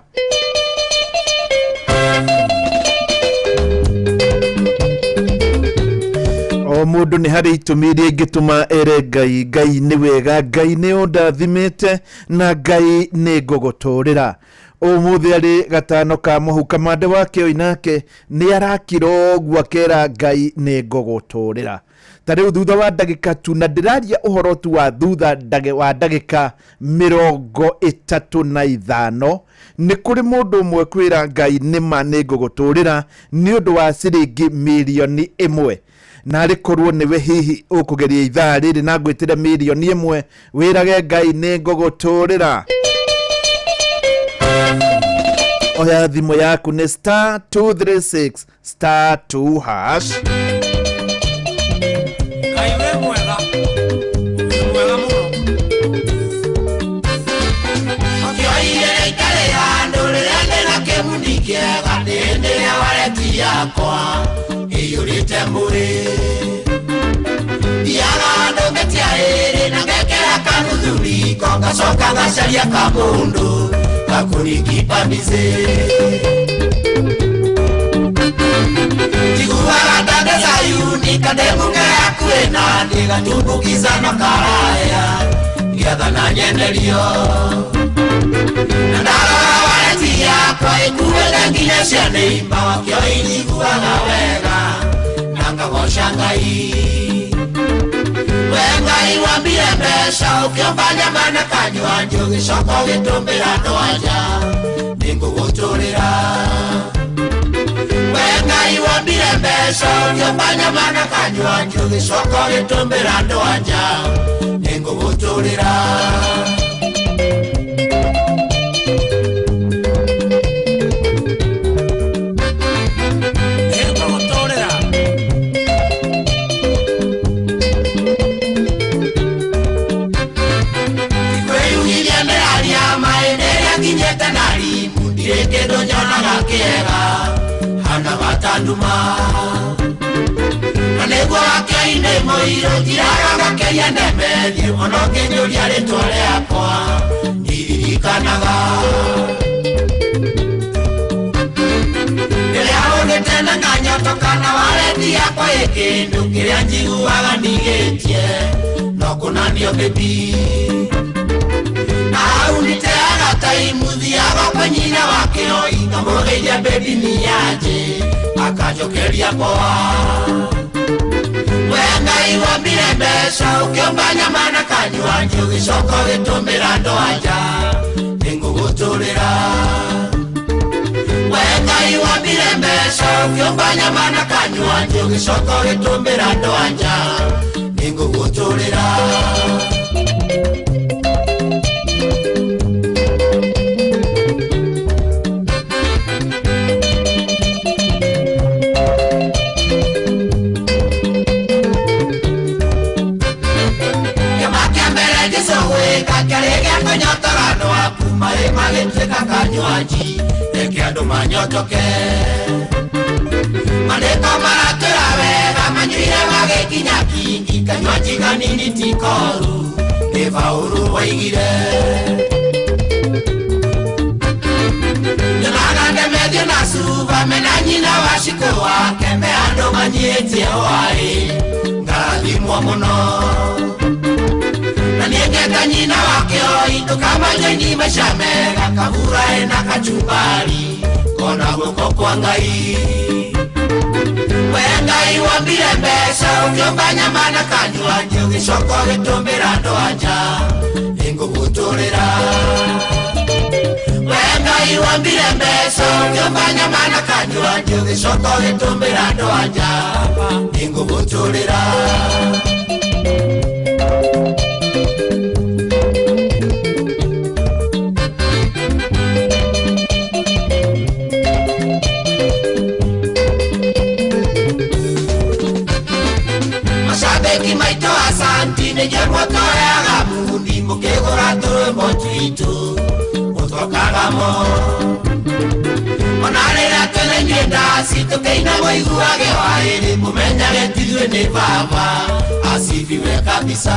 o mundu ni hari itumi iria ingituma ere Ngai Ngai ni wega, Ngai ni undathimite na Ngai ni nguguturira. Umuthi ari gatano ka muhu kamande wake oinake ni arakiro gwakera Ngai ni nguguturira. Tariu thutha wa ndagika tu na ndiraria uhoro tu wa thutha wa ndagika 35 ni kuri mundu umwe kwira Ngai nima ni nguguturira ni undu wa ciringi milioni 1 na ari korwo niwe hihi ukugeria ithaa riri na gwitira milioni 1 wirage Ngai ni nguguturira. Oya thimo yaku ni *236 *2#. Yakwa iyurite muri diagando metiaere na ngekera kanuthuri kongacoka ngacaria kamundu gakurikipamize tiguaga ndande Sayuni kademunge yakwena ndigatumbukiza makaraya ngiatha na nyenderio na ndara yakwa ikuwega nginya ciana imba wakio iriguaga wega na ngagooca Ngai. We Ngai wambire mbeca ukiomba nyama na kanyua njugicoka ugitumbira andu anja ninguguturira. We Ngai wambire mbeca ukiomba nyama na kanyua njugicoka ugitumbira andu anja ninguguturira. Kendo nyonaga kiega hana batanduma na negwo wake-ine moiro njiraga gakeria ndemethie ona ũngĩnyũria rĩtwa rĩakwa ndirikanaga rĩrĩa ũgĩte na nganyotoka na warendi yakwa ĩ kĩndũ kĩrĩa njiguaga ndigĩtie no kũnanio baby na uniteaga taimu thiaga kwa nyina wakeo ingamugeithia baby niaje akajokeria poa. We Ngai wambire mbeca ukiomba nyama na kanyua njugicoka ũgĩtũmĩra andũ anja nĩngũgũtũrĩra. We Ngai wambire mbeca ukiomba nyama na kanyua njugicoka ũgĩtũmĩra andũ anja nĩngũgũtũrĩra. Kanywaji eke andu manyotoke maneko maratũra wega manyuire magĩkinya kingi kanywaji kanini tikoru nĩ baũru waigire nyonaga ndemethio na cuba mena nyina wa cikũ wake me andũ manyĩtie waĩ ngarathimwo mũno na niengeta nyina wakeo itukamanyaini maisha mega kabura ena kachumbari kona guoko kwa Ngai. We Ngai wambire mbeca ukiomba nyama na kanyua njugicoka ũgĩtũmĩra andũ anja nĩngũgũtũrĩra. We Ngai wambire mbeca ukiomba nyama na kanyua njugicoka ũgĩtũmĩra andũ anja nĩngũgũtũrĩra. Maito asanti ne je moto ya gamundi mukegora turembo twitu mutokaga mo onarera tele nyenda sitokeina moiguage wairi mumenyage tithwe ni baba asifiwe kabisa.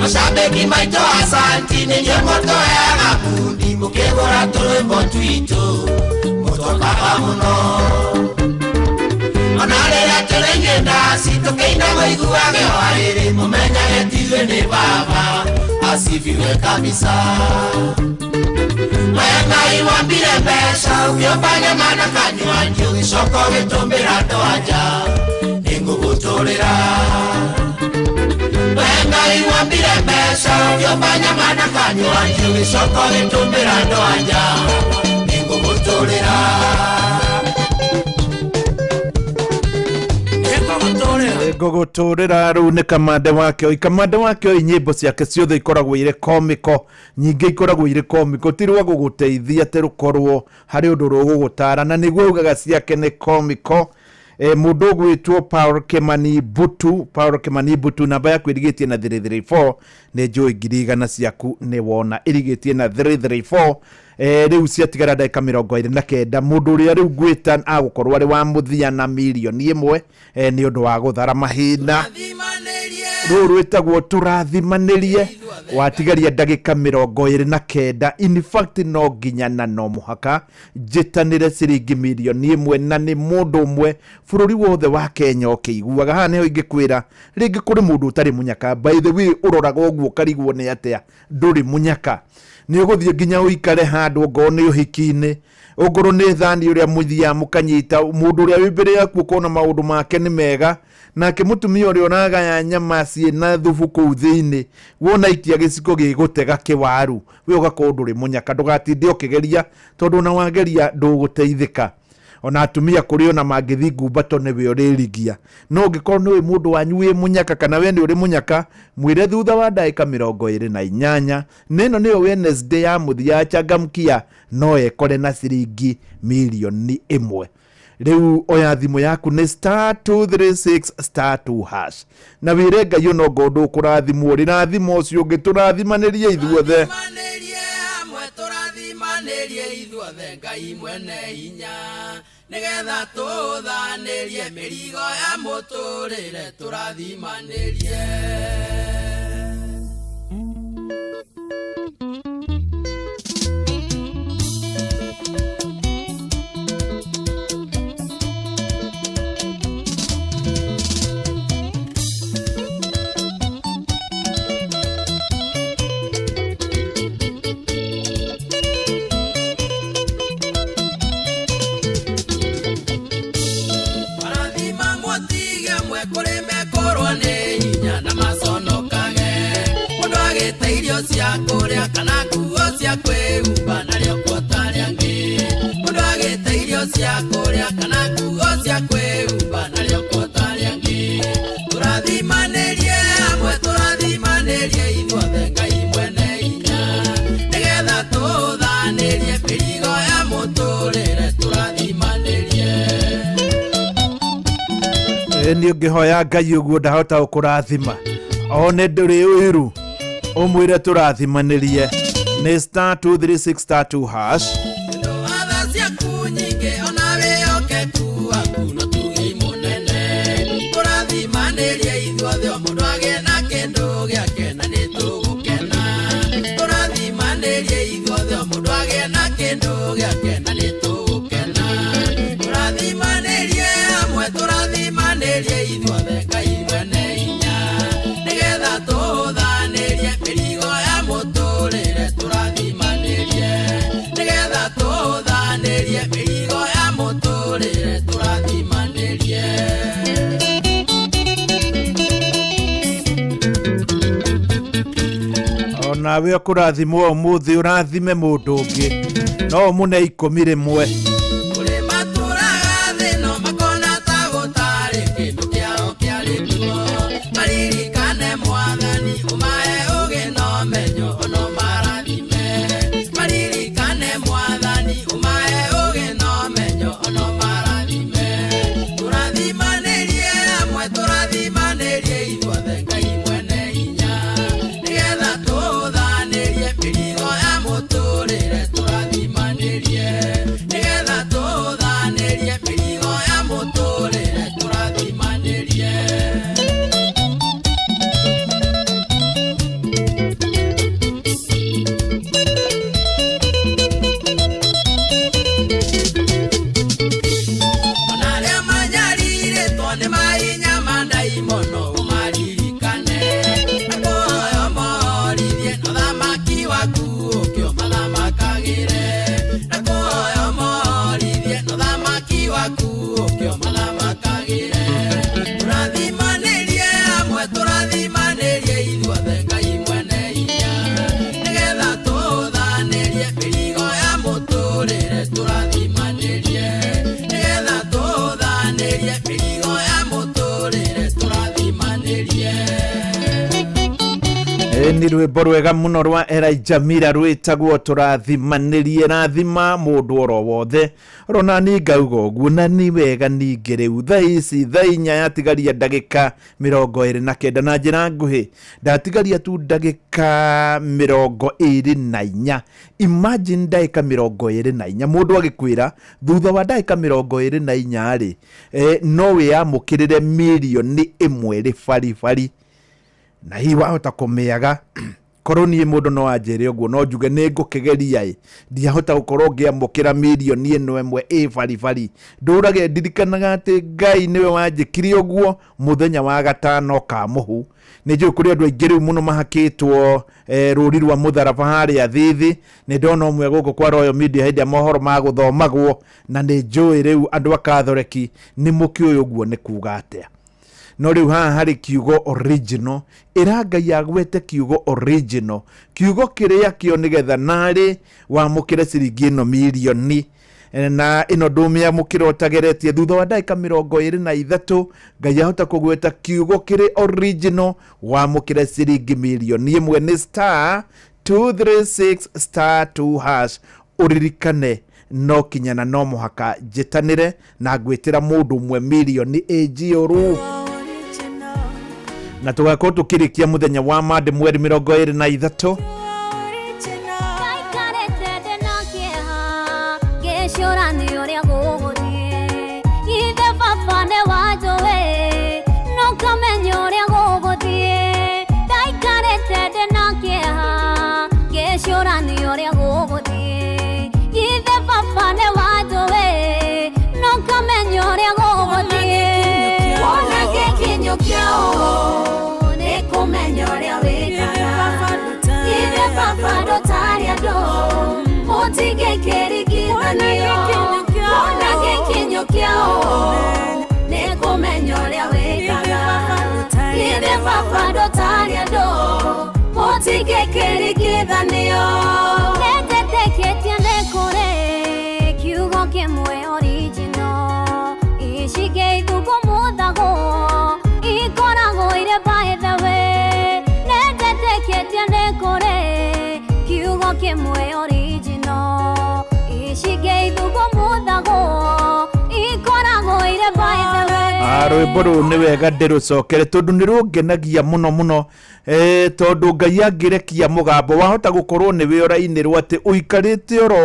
Mashabiki maito asanti ne je moto ya gamundi mukegora turembo twitu mutokaga muno Tukelenge nasi tukeina waiguage wariri mumenyage tiwe ni baba asifiwe kabisa. Mwenga iwambire mbesha ukiopanya mana kanywa njugi soko gitumbira ndoanja ninguguturira. Mwenga iwambire mbesha ukiopanya mana kanywa njugi soko gitumbira ndoanja ninguguturira. Guguturira riu ni Kamande wake oi nyimbo ciake ciothe ikoragwo ire komiko nyingi ikoragwo ire komiko tirwa guguteithia ati rukorwo hari undu rugugutara na niguo ugaga ciake ni komiko. Mundu gwitwo Paul Kimani Butu namba yaku irigitie na 334 ni njui ngiri 100 ciaku ni wona irigitie na 334. Riu ciatigara ndagika 29 mundu uria riu gwita agukorwo ari wa muthia na milioni 1 ni undu wa guthara mahina ruru rwitagwo turathimanĩrie watigaria ndagika 29. In fact no nginya na no muhaka njitanire ciringi milioni 1 na ni mundu umwe bururi wothe wa Kenya ukiguaga haha niho ingikwira ringi kuri mundu utari munyaka. By the way uroraga uguo karigwo ni atia nduri munyaka ni uguthie nginya uikare handu ngo ni uhiki-ini uguru ni thani uria muthia mukanyita mundu uria wibere yaku kona maundu make ni mega nake mutumia uria onagaya nyama ciina thubu kuu thiini wona itia giciko gigutega kiwaru we ugakorwo nduri munyaka ndugatinde ukigeria tondu na wageria nduguteithika. Ona atumia kuri ona mangithi ngumbato niwe uririgia no ngikorwo niwe mundu wanyu wi munyaka kana we ni uri munyaka mwire thutha wa ndagika 28 neno niyo Wednesday ya muthia changamkia no ekore na ciringi milioni 1. Riu oya thimu yaku ni *236*2# na wirenga yo no gondo kurathimwo rirathimo ucio ngiturathimanirie ithuothe turathimanĩrie ithuothe Ngai mwene hinya nigetha tuthanĩrie mĩrigo ya mũtũrĩre turathimanĩrie. Cia kuria kana nguo cia kwĩhumba nario kotaria ngĩ mundu agĩte irio cia kuria kana nguo cia kwĩhumba nario kotaria ngĩ turathimanĩrie amwe turathimanĩrie ithuothe Ngai mwene hinya nigetha tuthanĩrie mĩrigo ya mũtũrĩre turathimanĩrie. Ni ũngĩhoya Ngai ũguo ndahota gũkũrathima one ndũrĩ ũiru umwire turathimanĩrie ni *236*2#. Atha ciaku nyingĩ ona wĩhokeku waku no tuge mũnene turathimanĩrie ithuothe o mũndũ agĩe na kĩndũ gĩake na nĩtũgũkena turathimanĩrie ithuothe o mũndũ agĩe na kĩndũ gĩake na nĩtũgũkena turathimanĩrie amwe turathimanĩrie ithuothe Ngai mwene hinya nigetha tuthanĩrie mĩrigo ya mũtũrĩre turathimanĩrie nigetha tuthanĩrie mĩrigo ya mũtũrĩre turathimanĩrie. Onawe ũkũrathimwo ũmũthĩ ũrathime mũndũ ũngĩ no mũne 11 kũrĩ matũraga thĩ no makona ta gũtarĩ kĩndũ kĩao kĩarĩ kuo maririkane Mwathani ũmahe ũgĩ na ũmenyo ono marathime maririkane Mwathani ũmahe ũgĩ na ũmenyo ono marathime turathimanĩrie amwe turathimanĩrie ithuothe Ngai mwene hinya nigetha tuthanĩrie mĩrigo ya mũtũrĩre turathimanĩrie nigetha waku ukiomaga makagire na kuoya morithie no thamaki waku ukiomaga makagire turathimanĩrie amwe turathimanĩrie ithuothe Ngai mwene hinya nigetha tuthanĩrie mĩrigo ya mũtũrĩre turathimanĩrie nigetha tuthanĩrie mĩrigo ya mũtũrĩre turathimanĩrie ni rwimbo rwega muno rwa Elijah Mira rwitagwo turathimanĩrie rathima mũndũ oro wothe rona ni ngauga ũguo na ni wega ningĩ rĩu thaa ici thaa inya yatigaria ndagĩka 29 na njĩra nguhĩ ndatigaria tu ndagĩka 24. Imagine ndagĩka 24 mũndũ agĩkwĩra thutha wa ndagĩka 24 rĩ no wĩamũkĩrĩre milioni 1 rĩbaribari na hi wahota kũmĩaga korwo niĩ mũndũ no anjĩre ũguo no njuge nĩ ngũkĩgeria ndiahota gũkorwo ngĩamũkĩra milioni 1 baribari ndũrage ndirikanaga atĩ Ngai nĩwe wanjĩkire ũguo mũthenya wa gatano ka mũhu nĩ njũĩ kũrĩ andũ aingĩ rĩu mũno mahakĩtwo rũri rwa mũtharaba harĩa thithi nĩ ndona ũmwe gũkũ kwa Royal Media hĩndĩ ya mohoro ma gũthomagwo na nĩ njũĩ rĩu andũ a Catholic nĩ mũkĩũĩ ũguo nĩ kuuga atĩa no rĩu haha harĩ kiugo original Ngai agwete kiugo original kiugo kĩrĩa kĩo nĩgetha narĩ wamũkĩre ciringi ĩno milioni na ĩno ndũmĩamũkĩra ũtageretie thutha wa ndagĩka 23 Ngai ahota kũgweta kiugo kĩrĩ original wamũkĩre ciringi milioni 1 nĩ *236*2# ũririkane no kinyana no mũhaka njitanĩre na ngwĩtĩra mũndũ ũmwe milioni ĩnjiũru na tugakorwo tukirikia muthenya wa mande mweri 23 rwĩmbo rũu nĩ wega ndĩrũcokere tondũ nĩ rũngenagia mũno mũno tondũ Ngai angĩrekia mũgambo wahota gũkorwo nĩ wĩ orainĩrwo atĩ ũikarĩte oro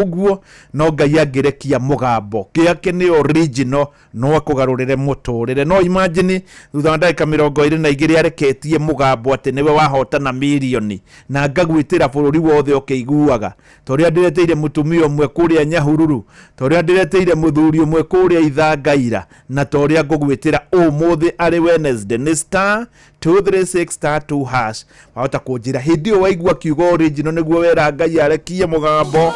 ũguo no Ngai angĩrekia mũgambo kĩake nĩ original no akũgarũrĩre mũtũrĩre no imagine thutha wa ndagĩka 22 areketie mũgambo atĩ nĩwe wahotana milioni na ngagwĩtĩra bũrũri wothe ũkĩiguaga torĩa ndĩreteire mũtumia ũmwe kũrĩa Nyahururu torĩa ndĩreteire mũthuri ũmwe kũrĩa Ithangaira na torĩa ngũgwĩtĩra ũmũthĩ arĩ Wednesday nĩ *236*2# wahota kũnjĩra hĩndĩ ĩyo waigua kiugo original nĩguo wera Ngai arekie mũgambo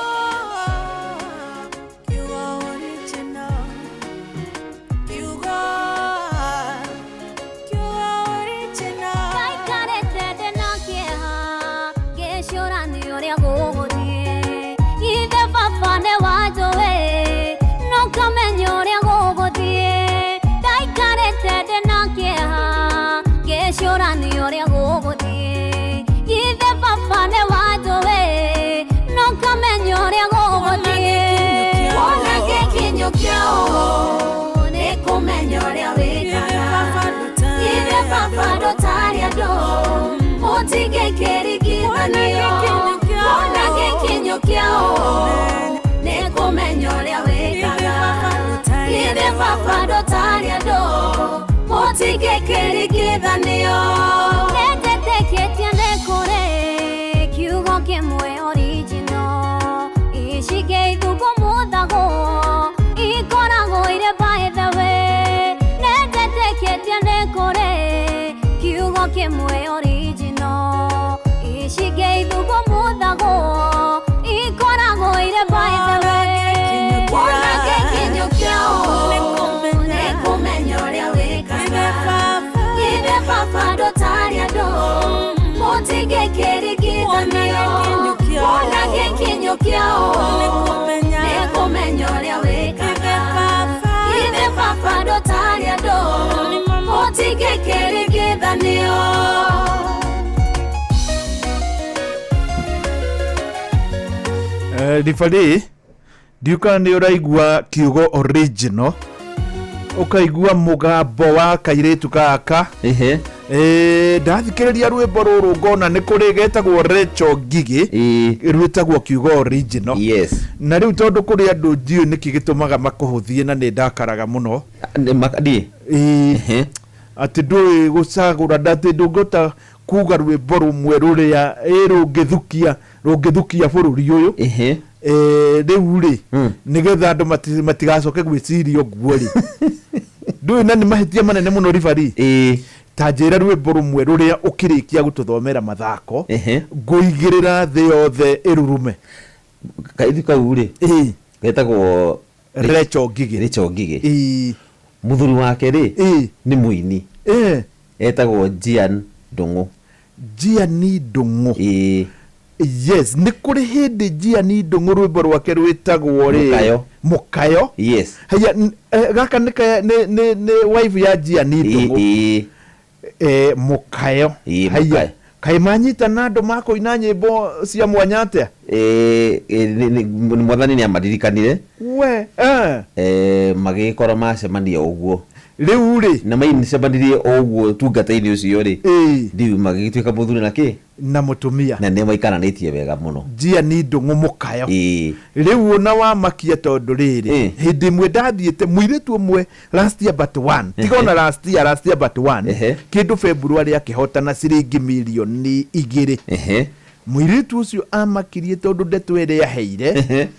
Kiugo kimwe original ishige ithugo mutha kĩgeranio kĩao nĩ kũmenya ũrĩa wĩkaga ithe baba ndũtarĩ andũ mũtingĩkĩrĩgĩthanio. Rifari ndiuka nĩ ũraigua kiugo original ukaigua mugambo wa kairitu gaka ndathikĩrĩria rwĩmbo rũrũ ngona nĩ kũrĩ getagwo Rachel Ngigi rwĩtagwo kiugo original na rĩu tondũ kũrĩ andũ ndiũ nĩkĩ gĩtũmaga makũhũthie na nĩ ndakaraga mũno atĩ ndũĩ gũcagũra ndatĩ ndũngĩhota kuga rwĩmbo rũmwe rũrĩa rũngĩthukia bũrũri ũyũ rĩu rĩ nĩgetha andũ matigacoke gwĩciria ũguo rĩ ndũĩ na nĩ mahĩtia manene mũno Rifari ta njĩra rwĩmbo rũmwe rũrĩa ũkĩrĩkia gũtũthomera mathako ngũigĩrĩra thĩ yothe ĩrurume kaithĩ kau rĩ getagwo Rachel Ngigi muthuri wake rĩ nĩ mũini etagwo Jian Ndung'u. Yes, nĩ kũrĩ hĩndĩ Jian Ndung'u rwĩmbo rwake rwĩtagwo rĩ Mũkayo. Haya gaka nĩ wife ya Jian Ndung'u. Mũkayo. Haya kaĩ manyitana andũ makũina nyĩmbo cia mwanya atĩa? Mwathani nĩ amaririkanire magĩkora macemania ũguo rĩu rĩ na maicemanirie ũguo tungata-inĩ ũcio rĩ ndiu magĩtuĩka mũthuri na mũtumia na nĩ maikananĩtie wega mũno. Jian Ndung'u Mũkayo rĩu ona wamakia tondũ rĩrĩ hĩndĩ ĩmwe ndathiĩte mũirĩtu ũmwe last year but one tigona last year but one kĩndũ February akĩhotana ciringi milioni 2 mũirĩtu ũcio amakirie tondũ ndeto ĩrĩa yaheire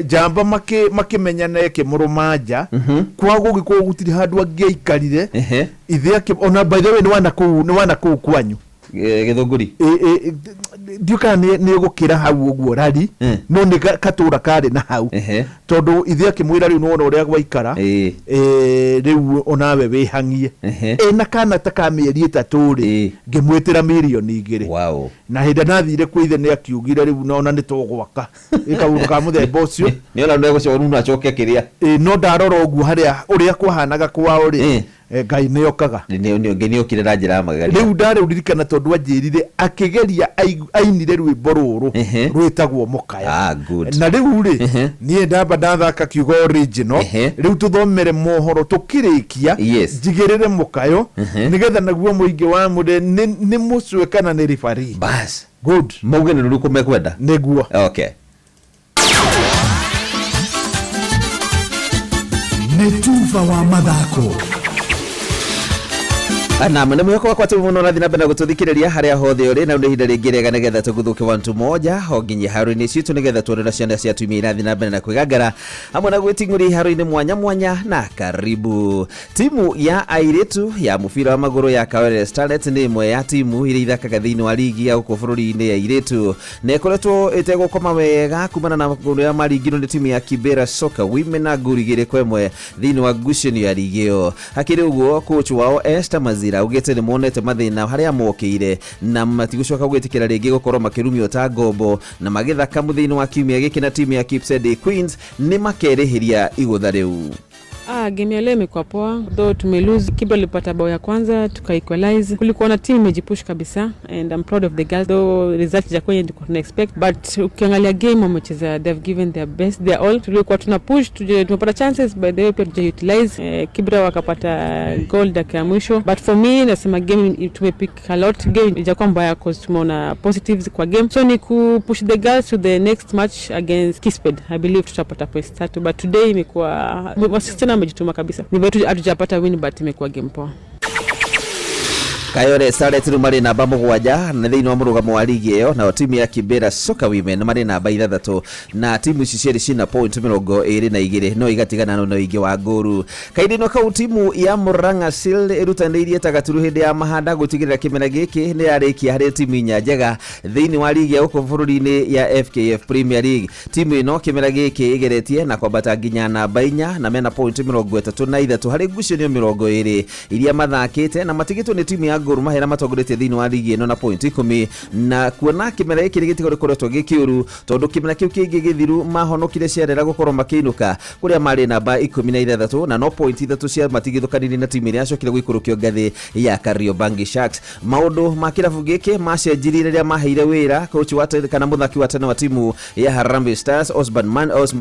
jamba makimenyana mũrũmanja kwa gũgĩkorwo gũtirĩ handũ angĩaikarire ithe ona by the way nĩ wana kũu kwanyu Gĩthũngũri ndiuka nĩ gũkĩra hau ũguo rari no nĩ katũra karĩ na hau tondũ ithe akĩmwĩra rĩu nĩwona ũrĩa gwaikara rĩu onawe wĩhangie na kana ta ka mĩeri 3 rĩ ngĩmwĩtĩra milioni 2 na hĩndĩ nathire kwĩ ithe nĩ akiugire rĩu nona nĩ tũgwaka ĩkaũndũ ka mũthemba ũcio nĩ ona nĩ gũcoka acoke kĩrĩa no ndarora ũguo harĩa ũrĩa kwahanaga kwao rĩ Ngai nĩ okaga nĩ okire na njĩra magari rĩu ndarĩ uririkana tondũ anjĩrire akĩgeria ainire rwĩmbo rũrũ rwĩtagwo Mũkayo na rĩu rĩ niĩ ndamba ndathaka kiugo original rĩu tũthomere mohoro tũkĩrĩkia njigĩrĩre Mũkayo nĩgetha naguo mũingĩ wa mũre nĩ mũcwe kana nĩ Rifari bas good mauge nĩ rũrĩkũ mekwenda nĩguo okay nĩ tuva wa mathako na mwana mweko wakwa tumuno na thina bena gũtũthikĩrĩria harĩa hothe ũrĩ na nĩ ihinda rĩngĩ rĩega nĩgetha tũgũthũke wantu moja honginya haro-inĩ citũ nĩgetha tuonera ciana cia tumia irathi na mbere na kwĩgangara hamwe na gwĩting'ũria haro-inĩ mwanya mwanya na karibu. Timu ya airĩtu ya mũbira wa magũrũ ya Kawere Starlets nĩ ĩmwe ya timu iria ithakaga thĩinĩ wa ligi ya gũkũ bũrũri-inĩ ya airĩtu na ĩkoretwo ĩtegũkoma wega kumana na ũrĩa maringirwo nĩ timu ya Kibera Soccer Women na ngũri 2-1 thĩinĩ wa ngucanio ya ligi ĩyo. Hakĩrĩ ũguo coach wao Esther Mazira ugete nĩ monete mathĩna harĩa mokĩire na matigũcoka gwĩtĩkĩra rĩngĩ gũkorwo makĩrumio ta ngombo na magĩthaka mũthĩinĩ wa kiumia gĩkĩ na timu ya Kipsede Queens nĩ makerĩhĩria igũtha rĩu. Game ya leo imekuwa poa, though tumelose. Kibra ilipata bao ya kwanza tuka equalize. Kulikuwa na team imejipush kabisa and I'm proud of the girls, though results ya kwenye ndiko tuna expect, but ukiangalia game wamecheza, they've given their best, their all. Tulikuwa tuna push, tumepata chances by the way pia tuja utilize. Kibra wakapata goal dakika ya mwisho, but for me nasema game tumepick a lot. Game ijakuwa mbaya cause tumeona positives kwa game, so ni kupush the girls to the next match against Kisped. I believe tutapata points 3, but today imekuwa amejituma kabisa. Ni wetu hatujapata win but imekuwa game poa. Kayore Starlets marĩ namba 7 na thĩinĩ wa mũrũgamo wa ligi ĩyo na timu ya Kibera Soccer Women marĩ namba 6 na timu ici cierĩ cina point 22 no igatigana na ũingĩ wa ngũru. Kaindĩ kau timu ya Murang'a Shield ĩrutanĩirie ta gaturu hĩndĩ ya mahanda gũtigĩrĩra kĩmera gĩkĩ nĩ yarĩkia harĩ timu inya njega thĩinĩ wa ligi ya gũkũ bũrũri-inĩ ya FKF Premier League. Timu ĩno kĩmera gĩkĩ ĩgeretie na kwambata nginya namba 4 na mena point 33 harĩ ngucanio 20 iria mathakĩte na matigĩtwo nĩ timu ya Gor Mahia matongoretie thiini wa ligi ino na point 10 na kuona kimera giki gitikoretwo gikiuru tondu kimera kiu kingi githiru mahonokire ciarera gukorwo makiinuka kuria mari namba 13 na no point 3 cia matigithukanirie na timu iria acokire guikurukio ngathi ya Kariobangi Sharks. Maundu ma kirabu giki macenjirire riria maheire wira coach wa kana muthaki wa tene wa timu ya Harambee Stars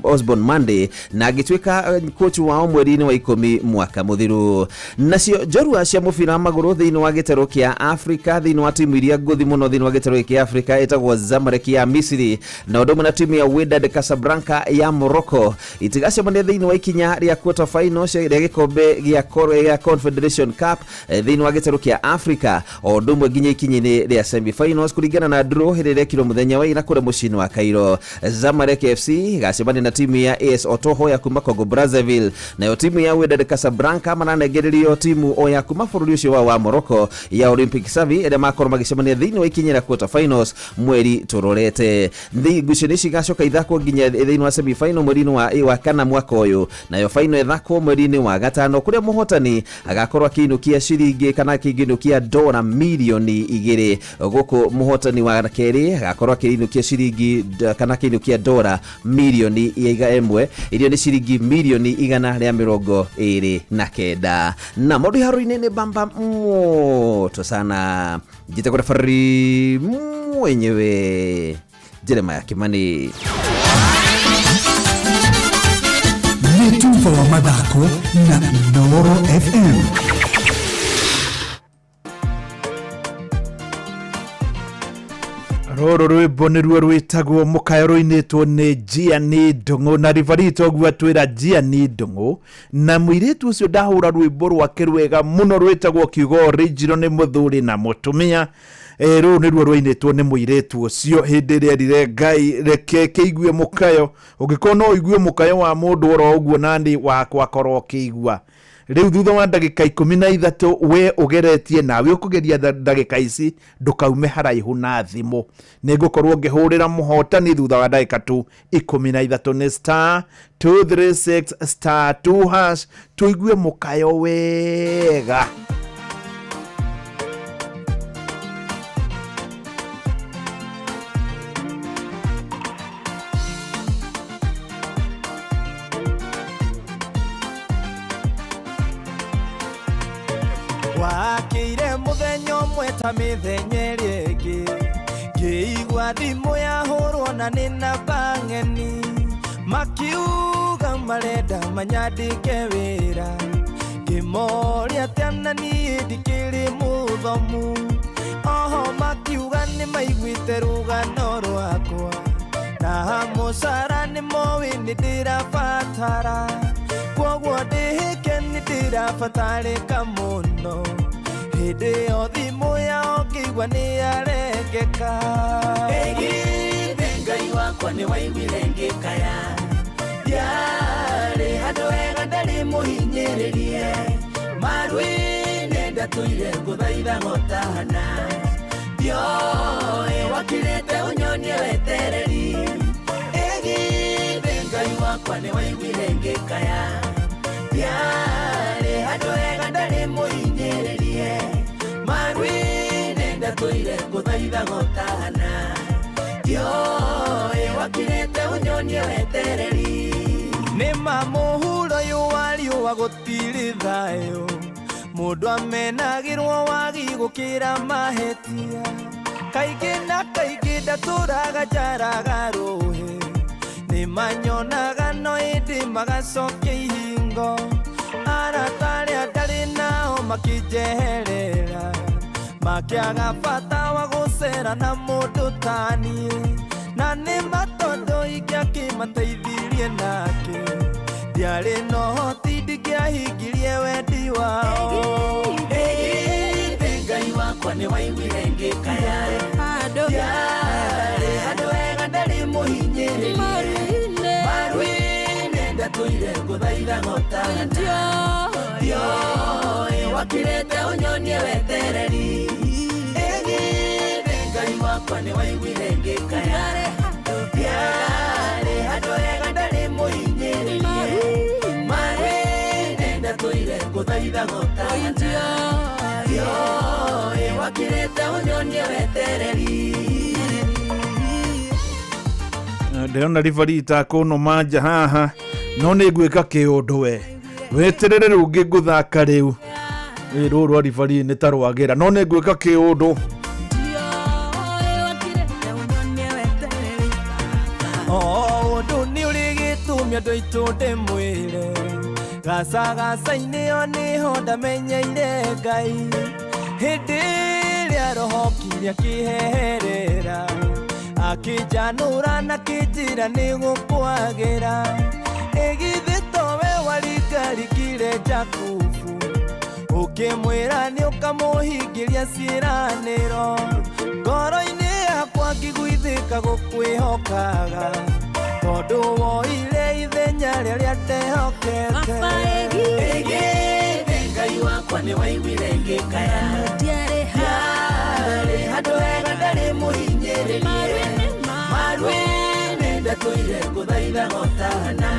Osborne Monday na agitwika coach wa mweri-ini wa 10 mwaka muthiru. Nacio njorua cia mubira wa maguru thiini wa gitero kia Africa thiini wa timu iria nguthi muno thiini wa gitero kia Africa etagwo Zamalek ya Misiri na undu na timu ya Wydad Casablanca ya Morocco itigacemania thiini wa ikinya ria quarter finals ria gikombe gia Confederation Cup thiini wa gitero kia Africa o ndumwe nginya ikinyi-ini ria semi finals kuringana na draw hirire kiro muthenya wa ira kure mucini wa Cairo. Zamalek FC gacemania na timu ya AS Otoho ya kuma Congo Brazzaville nayo timu ya Wydad Casablanca mananengererio timu o ya kuma bururi ucio wa Morocco ya Olympic Savi ere makorwo magicemania thiini wa ikinya ria quarter finals mweri turorete. Ngucanio ici igacoka ithakwo nginya thiini wa semi final mweri-ini wa kana mwaka uyu nayo final ithakwo mweri-ini wa gatano kuria muhotani agakorwo akiinukia ciringi kana akiinukia dola milioni 2 guku muhotani wa keri agakorwo akiinukia ciringi kana akiinukia dola milioni 1 irio ni ciringi milioni 129 na modu haruine ni bamba moto sana jite kwa fari mwenyewe Jeremiah Kimani. Netuva wa madako na Noro FM. Roro rwimbo nirwo rwitagwo mukayo rwinitwo ni Gianni Ndungu na rivarito gwatwira Gianni Ndungu na muiritu ucio ndahura rwimbo rwake rwega muno rwitagwo kiugo original ni muthuri na mutumia. Ruru nirwo rwinitwo ni muiritu ucio hindi ria rire Ngai reke kiigue mukayo ungikona no igue mukayo wa mundu oro uguo nandi wakwa korwo kiigua. Riu thutha wa ndagika 13 we ugeretie nawe ukugeria ndagika ici ndukaume haraihu na thimu nigukorwo ngihurira muhotani thutha wa ndagika 13 ni star 236 star 2 hash tuigue mukayo wega. Wakire muthenyo mweta mithenya ringi ngiigua thimu yahurwo na nina bang'eni makiuga marenda manyandike wira ngimoria tena niĩ ndikĩrĩ mũthomu oho makiuga nĩ maiguĩte rũgano rwakwa na mũcara nĩ moĩ nĩ ndĩrabatara kwoguo ndĩhĩke nĩ ndĩrabatarĩka mũno hĩndĩ ĩyo thimũ yao ngĩigua nĩ yarengeka ĩgithĩ Ngai wakwa nĩ waiguire ngĩkaya ndiarĩ handũ hega ndarĩ mũhinyĩrĩrie maru-inĩ ndatũire ngũthaitha gotahana ndioĩ wakirĩte ũnyonie wetereri ĩgithĩ Ngai wakwa nĩ waiguire ngĩkaya ndiarĩ handũ hega ndarĩ mũhinyĩrĩrie maru-inĩ ndatũire ngũthaitha gotahana ndioĩ wakirĩte ũnyonie wetereri nĩ mamũhuro ũyũ wa riũa gũtirĩ thayũ mũndũ amenagĩrwo wagi gũkĩra mahĩtia kaingĩ na kaingĩ ndatũraga njaraga rũhĩ nĩ manyonaga no ĩndĩ magacokia ihingo arata arĩa ndarĩ nao makĩnjeherera makĩaga bata wa gũcera na mũndũ ta niĩ na nĩ matondũ ingĩakĩmateithirie nake ndiarĩ no hoti ndingĩahingirie wendi wao ĩgithĩ Ngai wakwa nĩ waiguire ngĩkaya ndiarĩ handũ hega ndarĩ mũhinyĩrĩrie maru-inĩ ndatũire ngũthaitha gotahana ndioĩ wakirĩte ũnyonie wetereri ĩgithĩ Ngai wakwa nĩ waiguire ngĩkaya ndiarĩ handũ hega ndarĩ mũhinyĩrĩrie maru-inĩ ndatũire ngũthaitha gotahana ndioĩ wakirete unyonie wetereri ndĩrona ribari itakuno manja haha no nĩ ngwĩka kĩũndũ weterere rũngĩ ngũthaka rĩu rũrũ ribari nĩ ta rwagĩra no nĩ ngwĩka kĩũndũ ũndũ nĩ ũrĩ gĩtũmi andũ aitũ ndĩmwĩre gaca-gaca-inĩ o nĩho ndamenyeire Ngai hĩndĩ ĩrĩa roho kiria kĩheherera akĩnjanũra na kĩnjĩra nĩ gũkwagĩra ĩgithĩ towe waringarikire Jakubu ũkĩmwĩra nĩ ũkamũhingĩria ciĩranĩro ngoro-inĩ yakwa ngĩgũithĩka gũkwĩhokaga tondũ woire ithenya rĩrĩa ndehokete ĩgithĩ Ngai wakwa nĩ waiguire ngĩkaya ndiarĩ handũ hega ndarĩ mũhinyĩrĩrie marwĩnĩ ndatũire ngũthaitha gotana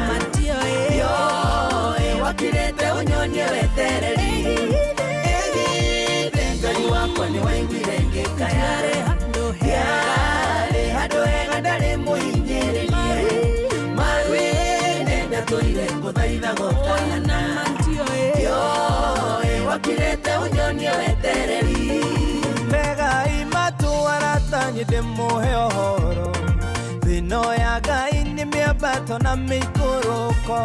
yoĩ wakirĩte ũnyonie wetereri ĩgithĩ Ngai wakwa nĩ waiguire ngĩkaya ndiarĩ handũ hega ndarĩ mũhinyĩrĩrie marwĩnĩ ndatũire ngũthaitha gotana yoĩ wakirĩte ũnyonie wetereri Megai matũaratanye ndĩmũhe ũhoro thĩno ya Ngai nĩ mĩambato na mĩikũrũko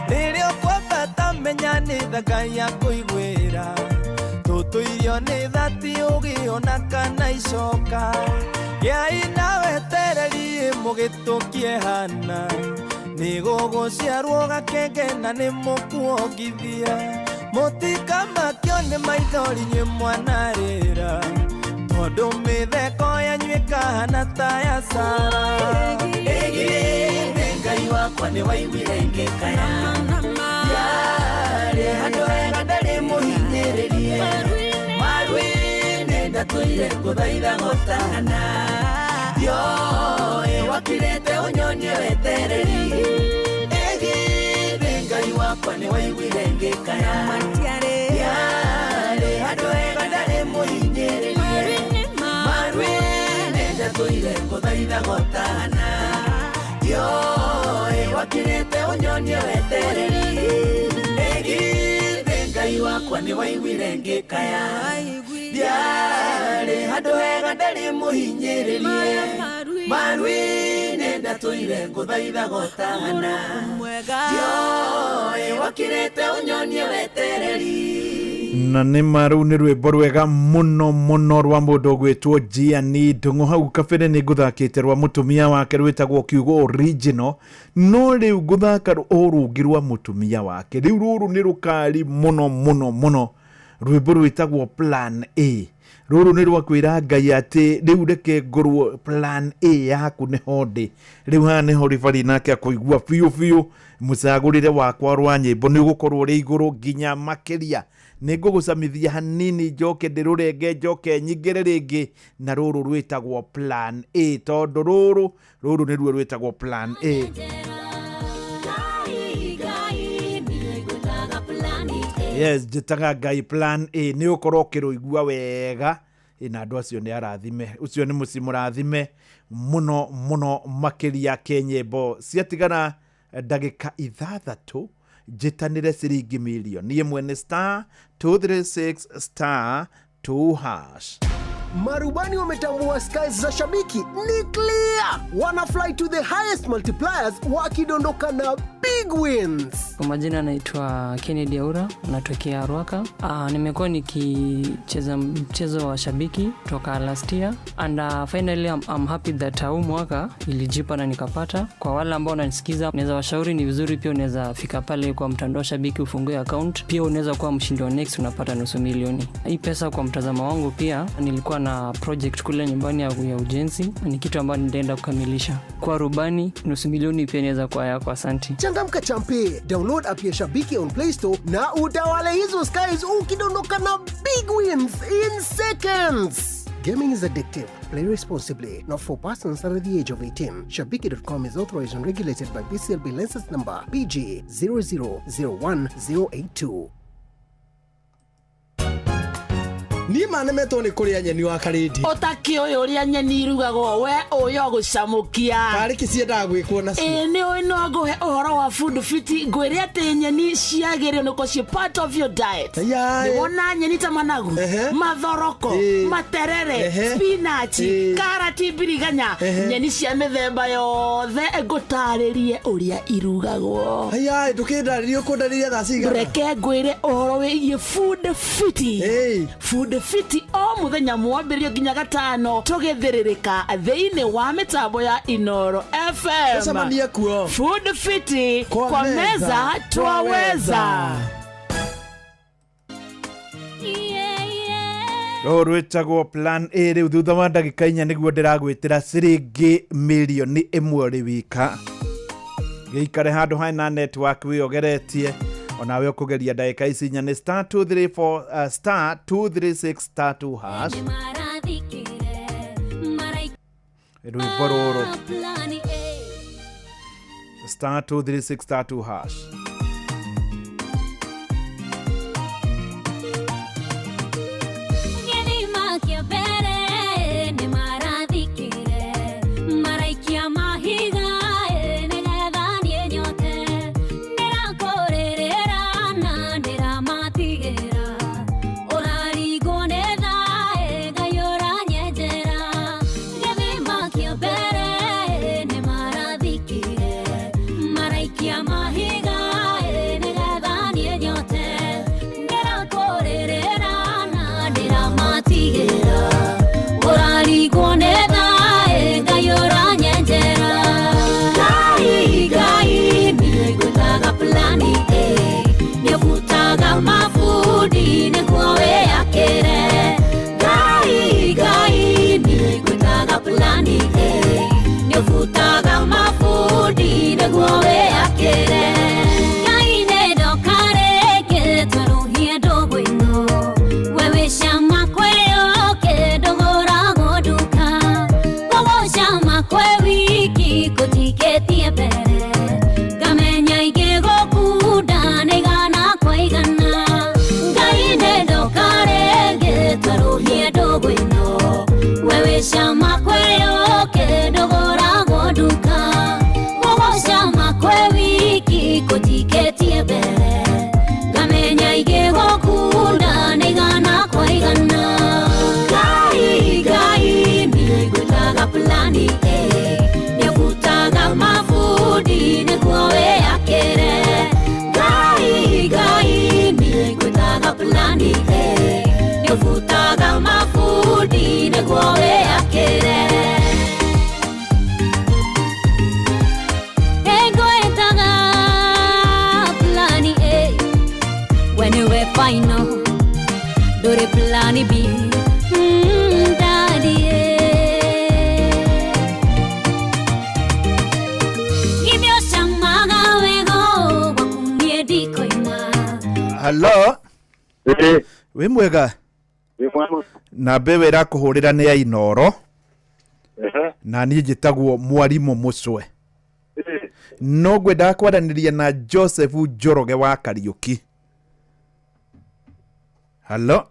rĩrĩa ũkwambata menya nĩ tha Ngai akũiguĩra tũtũirio nĩ thati ũgĩona kana icoka gĩai na wetereri mũgĩtũkie hana nĩ gũgũciarwo gakenge na nĩ mũkuongithia mũtikamakio nĩ maithori nyuĩ mwanarĩra tondũ mĩtheko yanyu ĩkahana ta ya Sara ĩgithĩ Ngai wakwa nĩ waiguire ngĩkaya yarĩ handũ hega ndarĩ mũhinyĩrĩrie marwĩnĩ ndatũire ngũthaitha gotana yoĩ wakirĩte ũnyonie wetereri ĩgithĩ Ngai wakwa nĩ waiguire ngĩkaya yarĩ handũ hega ndarĩ mũhinyĩrĩrie marwĩnĩ ndatũire ngũthaitha gotana yoĩ wakirĩte ũnyonie wetereri ĩgithĩ Ngai wakwa nĩ waiguire ngĩkaya yarĩ handũ hega ndarĩ mũhinyĩrĩrie marwĩnĩ ndatũire ngũthaitha gotana yoĩ wakirĩte ũnyonie wetereri na nĩ maru nĩ rwĩmbo rwega mũno mũno rwa mũndũ gwĩtwo Gianni Ndung'u hau kabere nĩ ngũthakĩte rwa mũtumia wake rwĩtagwo Kiugo Original no rĩu ngũthaka o rũngĩ rwa mũtumia wake rĩu rũrũ nĩ rũkari mũno mũno mũno rwĩmbo rwĩtagwo Plan A rũrũ nĩ rwa kwĩra Ngai atĩ rĩu reke ngorwo Plan A yaku nĩho ndĩ rĩu haha nĩho ribari nake akũigua biũ biũ mũcagũrĩre wakwa rwa nyĩmbo nĩ gũkorwo rĩ igũrũ nginya makĩria nĩ ngũgũcamithia hanini njoke ndĩrũrenge njoke nyingĩre rĩngĩ na rũrũ rwĩtagwo Plan A tondũ rũrũ nĩruo rwĩtagwo Plan A yes njĩtaga Ngai Plan A nĩ ũkorwo ũkĩrũigua wega na andũ acio nĩ arathime ũcio nĩ mũciĩ mũrathime mũno mũno makĩria kenyĩmbo ciatigana ndagĩka ithathatũ njitanĩre ciringi milioni niĩ mwene *236*2#. Marubani wametambua skies za Shabiki ni clear. Wana fly to the highest multipliers wakidondoka na big wins. Kwa majina naitwa Kennedy Aura, natokea Ruaka. Nimekuwa nikicheza mchezo wa Shabiki toka last year and finally I'm happy that huu mwaka ilijipa na nikapata. Kwa wale ambao wananisikiza, naweza washauri ni vizuri pia unaweza fika pale kwa mtandao Shabiki ufungue account. Pia unaweza kuwa mshindi wa next unapata $500,000. Hii pesa kwa mtazamo wangu pia nilikuwa na project kule nyumbani ya ujenzi, ni kitu ambacho nitaenda kukamilisha. Kwa rubani $500,000 pia inaweza kuwa yako. Asante. Changamka champe, download app ya Shabiki on Play Store na utawale hizo skies ukidondoka na big wins in seconds. Gaming is addictive. Play responsibly. Not for persons under the age of 18. Shabiki.com is authorized and regulated by BCLB license number BG 0001082. ni manemetwo ni kuria nyeni wa karindi Utakioy uria nyeni irugagwo we uyo gucamukia Tariki ciendaga gwikwo nacio ni uy no nguhe uhoro wa food fit ngwire ati nyeni ciagire nuko ci part of your diet ni wona nyeni ta managu mathoroko materere spinach karati biriganya nyeni cia mithemba yothe ngutaririe uria irugagwo aya ndukindaririe kundariria thasiga reke ngwire uhoro wigie food fit food fit o muthenya mwambirio nginya gatano tugithiririka thiini wa mitambo ya Inoro FM Tucemanie kuo food fit kwa meza twaweza rwitagwo plan A riu thutha wa ndagika 4 niguo ndiragwitira ciringi milioni 1 ri wika giikare handu haina network wiogeretie onawe ukugeria ndagika ici 4 ni *234 *236 *2 hash rwimbo ruru *236 *2 hash Hello. We mwega. Na bewe irakuhurira ni ya Inoro. Na niĩ njĩtagwo Mwarimu Mucwe. No ngwenda kwaraniria na Joseph Njoroge wa Kariuki. Hello.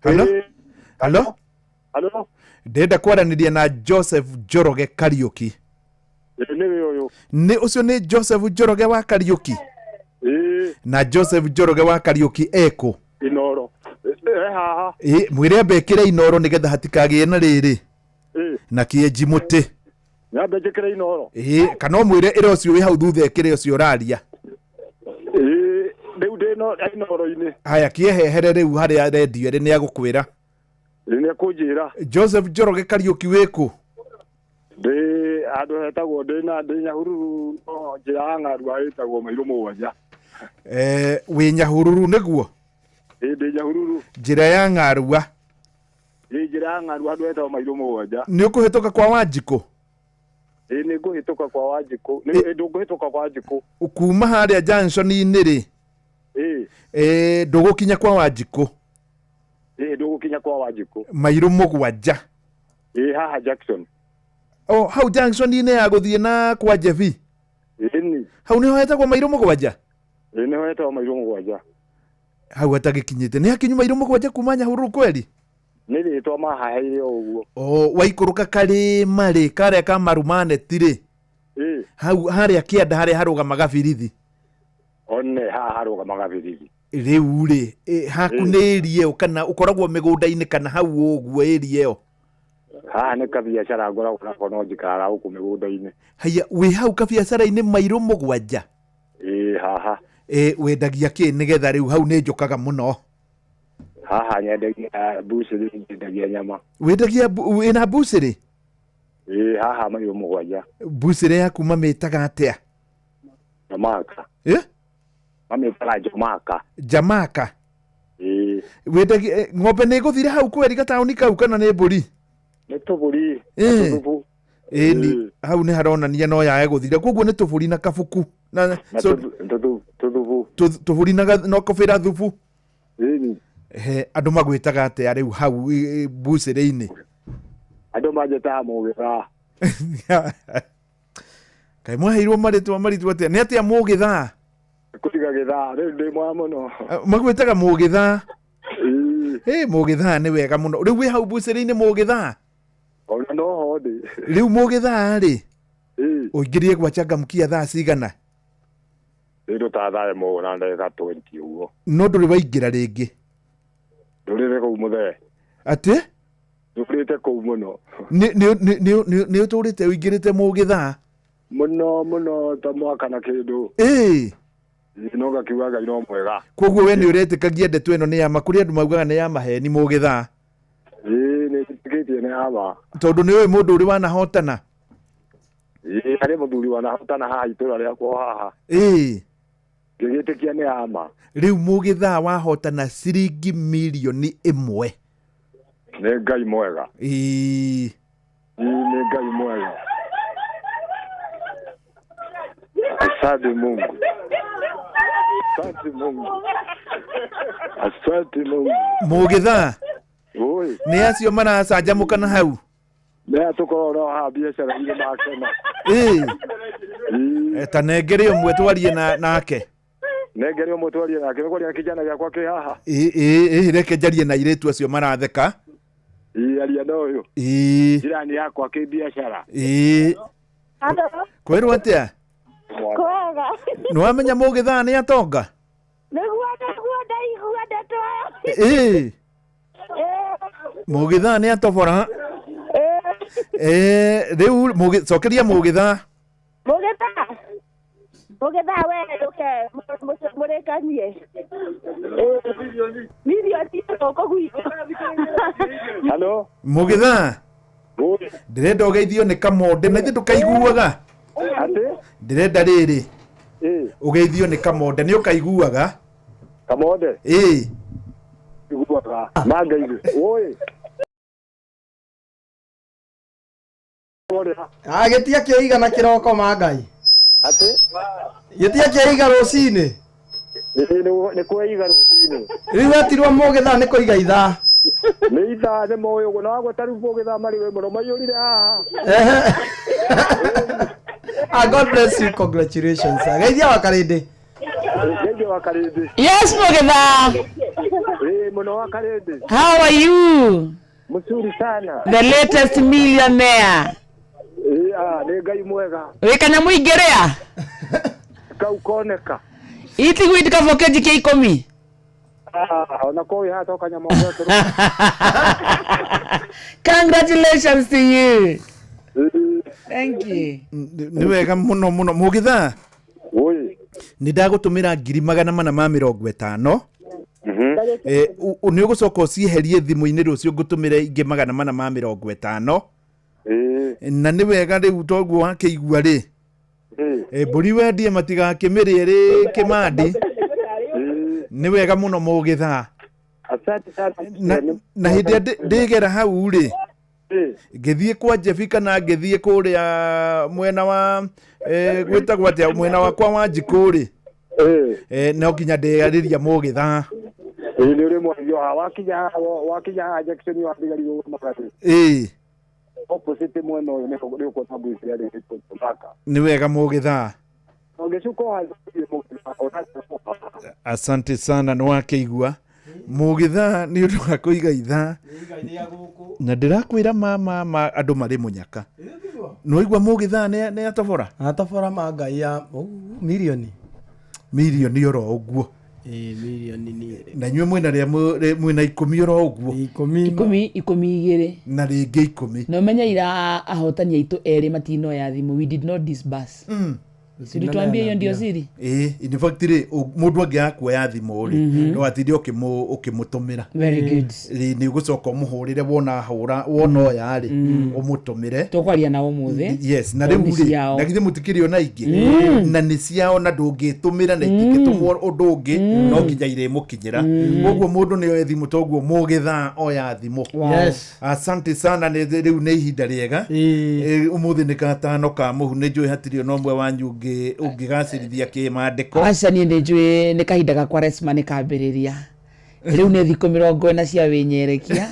Hello. Hello. Hello. Ndenda kwaraniria na Joseph Njoroge Kariuki. Ni ucio ni Joseph Njoroge wa Kariuki. Na Joseph Njoroge wa Kariuki eko Inoro haha mwire mbekire Inoro nigetha hatikagie na riri na kienji muti nyambe njikire Inoro kana mwire ira ucio wi hau thutha ekire ucio raria riu ndino Inoro-ini haya kiehehere riu haria radio ri ni agukwira ni akunjira Joseph Njoroge Kariuki wiku ndi andu hetagwo ndi Nyahururu no njira ng'aru aitagwo Mairu Mugwanja wi Nyahururu niguo ndi Nyahururu njira ya ng'arua njira ya ng'aru andu hetagwo Mairu Mugwanja ni ukuhituka kwa Wanjiku ni nguhituka kwa Wanjiku ni ndunguhituka kwa Wanjiku ukuma haria junction-ini ri ndugukinya kwa Wanjiku ndugukinya kwa Wanjiku Mairu Mugwanja haha Jackson hau junction-ini ya guthie na kwa Jevi ni hau niho hetagwo Mairu Mugwanja niho hetagwo Mairu Mugwanja hau atagikinyite ni hakinyu mairo mugwanja kuma Nyahururu kweli nili to mahaheire uguo waikuruka kari mari kare ka marumane tire hau haria kianda haria harugamaga birithi one harugamaga birithi riu ri hakunĩrie kana ukoragwo mĩgũnda-inĩ kana hau ũguo ĩria ĩyo nĩ kabiacara ngoragwo nako no njikara gũkũ mĩgũnda-inĩ haya wĩ hau kabiacara-inĩ mairo mũgwanja haha wendagia kĩ nĩgetha rĩu hau nĩ njũkaga mũno haha nyendagia bucĩrĩ nyendagia nyama wendagia wĩna bucĩrĩ haha mairo mũgwanja bucĩrĩ yaku mamĩtaga atĩa Jamaica mamĩtaga Jamaica wendagia ng'ombe nĩ ĩgũthire hau kweri gataũni kau kana nĩ mbũri nĩ tũbũri ni hau nĩ haronania no yae gũthire koguo nĩ tũbũri na kabuku na tũbũri no kũbĩra thubu andũ magwĩtaga atĩa rĩu hau bucĩrĩ-inĩ andũ manjĩtaga mũgĩthaa kaĩ mwaheirwo marĩtwa atĩa nĩ atĩa mũgĩthaa kũtiga gĩthaa rĩu ndĩ mwaya mũno magwĩtaga mũgĩthaa mũgĩthaa nĩ wega mũno rĩu wĩ hau bucĩrĩ-inĩ mũgĩthaa ona no hothe rĩu mũgĩthaa rĩ ũingĩrire gwachangamkia thaa cigana rĩu ta thaa ĩmwe na ndagĩka 20 ũguo no ndũrĩ waingĩra rĩngĩ ndũrĩte kũu mũthee atĩ ndũrĩte kũu mũno nĩ ũtũrĩte ũingĩrĩte mũgĩthaa mũno ta mwaka na kĩndũ no gakiuga Ngai no mwega koguo we nĩ ũretĩkagia ndeto ĩno nĩ ya ma kũrĩ andũ maugaga nĩ ya maheni mũgĩthaa nĩ njĩtĩkĩtie nĩ hama tondũ nĩ ũĩ mũndũ ũrĩ wanahotana harĩ mũthuri wanahotana haha itũra rĩakwo haha ngĩgĩtĩkia nĩ hama rĩu mũgĩthaa wahotana ciringi mirioni 1 nĩ Ngai mwega nĩ Ngai mwega asante Mungu asante Mungu mũgĩthaa nĩ acio maracanjamũka na hau nĩ atũkorwo haha biacara irĩ makena ta nengere ũmwe twarie nake nengere ũmwe twarie nake nĩ kwaria kijana gĩakwa kĩ haha reke njarie na airĩtu acio maratheka aria na ũyũ jirani yakwa kĩ biacara kwĩrwo atĩa nĩwamenya mũgĩthaa nĩ atonga mũgĩthaa nĩ atobora rĩu cokeria mũgĩthaa we nduke mũrĩkanie mirioni halo mũgĩthaa ndĩrenda ũgeithio nĩ kamonde na ithuĩ ndũkaiguaga ndĩrenda rĩrĩ ũgeithio nĩ kamonde nĩ ũkaiguaga kamonde iguaga mangaigũ oi gĩtia kĩiga na kĩroko mangai gĩtia kĩiga rũcinĩ nĩ kwĩiga rũcinĩ rĩu atirwo mũgĩthaa nĩ kũiga ithaa nĩ ithaa nĩ moĩ ũguo na wagweta rĩu mũgĩthaa marĩ we mũno maiyũrire haha God bless you, congratulations geithia wa Karĩndĩ yes mũgĩthaa mũno wa Karĩndĩ how are you mzuri sana the latest millionaire nĩ Ngai mwega wĩ kanyamũ ingĩrĩa kau koneka itigwiti kabokeji kĩ 10 ona koi hata kanyamũ congratulations to you thank you nĩ wega mũno mũgĩthaa nĩ ndagũtũmĩra 450 nĩ ũgũcoka ũcieherie thimũ-inĩ rũciũ ngũtũmĩre ingĩ 450 na nĩ wega rĩu toguo wakĩigua rĩ mbũri wendie matigakĩmĩrĩe rĩ kĩmandi nĩ wega mũno mũgĩthaa na hĩndĩ ĩrĩa ndĩgera hau rĩ ngĩthiĩ kwa Jebi kana ngĩthiĩ kũrĩa mwena wa gwĩtagwo atĩa mwena wakwa wa Njikũ rĩ no nginya ndĩarĩria mũgĩthaa nĩ ũrĩ mwario wakinya Jackson wa thigari magari opposite mwena ũyũ nĩ ũkuona busi ya rĩngĩ nĩ wega mũgĩthaa Asante sana no akeigua mugitha ni undu wa kuiga itha na ndirakwira mama andu mari munyaka no igua mugitha ne atobora mangai ya milioni oro uguo milioni ni na nywe mwena ria mwena 10 oro uguo 12 na ringi 10 no menya ira ahotania itu eri matino ya thimu we did not disburse Tuambie hiyo ndio siri. In fact mundu angia kuoya thimu ri no atiri ukimutumira. Very good. Ni gucoka muhurire wona oya ri umutumire. Tukwaria na umuthi. Yes, na riu ri na githe mutikiri ona ingi na ni ciao na ndungitumira na itingitumwo undu ungi no nginya ire mukinyira. Koguo mundu ni oya thimu toguo mugitha oya thimu. Yes. Asante sana ni riu ni ihinda riega. Umuthi ni gatano ka muhu ni njui hatiri no mwe wanyu ungigacirithia kimandiko aca ni njui ni kahinda ga Kwaresma ni kambiriria riu ni thiko 40 cia winyerekia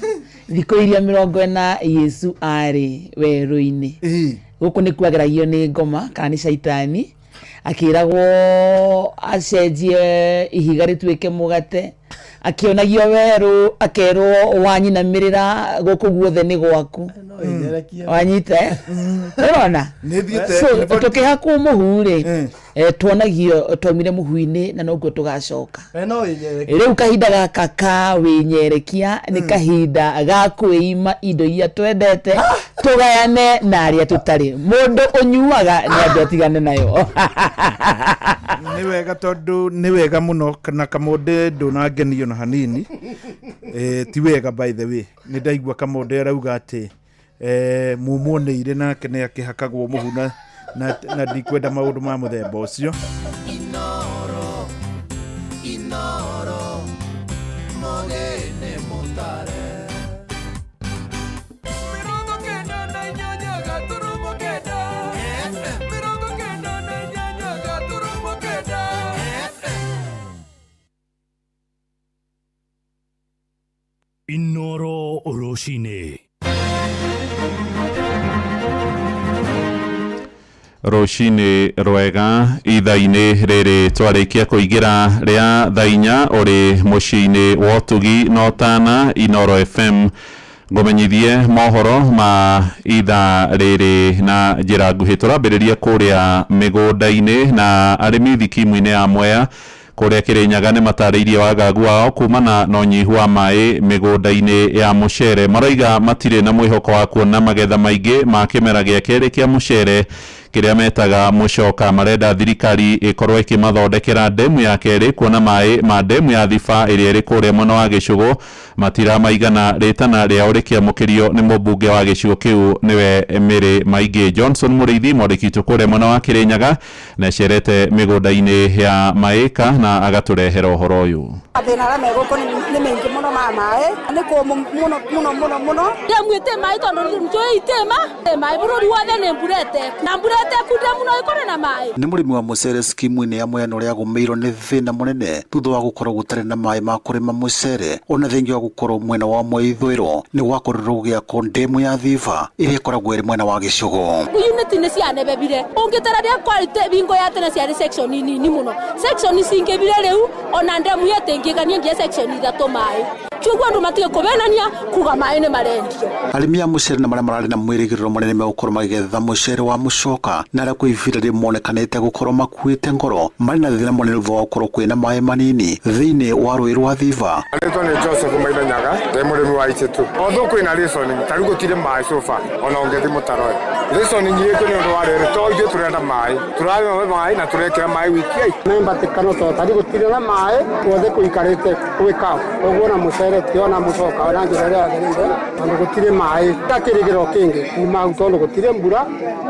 thiko iria 40 Yesu ari weru-ini guku ni kwageragio ni ngoma kana ni shaitani akiragwo acenjie ihiga rituike mugate akionagio weru akerwo wanyinamirira guku guothe ni gwaku wanyite urona so tukihakwo muhure tuonagio tomire muhuini na noguo tugacoka riu kahinda gaka ka winyerekia ni kahinda ga kwima indo iria twendete tugayane na aria tutari mundu unyuaga ni andu atigane nayo ni wega tondu ni wega muno kana kamunde ndunangenio na hanini ti wega by the way ni ndaigua kamunde arauga ati mumuoneire nake ni akihakagwo muhuna na ndikwenda maundu ma muthemba ucio inoro mogene mutare Inoro Roshine. Roshine rwega ithaini riri twarikia kuigira ria thainya uri muciini wotugi notana Inoro FM ngomenyithie mohoro ma itha riri na njira nguhi turambiriria kuria migunda-ini na arimi thikimu-ini ya Mwea kuria Kirinyaga ni matariirie wagagu wao kumana na unyihu wa mai migunda-ini ya mucere maraiga matire na mwihoko wa kuona magetha maingi ma kimera gia keri kia mucere kiria metaga mucoka marenda thirikari ikorwo ikimathondekera ndemu ya keri kuona mai ma ndemu ya Thiba iria iri kuria mwena wa Gicugu matira maigana ritana ria urikia mukirio ni mubunge wa Gicugu kiu niwe Mary Maingi Johnson Muriithi mwandiki kuria mwena wa Kirinyaga na cerete migunda-ini ya maika na agaturehera uhoro uyu athina ra megoko ni mingi muno ma mai ni ko muno ya mwite mai tondu njoi itema mai bururi wothe ni mburete na mburete kude muno ikore na mai ni murimi wa mucere skimu-ini ya Mwea ria gumeirwo ni thina munene thutha wa gukorwo gutari na mai ma kurima mucere ona thengi wa gukorwo mwena wa Mwea ithwiro ni gwakorirwo giako ndemu ya Thiba iria ikoragwo iri mwena wa Gicugu unit ni cianebebire ungitararia quality bingo ya tena cia section ni muno section cingebire riu ona ndemu yetingigania ngia section ithatu mai chugo andu matige kubenania kuga mai ni marendio arimi a mucere na marari na mwirigiriro munene megukorwo magetha mucere wa mucoka na aria kwivira rimonekanite gukorwo makuite ngoro mari na thina munene thutha wa gukorwo kwina mai manini thiini wa rui rwa Thiba Rĩtwa nĩ Joseph Mainyanyaga ndĩ mũrĩmi wa Ititu although kwĩna reason tarĩ gũtirĩ mai sofa ona ũngĩthi mũtaro reason nyingĩ nĩ ũndũ wa rĩrĩ to ithuĩ tũrenda mai tũranyua mai na tũrekĩra mai wiki nĩ mbatikano to tarĩ gũtirĩ na mai tuothe kũikarĩte gwĩka ũguo na mucere tiona mucoka ona njĩra ĩrĩa yagĩrĩire tondũ gũtirĩ mai takĩrĩgĩro kĩngĩ kuma hau tondũ gũtirĩ mbura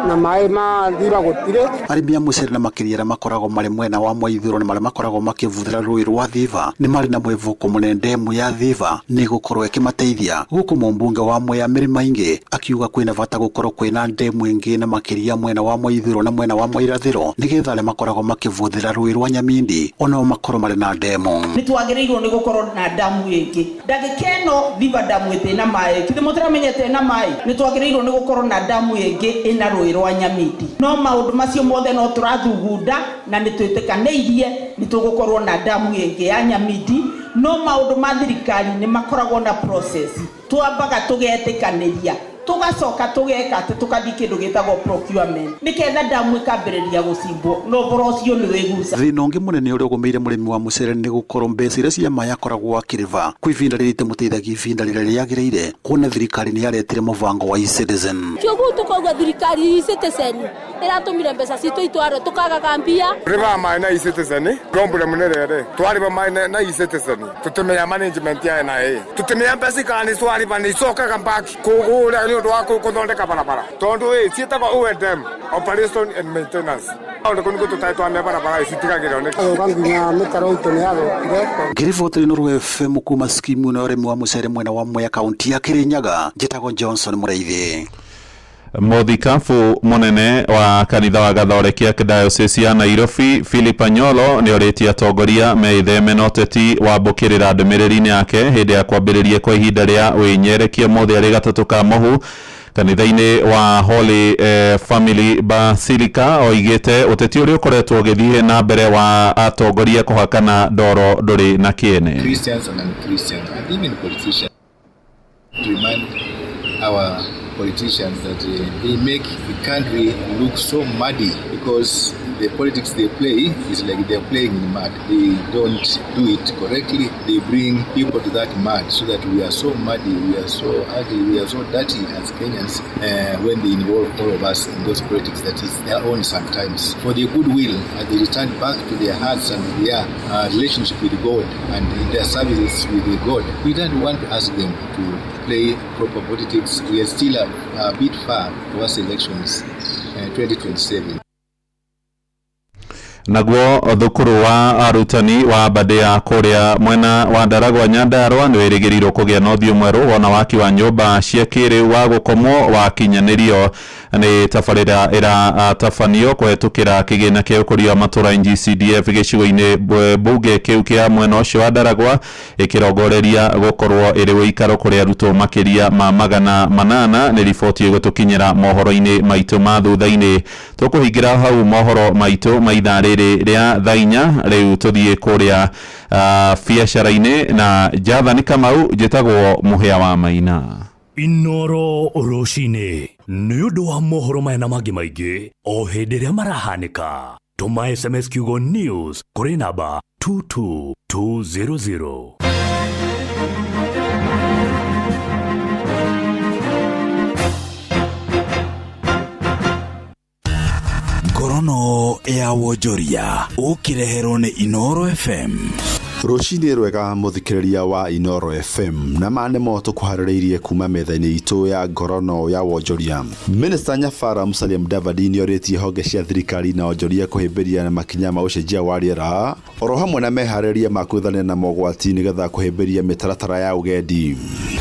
na mai ma Thiba gũtirĩ arimi a mucere na makĩria makoragwo marĩ mwena wa Mwea ithwĩro na marĩa makoragwo makĩvuthĩra rũĩ rwa Thiba nĩ marĩ na mwĩvuko mũnene ndemu ya Thiba nĩ gũkorwo ĩkĩmateithia gũkũ mũmbunge wa Mwea Mary Maingi akiuga kwĩna bata gũkorwo kwĩna ndemu ĩngĩ na makĩria mwena wa Mwea ithwĩro na mwena wa Mwea irathĩro nĩgetha arĩa makoragwo makĩvuthĩra rũĩ rwa Nyamindi onao makorwo marĩ na ndemu nĩ twagĩrĩirwo nĩ gũkorwo na damu ĩngĩ ndagikeno viva damu ĩtĩ na maĩ kĩthĩ mũtiramenyete na maĩ nĩ twagĩrĩirwo nĩ gũkorwo na damu ĩngĩ ĩna rũĩ rwa Nyamiti no maũndũ macio mothe no tũrathugunda na nĩ twĩtĩkanĩirie nĩ tũgũkorwo na damu ĩngĩ ya Nyamiti no maũndũ ma thirikari nĩ makoragwo na process twambaga tũgetĩkanĩria tugacoka tugeka tukathi kindu gitagwo procurement niketha damu ikambĩrĩria gucimbwo no borocio ni wiguca thina ungi munene uria ugumeire murimi wa mucere ni gukorwo mbeca iria cia maya akoragwo akiriva kwi ivinda rĩrĩ mũteithagia ivinda rĩrĩa rĩagĩrĩire kuona thirikari nĩ yaretire mũbango wa e-citizen kĩoguo tukauga thirikari e-citizen ĩratũmire mbeca citũ itware tukagaga mbia riba mai na e-citizen problem nĩrere twariba mai na e-citizen tutemenya management ya NIA tutemenya mbeca kana twariba ni sokaga back kugura ndio wako kuthondeka barabara tondu cietagwo O&M operation and maintenance ndo kuniko tutaitwa barabara isitigagĩrwo nĩ banginya mitaro itu ni yaro Ngiriboteri Nuru FM kuma skimu na urimi wa mucere mwena wa Mwea kaunti ya Kirinyaga njĩtagwo Johnson Mũreithi Muthikabu munene wa kanitha wa Gathoreki ya Diocese ya Nairobi Philip Anyolo ni oritie atongoria meitheme na ũteti wa mbũkĩrĩra ndũmĩrĩri-inĩ yake hĩndĩ ya kwambĩrĩria kwa ihinda rĩa wĩnyerekia mũthĩ arĩ gatatũ ka mũhu kanitha-inĩ wa Holy Family Basilica oigĩte ũteti ũrĩa ũkoretwo ũgĩthiĩ na mbere wa atongoria kũhakana ndoro ndũrĩ na kĩene. Christians and non-Christians and even politicians remind our politicians that they make the country look so muddy because the politics they play is like they're playing in mud. They don't do it correctly. They bring people to that mud so that we are so muddy, we are so ugly, we are so dirty as Kenyans when they involve all of us in those politics that is their own sometimes. For their goodwill, as they return back to their hearts and their relationship with God and in their services with God, we don't want to ask them to play proper politics. We are still a bit far towards elections 2027. Naguo thukuru wa arutani wa Badea kũrĩa mwena wa Ndaragwa Nyandarua nĩ wĩrĩgĩrĩirwo kũgĩa na ũthiũ mwerũ wona waki wa nyũmba cia kĩrĩu wa gũkomwo wa kinyanĩrio nĩ tabarĩra ĩratabanio kũhetũkĩra kĩgĩna kĩa ũkũria wa matũũra GCDF gĩcigo-inĩ mbunge kĩu kĩa mwena ũcio wa Ndaragwa ĩkĩrongoreria gũkorwo ĩrĩ wĩikaro kũrĩ arutwo makĩria ma 800 nĩ riboti ĩgũtũkinyĩra mohoro-inĩ maitũ ma thutha-inĩ tũkũhingĩra hau mohoro maitũ ma ithaa rĩa thaa 4 rĩu tũthiĩ kũrĩa biacara-inĩ na Jathani Kamau njĩtagwo mũhĩa wa Maina. Inoro Roshine nĩ ũndũ wa mohoro maya na mangĩ maingĩ o hĩndĩ ĩrĩa marahanĩka tũma SMS kiugo news kũrĩ namba 22200. Ngorono ya wonjoria ũkĩreherwo nĩ Inoro FM. Rũcinĩ rwega mũthikĩrĩria wa Inoro FM na manemo tũkũharĩrĩirie kuma metha-inĩ itũ ya ngorono ya wonjoria. Minister Nyabara Musalia Mudavadi nĩ orĩtie honge cia thirikari na wonjoria kũhĩmbĩria na makinya ma ũcenjia wa rĩera oro hamwe na meharĩria ma kwĩthania na mogwati nĩgetha kũhĩmbĩria mĩtaratara ya ũgendi.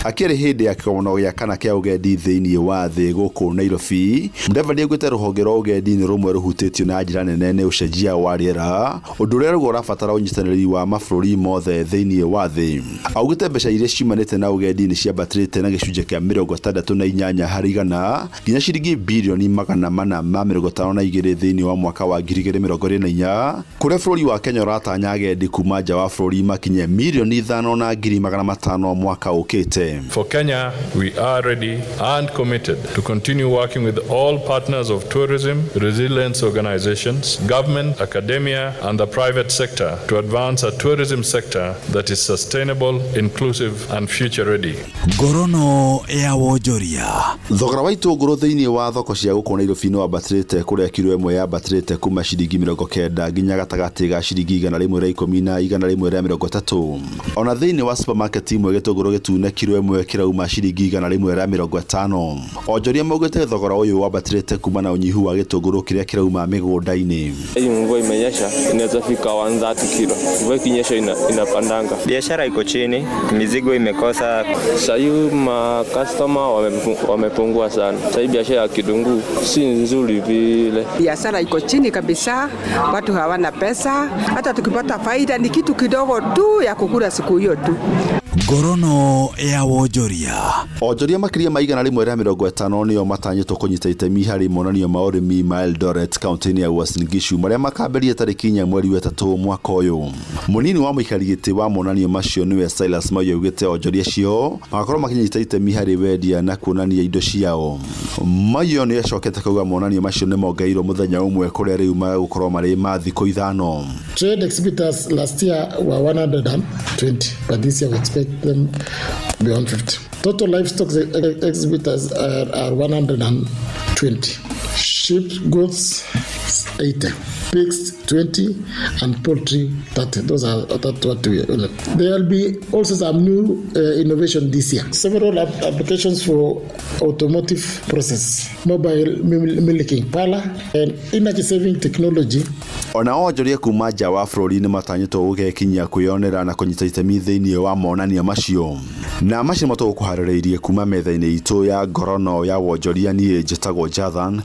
Akĩrĩ hĩndĩ ya kĩgomano gĩa kana kĩa ũgendi thĩinĩ wa thĩ gũkũ Nairobi, Mudavadi augĩte rũhonge rwa ũgendi nĩ rũmwe rũhutĩtio na njĩra nene nĩ ũcenjia wa rĩera, ũndũ ũrĩa ũrabatara ũnyitanĩri wa mabũrũri mothe thĩinĩ wa thĩ. Augĩte mbeca iria ciumanĩte na ũgendi nĩ ciambatĩrĩte na gĩcunjĩ kĩa 68% harĩ igana nginya ciringi birioni 452 thĩinĩ wa mwaka wa 2024, kũrĩa bũrũri wa Kenya ũratanya agendi kuma nja wa bũrũri makinye milioni 5,500 mwaka ũkĩte. For Kenya, we are ready and committed to continue working with all partners of tourism, resilience organizations, government, academia, and the private sector to advance a tourism sector that is sustainable, inclusive, and future ready. Ngorono ya wonjoria. Thogora wa itũngũrũ thĩinĩ wa thoko cia gũkũ Nairobi no wambatĩrĩte kũrĩa kilo ĩmwe yambatĩrĩte kuma ciringi 90 nginya gatagatĩ ga ciringi 110 na 130. Ona thĩinĩ wa supermarket imwe gĩtũngũrũ gĩtune kilo ĩmwe kĩrauma ciringi 150. Onjoria maugĩte thogora ũyũ wambatĩrĩte kuma na ũnyihu wa gĩtũngũrũ kĩrĩa kĩrauma mĩgũnda-inĩ. Hii mvua imenyesha inaweza fika 130 kilo. Mvua ikinyesha inapandanga. Biashara iko chini, mizigo imekosa. Sasa ma customer wamepungua sana. Sasa biashara ya kitunguu si nzuri vile. Biashara iko chini kabisa, watu hawana pesa, hata tukipata faida ni kitu kidogo tu ya kukula siku hiyo tu. ngorono ya wonjoria. Onjoria makiria maigana rimwe rĩa 50 nĩo matanyĩtwo kũnyita itemi harĩ monanio ma ũrĩmi ma Eldoret kaunti-inĩ ya Uasin Gishu marĩa makamberie tarĩki 4 mweri wa 3 mwaka ũyũ. Mũnini wa mũikarĩri gĩtĩ wa monanio macio nĩwe Silas Mayo augĩte onjoria cio magakorwo makinyita itemi harĩ wendia na kuonania indo ciao. Mayo nĩ acokete kuuga monanio macio nĩ mongeirwo mũthenya ũmwe kũrĩa rĩu magũkorwo marĩ ma thikũ 5. Trade exhibitors last year were 120, but this year we expect them beyond 50. Total livestock exhibitors are 120. Sheep, goats, 80. Pigs, 20, and poultry, 30. That's what we are. There will be also some new innovation this year. Several applications for automotive process, mobile milking parlor, and energy-saving technology. Ona onjoria kuma nja wa bũrũri nĩ matanyĩtwo gũgekinyia kwĩyonera na kũnyita itemi thĩinĩ wa monania macio. Na macio matũkũharĩrĩirie kuma metha-inĩ itũ ya ngorono ya wonjoria niĩ njĩtagwo Jathan